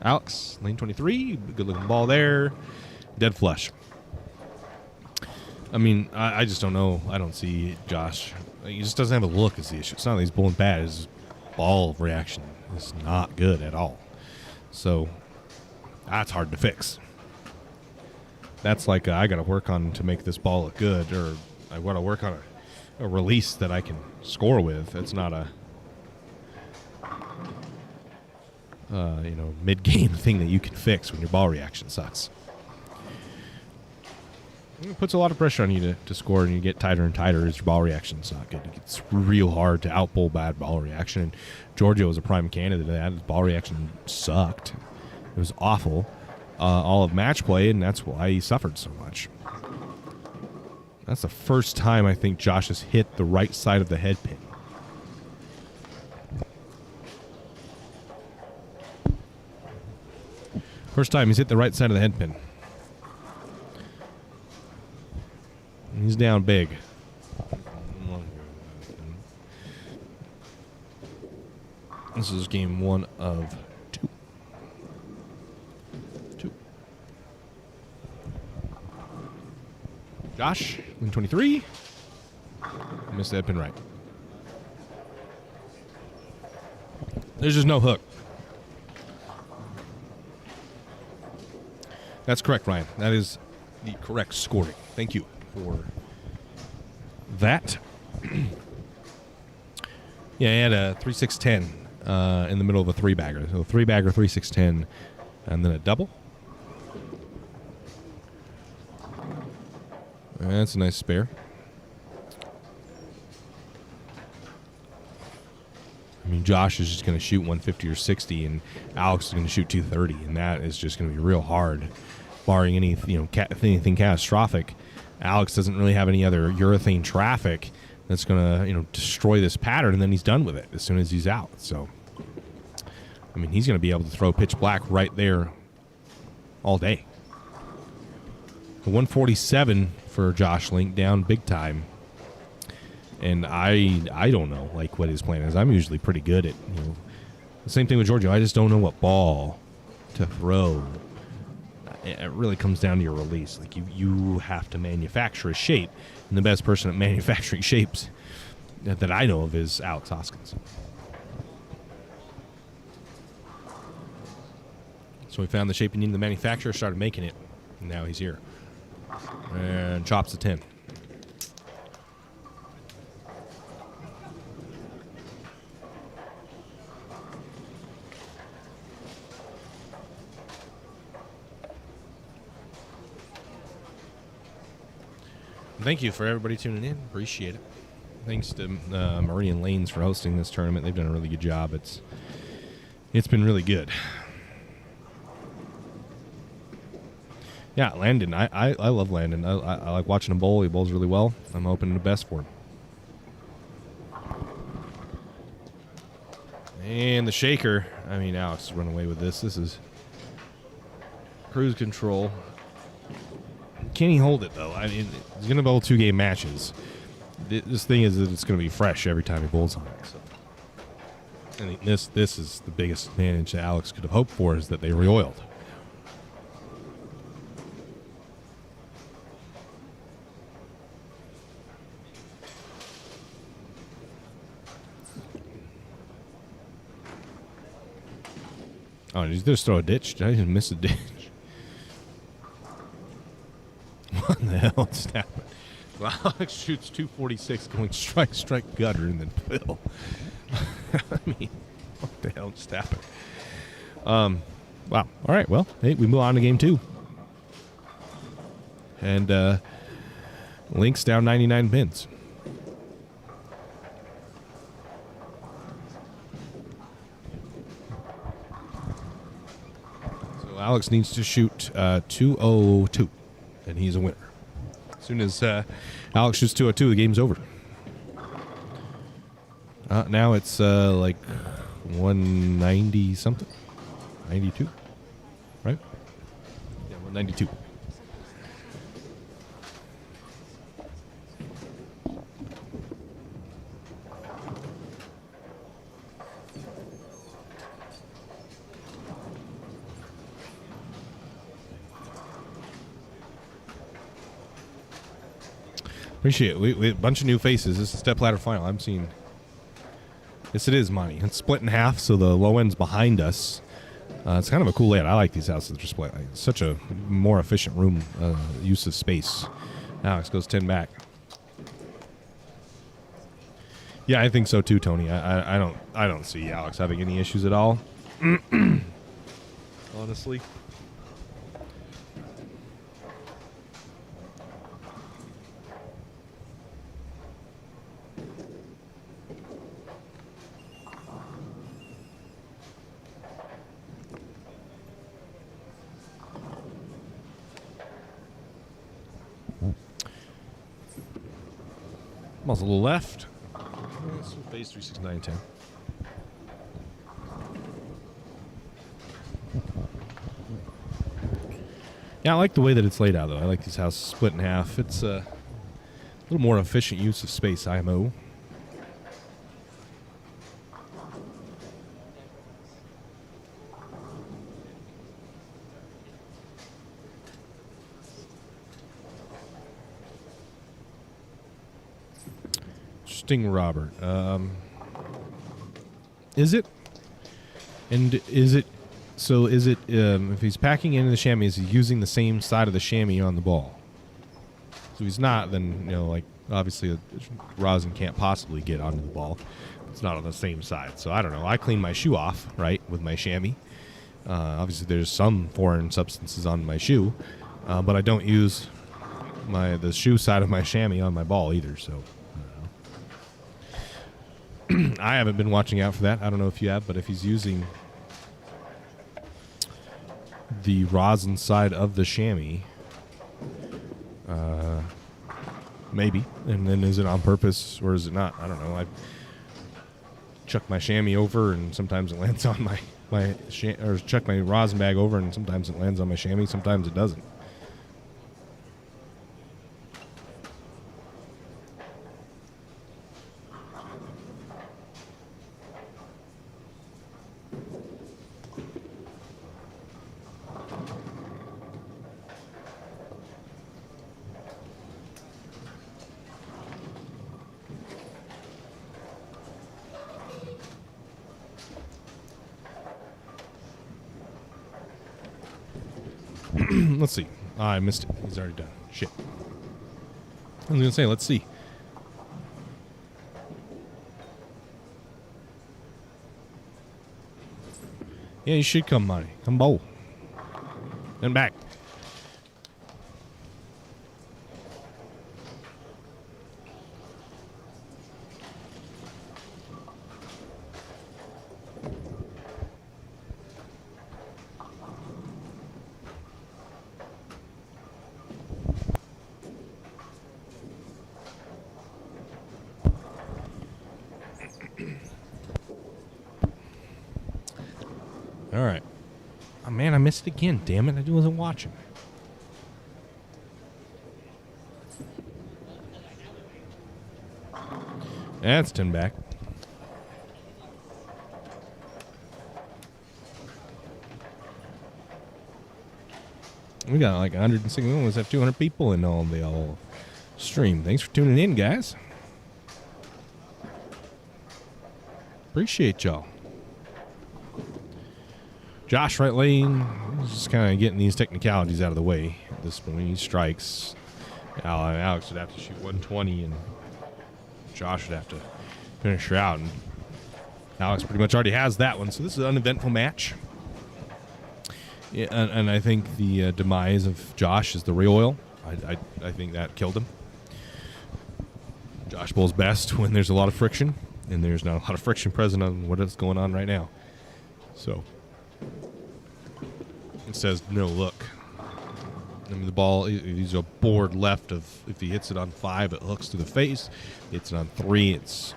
Alex, lane 23, good looking ball there. Dead flush. I mean, I just don't know. I don't see Josh. He just doesn't have a look is the issue. It's not that he's bowling bad. His ball reaction is not good at all. So that's hard to fix. That's like I got to work on to make this ball look good, or I want to work on a release that I can score with. It's not a mid-game thing that you can fix when your ball reaction sucks. It puts a lot of pressure on you to score, and you get tighter and tighter as your ball reaction's not good. It's real hard to outbowl bad ball reaction, and Giorgio was a prime candidate of that. His ball reaction sucked. It was awful all of match play, and that's why he suffered so much. That's the first time I think Josh has hit the right side of the head pin. First time he's hit the right side of the head pin. He's down big. This is game 1 of 2. Josh, win 23. Missed the head pin right. There's just no hook. That's correct, Ryan. That is the correct scoring. Thank you for that. Yeah, he had a 3-6-10 in the middle of a 3-bagger. So 3-bagger, 3-6-10, and then a double. That's a nice spare. I mean, Josh is just going to shoot 150 or 60, and Alex is going to shoot 230, and that is just going to be real hard, barring any anything catastrophic. Alex doesn't really have any other urethane traffic that's going to destroy this pattern, and then he's done with it as soon as he's out. So, I mean, he's going to be able to throw pitch black right there all day. The 147 for Josh Link down big time. And I don't know what his plan is. I'm usually pretty good at the same thing with Giorgio. I just don't know what ball to throw. It really comes down to your release. You have to manufacture a shape, and the best person at manufacturing shapes that I know of is Alex Hoskins. So we found the shape he needed to manufacture, started making it, and now he's here. And chops a 10. Thank you for everybody tuning in. Appreciate it. Thanks to Meridian Lanes for hosting this tournament. They've done a really good job. It's been really good. Yeah, Landon. I love Landon. I like watching him bowl. He bowls really well. I'm hoping the best for him. And the shaker. I mean, Alex run away with this. This is cruise control. Can he hold it, though? I mean, he's going to bowl 2-game matches. This thing is that it's going to be fresh every time he bowls on it. So. And this is the biggest advantage that Alex could have hoped for, is that they re-oiled. Oh, did he just throw a ditch? Did I just miss a ditch? What the hell is happening? Well, Alex shoots 246 going strike, gutter, and then fill. I mean, what the hell just happened? Wow. All right, well, hey, we move on to game 2. And Link's down 99 pins. So Alex needs to shoot 202. And he's a winner. As soon as Alex shoots 202, the game's over. Now it's 190 something, 92, right? Yeah, 192. Appreciate it. We a bunch of new faces. This is Stepladder final. I'm seeing. Yes, it is, Monty. It's split in half, so the low end's behind us. It's kind of a cool layout. I like these houses that are split. It's such a more efficient room use of space. Alex goes 10 back. Yeah, I think so too, Tony. I don't see Alex having any issues at all. Honestly. Muzzle to the left. Base 36910. Yeah, I like the way that it's laid out, though. I like these houses split in half. It's a little more efficient use of space, IMO. Interesting, Robert. Is it? And is it... So is it, if he's packing into the chamois, is he using the same side of the chamois on the ball? So if he's not, then, you know, like, obviously a rosin can't possibly get onto the ball. It's not on the same side. So I don't know. I clean my shoe off, right, with my chamois. Obviously there's some foreign substances on my shoe, but I don't use the shoe side of my chamois on my ball either, so... I haven't been watching out for that. I don't know if you have, but if he's using the rosin side of the chamois, maybe. And then is it on purpose or is it not? I don't know. I chuck my chamois over and sometimes it lands on or chuck my rosin bag over and sometimes it lands on my chamois, sometimes it doesn't. Let's see. I missed it. He's already done. Shit. I was going to say, let's see. Yeah, you should come, Monty. Come bowl. And back. All right. Oh, man, I missed it again. Damn it. I wasn't watching. That's 10 back. We got like 160. We almost have 200 people in all the all stream. Thanks for tuning in, guys. Appreciate y'all. Josh right lane, just kind of getting these technicalities out of the way. This when he strikes, Alex would have to shoot 120, and Josh would have to finish her out. And Alex pretty much already has that one, so this is an uneventful match. Yeah, and I think the demise of Josh is the real oil. I think that killed him. Josh bowls best when there's a lot of friction, and there's not a lot of friction present on what is going on right now. So. It says no look. I mean, the ball, he's a board left of, if he hits it on 5, it hooks to the face. Hits it on 3, it's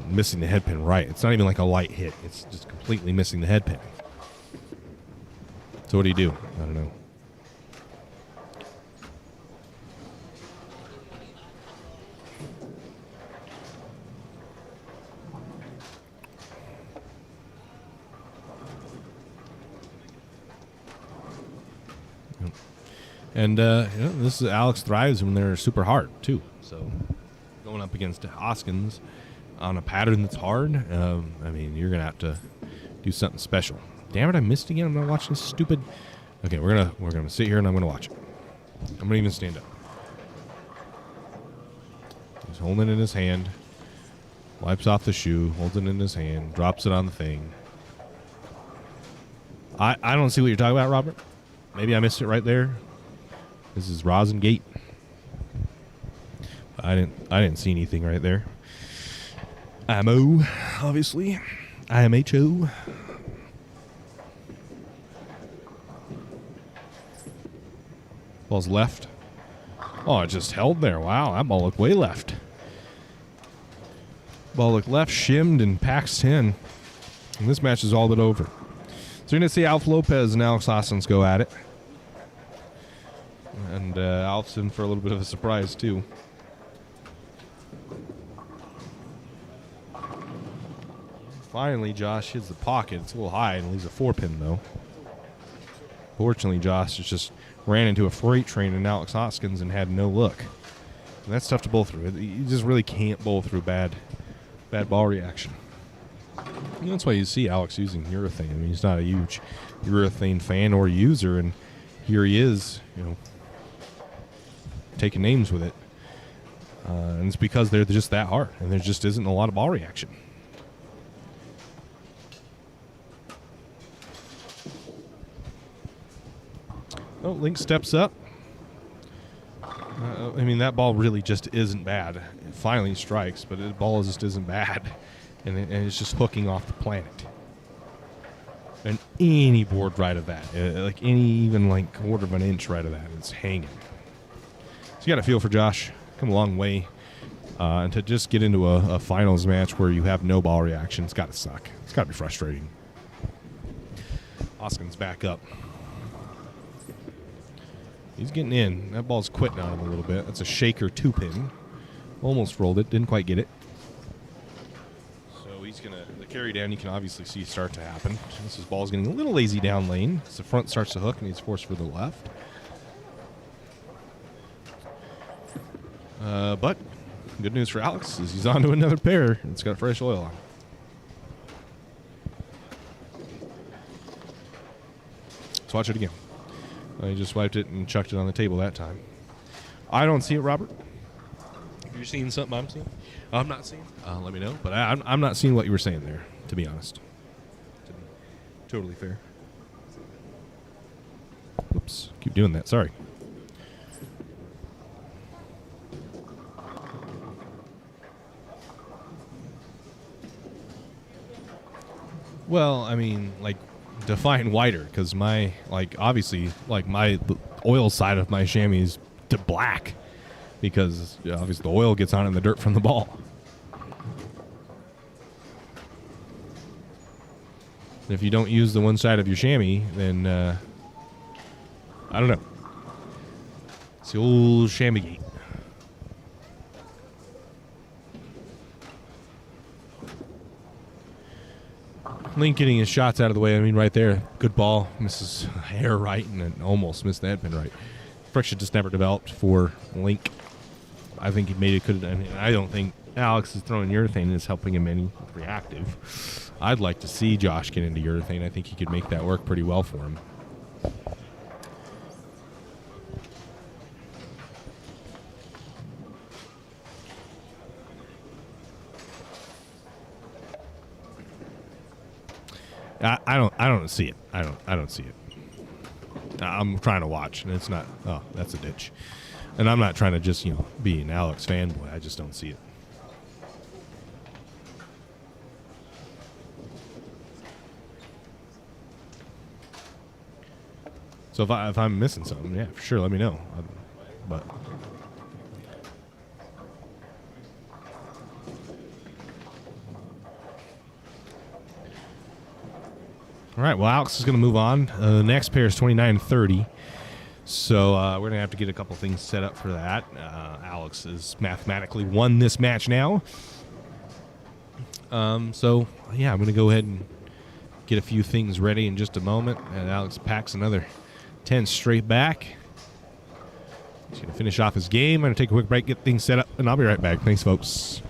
missing the head pin right. It's not even like a light hit. It's just completely missing the head pin. So what do you do? I don't know. And this is Alex thrives when they're super hard too. So going up against Hoskins on a pattern that's hard, I mean, you're gonna have to do something special. Damn it, I missed again. I'm not watching this stupid. Okay, we're gonna sit here and I'm gonna watch it. I'm gonna even stand up. He's holding it in his hand, wipes off the shoe, holds it in his hand, drops it on the thing. I don't see what you're talking about, Robert. Maybe I missed it right there. This is Rosin Gate. I didn't see anything right there. IMO, obviously. IMHO. Ball's left. Oh, it just held there. Wow, that ball looked way left. Ball looked left, shimmed, and packs 10. And this match is all but over. So you're going to see Alf Lopez and Alex Hoskins go at it. And Alf's in for a little bit of a surprise, too. Finally, Josh hits the pocket. It's a little high and leaves a 4-pin, though. Fortunately, Josh just ran into a freight train in Alex Hoskins and had no look. And that's tough to bowl through. You just really can't bowl through bad ball reaction. And that's why you see Alex using urethane. I mean, he's not a huge urethane fan or user, and here he is, taking names with it. And it's because they're just that hard, and there just isn't a lot of ball reaction. Oh, Link steps up. I mean, that ball really just isn't bad. It finally strikes, but the ball just isn't bad. And it's just hooking off the planet. And any board right of that, like any even like quarter of an inch right of that, it's hanging. So you got to feel for Josh. Come a long way. And to just get into a finals match where you have no ball reaction, it's got to suck. It's got to be frustrating. Hoskins back up. He's getting in. That ball's quitting on him a little bit. That's a shaker 2-pin. Almost rolled it. Didn't quite get it. So he's going to... The carry down, you can obviously see start to happen. This ball's getting a little lazy down lane. As the front starts to hook and he's forced for the left. But good news for Alex is he's on to another pair. It's got fresh oil on. Let's watch it again. He just wiped it and chucked it on the table that time. I don't see it, Robert. If you're seeing something I'm seeing, I'm not seeing, let me know. But I'm not seeing what you were saying there, to be honest. To be totally fair. Oops, keep doing that. Sorry. Well, I mean, like, define wider, because my, like, obviously, like, the oil side of my chamois is to black, because obviously the oil gets on in the dirt from the ball. If you don't use the one side of your chamois, then I don't know. It's the old chamois gate. Link getting his shots out of the way. I mean, right there, good ball. Misses hair right and then almost missed the head pin right. Friction just never developed for Link. I think he made it. I mean, I don't think Alex is throwing urethane is helping him any reactive. I'd like to see Josh get into urethane. I think he could make that work pretty well for him. I don't see it. I don't see it. I'm trying to watch, and it's not. Oh, that's a ditch. And I'm not trying to just be an Alex fanboy. I just don't see it. So if I'm missing something, yeah, for sure, let me know. But. All right, well, Alex is going to move on. The next pair is 29-30. So we're going to have to get a couple things set up for that. Alex has mathematically won this match now. So, yeah, I'm going to go ahead and get a few things ready in just a moment. And Alex packs another 10 straight back. He's going to finish off his game. I'm going to take a quick break, get things set up, and I'll be right back. Thanks, folks.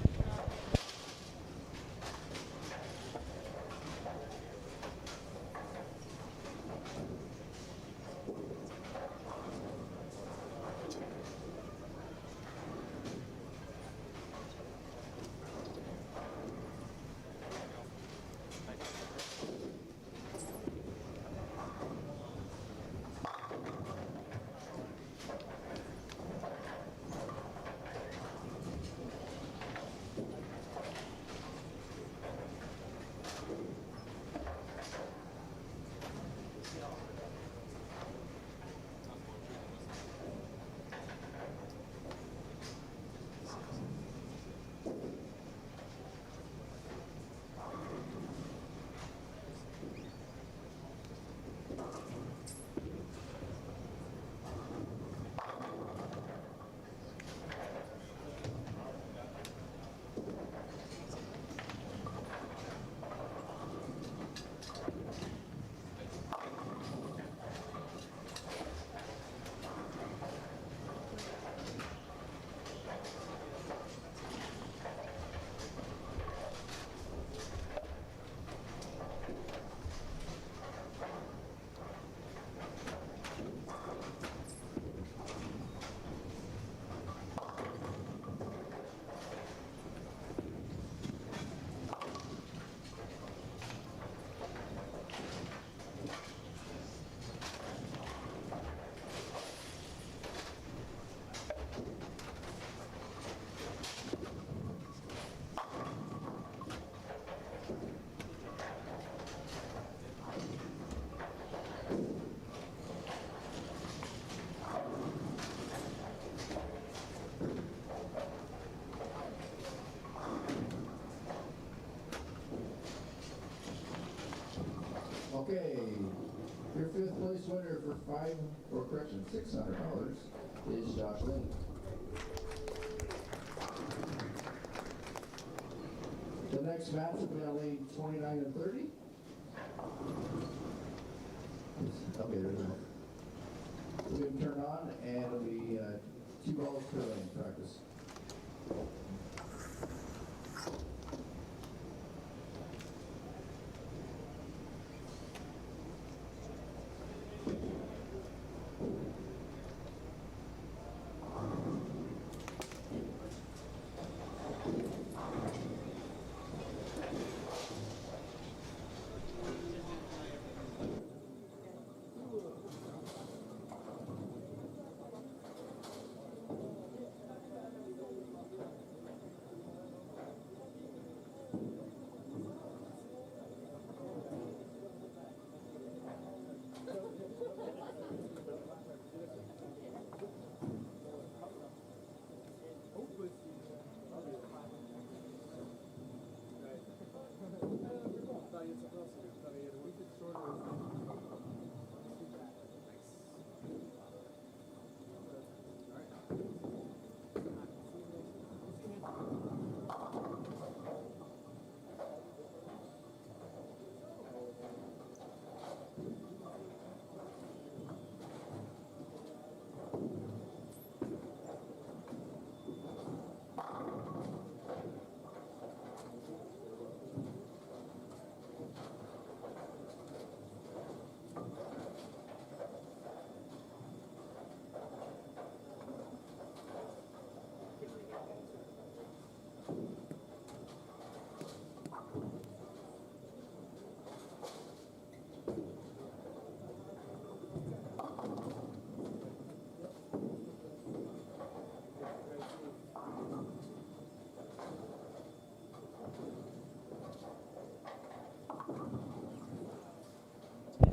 or correction, $600 is Josh Lynn. The next match will be on lane 29 and 30. Okay, there's a. We're going to turn on, and it'll be 2 balls per lane practice.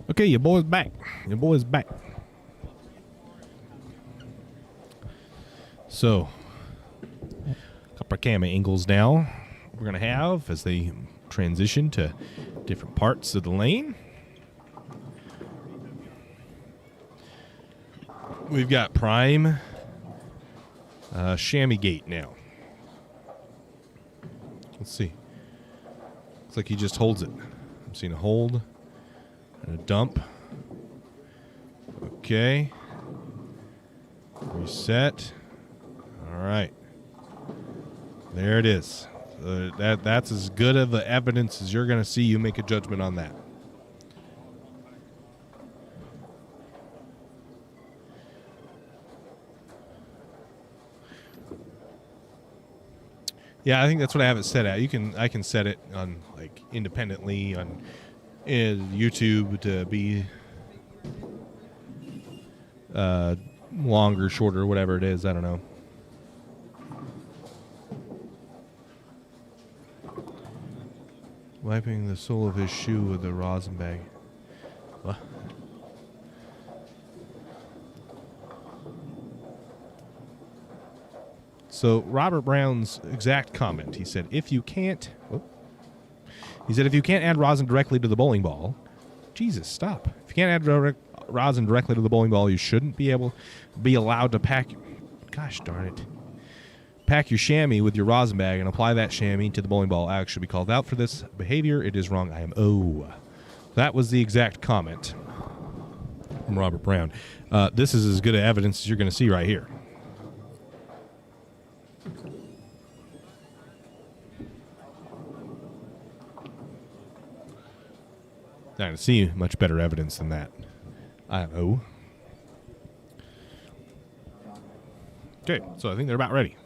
Okay, your boy's back. Your boy's back. So, couple of camera angles now we're going to have as they transition to different parts of the lane. We've got prime chamois gate now. Let's see. Looks like he just holds it. I'm seeing a hold and a dump. Okay. Reset. All right. There it is. That's as good of the evidence as you're going to see. You make a judgment on that. Yeah, I think that's what I have it set at. I can set it on like independently on YouTube to be longer, shorter, whatever it is. I don't know. Wiping the sole of his shoe with a rosin bag. What? So Robert Brown's exact comment, he said, if you can't add rosin directly to the bowling ball, Jesus, stop. If you can't add rosin directly to the bowling ball, you shouldn't be allowed to pack your chamois with your rosin bag and apply that chamois to the bowling ball. Alex should be called out for this behavior. It is wrong. I am That was the exact comment from Robert Brown. This is as good of evidence as you're going to see right here. Not going to see much better evidence than that. I know. Okay, so I think they're about ready.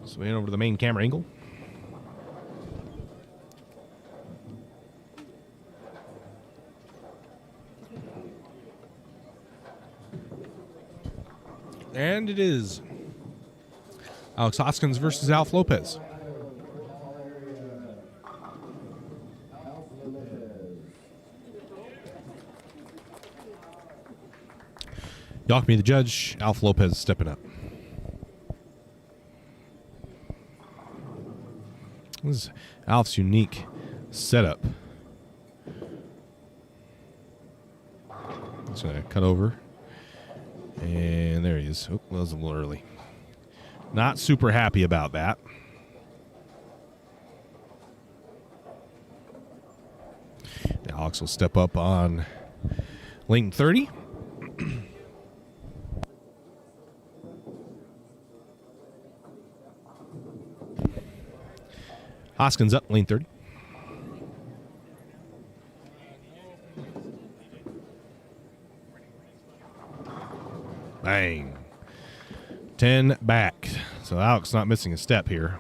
So we head over to the main camera angle. And it is Alex Hoskins versus Alf Lopez. Yawkme the judge, Alf Lopez stepping up. This is Alf's unique setup. Just going to cut over. And there he is. Oh, that was a little early. Not super happy about that. Alex will step up on lane 30. Hoskins up, lane 30. Bang. 10 back. So Alex not missing a step here.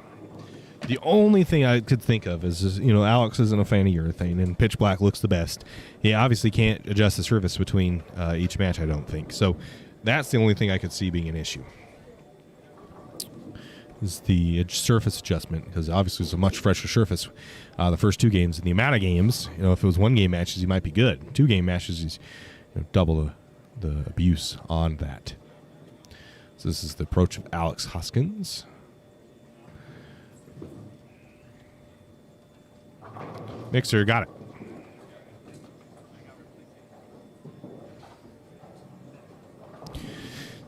The only thing I could think of is, Alex isn't a fan of urethane, and pitch black looks the best. He obviously can't adjust the surface between each match, I don't think. So that's the only thing I could see being an issue. Is the surface adjustment, because obviously it's a much fresher surface the first 2 games. And the amount of games, if it was 1-game matches, he might be good. 2-game matches, he's double the abuse on that. So this is the approach of Alex Hoskins. Mixer, got it.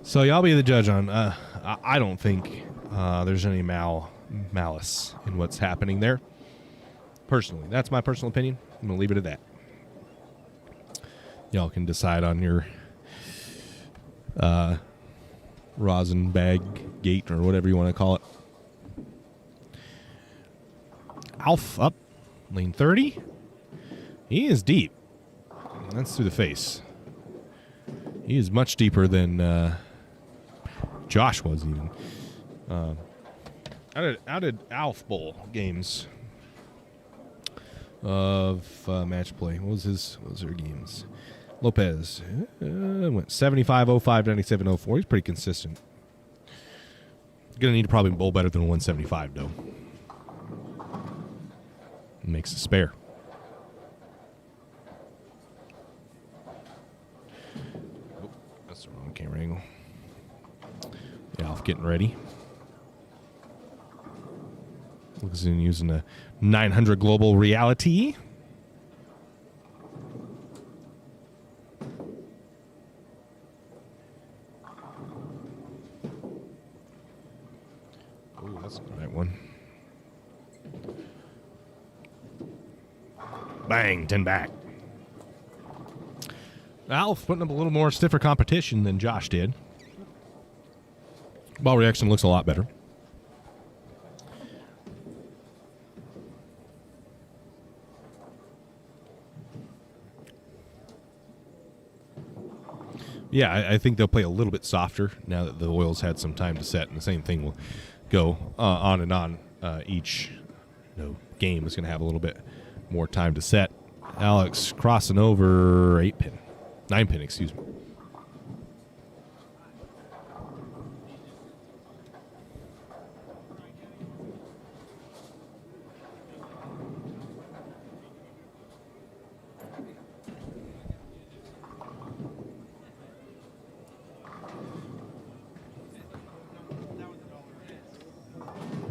So y'all be the judge on. I don't think there's any malice in what's happening there. Personally, that's my personal opinion. I'm gonna leave it at that. Y'all can decide on your rosin bag gate or whatever you want to call it. Alf up, lane 30. He is deep. That's through the face. He is much deeper than Josh was even. How did Alf bowl games of match play? What was their games? Lopez went 75, 05, 97, 04. He's pretty consistent. Gonna need to probably bowl better than 175 though. Makes a spare. Oh, that's the wrong camera angle. Yeah, Alf getting ready. Looks like using a 900 global reality. Oh, that's the right one. Bang, 10 back. Alf putting up a little more stiffer competition than Josh did. Ball reaction looks a lot better. Yeah, I think they'll play a little bit softer now that the oil's had some time to set, and the same thing will go on and on. Each game is going to have a little bit more time to set. Alex crossing over 9 pin, excuse me.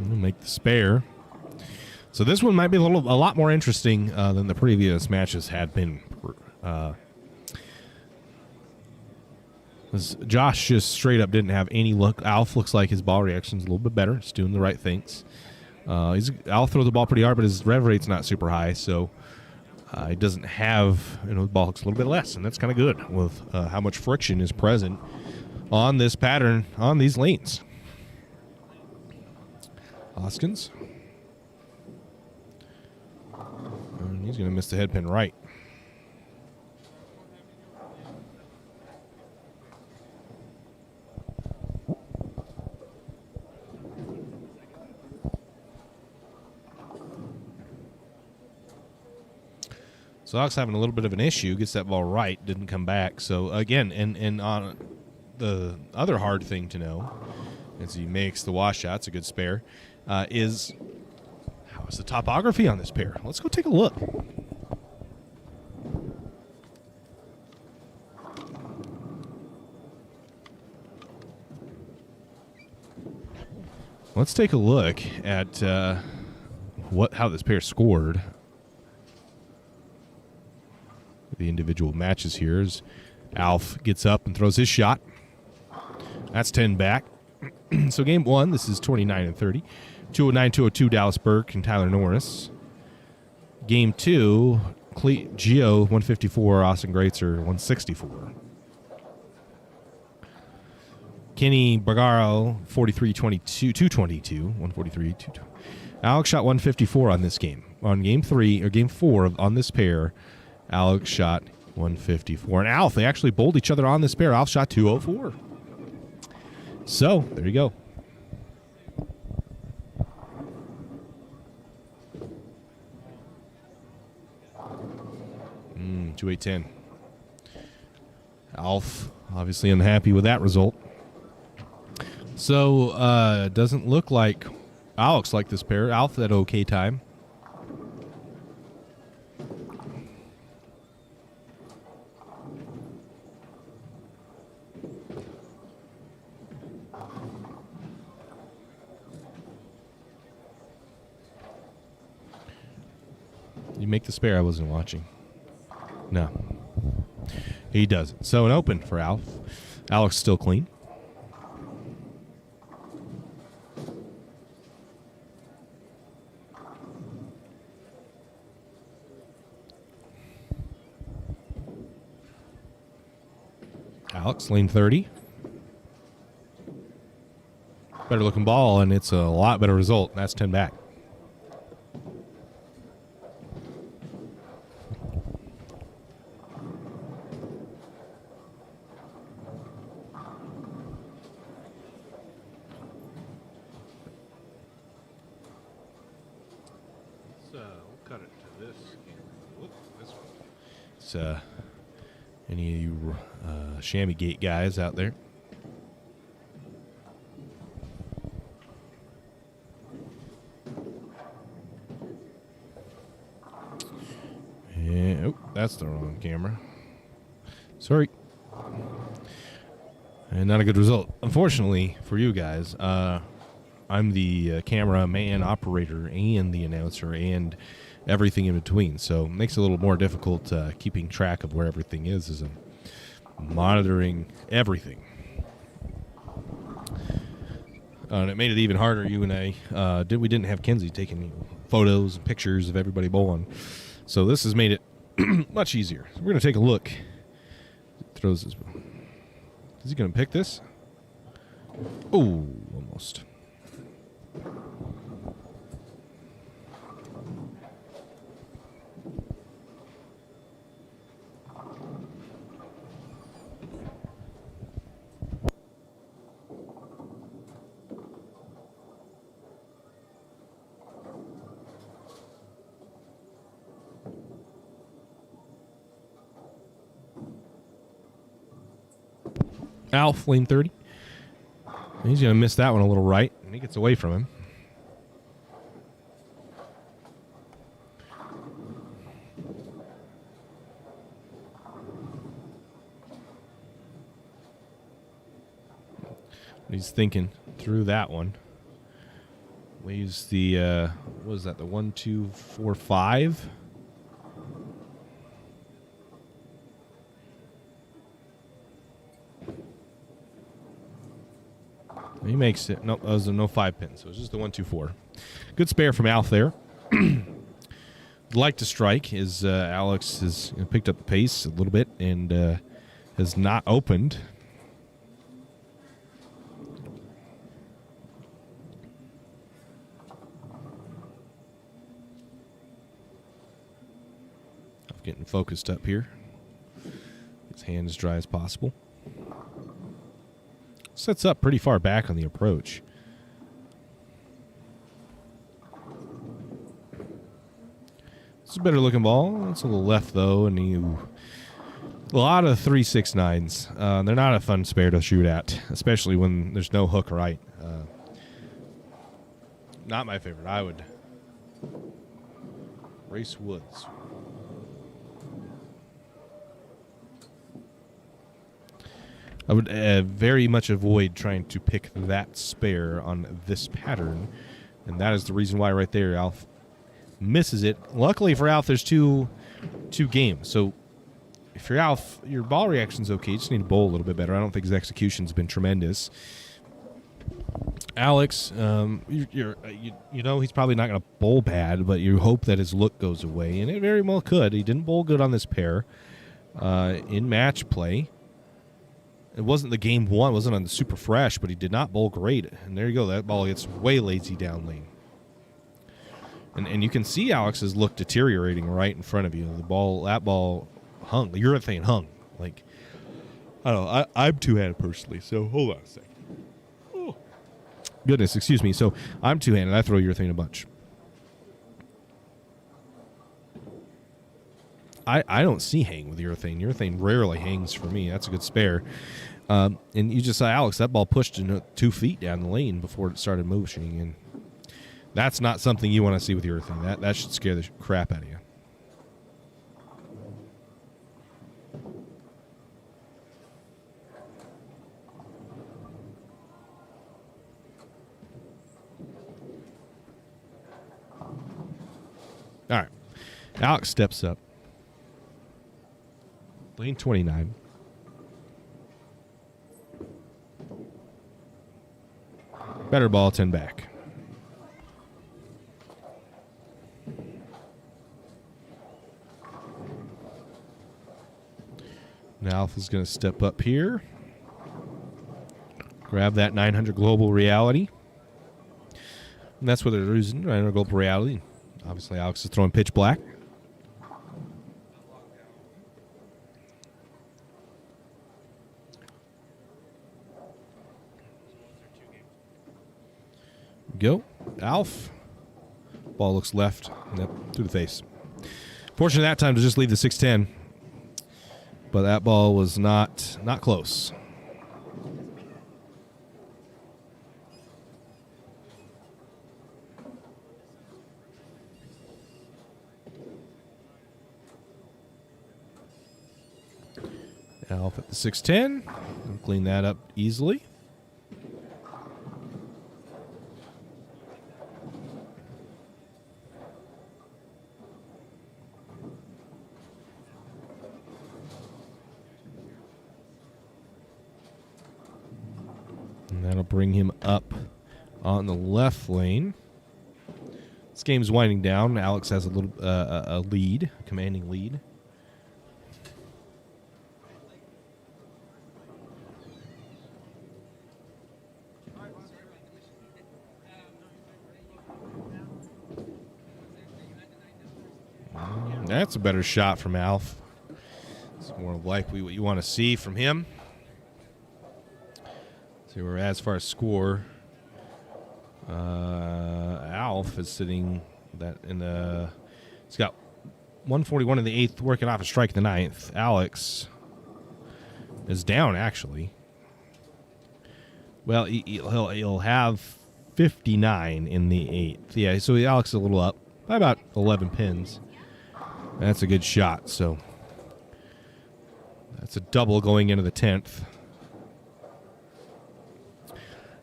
Make the spare. So this one might be a lot more interesting than the previous matches had been. Josh just straight up didn't have any luck. Alf looks like his ball reaction's a little bit better. He's doing the right things. Alf throws the ball pretty hard, but his rev rate's not super high, so he doesn't have, the ball looks a little bit less, and that's kind of good with how much friction is present on this pattern on these lanes. Hoskins. And he's going to miss the head pin right. So Alex having a little bit of an issue, gets that ball right, didn't come back. So again, and on the other hard thing to know, as he makes the wash shot, it's a good spare, is how is the topography on this pair? Let's go take a look. Let's take a look at how this pair scored. The individual matches here is Alf gets up and throws his shot. That's 10 back. So game 1, this is 29 and 30. 209-202 Dallas Burke and Tyler Norris. Game 2, Gio 154, Austin Greatzer 164. Kenny Bergaro 43-22, 222, 143, 222. Alex shot 154 on this game. On game 3 or game 4 on this pair, Alex shot 154. And Alf, they actually bowled each other on this pair. Alf shot 204. So, there you go. Mm, 2-8-10. Alf, obviously unhappy with that result. So, doesn't look like Alex liked this pair. Alf had okay time. You make the spare. I wasn't watching. No. He doesn't. So an open for Alf. Alex still clean. Alex, lane 30. Better looking ball, and it's a lot better result. That's 10 back. So, we'll cut it to this. Whoop, this one. It's, any of you Chamois Gate guys out there? Yeah, oh, that's the wrong camera. Sorry. And not a good result. Unfortunately for you guys, I'm the cameraman, operator, and the announcer, and everything in between. So it makes it a little more difficult keeping track of where everything is as I'm monitoring everything. And it made it even harder. You and I we didn't have Kenzie taking photos and pictures of everybody bowling, so this has made it much easier. So we're gonna take a look. Throws his. Is he gonna pick this? Oh, almost. Alf, lane 30. He's going to miss that one a little right, and he gets away from him. He's thinking through that one. Leaves the, what is that, the 1, 2, 4, 5? He makes it. Nope, that was a no 5 pin, so it's just the 1, 2, 4. Good spare from Alf there. Like to strike is Alex has picked up the pace a little bit and has not opened. I'm getting focused up here. His hand as dry as possible. Sets up pretty far back on the approach. It's a better looking ball. It's a little left though, and a lot of 3-6-9s. They're not a fun spare to shoot at, especially when there's no hook right. Not my favorite. I would race woods. I would very much avoid trying to pick that spare on this pattern, and that is the reason why right there Alf misses it. Luckily for Alf, there's two games, so if you're Alf, your ball reaction's okay. You just need to bowl a little bit better. I don't think his execution's been tremendous. Alex, you know he's probably not going to bowl bad, but you hope that his look goes away, and it very well could. He didn't bowl good on this pair in match play. It wasn't the game one, it wasn't on the super fresh, but he did not bowl great. And there you go, that ball gets way lazy down lane. And you can see Alex's look deteriorating right in front of you. That ball hung, the urethane hung. Like, I don't know, I'm two-handed personally, so hold on a second. Oh. Goodness, excuse me. So I'm two-handed, I throw urethane a bunch. I don't see hang with urethane. Urethane rarely hangs for me. That's a good spare. And you just saw Alex, that ball pushed 2 feet down the lane before it started moving, and that's not something you want to see with urethane. That should scare the crap out of you. All right. Alex steps up. Lane 29. Better ball, 10 back. Now Alpha's going to step up here. Grab that 900 global reality. And that's what they're using, 900 global reality. Obviously, Alex is throwing pitch black. Go. Alf. Ball looks left. Yep, through the face. Fortunate that time to just leave the 610. But that ball was not close. Alf at the 610. Clean that up easily. And that'll bring him up on the left lane. This game's winding down. Alex has a little a lead, a commanding lead. That's a better shot from Alf. It's more likely what you want to see from him. So we're as far as score. Alf is sitting that in the. He's got 141 in the 8th, working off a strike in the 9th. Alex is down actually. Well, he'll have 59 in the 8th. Yeah, so Alex is a little up by about 11 pins. That's a good shot. So that's a double going into the 10th.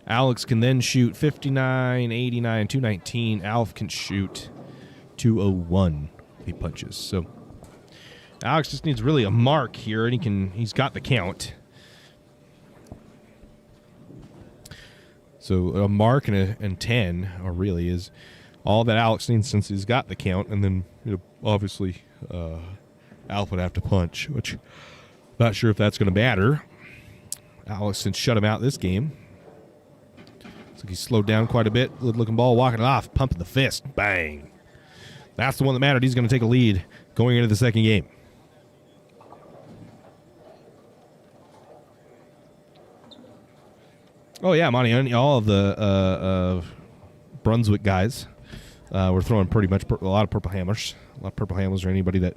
Alex can then shoot 59, 89, 219. Alf can shoot 201 if he punches. So Alex just needs really a mark here, and he's got the count. So a mark and 10, or really, is all that Alex needs since he's got the count. And then, obviously, Alf would have to punch, which not sure if that's going to matter. Alex can shut him out this game. Looks like he's slowed down quite a bit. Good-looking ball, walking it off, pumping the fist. Bang. That's the one that mattered. He's going to take a lead going into the second game. Oh, yeah, Monty, all of the Brunswick guys were throwing pretty much a lot of purple hammers. A lot of purple hammers, or anybody that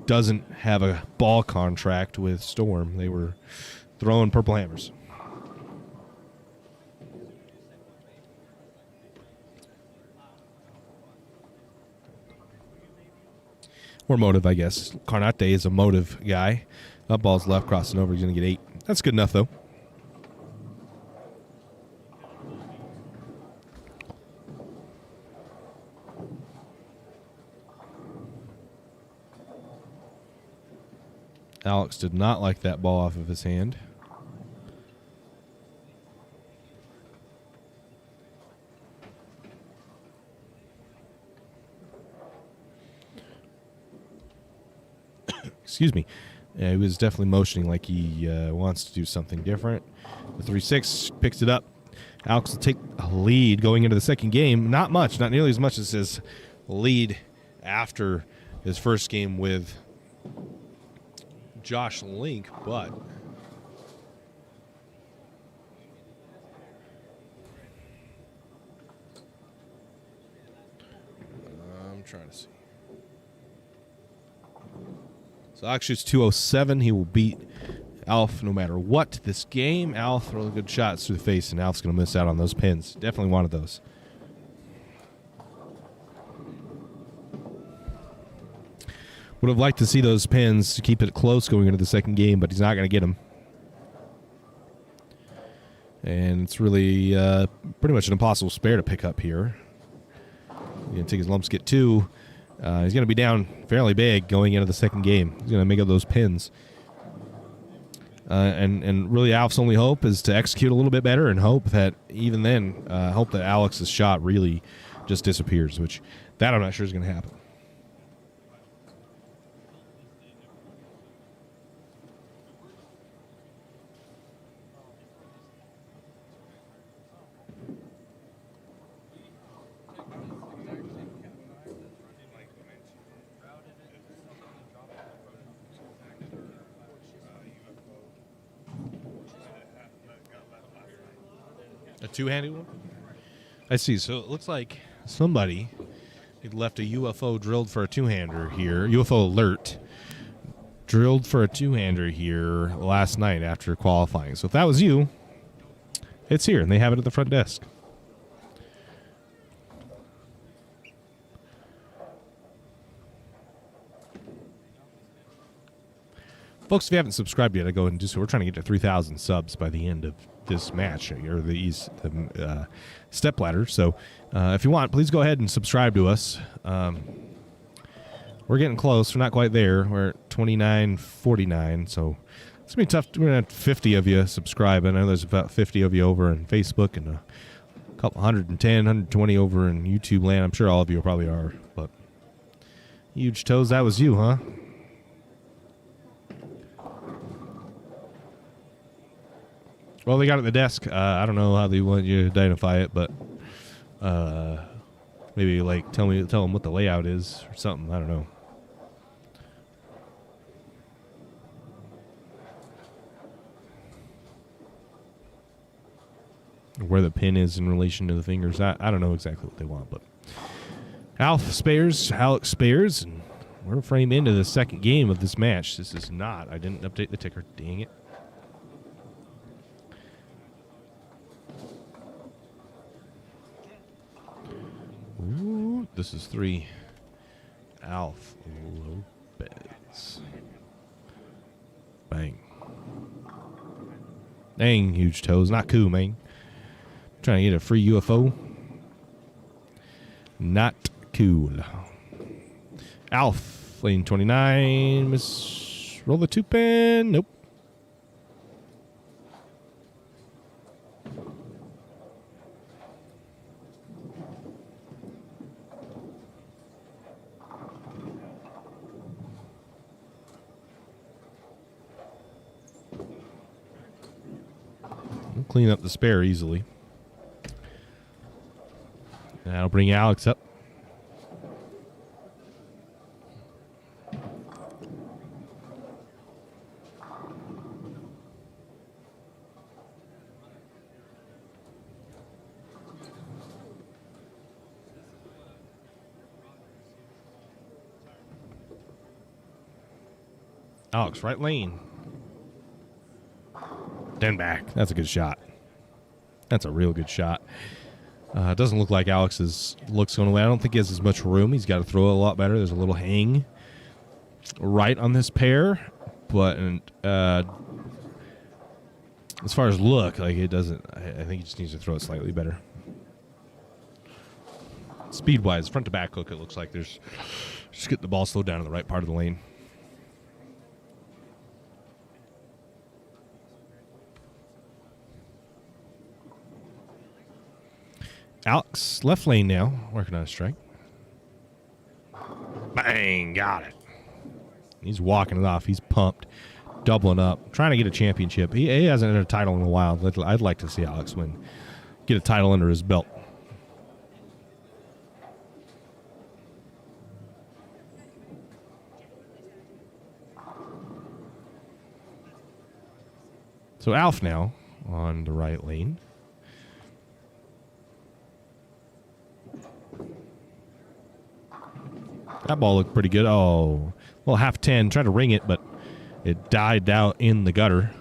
doesn't have a ball contract with Storm. They were throwing purple hammers. Or motive, I guess. Carnate is a motive guy. That ball's left, crossing over. He's going to get 8. That's good enough, though. Alex did not like that ball off of his hand. Excuse me. He was definitely motioning like he wants to do something different. The 3-6 picks it up. Alex will take a lead going into the second game. Not much, not nearly as much as his lead after his first game with Josh Link, but I'm trying to see. So Alex shoots 207. He will beat Alf no matter what this game. Alf throwing good shots through the face, and Alf's going to miss out on those pins. Definitely wanted those. Would have liked to see those pins to keep it close going into the second game, but he's not going to get them. And it's really pretty much an impossible spare to pick up here. He's going to take his lumps, get 2. He's going to be down fairly big going into the second game. He's going to make up those pins. And really Alf's only hope is to execute a little bit better and hope that even then, hope that Alex's shot really just disappears, which that I'm not sure is going to happen. A two-handed one? I see. So it looks like somebody had left a UFO drilled for a two-hander here. UFO alert. Drilled for a two-hander here last night after qualifying. So if that was you, it's here, and they have it at the front desk. Folks, if you haven't subscribed yet, I go ahead and do so. We're trying to get to 3,000 subs by the end of this match, or the Stepladder. So if you want, please go ahead and subscribe to us. We're getting close. We're not quite there. We're at 29.49, so it's going to be tough. We're going to have 50 of you subscribe. I know there's about 50 of you over on Facebook and a couple 110, 120 over in YouTube land. I'm sure all of you probably are. But Huge Toes, that was you, huh? Well, they got it at the desk. I don't know how they want you to identify it, but maybe like tell them what the layout is or something. I don't know. Where the pin is in relation to the fingers. I don't know exactly what they want, but Alex spares, and we're framed into the second game of this match. This is not. I didn't update the ticker. Dang it. Ooh, this is 3. Alf Lopez. Bang. Dang, Huge Toes. Not cool, man. Trying to get a free UFO. Not cool. Alf, lane 29. Roll the 2-pin. Nope. Clean up the spare easily. That'll bring Alex up. Alex, right lane. Then back. That's a good shot. That's a real good shot. It doesn't look like Alex's looks going away. I don't think he has as much room. He's got to throw it a lot better. There's a little hang right on this pair. But as far as look, like it doesn't. I think he just needs to throw it slightly better. Speed-wise, front to back hook, it looks like there's just getting the ball slowed down in the right part of the lane. Alex, left lane now, working on a strike. Bang, got it. He's walking it off. He's pumped, doubling up, trying to get a championship. He hasn't had a title in a while. I'd like to see Alex get a title under his belt. So Alf now on the right lane. That ball looked pretty good. Oh, well, half 10. Tried to ring it, but it died out in the gutter.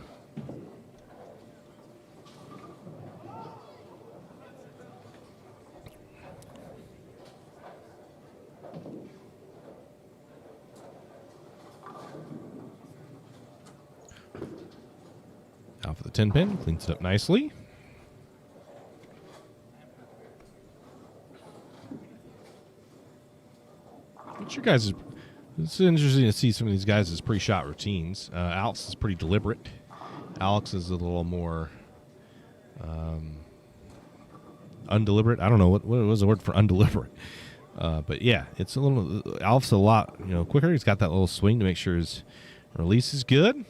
Out for the 10 pin. Cleans it up nicely. What's your guys' It's interesting to see some of these guys' pre-shot routines. Alex is pretty deliberate. Alex is a little more undeliberate. I don't know what was the word for undeliberate. But yeah, it's a little. Alf's a lot quicker. He's got that little swing to make sure his release is good.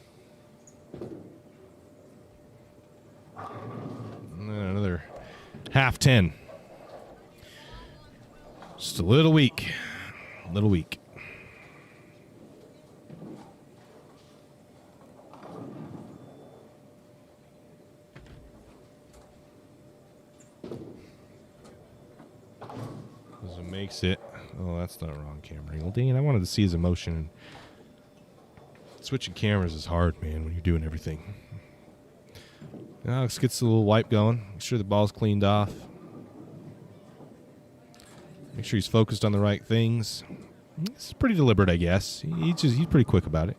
And then another half 10. Just a little weak. Little weak. Makes it. Oh, that's the wrong camera angle. Dang it, I wanted to see his emotion. Switching cameras is hard, man, when you're doing everything. Alex gets the little wipe going. Make sure the ball's cleaned off. Make sure he's focused on the right things. It's pretty deliberate, I guess. He's pretty quick about it.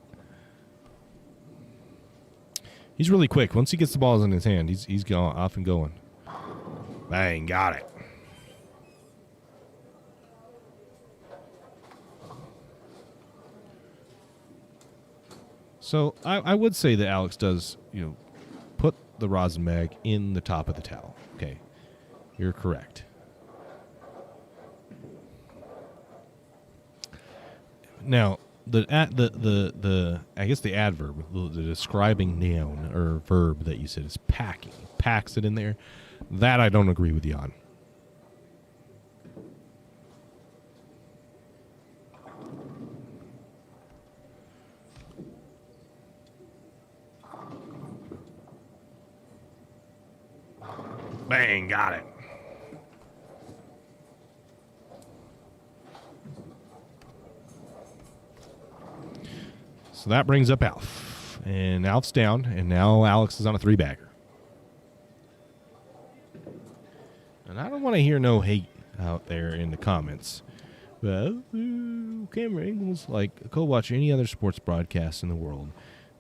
He's really quick. Once he gets the balls in his hand, he's going off and going. Bang, got it. So I would say that Alex does, put the rosin bag in the top of the towel. Okay, you're correct. Now the I guess the adverb, the describing noun or verb that you said is packing. Packs it in there. That I don't agree with you on. Bang, got it. So that brings up Alf. And Alf's down, and now Alex is on a 3-bagger. And I don't want to hear no hate out there in the comments. Well, camera angles, like go watch any other sports broadcast in the world,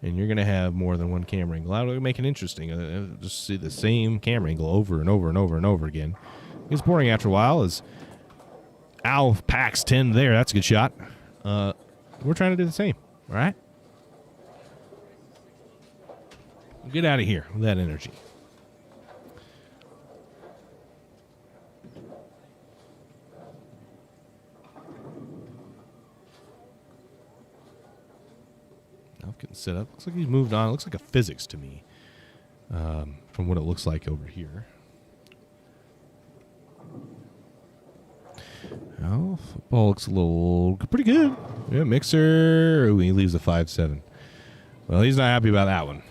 and you're going to have more than one camera angle. That'll make it interesting. Just see the same camera angle over and over and over and over again. It's boring after a while. As Al packs 10 there. That's a good shot. We're trying to do the same. All right? Get out of here with that energy. Getting set up. Looks like he's moved on. It looks like a physics to me from what it looks like over here. Oh, football looks a little pretty good. Yeah, mixer. Ooh, he leaves a 5-7. Well, he's not happy about that one.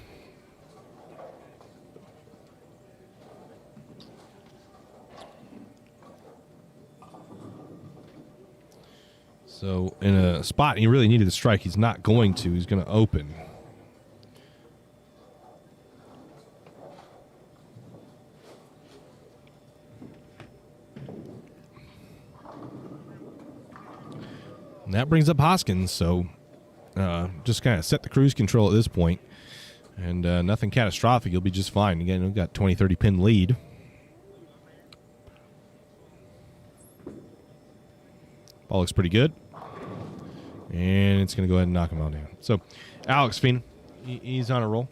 So in a spot he really needed to strike, he's not going to. He's going to open. And that brings up Hoskins, so just kind of set the cruise control at this point. And nothing catastrophic. You'll be just fine. Again, we've got 20, 30 pin lead. Ball looks pretty good. And it's going to go ahead and knock him all down. So, Alex Fien, he's on a roll.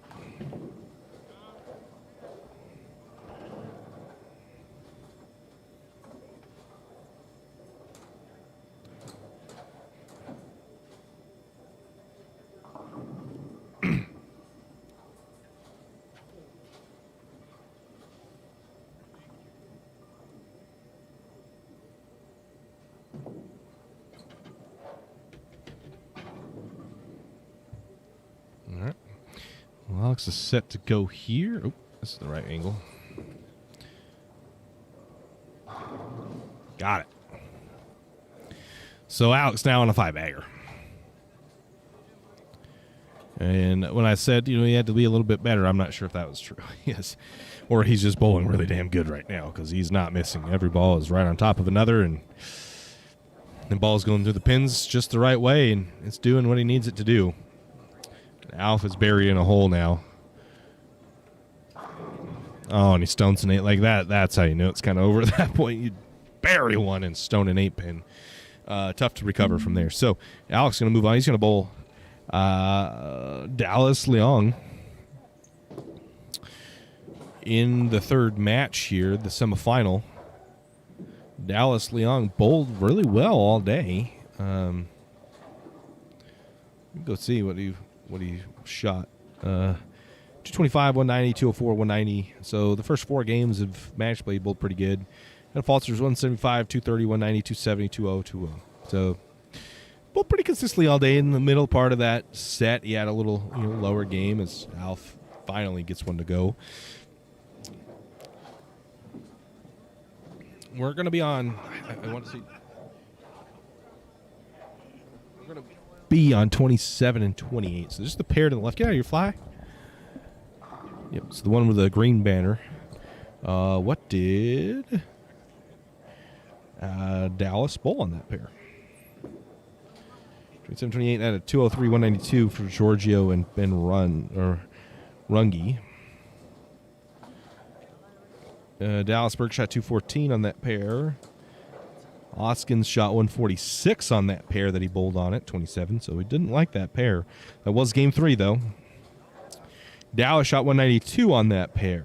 Alex is set to go here. Oh, this is the right angle. Got it. So Alex now on a 5-bagger. And when I said, he had to be a little bit better, I'm not sure if that was true. Yes. Or he's just bowling really damn good right now because he's not missing. Every ball is right on top of another, and the ball's going through the pins just the right way, and it's doing what he needs it to do. Alpha's buried in a hole now. Oh, and he stones an 8 like that. That's how you know it's kind of over at that point. You bury one and stone an 8-pin. Tough to recover from there. So Alex is going to move on. He's going to bowl Dallas Leong in the third match here, the semifinal. Dallas Leong bowled really well all day. Go see what he shot. 225, 190, 204, 190. So the first 4 games of match play, he bowled pretty good. And Falters 175, 230, 190, 270, 20, 20. So bowled pretty consistently all day. In the middle part of that set, he had a little lower game as Alf finally gets one to go. We're going to be on. I want to see. We're going to be on 27 and 28. So just the pair to the left. Get out of your fly. Yep. It's the one with the green banner. What did Dallas bowl on that pair? 27, 28 at a 203, 192 for Giorgio and Ben Runge. Dallasberg shot 214 on that pair. Hoskins shot 146 on that pair that he bowled on at 27, so he didn't like that pair. That was game 3, though. Dallas shot 192 on that pair.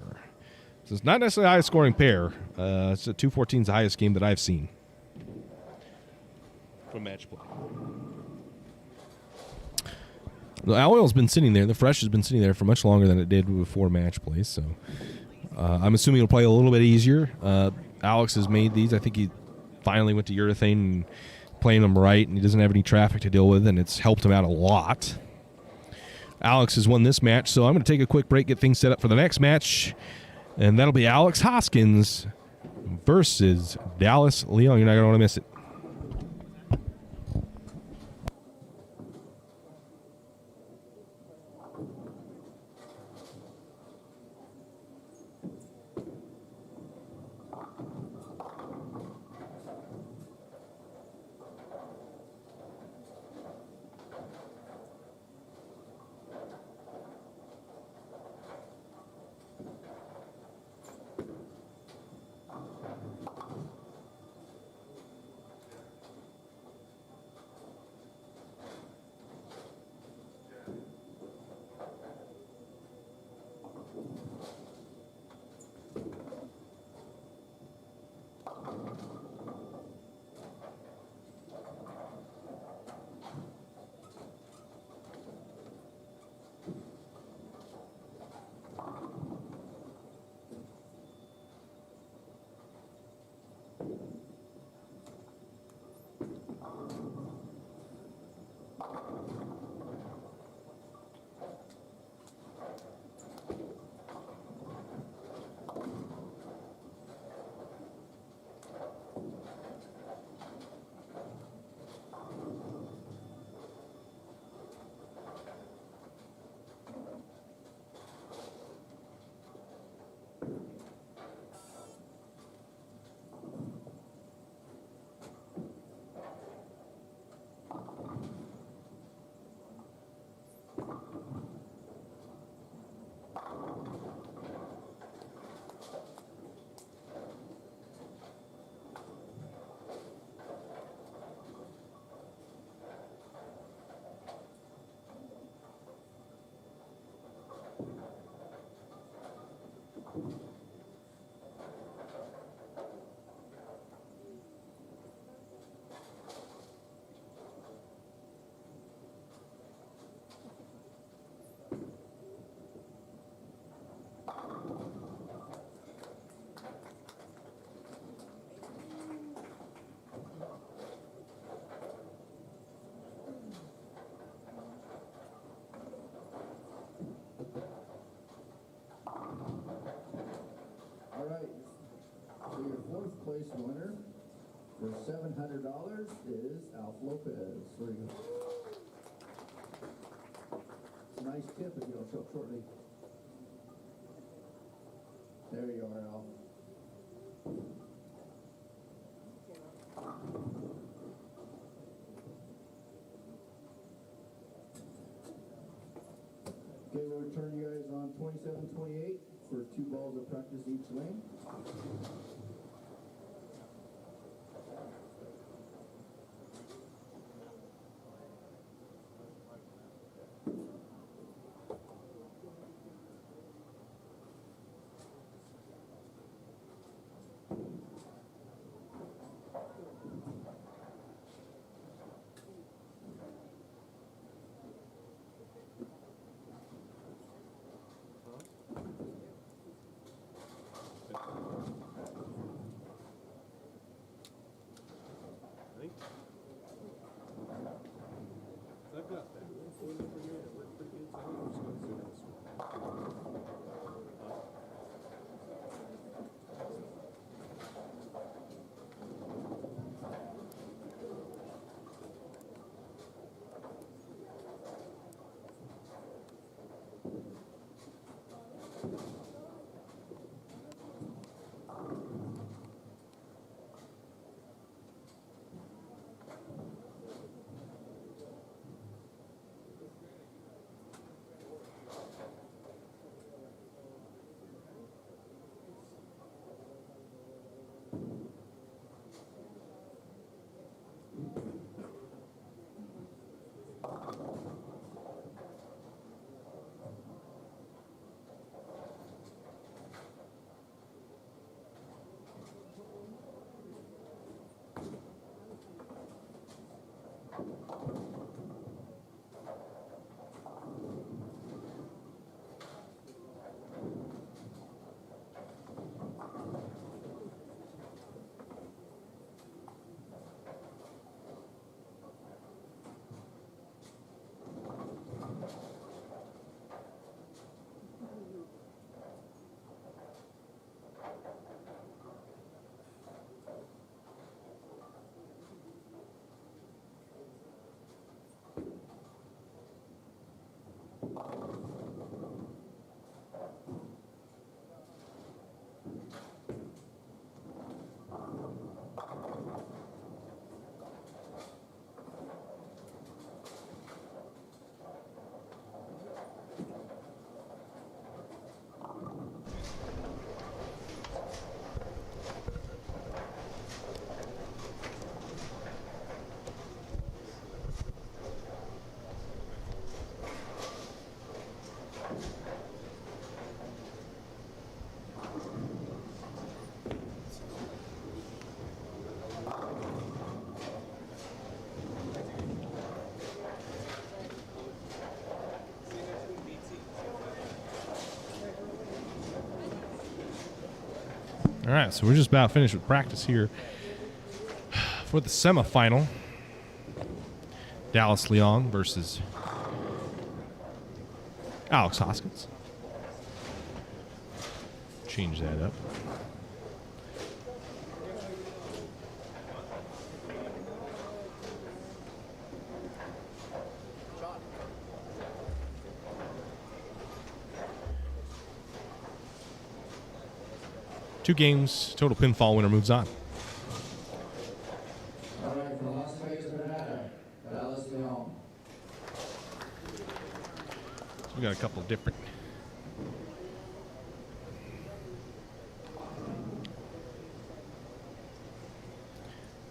So it's not necessarily a high-scoring pair. It's a 214 is the highest game that I've seen from match play. The oil's been sitting there. The fresh has been sitting there for much longer than it did before match play, so I'm assuming it'll play a little bit easier. Alex has made these. I think he finally went to urethane and playing them right, and he doesn't have any traffic to deal with, and it's helped him out a lot. Alex has won this match, so I'm going to take a quick break, get things set up for the next match, and that'll be Alex Hoskins versus Dallas Leong. You're not going to want to miss it. So your fourth place winner for $700 is Alf Lopez. There you go. It's a nice tip if you'll show up shortly. There you are, Alf. Okay, we'll return you guys on 27-28 for 2 balls of practice each lane. All right, so we're just about finished with practice here for the semifinal. Dallas Leong versus Alex Hoskins. Change that up. Two games, total pinfall winner moves on. All right, from Las Vegas, Nevada, Dallas Leong. So we got a couple of different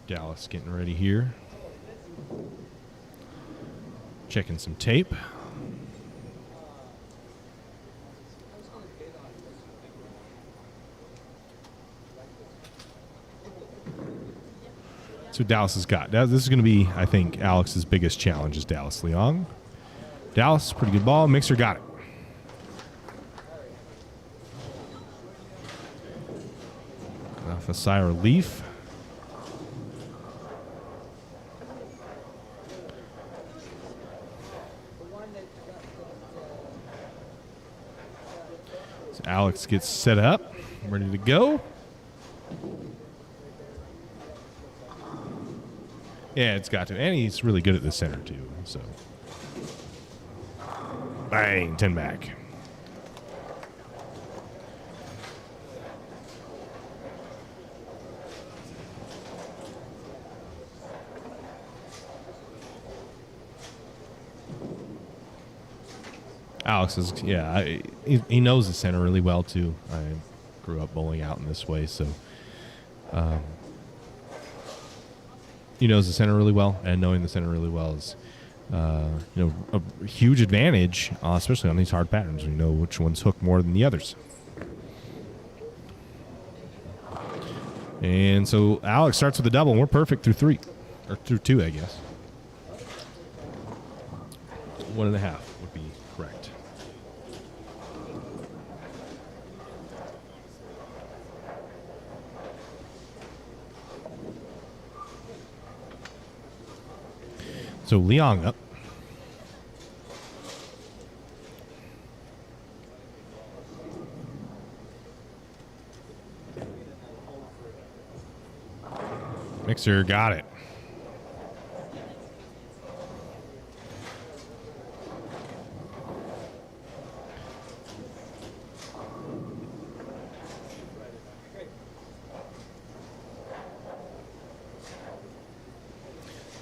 Dallas getting ready here. Checking some tape. That's what Dallas has got. This is going to be, I think, Alex's biggest challenge is Dallas Leong. Dallas, pretty good ball. Mixer got it. Off a sigh of relief. So Alex gets set up, ready to go. Yeah, it's got to. And he's really good at the center, too. So, bang, 10 back. Alex is, yeah, he knows the center really well, too. I grew up bowling out in this way, so he knows the center really well, and knowing the center really well is, a huge advantage, especially on these hard patterns. We know which ones hook more than the others. And so Alex starts with a double, and we're perfect through 3, or through 2, I guess. 1.5 would be correct. So Leong up. Mixer got it.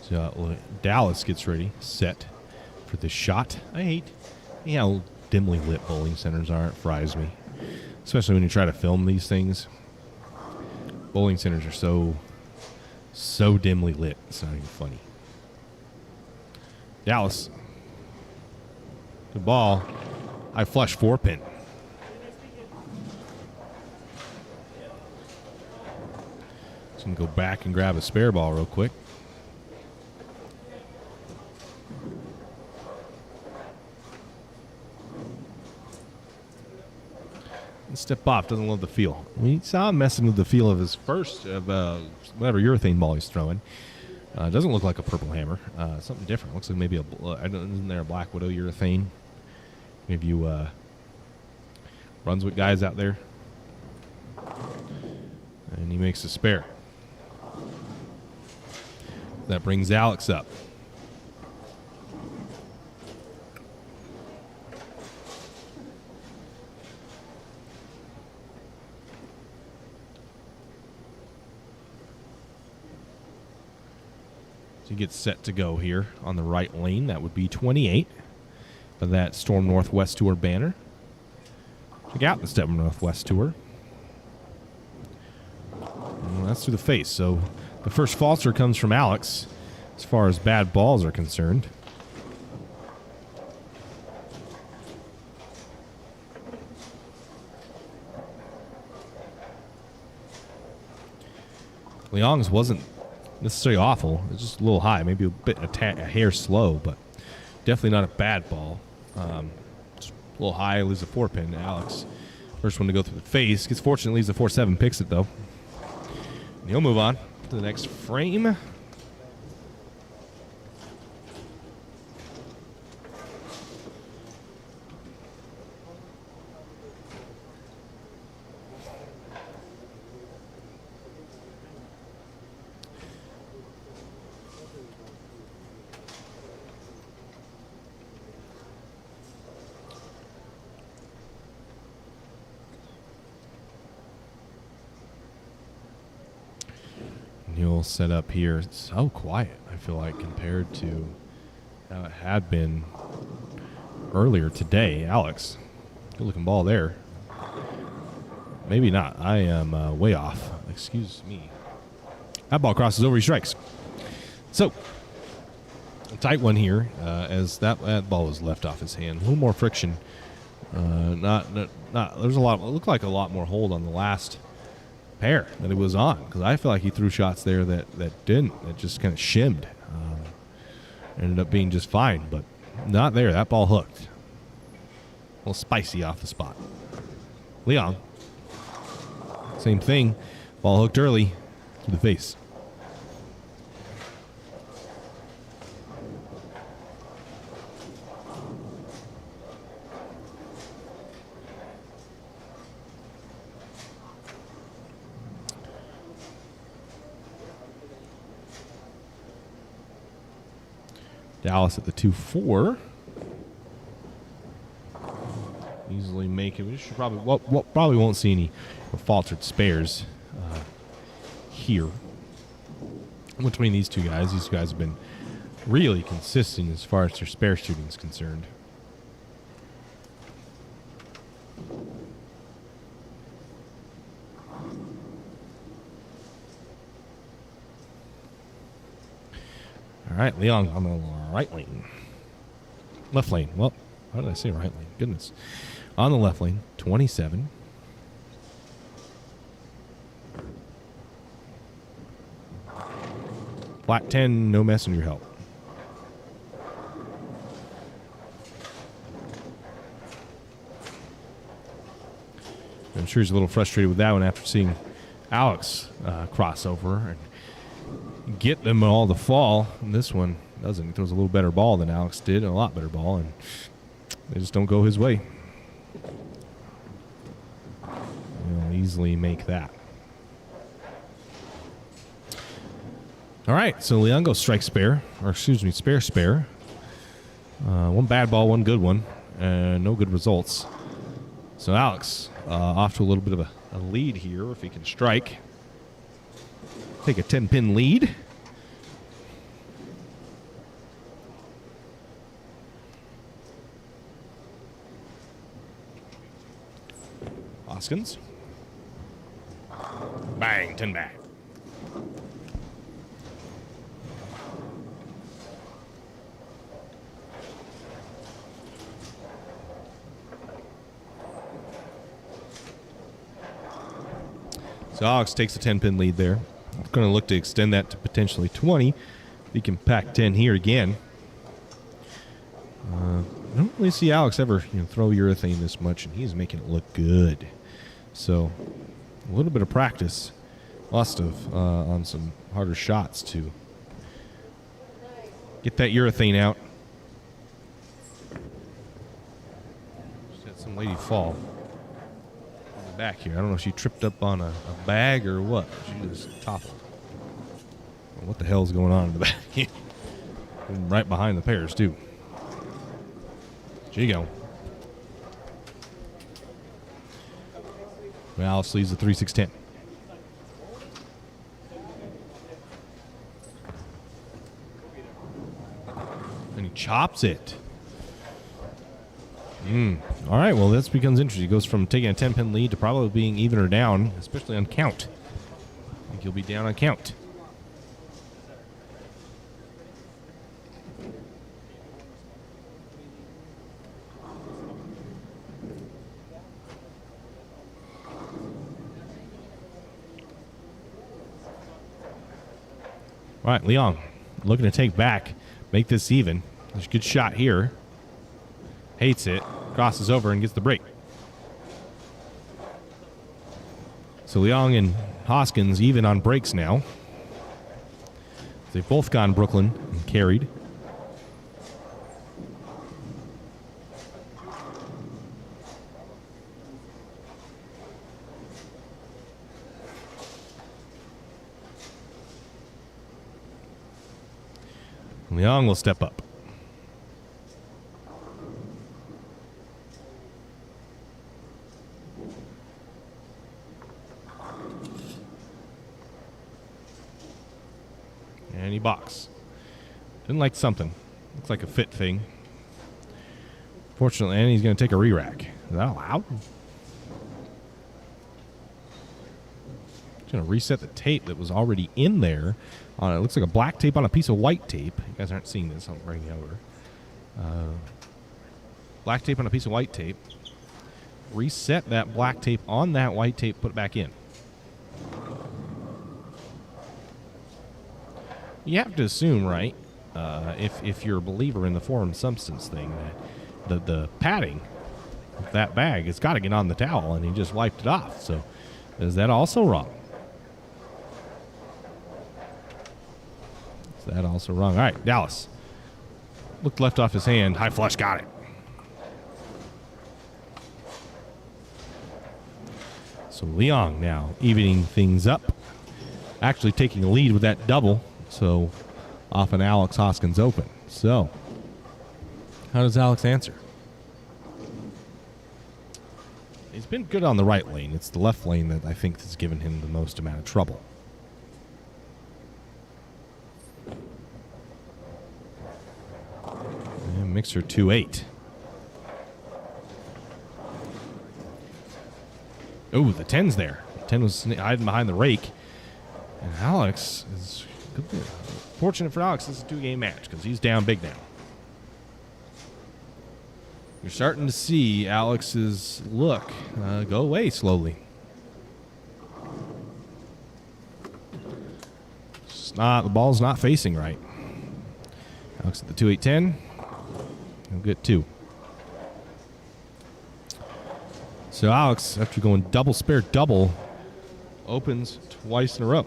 So Dallas gets ready, set for the shot. I hate how dimly lit bowling centers are. It fries me, especially when you try to film these things. Bowling centers are so dimly lit. It's not even funny. Dallas, good ball. I flush 4-pin. Just gonna go back and grab a spare ball real quick. Step off, doesn't love the feel. We saw him messing with the feel of his first, whatever urethane ball he's throwing. Doesn't look like a purple hammer. Something different. Looks like maybe isn't there a Black Widow urethane? Maybe you Brunswick guys out there. And he makes a spare. That brings Alex up. He gets set to go here on the right lane. That would be 28 of that Storm Northwest Tour banner. Check out the Storm Northwest Tour. And that's through the face. So the first falter comes from Alex as far as bad balls are concerned. Leong's wasn't necessarily awful. It's just a little high, maybe a hair slow, but definitely not a bad ball. Just a little high, leaves a 4-pin. Alex, first one to go through the face, gets fortunate, leaves a 4-7, picks it though. And he'll move on to the next frame. He'll set up here. It's so quiet, I feel like, compared to how it had been earlier today. Alex, good looking ball there. Maybe not. I am way off. Excuse me. That ball crosses over, he strikes. So, a tight one here as that ball was left off his hand. A little more friction. There's a lot. It looked like a lot more hold on the last pair that it was on, because I feel like he threw shots there that didn't. It just kind of shimmed. Ended up being just fine, but not there. That ball hooked. A little spicy off the spot. Leong, same thing. Ball hooked early to the face. Dallas at the 2-4. Easily make it. We should probably won't see any faltered spares here. Between these two guys have been really consistent as far as their spare shooting is concerned. All right, Leon on the right lane. Left lane. Well, how did I say right lane? Goodness. On the left lane, 27. Black 10, no messenger help. I'm sure he's a little frustrated with that one after seeing Alex cross over and get them all to fall. And this one doesn't. He throws a little better ball than Alex did, and a lot better ball, and they just don't go his way. He'll easily make that. All right, so Leon goes strike spare, or excuse me, spare. One bad ball, one good one, and no good results. So Alex off to a little bit of a lead here if he can strike. Take a 10-pin lead. Hoskins. Bang, 10 back. So Alex takes a 10-pin lead there. Going to look to extend that to potentially 20. He can pack 10 here again. I don't really see Alex ever throw urethane this much, and he's making it look good. So a little bit of practice must have on some harder shots to get that urethane out. Just had some lady fall back here. I don't know if she tripped up on a bag or what. She just toppled. What the hell's going on in the back? Right behind the pairs, too. There you go. Alice leads the 3-6-10. And he chops it. All right, well, this becomes interesting. He goes from taking a 10-pin lead to probably being even or down, especially on count. I think he'll be down on count. All right, Leon looking to take back, make this even. There's a good shot here. Hates it, crosses over and gets the break. So Leon and Hoskins even on breaks now. They've both gone Brooklyn and carried. Leon will step up. And he box. Didn't like something. Looks like a fit thing. Fortunately, and he's going to take a re-rack. Is that allowed? He's going to reset the tape that was already in there. It looks like a black tape on a piece of white tape. You guys aren't seeing this. I'll bring it over. Black tape on a piece of white tape. Reset that black tape on that white tape. Put it back in. You have to assume, right, if you're a believer in the foreign substance thing, that the padding of that bag has got to get on the towel, and he just wiped it off. So is that also wrong? Is that also wrong? All right, Dallas. Looked left off his hand. High flush, got it. So Leon now evening things up. Actually taking a lead with that double. So off an Alex Hoskins open. So, how does Alex answer? He's been good on the right lane. It's the left lane that I think has given him the most amount of trouble. And mixer 2-8. Oh, the 10's there. 10 was hiding behind the rake. And Alex is fortunate for Alex. This is a 2-game match because he's down big now. You're starting to see Alex's look go away slowly. The ball's not facing right. Alex at the 2-8-10. He'll get 2. So Alex, after going double spare double, opens twice in a row.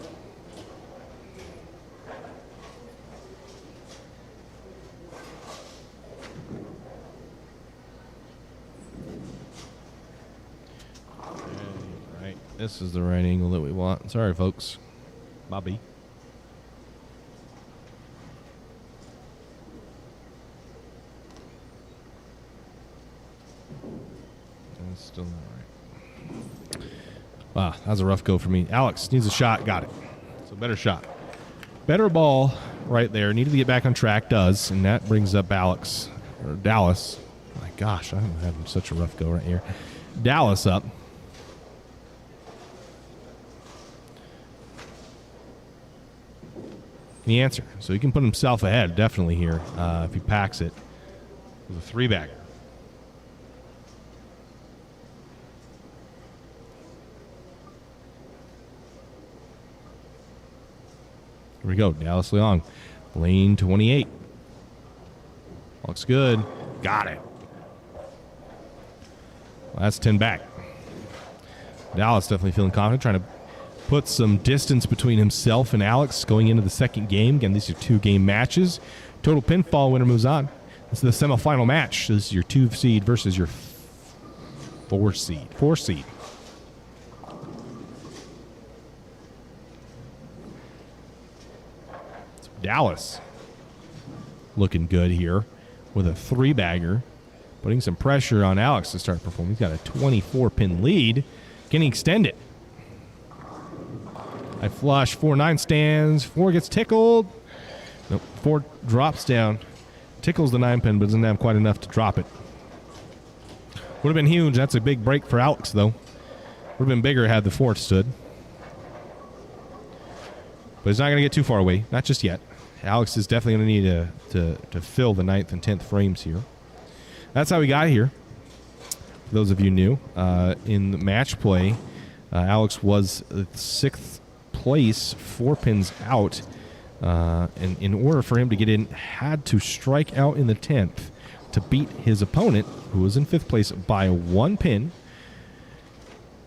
Right, this is the right angle that we want. Sorry, folks. Bobby. That's still not right. Wow, that was a rough go for me. Alex needs a shot. Got it. So better shot. Better ball right there. Needed to get back on track. Does. And that brings up Alex. Or Dallas. My gosh, I'm having such a rough go right here. Dallas up. The answer. So he can put himself ahead, definitely, here, if he packs it with a 3-bagger. Here we go. Dallas Leong. Lane 28. Looks good. Got it. Well, that's 10 back. Dallas definitely feeling confident, trying to put some distance between himself and Alex going into the second game. Again, these are 2-game matches. Total pinfall, winner moves on. This is the semifinal match. This is your 2 seed versus your 4 seed. 4 seed. Dallas looking good here with a 3-bagger, putting some pressure on Alex to start performing. He's got a 24-pin lead. Can he extend it? I flush. 4-9 stands. 4 gets tickled. Nope. 4 drops down. Tickles the 9-pin, but doesn't have quite enough to drop it. Would have been huge. That's a big break for Alex, though. Would have been bigger had the 4 stood. But he's not going to get too far away. Not just yet. Alex is definitely going to need to fill the 9th and 10th frames here. That's how we got here. For those of you new, in the match play, Alex was 6th place, 4 pins out. And in order for him to get in, had to strike out in the 10th to beat his opponent, who was in 5th place by 1 pin.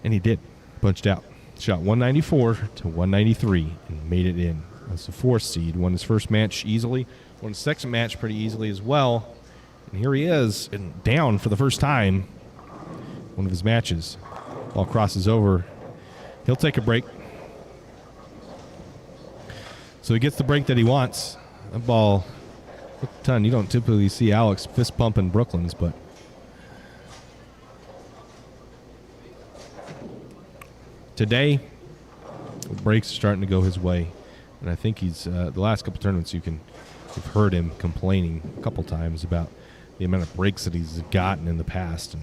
And he did. Punched out. Shot 194 to 193 and made it in. That's the 4th seed. Won his first match easily. Won his second match pretty easily as well. And here he is, and down for the first time. One of his matches. Ball crosses over. He'll take a break. So he gets the break that he wants. That ball, a ton. You don't typically see Alex fist pumping Brooklyn's, but today, the breaks are starting to go his way. And I think he's, the last couple tournaments, you've heard him complaining a couple times about the amount of breaks that he's gotten in the past.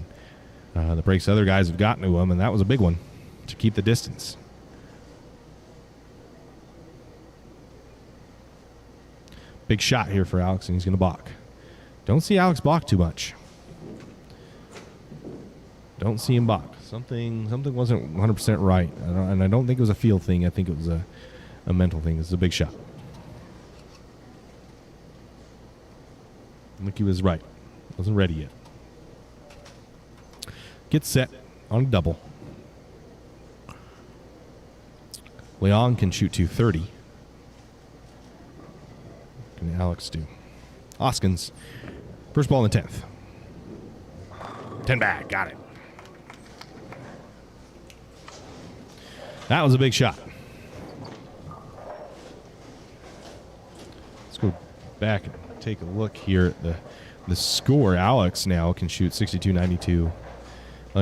And the breaks other guys have gotten to him, and that was a big one to keep the distance. Big shot here for Alex, and he's going to balk. Don't see Alex balk too much. Don't see him balk. Something wasn't 100% right, and I don't think it was a feel thing. I think it was a mental thing. This is a big shot. I think he was right. Wasn't ready yet. Gets set on a double. Leon can shoot 230. What can Alex do? Hoskins, first ball in the 10th. 10 back, got it. That was a big shot. Let's go back and take a look here at the score. Alex now can shoot 62.92.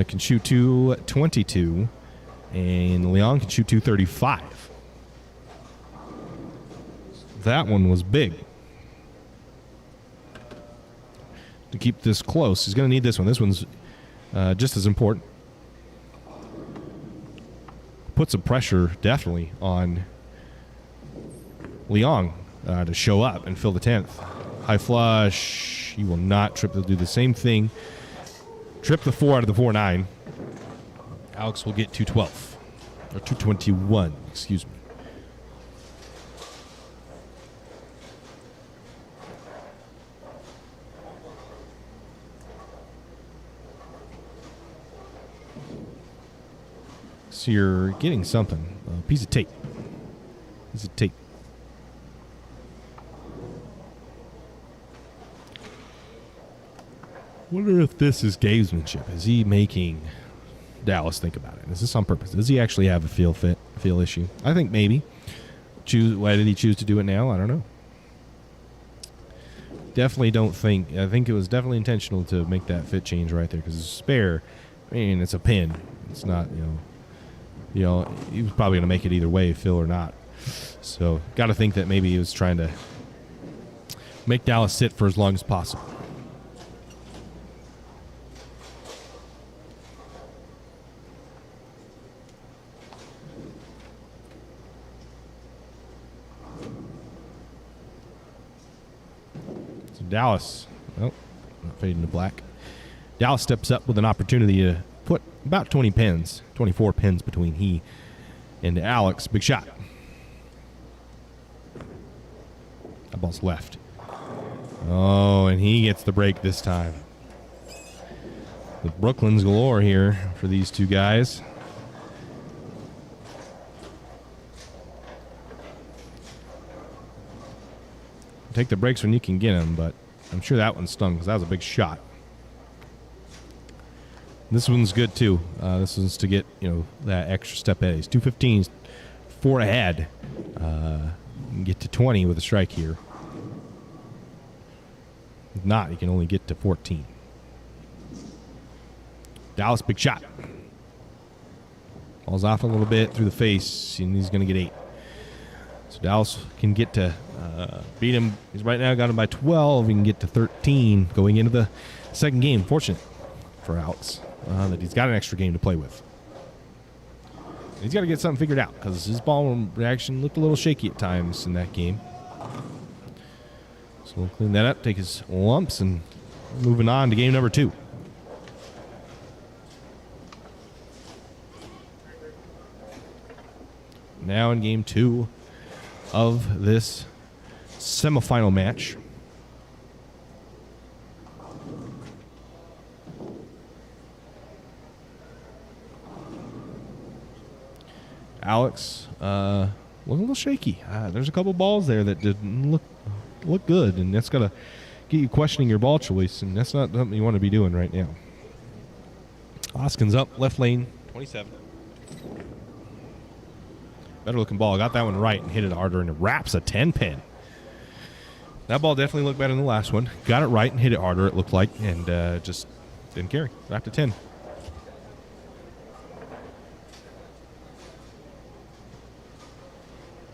Can shoot 222. And Leon can shoot 235. That one was big. To keep this close, he's going to need this one. This one's just as important. Put some pressure, definitely, on Leon to show up and fill the 10th. High flush. He will not trip. They'll do the same thing. Trip the 4 out of the 4-9. Alex will get 212. Or 221, excuse me. So you're getting something. A piece of tape. Piece of tape. Wonder if this is gamesmanship. Is he making Dallas think about it? Is this on purpose? Does he actually have a feel issue? I think maybe. Why did he choose to do it now? I don't know. Definitely don't think. I think it was definitely intentional to make that fit change right there because it's a spare. I mean, it's a pin. It's not, he was probably going to make it either way, fill or not. So, got to think that maybe he was trying to make Dallas sit for as long as possible. So Dallas, not fading to black. Dallas steps up with an opportunity to put about 20 pins, 24 pins between he and Alex. Big shot. That ball's left. Oh, and he gets the break this time. The Brooklyn's galore here for these two guys. Take the breaks when you can get them, but I'm sure that one stung because that was a big shot. This one's good too. This one's to get that extra step ahead. He's 215, 4 ahead. Get to 20 with a strike here. If not, he can only get to 14. Dallas, big shot. Falls off a little bit through the face, and he's going to get 8. So Dallas can get to beat him. He's right now got him by 12. He can get to 13 going into the second game. Fortunate for Alex that he's got an extra game to play with. He's got to get something figured out because his ball reaction looked a little shaky at times in that game. So we'll clean that up, take his lumps, and moving on to game number 2. Now in game 2 of this semifinal match. Alex looked a little shaky. There's a couple balls there that didn't look good, and that's got to get you questioning your ball choice, and that's not something you want to be doing right now. Hoskin's up, left lane, 27. Better looking ball. Got that one right and hit it harder, and it wraps a 10-pin. That ball definitely looked better than the last one. Got it right and hit it harder, it looked like, and just didn't carry. Wrapped a 10.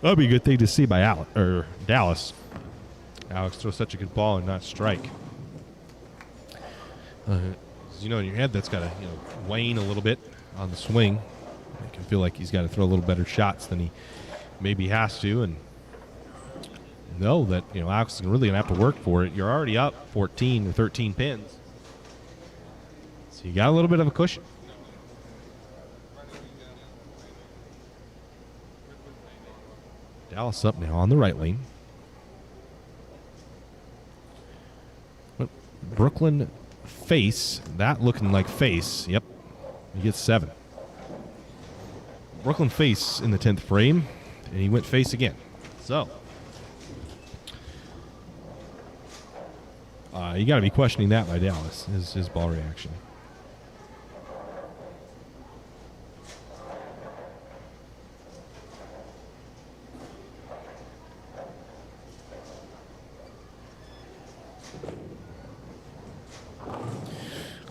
That'd be a good thing to see by Dallas. Alex throws such a good ball and not strike. In your head, that's got to wane a little bit on the swing. You can feel like he's got to throw a little better shots than he maybe has to, and know that Alex is really gonna have to work for it. You're already up 14 or 13 pins, so you got a little bit of a cushion. Dallas up now on the right lane. Brooklyn face. That looking like face. Yep. He gets 7. Brooklyn face in the 10th frame, and he went face again. So, you got to be questioning that by Dallas, his ball reaction.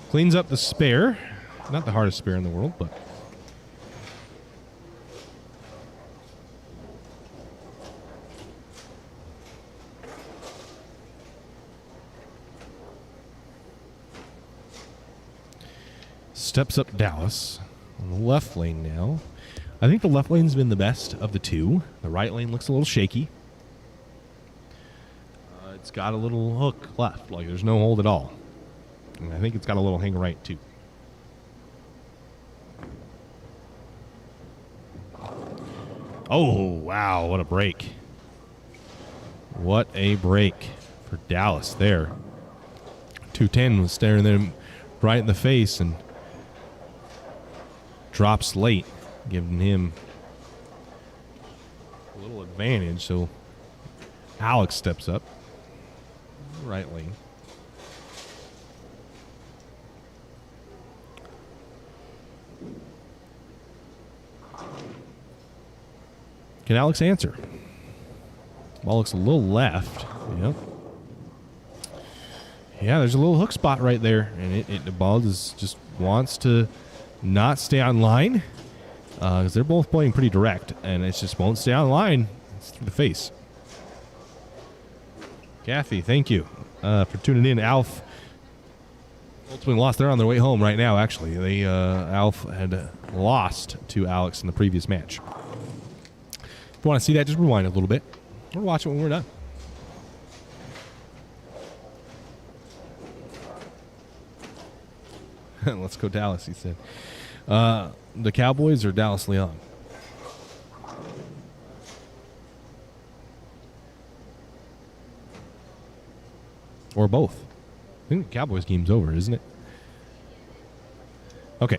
Cleans up the spare. Not the hardest spare in the world, but... steps up Dallas on the left lane now. I think the left lane's been the best of the two. The right lane looks a little shaky. It's got a little hook left, like there's no hold at all. And I think it's got a little hang right too. Oh, wow, what a break. What a break for Dallas there. 210 was staring them right in the face and drops late, giving him a little advantage. So Alex steps up. Right lane. Can Alex answer? Ball looks a little left. Yep. Yeah, there's a little hook spot right there, and the ball just wants to not stay on line because they're both playing pretty direct, and it just won't stay on line. It's through the face. Kathy, thank you for tuning in. Alf ultimately lost. They're on their way home right now, actually. Alf had lost to Alex in the previous match. If you want to see that, just rewind a little bit. We'll watch it when we're done. Let's go Dallas, he said. The Cowboys or Dallas Leon? Or both. I think the Cowboys game's over, isn't it? Okay.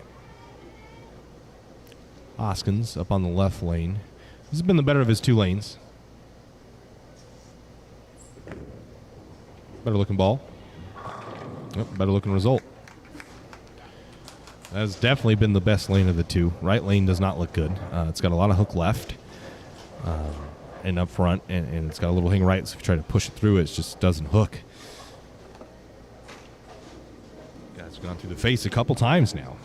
Hoskins up on the left lane. This has been the better of his two lanes. Better looking ball. Yep, better looking result. That has definitely been the best lane of the two. Right lane does not look good. It's got a lot of hook left and up front, and it's got a little hang right, so if you try to push it through, it just doesn't hook. Guys have gone through the face a couple times now.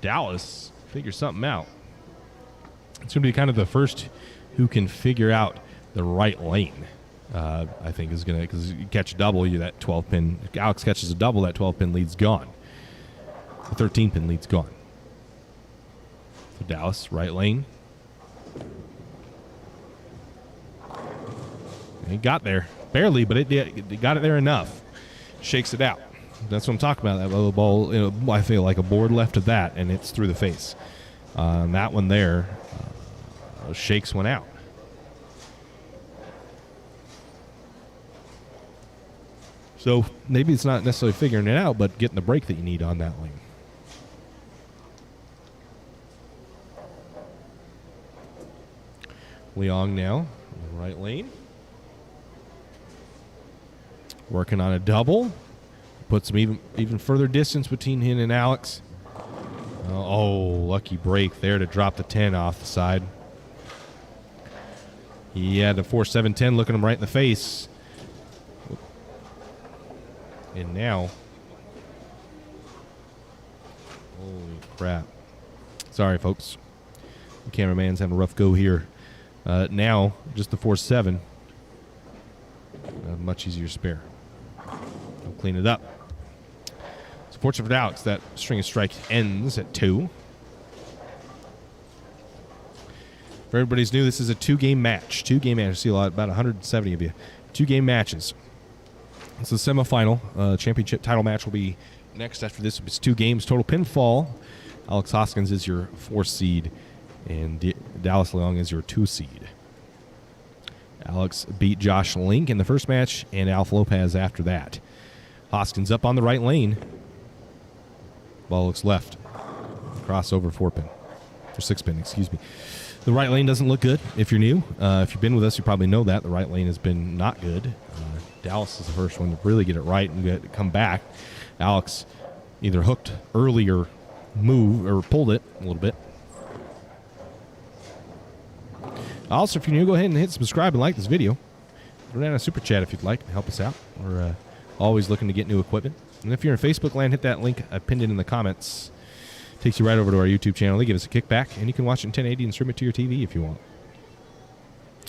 Dallas figures something out. It's going to be kind of the first who can figure out the right lane. I think is going to, because you catch a double, you that 12 pin. If Alex catches a double, that 12 pin lead's gone. The 13 pin lead's gone. For Dallas, right lane. He got there barely, but it got it there enough. Shakes it out. That's what I'm talking about. That little ball, I feel like a board left of that, and it's through the face. And that one there shakes one out. So maybe it's not necessarily figuring it out, but getting the break that you need on that lane. Leong now, in the right lane. Working on a double. Puts some even further distance between him and Alex. Oh, lucky break there to drop the 10 off the side. He had a 4-7-10 looking him right in the face. And now, holy crap. Sorry, folks. The cameraman's having a rough go here. Now, just the 4-7. Much easier spare. I'll clean it up. So fortunate for Alex, that string of strikes ends at 2. For everybody's new, this is a 2-game match. 2-game match. I see about 170 of you. 2-game matches. It's the semifinal. Championship title match will be next after this. It's 2 games, total pinfall. Alex Hoskins is your 4 seed, and Dallas Leong is your 2 seed. Alex beat Josh Link in the first match, and Alf Lopez after that. Hoskins up on the right lane. Ball looks left. Crossover 4-pin. Or 6-pin, excuse me. The right lane doesn't look good if you're new. If you've been with us, you probably know that. The right lane has been not good. Dallas is the first one to really get it right and get it come back. Alex either hooked early or moved or pulled it a little bit. Also, if you're new, go ahead and hit subscribe and like this video. Throw down a super chat if you'd like to help us out. Or always looking to get new equipment. And if you're in Facebook land, hit that link. I pinned it in the comments. Takes you right over to our YouTube channel. They give us a kickback, and you can watch it in 1080 and stream it to your TV if you want.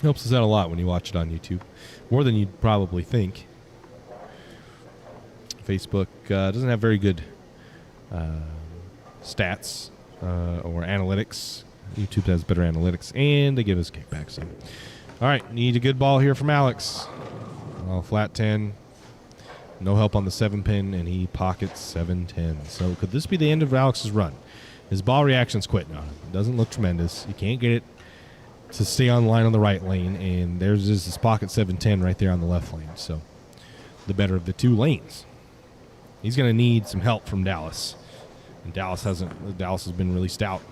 Helps us out a lot when you watch it on YouTube. More than you'd probably think. Facebook doesn't have very good stats or analytics. YouTube has better analytics, and they give us kickbacks. So. All right, need a good ball here from Alex. Flat 10. No help on the 7-pin, and he pockets 7-10. So could this be the end of Alex's run? His ball reaction's quitting on him. It doesn't look tremendous. You can't get it to stay on line on the right lane, and there's just his pocket 7-10 right there on the left lane. So the better of the two lanes. He's going to need some help from Dallas, and Dallas has been really stout.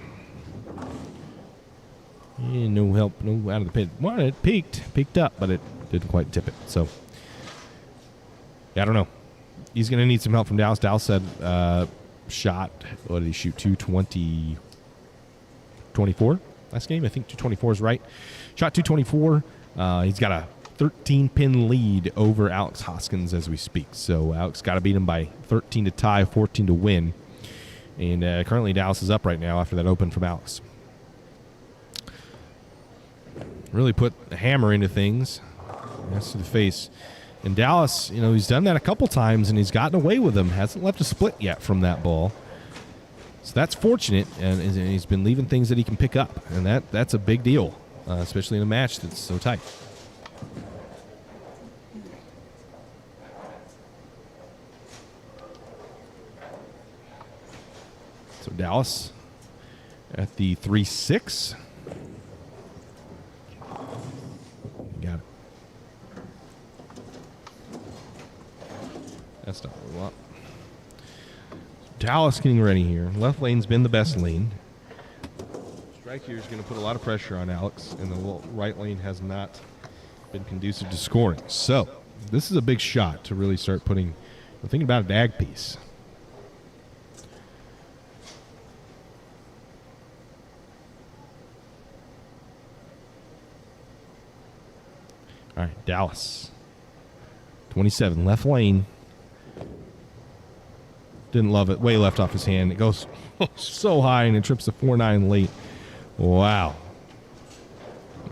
And no help, no out of the pit. Well, it peaked up, but it didn't quite tip it. So, yeah, I don't know. He's going to need some help from Dallas. Dallas said shot, what did he shoot, 224 last game? I think 224 is right. Shot 224. He's got a 13-pin lead over Alex Hoskins as we speak. So Alex got to beat him by 13 to tie, 14 to win. And currently Dallas is up right now after that open from Alex. Really put the hammer into things. That's to the face. And Dallas, he's done that a couple times, and he's gotten away with them. Hasn't left a split yet from that ball. So that's fortunate, and he's been leaving things that he can pick up. And that's a big deal, especially in a match that's so tight. So Dallas at the 3-6. Got it. That's not what we want. Dallas getting ready here. Left lane's been the best lane. Strike here is going to put a lot of pressure on Alex, and the right lane has not been conducive to scoring. So this is a big shot to really start putting. I'm thinking about a dag piece. All right, Dallas. 27, left lane. Didn't love it. Way left off his hand. It goes so high, and it trips the 4-9 late. Wow.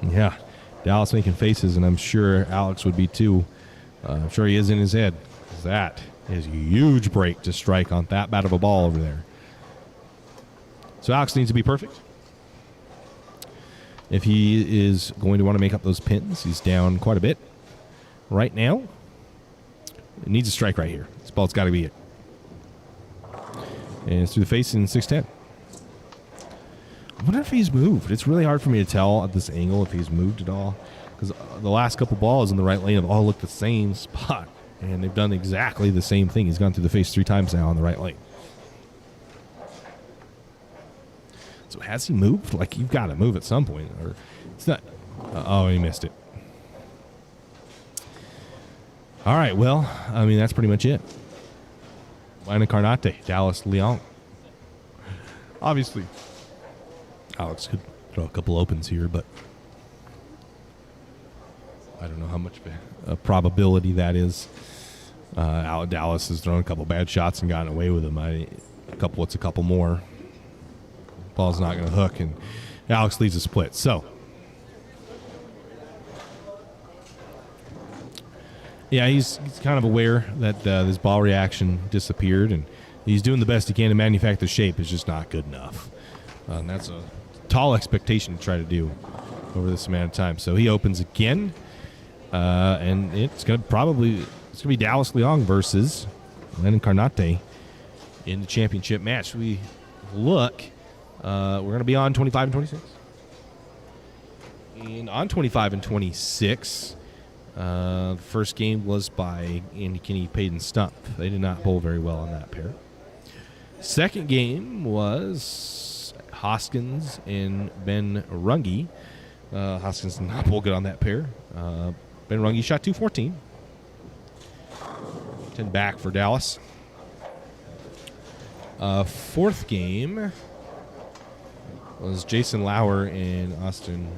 Yeah, Dallas making faces, and I'm sure Alex would be too. I'm sure he is in his head. That is a huge break to strike on that bad of a ball over there. So Alex needs to be perfect. If he is going to want to make up those pins, he's down quite a bit right now. It needs a strike right here. This ball's got to be it. And it's through the face in 6-10. I wonder if he's moved. It's really hard for me to tell at this angle if he's moved at all, because the last couple balls in the right lane have all looked the same spot, and they've done exactly the same thing. He's gone through the face 3 times now on the right lane. So has he moved? Like, you've got to move at some point, or it's not. Oh, he missed it. All right, well, I mean, that's pretty much it. Lina Carnate, Dallas Leon. Obviously, Alex could throw a couple opens here, but I don't know how much a probability that is. Dallas has thrown a couple bad shots and gotten away with them. What's a couple more? Ball's not going to hook, and Alex leads a split. So, yeah, he's kind of aware that this ball reaction disappeared, and he's doing the best he can to manufacture the shape. It's just not good enough. And that's a tall expectation to try to do over this amount of time. So he opens again, and it's going to be Dallas Leong versus Lina Carnate in the championship match. We look. We're going to be on 25 and 26. And on 25 and 26, the first game was by Andy Kinney, Payton Stump. They did not bowl very well on that pair. Second game was Hoskins and Ben Runge. Hoskins did not bowl good on that pair. Ben Runge shot 214. 10 back for Dallas. Fourth game was Jason Lauer and Austin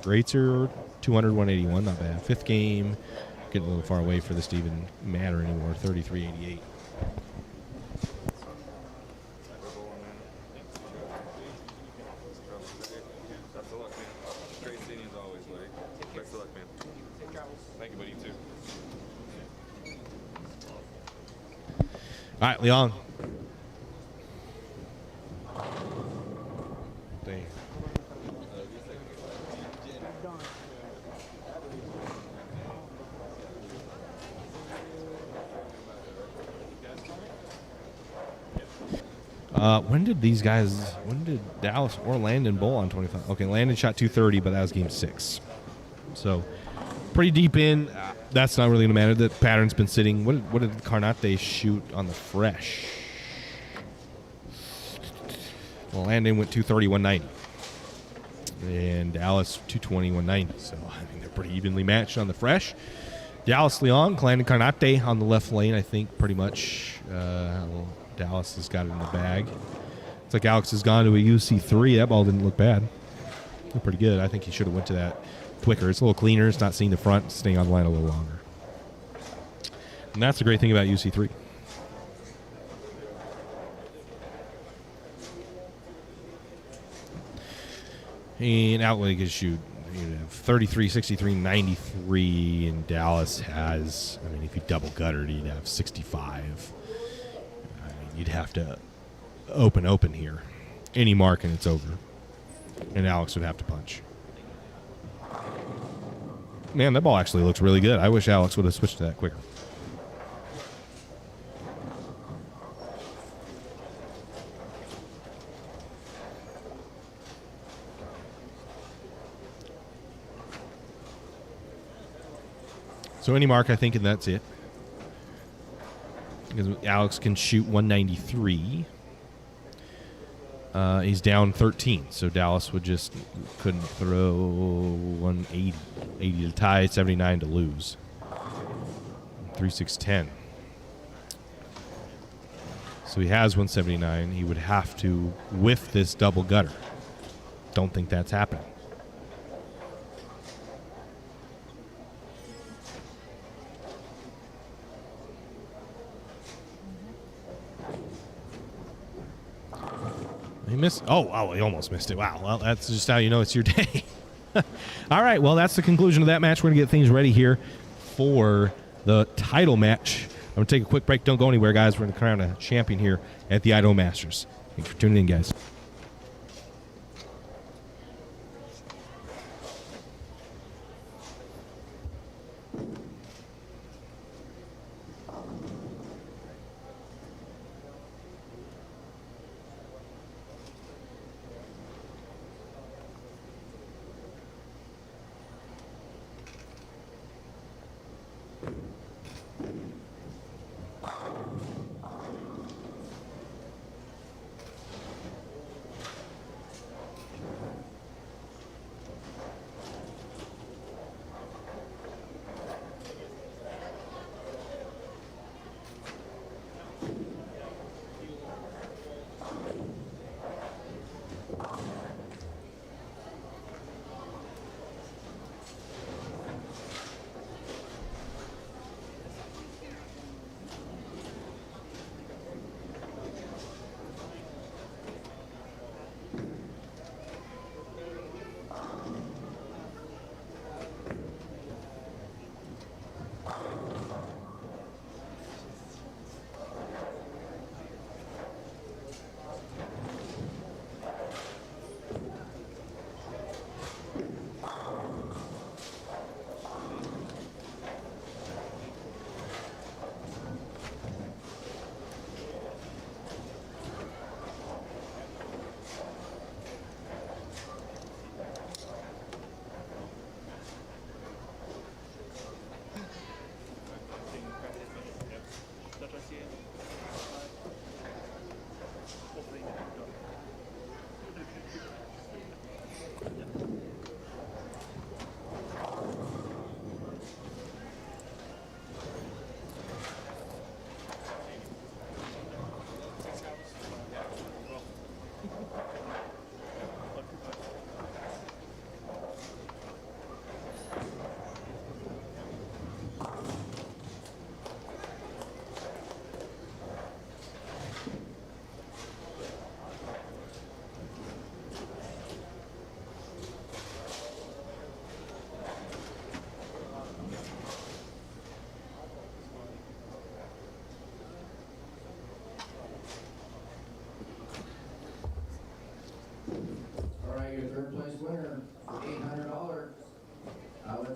Greatzer, 200, 181, not bad. Fifth game, getting a little far away for this to even matter anymore. 33-88. Best of luck, man. Great seeing you as always, buddy. Best of luck, man. Thank you, buddy. You too. All right, Leon. Stay. When did Dallas or Landon bowl on 25? Okay, Landon shot 230, but that was game 6. So pretty deep in. That's not really going to matter. The pattern's been sitting. What did Carnate shoot on the fresh? Well, Landon went 230, 190. And Dallas 220, 190. So, I mean, they're pretty evenly matched on the fresh. Dallas Leon, Landon Carnate on the left lane, I think, pretty much. Dallas has got it in the bag. It's like Alex has gone to a UC3. That ball didn't look bad. Looked pretty good. I think he should have went to that quicker. It's a little cleaner. It's not seeing the front. It's staying on the line a little longer. And that's the great thing about UC3. And Outlet could shoot 33, 63, 93. And Dallas has, I mean, if he double guttered, he'd have 65. You'd have to open here. Any mark and it's over. And Alex would have to punch. Man, that ball actually looks really good. I wish Alex would have switched to that quicker. So any mark, I think, and that's it. Because Alex can shoot 193. He's down 13, so Dallas couldn't throw 180. 80 to tie, 79 to lose. 3-6-10. So he has 179. He would have to whiff this double gutter. Don't think that's happening. He missed. Oh, he almost missed it. Wow. Well, that's just how you know it's your day. All right. Well, that's the conclusion of that match. We're going to get things ready here for the title match. I'm going to take a quick break. Don't go anywhere, guys. We're going to crown a champion here at the Idaho Masters. Thanks for tuning in, guys.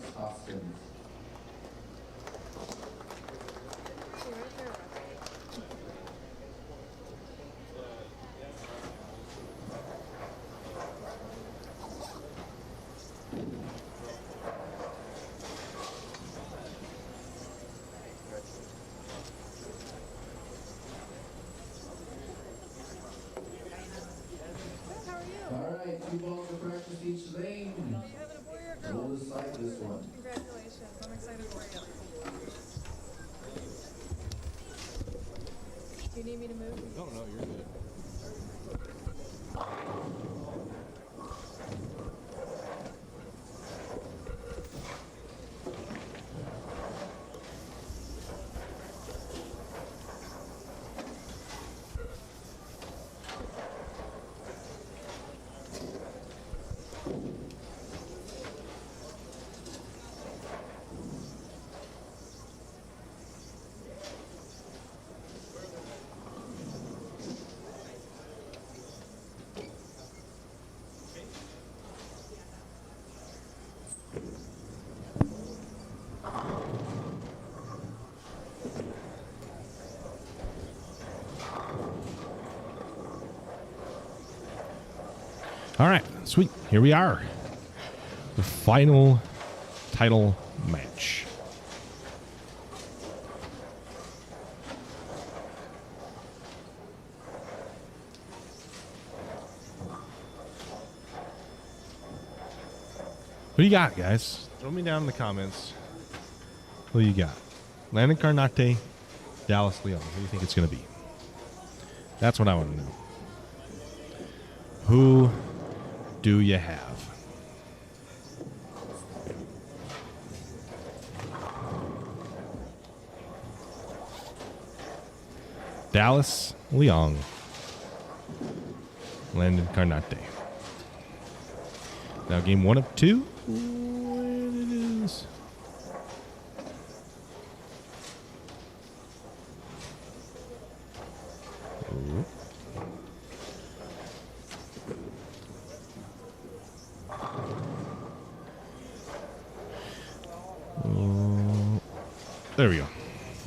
Alex Hoskins. All right, 2 balls to practice each lane. Are you having a boy or a girl? We'll decide this one. Congratulations. I'm excited for you. Do you need me to move? No, you're good. All right, sweet. Here we are. The final title match. What do you got, guys? Throw me down in the comments. Who you got? Landon Carnate, Dallas Leon. Who do you think it's going to be? That's what I want to know. Who do you have? Dallas Leong, Landon Carnate. Now game 1 of 2. It is. Ooh. There we go.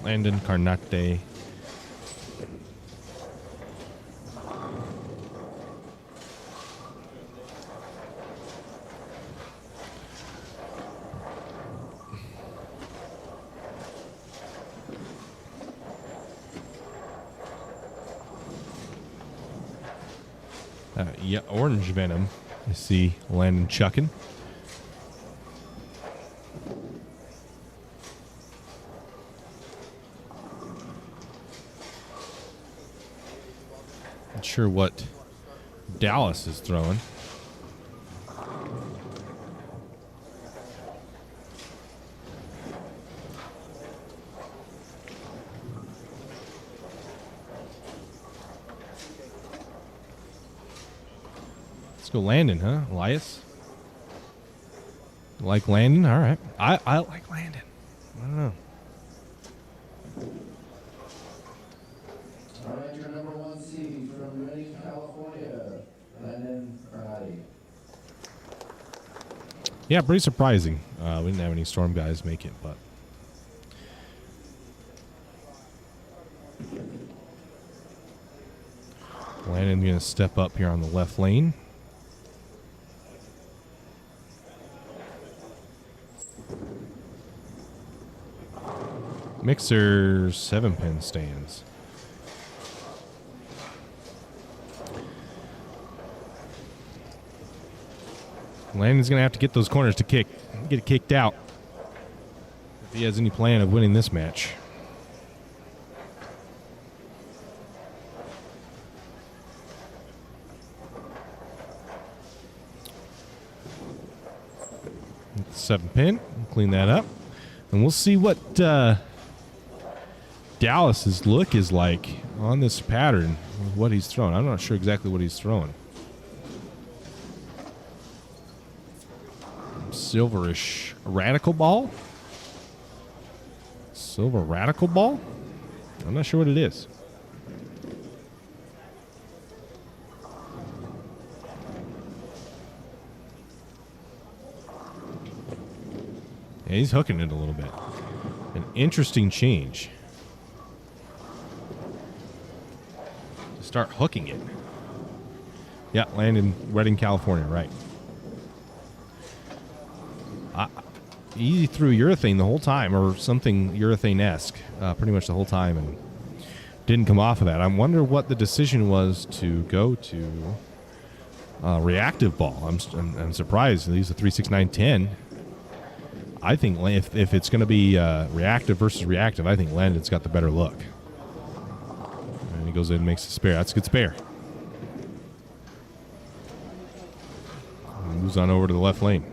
Landon Carnate. Yeah, Orange Venom. I see Landon chucking. Not sure what Dallas is throwing. Let's go Landon, huh? Elias? Like Landon? All right. I like Landon. I don't know. All right, your number 1 seed from Redding, California, Landon Carnate. Yeah, pretty surprising. We didn't have any Storm guys make it, but Landon's going to step up here on the left lane. Mixer 7-pin stands. Landon's going to have to get those corners to get it kicked out if he has any plan of winning this match. Seven pin, clean that up, and we'll see what Dallas's look is like on this pattern. What he's throwing, I'm not sure exactly what he's throwing. Silverish radical ball. Silver radical ball. I'm not sure what it is. Yeah, he's hooking it a little bit. An interesting change. To start hooking it. Yeah, land in Redding, California, right. He threw urethane the whole time, or something urethane-esque, pretty much the whole time, and didn't come off of that. I wonder what the decision was to go to reactive ball. I'm surprised. These are 3.6910. I think if it's going to be reactive versus reactive, I think Landon's got the better look. And he goes in and makes a spare. That's a good spare. And moves on over to the left lane.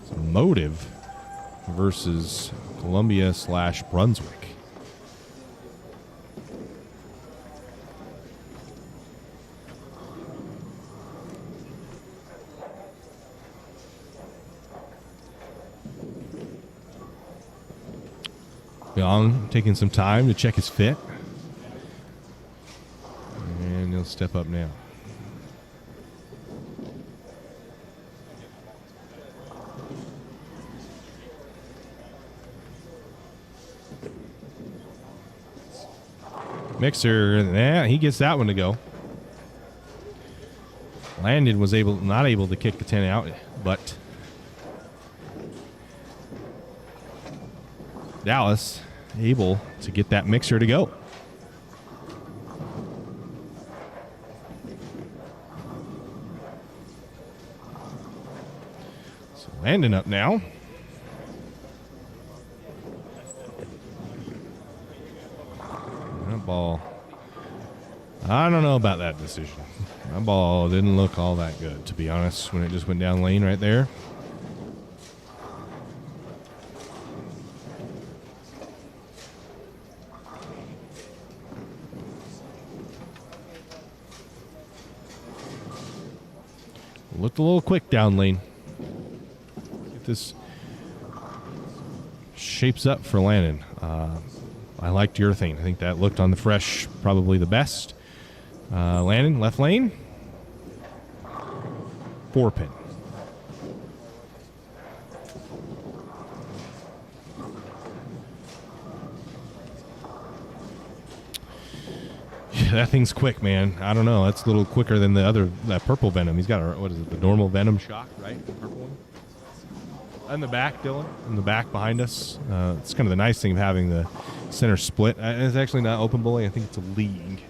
So Motive versus Columbia/Brunswick. Young taking some time to check his fit. And he'll step up now. Mixer, yeah, he gets that one to go. Landon was not able to kick the 10 out, but Dallas able to get that mixer to go. So Landon up now. That ball, I don't know about that decision. That ball didn't look all that good, to be honest, when it just went down lane right there. Looked a little quick down lane. If this shapes up for Landon. I liked urethane. I think that looked on the fresh probably the best. Landon, left lane. 4-pin. Yeah, that thing's quick, man. I don't know. That's a little quicker than that purple Venom. He's got what is it, the normal Venom shock, right? The purple one. In the back, Dylan. In the back behind us. It's kind of the nice thing of having the center split. It's actually not open bowling. I think it's a league.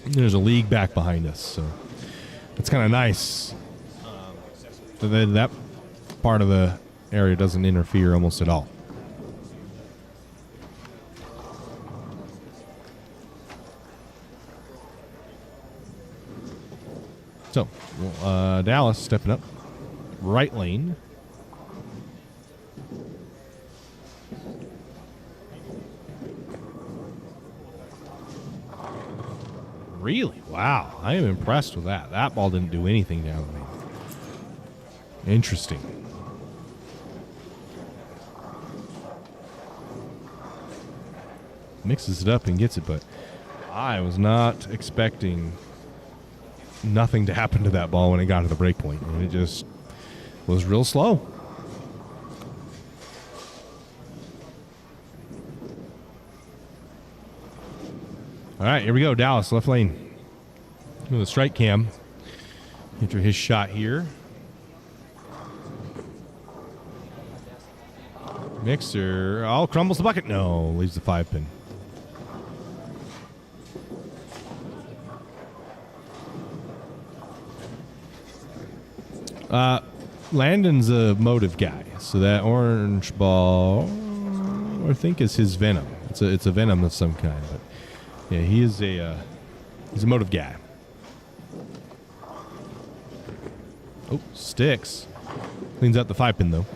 There's a league back behind us, so it's kind of nice. So that part of the area doesn't interfere almost at all. So, Dallas stepping up. Right lane. Really? Wow. I am impressed with that. That ball didn't do anything down the lane. Interesting. Mixes it up and gets it, but I was not expecting nothing to happen to that ball when it got to the break point. And it just was real slow. All right, here we go. Dallas, left lane. With a strike cam. Enter his shot here. Mixer. Oh, crumbles the bucket. No, leaves the 5-pin. Landon's a Motive guy, so that orange ball, I think, is his Venom. It's a Venom of some kind, but yeah, he's a Motive guy. Oh, sticks. Cleans out the 5-pin though,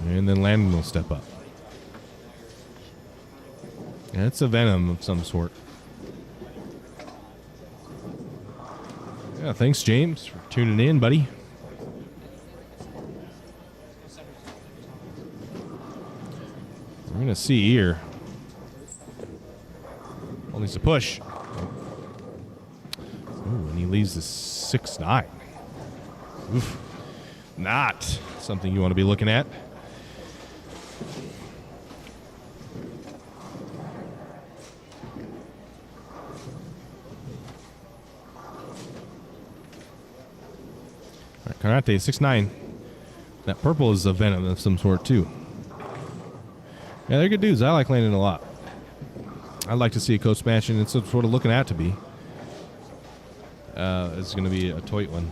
and then Landon will step up. Yeah, it's a Venom of some sort. Yeah, thanks, James, for tuning in, buddy. We're going to see here. All needs to push. And he leaves the 6-9. Oof. Not something you want to be looking at. All right, Karate 6-9. That purple is a Venom of some sort too. Yeah, they're good dudes. I like Landon a lot. I'd like to see a coach match, and it's sort of looking out to be. It's going to be a tight one.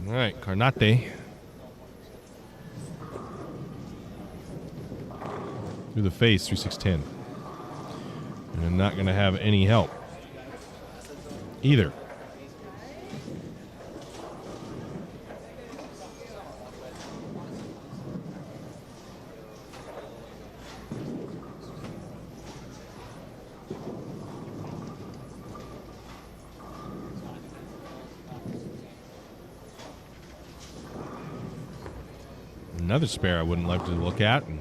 All right, Carnate. Through the face, 3-6-10. And I'm not going to have any help either. Another spare I wouldn't like to look at, and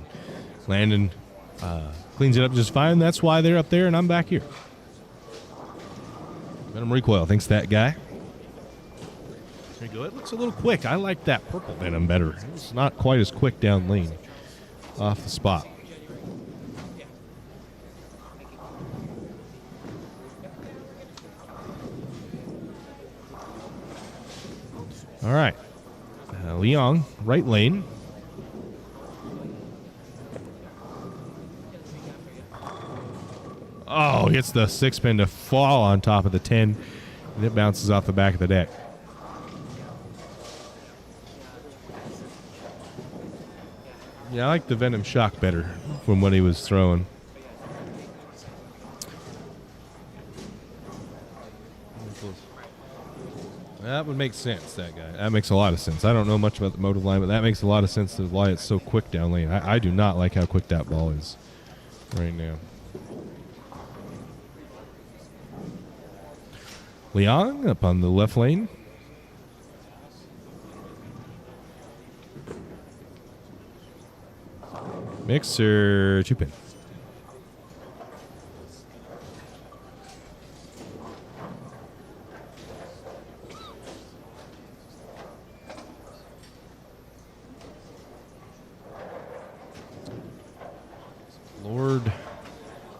Landon cleans it up just fine. That's why they're up there and I'm back here. Venom Recoil thinks that guy. There you go. It looks a little quick. I like that purple Venom better. It's not quite as quick down lane off the spot. All right. Leong, right lane. Oh, hits the 6-pin to fall on top of the 10, and it bounces off the back of the deck. Yeah, I like the Venom Shock better from what he was throwing. That would make sense, that guy. That makes a lot of sense. I don't know much about the motive line, but that makes a lot of sense to why it's so quick down lane. I do not like how quick that ball is right now. Leong up on the left lane. Mixer 2-pin. Lord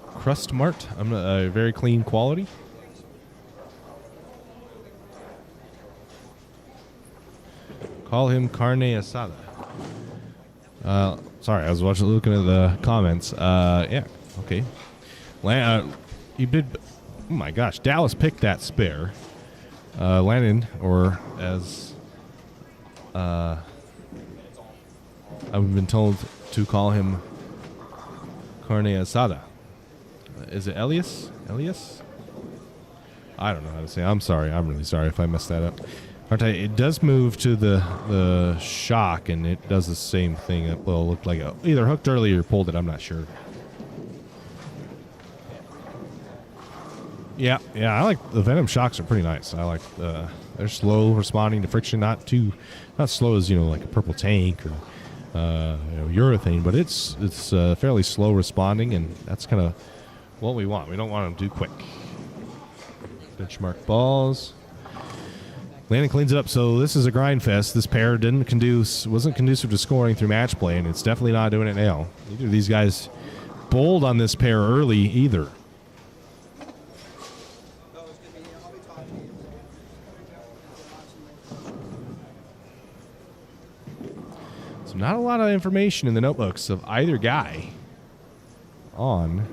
Crust Mart. I'm a very clean quality. Call him carne asada. Sorry, I was looking at the comments. Yeah, okay. You did. Oh my gosh, Dallas picked that spare. Landon, or as I've been told to call him carne asada. Is it Elias? Elias? I don't know how to say it. I'm sorry. I'm really sorry if I messed that up. It does move to the shock, and it does the same thing. It will look like either hooked early or pulled it. I'm not sure. Yeah. I like the Venom Shocks are pretty nice. I like they're slow responding to friction, not slow as like a purple tank or urethane, but it's fairly slow responding, and that's kind of what we want. We don't want them too quick. Benchmark balls. Landon cleans it up, so this is a grind fest. This pair wasn't conducive to scoring through match play, and it's definitely not doing it now. Neither of these guys bowled on this pair early either. So not a lot of information in the notebooks of either guy on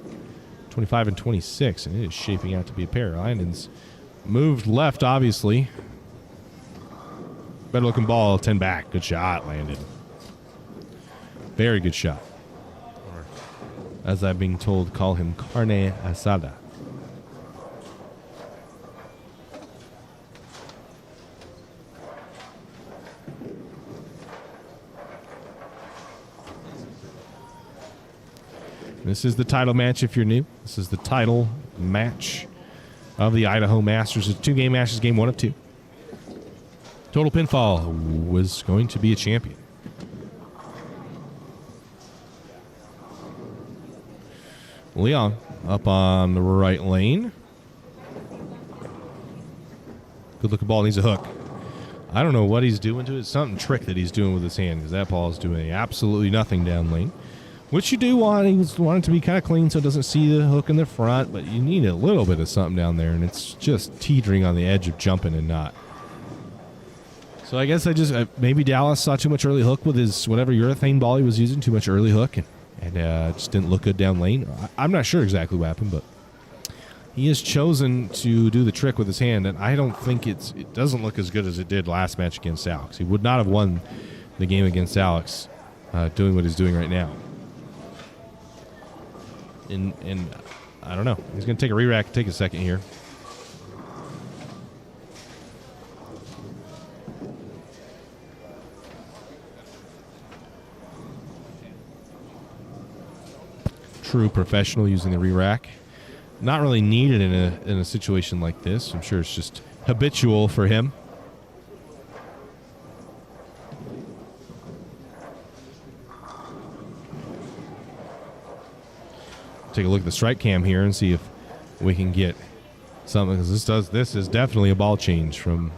25 and 26, and it is shaping out to be a pair. Landon's moved left, obviously. Better looking ball, 10 back. Good shot, Landon. Very good shot. Or, as I'm being told, call him carne asada. This is the title match if you're new. This is the title match of the Idaho Masters. It's 2-game matches, game 1 of 2. Total pinfall was going to be a champion. Leon up on the right lane. Good looking ball, needs a hook. I don't know what he's doing to it. It's something trick that he's doing with his hand, because that ball is doing absolutely nothing down lane. Which you do want. You want it to be kind of clean so it doesn't see the hook in the front, but you need a little bit of something down there, and it's just teetering on the edge of jumping and not. So I guess maybe Dallas saw too much early hook with his whatever urethane ball he was using, too much early hook, and just didn't look good down lane. I'm not sure exactly what happened, but he has chosen to do the trick with his hand, and I don't think it doesn't look as good as it did last match against Alex. He would not have won the game against Alex doing what he's doing right now. And I don't know. He's going to take a re-rack, take a second here. True professional using the re-rack. Not really needed in a situation like this. I'm sure it's just habitual for him. Take a look at the strike cam here and see if we can get something, because this is definitely a ball change from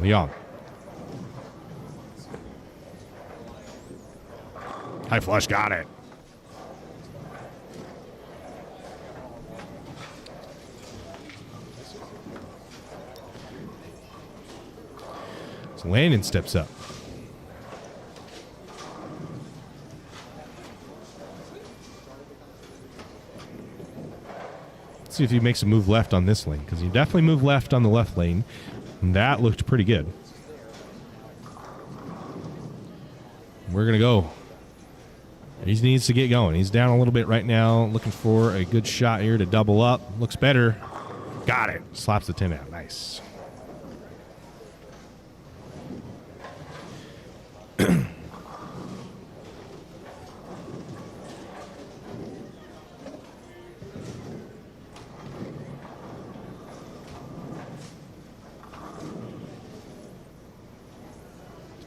Leon. High flush, got it. So Landon steps up. See if he makes a move left on this lane, because he definitely moved left on the left lane, and that looked pretty good. We're going to go. He needs to get going. He's down a little bit right now, looking for a good shot here to double up. Looks better. Got it. Slaps the 10 out. Nice.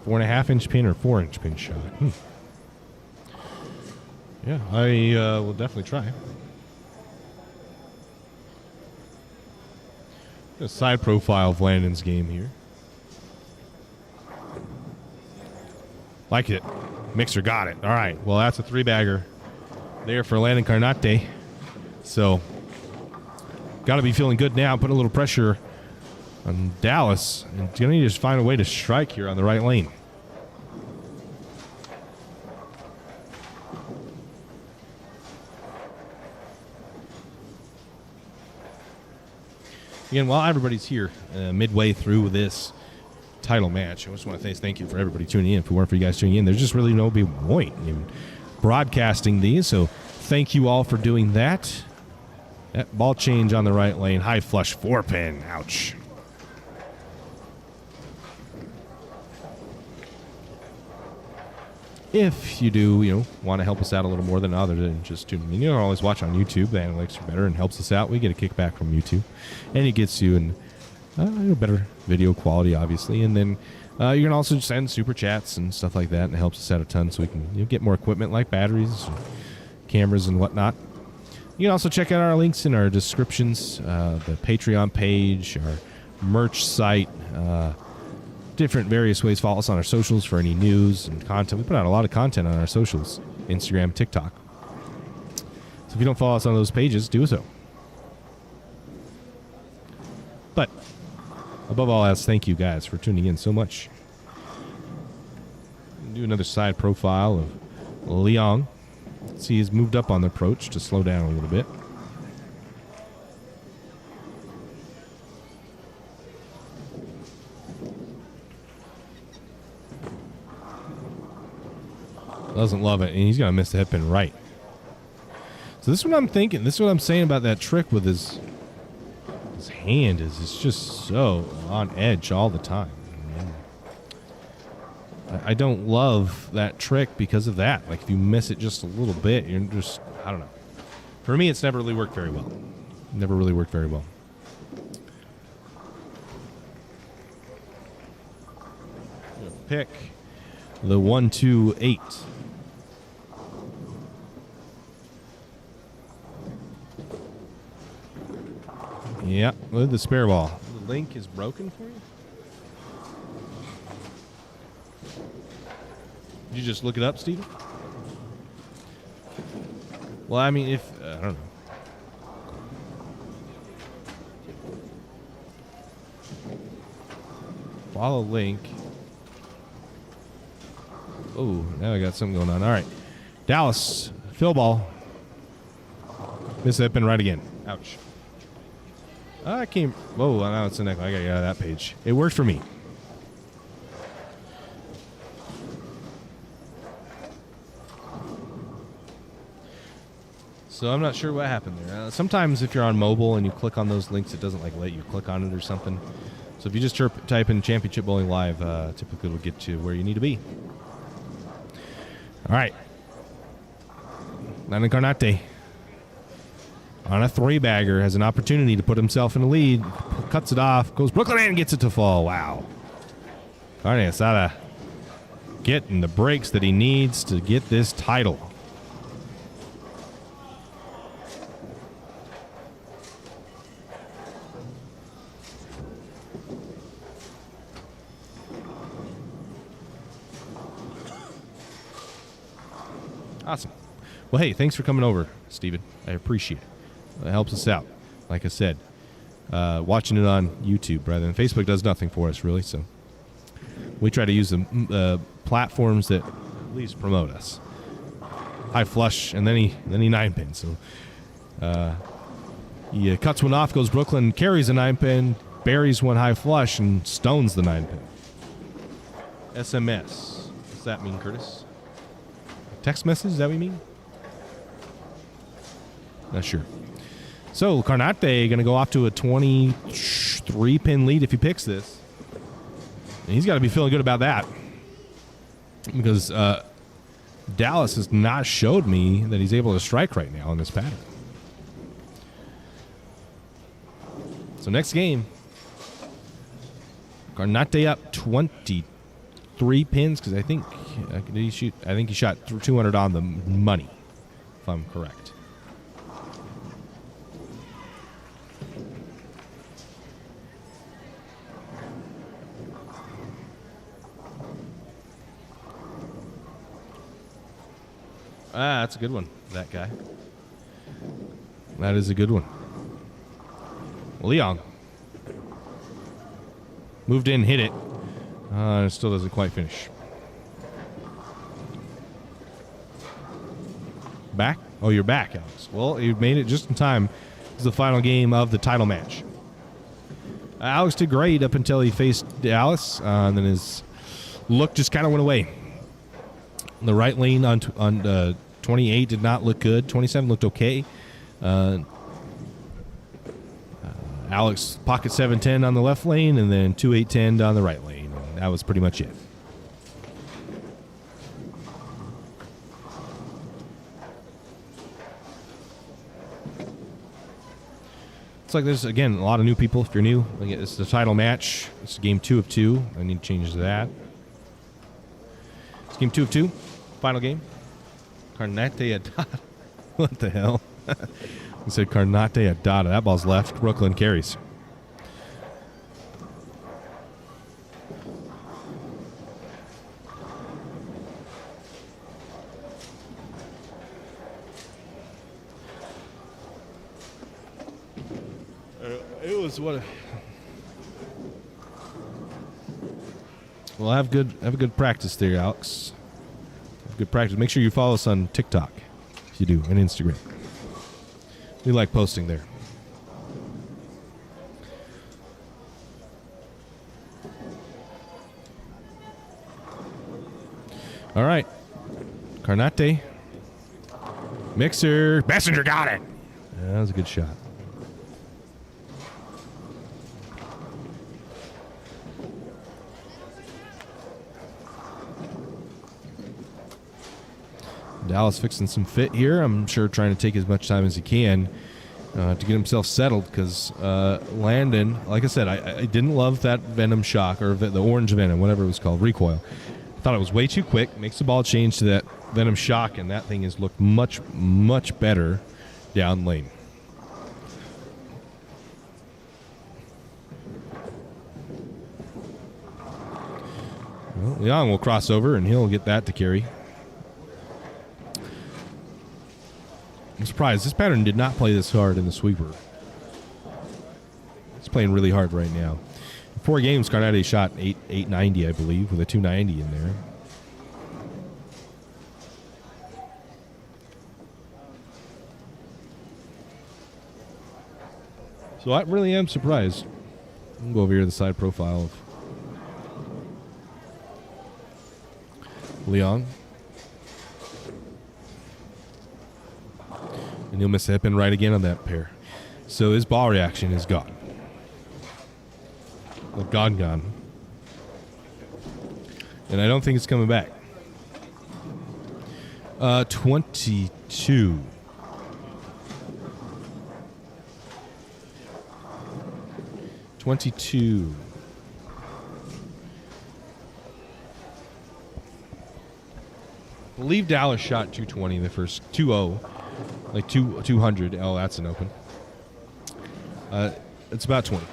Four and a half inch pin or 4-inch pin shot. Yeah, I will definitely try. A side profile of Landon's game here. Like it. Mixer got it. All right. Well, that's a 3-bagger there for Landon Carnate. So, got to be feeling good now. Put a little pressure on Dallas. And going to need to just find a way to strike here on the right lane. Again, while everybody's here midway through this title match, I just want to say thank you for everybody tuning in. If it weren't for you guys tuning in, there's just really no big point in broadcasting these. So thank you all for doing that. That ball change on the right lane. High flush 4-pin. Ouch. If you do, want to help us out a little more than other than just tuning in, you can always watch on YouTube. The analytics are better and helps us out. We get a kickback from YouTube, and it gets you in better video quality, obviously. And then you can also send super chats and stuff like that, and it helps us out a ton, so we can get more equipment like batteries, and cameras, and whatnot. You can also check out our links in our descriptions, the Patreon page, our merch site. Different various ways. Follow us on our socials for any news and content. We put out a lot of content on our socials, Instagram, TikTok. So if you don't follow us on those pages, do so. But above all else, thank you guys for tuning in so much. Do another side profile of Leon. See, he's moved up on the approach to slow down a little bit. Doesn't love it, and he's going to miss the head pin right. So this is what I'm thinking. This is what I'm saying about that trick with his hand is it's just so on edge all the time. I don't love that trick because of that. Like, if you miss it just a little bit, you're just, I don't know. For me, it's never really worked very well. Never really worked very well. pick the 128. Yeah, look at the spare ball. The link is broken for you? Did you just look it up, Steven? Well, I mean, if... I don't know. Follow link. Oh, now I got something going on. All right. Dallas, fill ball. Miss it and right again. Ouch. I came... Whoa, now it's the neck. I got to get out of that page. It worked for me. So I'm not sure what happened there. Sometimes if you're on mobile and you click on those links, it doesn't like let you click on it or something. So if you just type in Championship Bowling Live, typically it'll get to where you need to be. All right. Nana Carnate on a 3-bagger has an opportunity to put himself in the lead. Cuts it off. Goes Brooklyn and gets it to fall. Wow. Carnate Asada getting the breaks that he needs to get this title. Awesome. Well, hey, thanks for coming over, Steven. I appreciate it. It helps us out. Like I said, watching it on YouTube rather than Facebook does nothing for us, really. So we try to use the platforms that at least promote us. High flush, and then he 9-pin. So he cuts one off, goes Brooklyn, carries a 9-pin, buries one high flush, and stones the 9-pin. SMS. What's that mean, Curtis? Text message, is that what you mean? Not sure. So, Carnate going to go off to a 23-pin lead if he picks this. And he's got to be feeling good about that. Because Dallas has not showed me that he's able to strike right now in this pattern. So, next game. Carnate up 23 pins because I think did he shoot? I think he shot 200 on the money, if I'm correct. That's a good one. That guy. That is a good one. Leon moved in, hit it. It still doesn't quite finish. Back? Oh, you're back, Alex. Well, you made it just in time. This is the final game of the title match. Alex did great up until he faced Dallas, and then his look just kind of went away. The right lane on 28 did not look good. 27 looked okay. Alex pocket 710 on the left lane, and then 2810 on the right lane. And that was pretty much it. It's like there's, again, a lot of new people. If you're new, it's the title match. It's game 2 of 2. I need to change that. It's game 2 of 2. Final game. Carnate Adada. What the hell? He said Carnate Adada. That ball's left. Brooklyn carries. It was what? Well, have a good practice there, Alex. Have good practice. Make sure you follow us on TikTok if you do, and Instagram. We like posting there. All right, Carnate, mixer, Messenger got it. Yeah, that was a good shot. Dallas fixing some fit here. I'm sure trying to take as much time as he can. to get himself settled because Landon, like I said, I didn't love that Venom shock or the orange Venom, whatever it was called, recoil. I thought it was way too quick. Makes the ball change to that Venom shock, and that thing has looked much, much better down lane. Well, Leon will cross over, and he'll get that to carry. I'm surprised. This pattern did not play this hard in the sweeper. It's playing really hard right now. In 4 games, Carnati shot 890, I believe, with a 290 in there. So I really am surprised. I'll go over here to the side profile of Leon. And he'll miss the hip and right again on that pair. So his ball reaction is gone. Well, gone. And I don't think it's coming back. 22. I believe Dallas shot 220 in the first 2-0. Like 200. Oh, that's an open. It's about 20.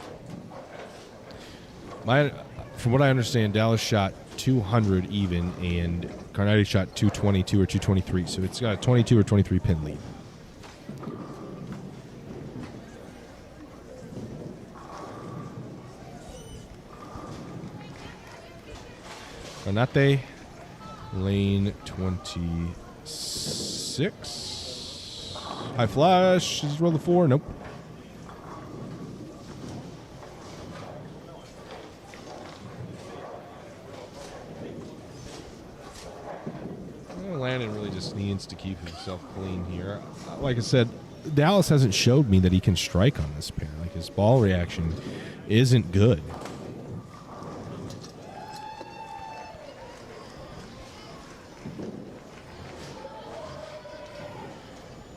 From what I understand, Dallas shot 200 even, and Carnati shot 222 or 223. So it's got a 22 or 23 pin lead. Carnati, lane 26. High flash. Just roll the 4. Nope. Landon really just needs to keep himself clean here. Like I said, Dallas hasn't showed me that he can strike on this pair. Like, his ball reaction isn't good.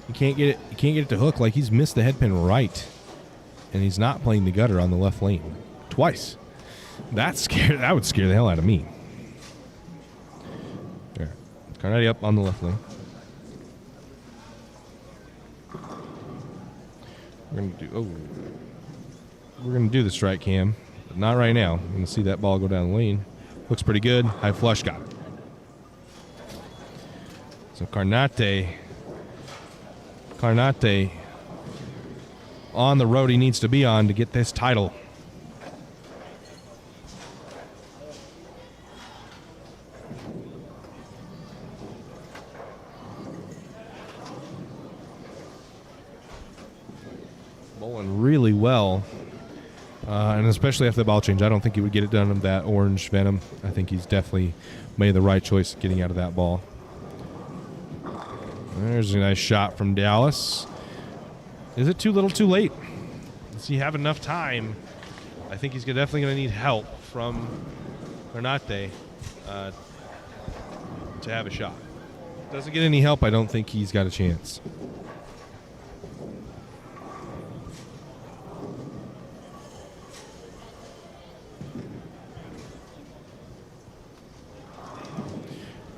You can't get it to hook. Like, he's missed the head pin right, and he's not playing the gutter on the left lane twice. That would scare the hell out of me. There, Carnati up on the left lane. We're gonna do the strike cam, but not right now. I'm gonna see that ball go down the lane. Looks pretty good. High flush, got it. So Carnati on the road he needs to be on to get this title. Bowling really well, and especially after the ball change. I don't think he would get it done with that orange Venom. I think he's definitely made the right choice getting out of that ball. There's a nice shot from Dallas. Is it too little too late? Does he have enough time? I think he's definitely going to need help from Carnati to have a shot. Doesn't get any help, I don't think he's got a chance.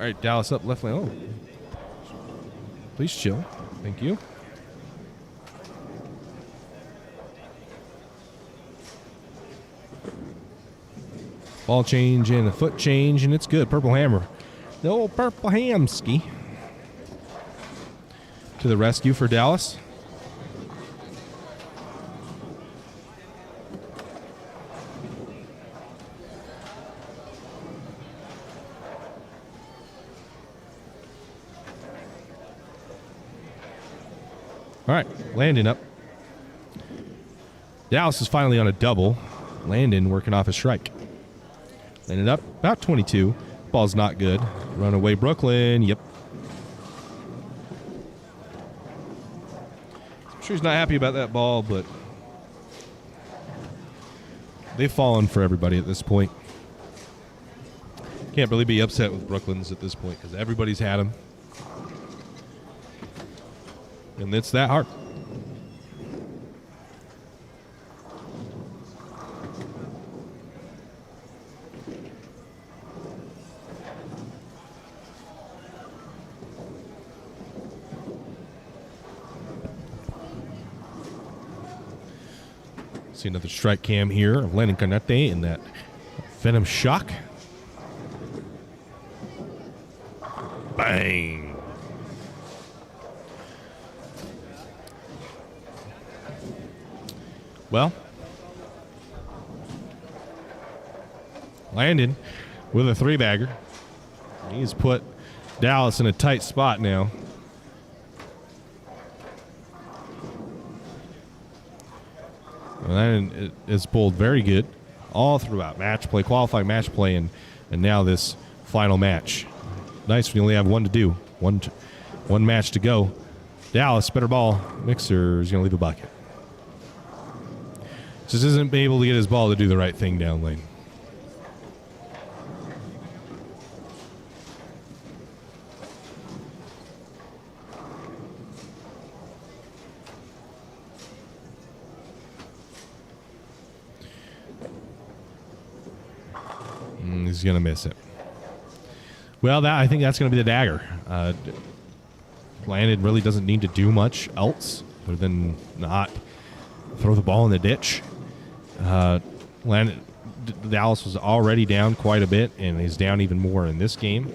All right, Dallas up left lane. Oh. Please chill. Thank you. Ball change and a foot change, and it's good. Purple hammer. The old purple hamski. To the rescue for Dallas. All right, Landon up. Dallas is finally on a double. Landon working off a strike. Landon up, about 22. Ball's not good. Runaway Brooklyn, yep. I'm sure he's not happy about that ball, but they've fallen for everybody at this point. Can't really be upset with Brooklyn's at this point because everybody's had them. And it's that hard. See another strike cam here of Landon Carnete in that Venom Shock. Bang. Well, Landon with a 3-bagger. He's put Dallas in a tight spot now. Landon is bowled very good all throughout match play, qualifying match play, and now this final match. Nice when you only have one to do, one match to go. Dallas, better ball. Mixer is going to leave a bucket. Just isn't able to get his ball to do the right thing down lane. He's going to miss it. Well, I think that's going to be the dagger. Landon really doesn't need to do much else other than not throw the ball in the ditch. Dallas was already down quite a bit, and he's down even more in this game.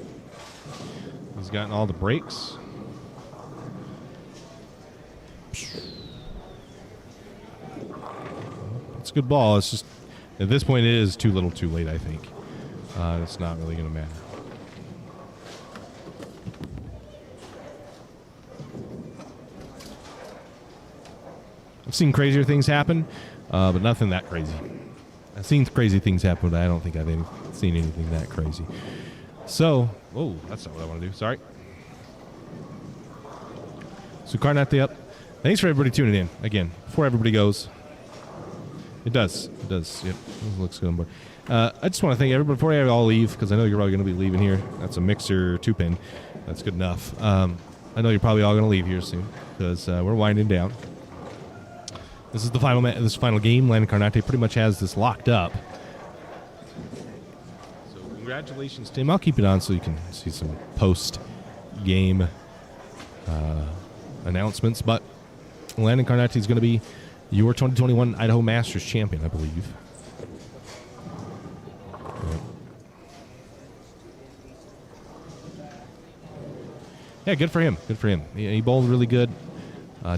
He's gotten all the breaks. It's a good ball. It's just, at this point, it is too little too late, I think. It's not really going to matter. I've seen crazier things happen, but nothing that crazy. I've seen crazy things happen, but I don't think I've seen anything that crazy. So, oh, that's not what I want to do. Sorry. So, Carnete up. Thanks for everybody tuning in. Again, before everybody goes. It does. It does. Yep. It looks good on board. I just want to thank everybody before you all leave, because I know you're probably going to be leaving here. That's a Mixer 2-pin. That's good enough. I know you're probably all going to leave here soon, because we're winding down. This is the final game. Landon Carnete pretty much has this locked up. So congratulations, Tim. I'll keep it on so you can see some post-game announcements. But Landon Carnete is going to be your 2021 Idaho Masters champion, I believe. Yeah, good for him. Good for him. He bowled really good.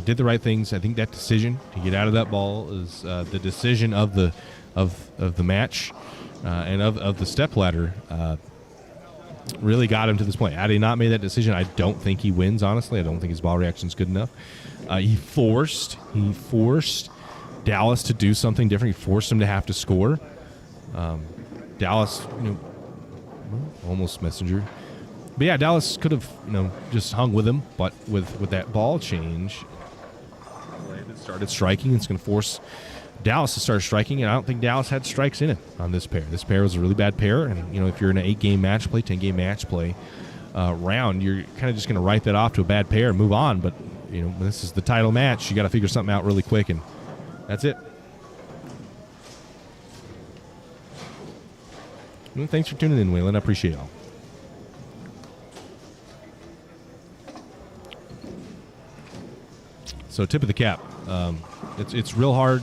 Did the right things. I think that decision to get out of that ball is the decision of the match and of the stepladder. Really got him to this point. Had he not made that decision, I don't think he wins. Honestly, I don't think his ball reaction is good enough. He forced Dallas to do something different. He forced him to have to score. Dallas, almost messenger. But yeah, Dallas could have, just hung with him, but with that ball change, Landon started striking. It's going to force Dallas to start striking, and I don't think Dallas had strikes in it on this pair. This pair was a really bad pair, and if you're in an 8-game match play, 10-game match play round, you're kind of just going to write that off to a bad pair and move on. But when this is the title match, you got to figure something out really quick, and that's it. Well, thanks for tuning in, Waylon. I appreciate it all. So tip of the cap. It's real hard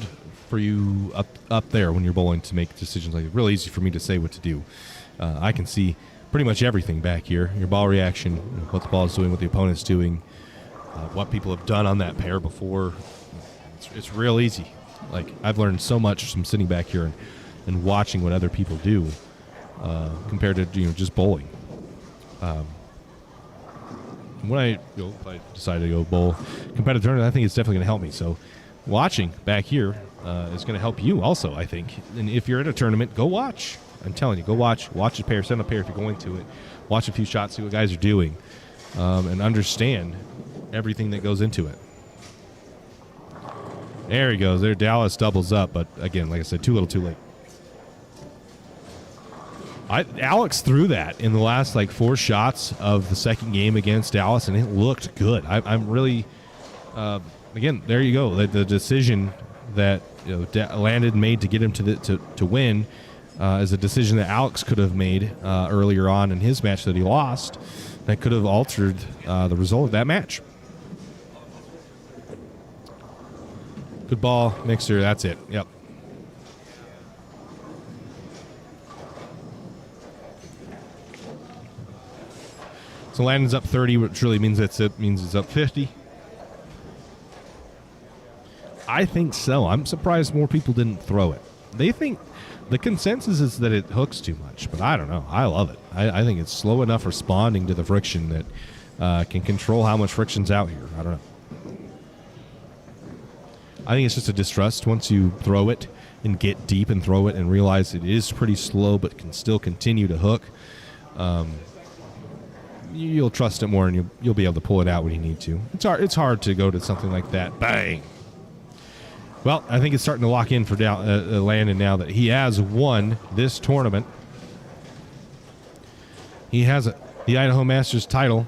for you up there when you're bowling to make decisions like that. Real easy for me to say what to do. I can see pretty much everything back here. Your ball reaction, what the ball is doing, what the opponent's doing, what people have done on that pair before. It's real easy. Like, I've learned so much from sitting back here and watching what other people do compared to just bowling. When if I decide to go bowl competitive tournament, I think it's definitely going to help me. So watching back here is going to help you also, I think. And if you're at a tournament, go watch. I'm telling you, go watch. Watch a pair, send a pair if you're going to it. Watch a few shots, see what guys are doing, and understand everything that goes into it. There he goes. There, Dallas doubles up. But again, like I said, too little too late. Alex threw that in the last 4 shots of the second game against Dallas, and it looked good. I'm really, again, there you go. The decision that Landon made to get him to win is a decision that Alex could have made earlier on in his match that he lost. That could have altered the result of that match. Good ball, Mixer. That's it. Yep. So Landon's up 30, which really means it's up 50. I think so. I'm surprised more people didn't throw it. They think the consensus is that it hooks too much, but I don't know. I love it. I think it's slow enough responding to the friction that can control how much friction's out here. I don't know. I think it's just a distrust once you throw it and get deep and throw it and realize it is pretty slow but can still continue to hook. You'll trust it more and you'll be able to pull it out when you need to. It's hard to go to something like that. Bang! Well, I think it's starting to lock in for Landon now that he has won this tournament. He has the Idaho Masters title.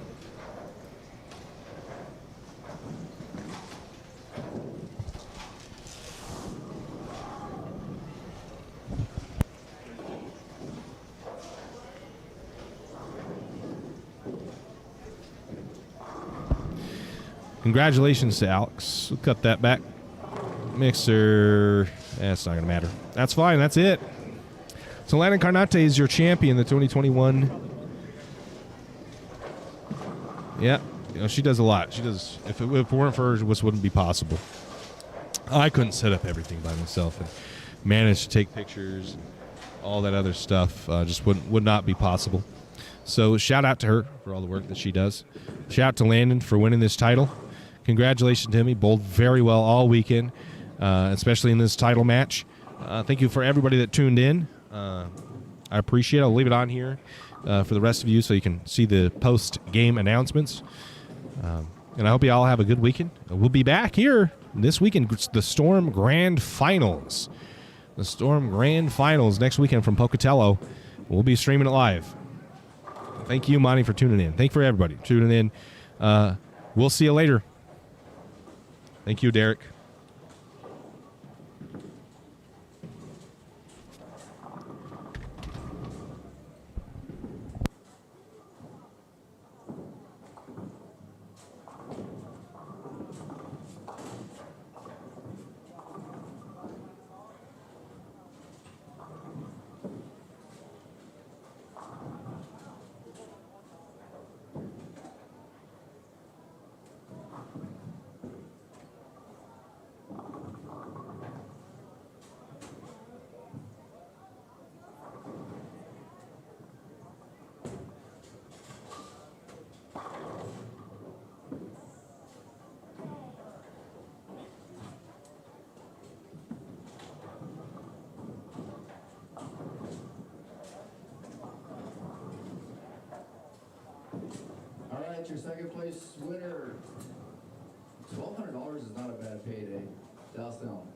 Congratulations to Alex. We'll cut that back. Mixer. That's not going to matter. That's fine. That's it. So Landon Carnate is your champion, the 2021. Yeah. You know, she does a lot. She does. If it weren't for her, this wouldn't be possible. I couldn't set up everything by myself and manage to take pictures, all that other stuff. Just would not be possible. So shout out to her for all the work that she does. Shout out to Landon for winning this title. Congratulations to him. He bowled very well all weekend, especially in this title match. Thank you for everybody that tuned in. I appreciate it. I'll leave it on here for the rest of you so you can see the post-game announcements. And I hope you all have a good weekend. We'll be back here this weekend. The Storm Grand Finals. The Storm Grand Finals next weekend from Pocatello. We'll be streaming it live. Thank you, Monty, for tuning in. Thank you for everybody tuning in. We'll see you later. Thank you, Derek. All right, your second place winner. $1,200 is not a bad payday. Dallas down.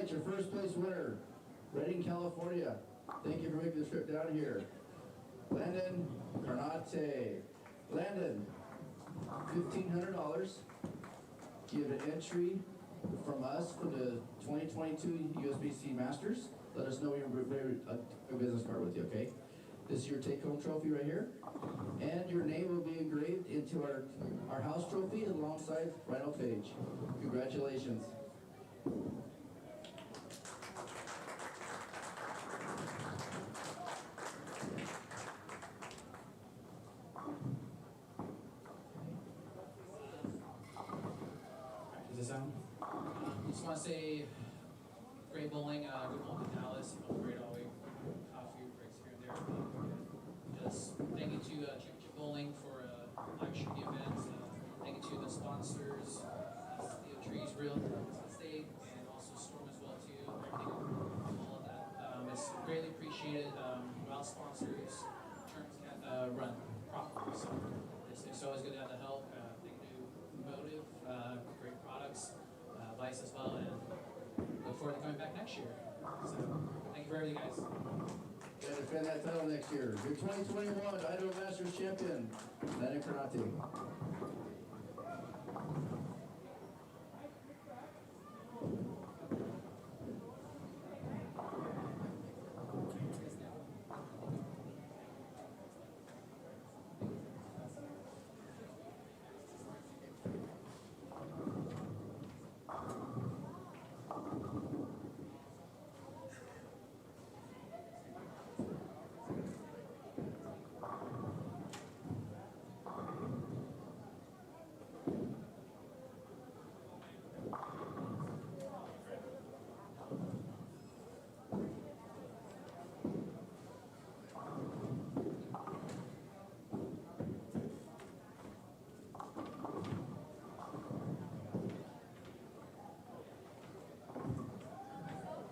Your first place winner, Redding, California. Thank you for making the trip down here. Landon Carnate. Landon, $1,500. You have an entry from us for the 2022 USBC Masters. Let us know your business card with you, okay? This is your take-home trophy right here. And your name will be engraved into our house trophy alongside Rhino Page. Congratulations. I just want to say, great bowling. We bowled in Dallas. You bowled great all week. A few breaks here and there. Just thank you to Chip Bowling for live streaming events. sponsors, Steel Trees Real Estate, and also Storm as well too. Everything, all of that. It's greatly appreciated. Without sponsors, terms can run properly. So it's always good to have the help. Big new motive, great products, Vice as well, and look forward to coming back next year. So thank you for everything, guys. Gonna defend that title next year. Your 2021 Idaho Masters champion, Lennon Karate.